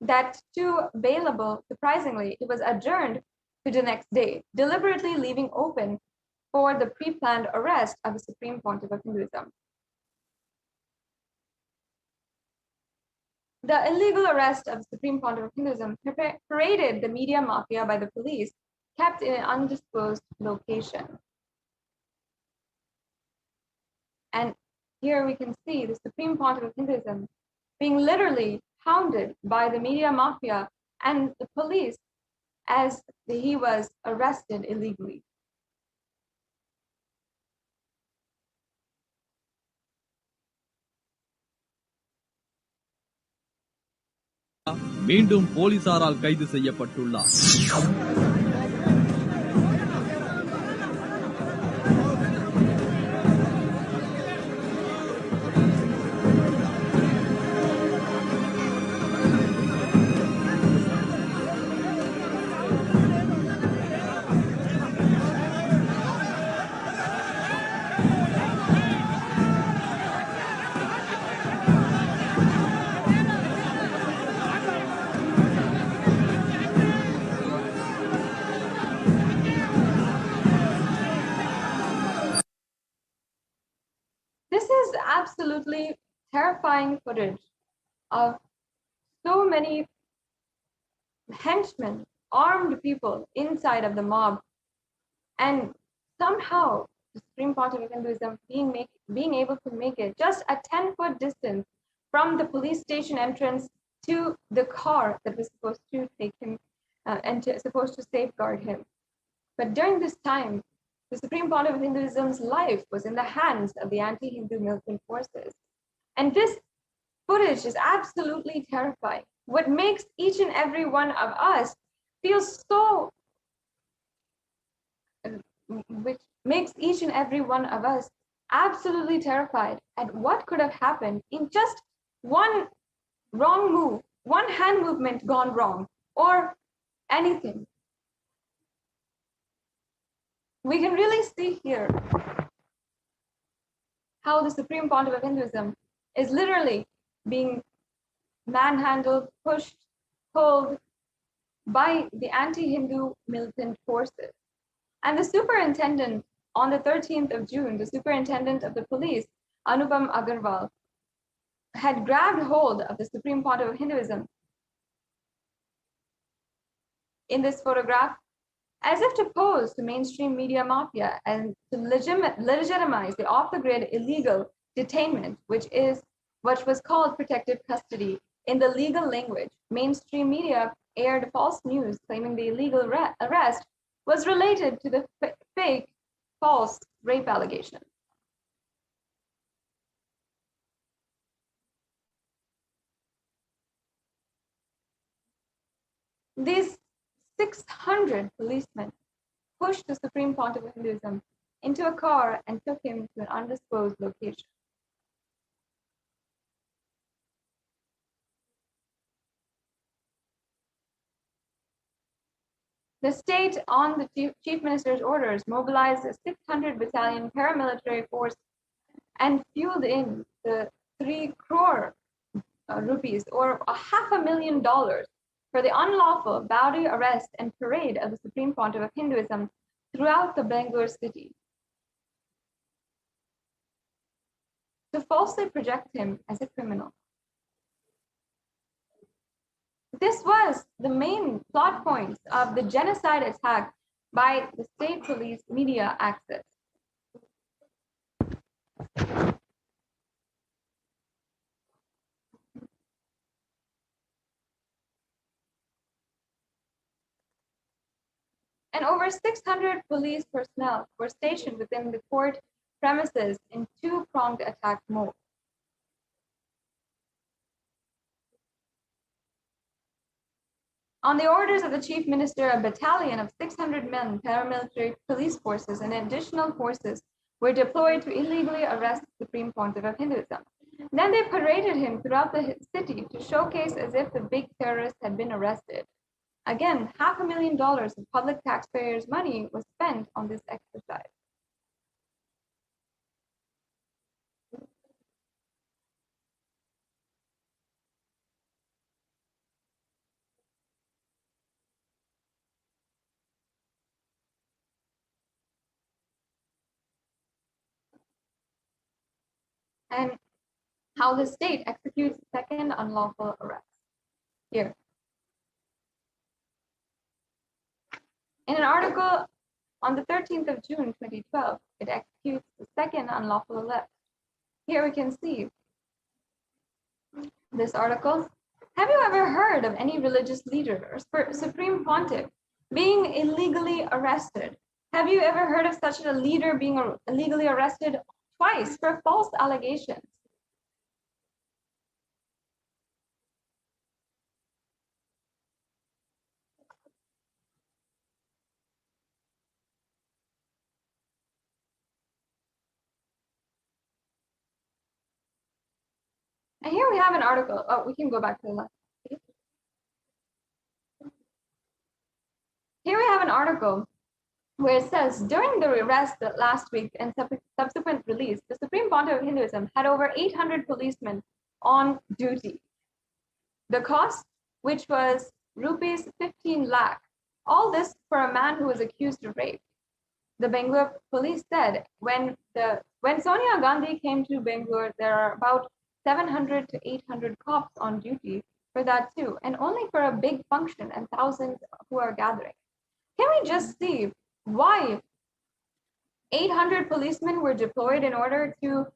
that too bailable, surprisingly, it was adjourned to the next day, deliberately leaving open for the pre-planned arrest of the Supreme Pontiff of Hinduism. The illegal arrest of the Supreme Pontiff of Hinduism paraded the media mafia by the police, kept in an undisclosed location. And here we can see the Supreme Pontiff of Hinduism being literally hounded by the media mafia and the police as he was arrested illegally. மீண்டும் போலீசாரால் கைது செய்யப்பட்டுள்ளார். Absolutely terrifying footage of so many henchmen, armed people inside of the mob, and somehow the Supreme Pontiff of Hinduism being able to make it just a 10-foot distance from the police station entrance to the car that was supposed to take him and supposed to safeguard him. But during this time, the Supreme Pontiff of Hinduism's life was in the hands of the anti-Hindu militant forces. And this footage is absolutely terrifying. What makes each and every one of us feel so, which makes each and every one of us absolutely terrified at what could have happened in just one wrong move, one hand movement gone wrong, or anything. We can really see here how the Supreme Pontiff of Hinduism is literally being manhandled, pushed, pulled by the anti-Hindu militant forces. And the superintendent on the 13th of June, the superintendent of the police, Anupam Agarwal, had grabbed hold of the Supreme Pontiff of Hinduism in this photograph as if to pose to mainstream media mafia and to legitimize the off-the-grid illegal detainment, which was called protective custody. In the legal language, mainstream media aired false news claiming the illegal arrest was related to the fake, false rape allegation. These 600 policemen pushed the Supreme Pontiff of Hinduism into a car and took him to an undisclosed location. The state, on the chief minister's orders, mobilized a 600 battalion paramilitary force and fueled in the 3 crore rupees, or $500,000, for the unlawful boundary arrest and parade of the Supreme Pontiff of Hinduism throughout the Bangalore city, to falsely project him as a criminal. This was the main plot points of the genocide attack by the state police media access. And over 600 police personnel were stationed within the court premises in 2-pronged attack mode. On the orders of the chief minister, a battalion of 600 men, paramilitary police forces, and additional forces were deployed to illegally arrest the Supreme Pontiff of Hinduism. Then they paraded him throughout the city to showcase as if the big terrorist had been arrested. Again, $500,000 of public taxpayers' money was spent on this exercise. And how the state executes second unlawful arrest. Here. In an article on the 13th of June, 2012, it executes the second unlawful arrest. Here we can see this article. Have you ever heard of any religious leader or Supreme Pontiff being illegally arrested? Have you ever heard of such a leader being illegally arrested twice for false allegations? And here we have an article. Oh, we can go back to the left. Here we have an article where it says, during the arrest last week and subsequent release, the Supreme Pontiff of Hinduism had over 800 policemen on duty. The cost, which was rupees 15 lakh, all this for a man who was accused of rape. The Bangalore police said when Sonia Gandhi came to Bangalore, there are about 700 to 800 cops on duty for that too, and only for a big function and thousands who are gathering. Can we just see why 800 policemen were deployed in order to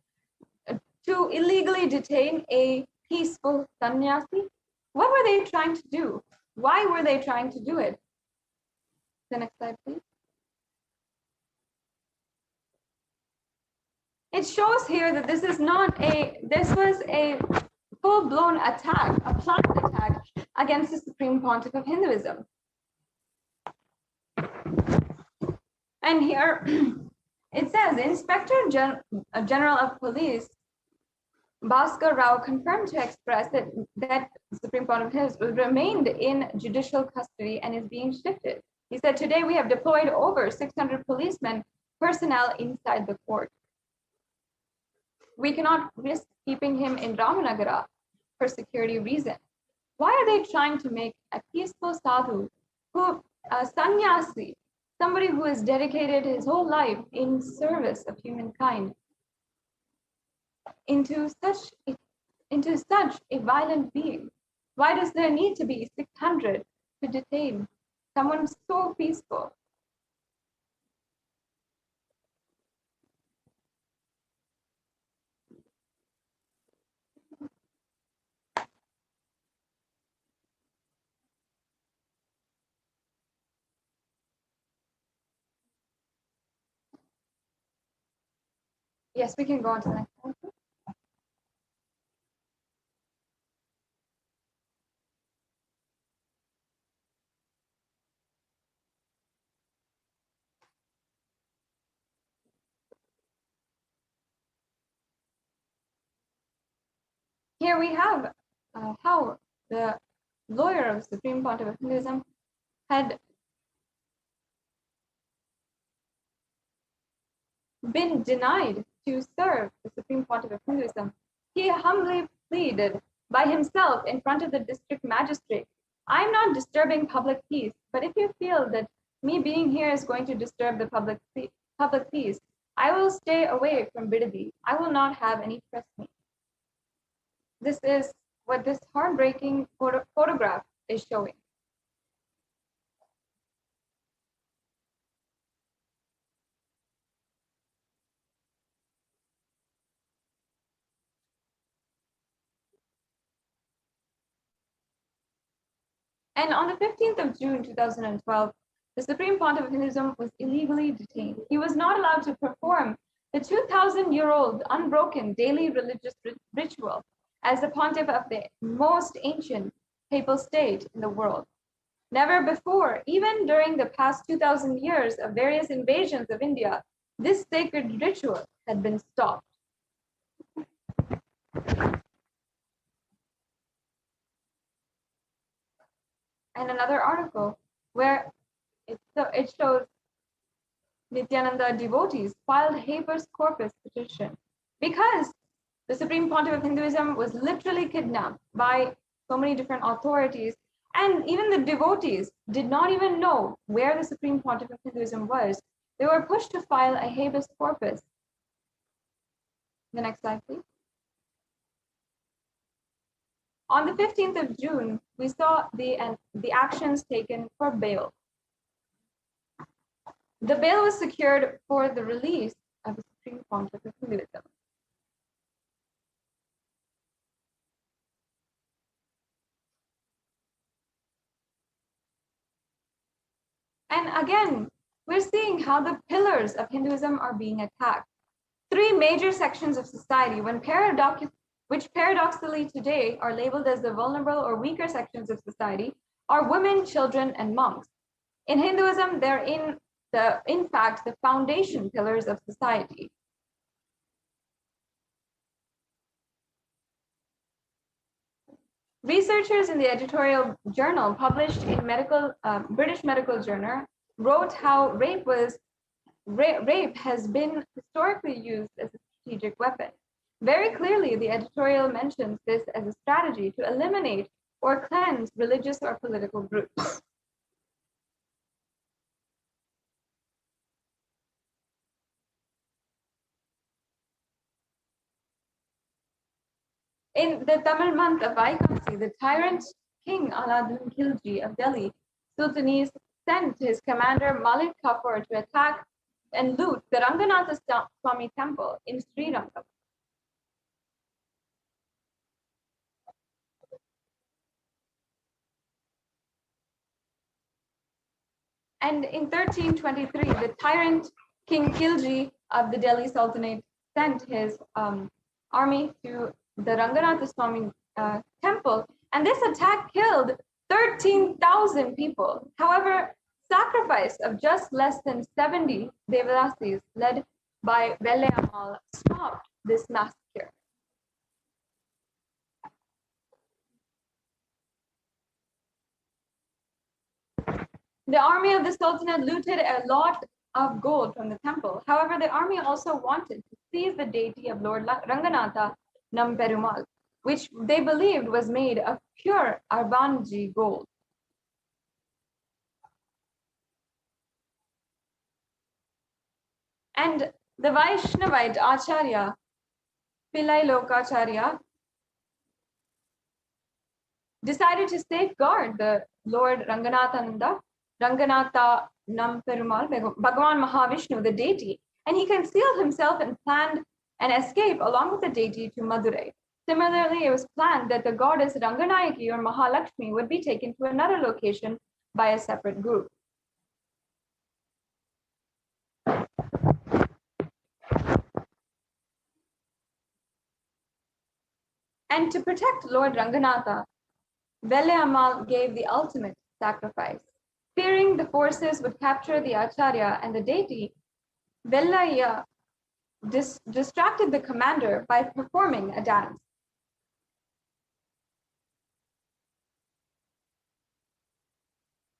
illegally detain a peaceful sannyasi? What were they trying to do? Why were they trying to do it? The next slide, please. It shows here that this was a full-blown attack, a planned attack against the Supreme Pontiff of Hinduism. And here It says, General of Police Bhaskar Rao confirmed to Express that Supreme Court of Hills remained in judicial custody and is being shifted. He said, today we have deployed over 600 policemen personnel inside the court. We cannot risk keeping him in Ramanagara for security reasons. Why are they trying to make a peaceful sadhu, a sannyasi, somebody who has dedicated his whole life in service of humankind, into such a violent being? Why does there need to be 600 to detain someone so peaceful? Yes, we can go on to the next one. Here we have how the lawyer of the Supreme Pontiff of Hinduism had been denied to serve the Supreme Pontiff of Hinduism. He humbly pleaded by himself in front of the district magistrate, I'm not disturbing public peace, but if you feel that me being here is going to disturb the public peace, I will stay away from Bidadi. I will not have any press meet. This is what this heartbreaking photograph is showing. And on the 15th of June 2012, the Supreme Pontiff of Hinduism was illegally detained. He was not allowed to perform the 2,000-year-old unbroken daily religious ritual as the pontiff of the most ancient papal state in the world. Never before, even during the past 2,000 years of various invasions of India, this sacred ritual had been stopped. And another article where it shows Nithyananda devotees filed habeas corpus petition because the Supreme Pontiff of Hinduism was literally kidnapped by so many different authorities, and even the devotees did not even know where the Supreme Pontiff of Hinduism was. They were pushed to file a habeas corpus. The next slide, please. On the 15th of June, we saw the actions taken for bail. The bail was secured for the release of the Supreme Pontiff of Hinduism. And again, we're seeing how the pillars of Hinduism are being attacked. Three major sections of society, which paradoxically today are labeled as the vulnerable or weaker sections of society, are women, children, and monks. In Hinduism, they're in fact the foundation pillars of society. Researchers in the editorial journal published in British Medical Journal wrote how rape has been historically used as a strategic weapon. Very clearly, the editorial mentions this as a strategy to eliminate or cleanse religious or political groups. In the Tamil month of Vaikasi, the tyrant King Alauddin Khilji of Delhi, Sultanese, sent his commander Malik Kafur to attack and loot the Ranganatha Swami temple in Srirangam. And in 1323, the tyrant King Khilji of the Delhi Sultanate sent his army to the Ranganatha Swami temple, and this attack killed 13,000 people. However, sacrifice of just less than 70 Devadasis led by Velayamal stopped this massacre. The army of the Sultanate looted a lot of gold from the temple. However, the army also wanted to seize the deity of Lord Ranganatha Namperumal, which they believed was made of pure Arbanji gold. And the Vaishnavite Acharya, Pillai Lokacharya, decided to safeguard the Lord Ranganatha Namperumal, Bhagavan Mahavishnu, the deity, and he concealed himself and planned an escape along with the deity to Madurai. Similarly, it was planned that the goddess Ranganayaki or Mahalakshmi would be taken to another location by a separate group. And to protect Lord Ranganatha, Velayamal gave the ultimate sacrifice. Fearing the forces would capture the Acharya and the deity, Velaya distracted the commander by performing a dance.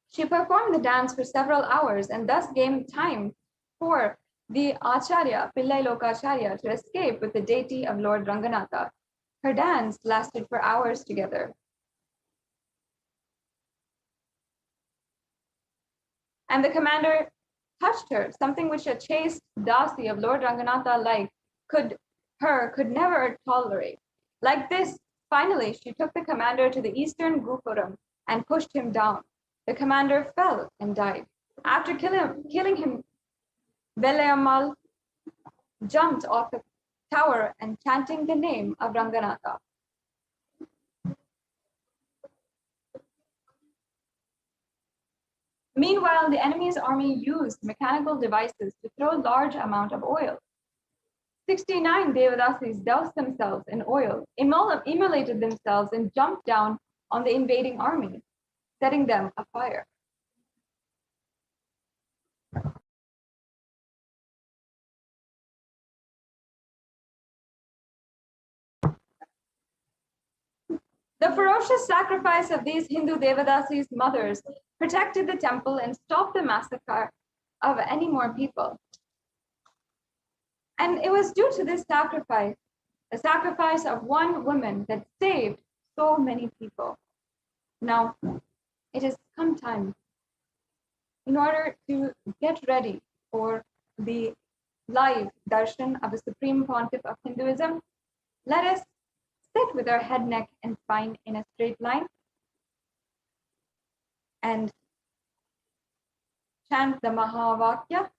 She performed the dance for several hours and thus gained time for the Acharya, Pillai Lokacharya, to escape with the deity of Lord Ranganatha. Her dance lasted for hours together. And the commander touched her, something which a chaste Dasi of Lord Ranganatha could never tolerate. Like this, finally, she took the commander to the eastern Gupuram and pushed him down. The commander fell and died. After killing him, Velayamal jumped off the tower and chanting the name of Ranganatha. Meanwhile, the enemy's army used mechanical devices to throw large amount of oil. 69 Devadasis doused themselves in oil, immolated themselves, and jumped down on the invading army, setting them afire. The ferocious sacrifice of these Hindu Devadasis' mothers protected the temple and stopped the massacre of any more people. And it was due to this sacrifice, the sacrifice of one woman, that saved so many people. Now, it has come time. In order to get ready for the live darshan of the Supreme Pontiff of Hinduism, let us sit with our head, neck, and spine in a straight line and chant the Mahavakya.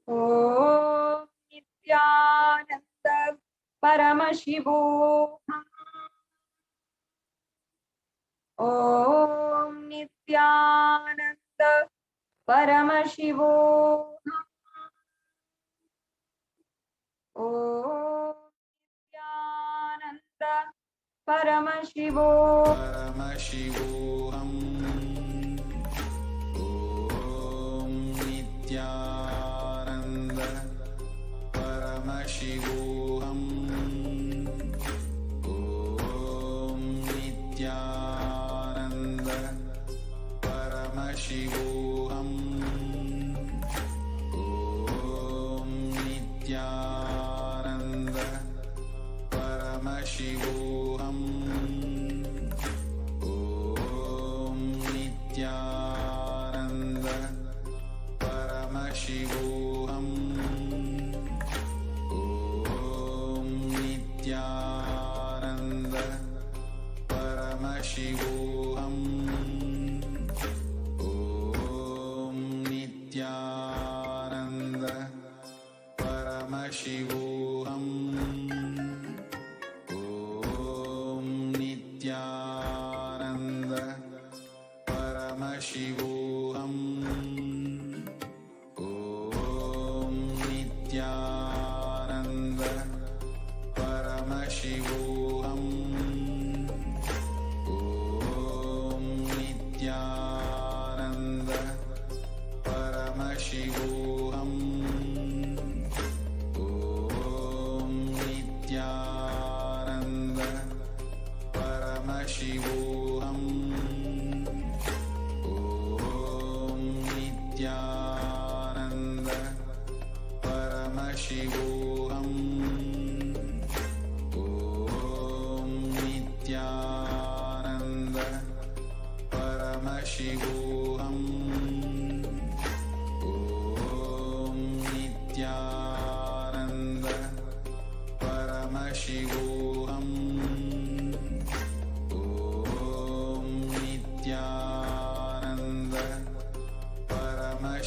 Om Nithyananda Paramashivoham. Om Nithyananda Paramashivoham. Om Nithyananda Paramashivoham. Om Nithyananda Paramashivoham. Om Nithyananda Paramashivoham. Om Nithyananda Paramashivoham. Om Nithyananda Paramashivoham. Om Nithyananda Paramashivoham. Om Nithyananda Paramashivoham. Om Nithyananda Paramashivoham. Om Nithyananda Paramashivoham. Om Nithyananda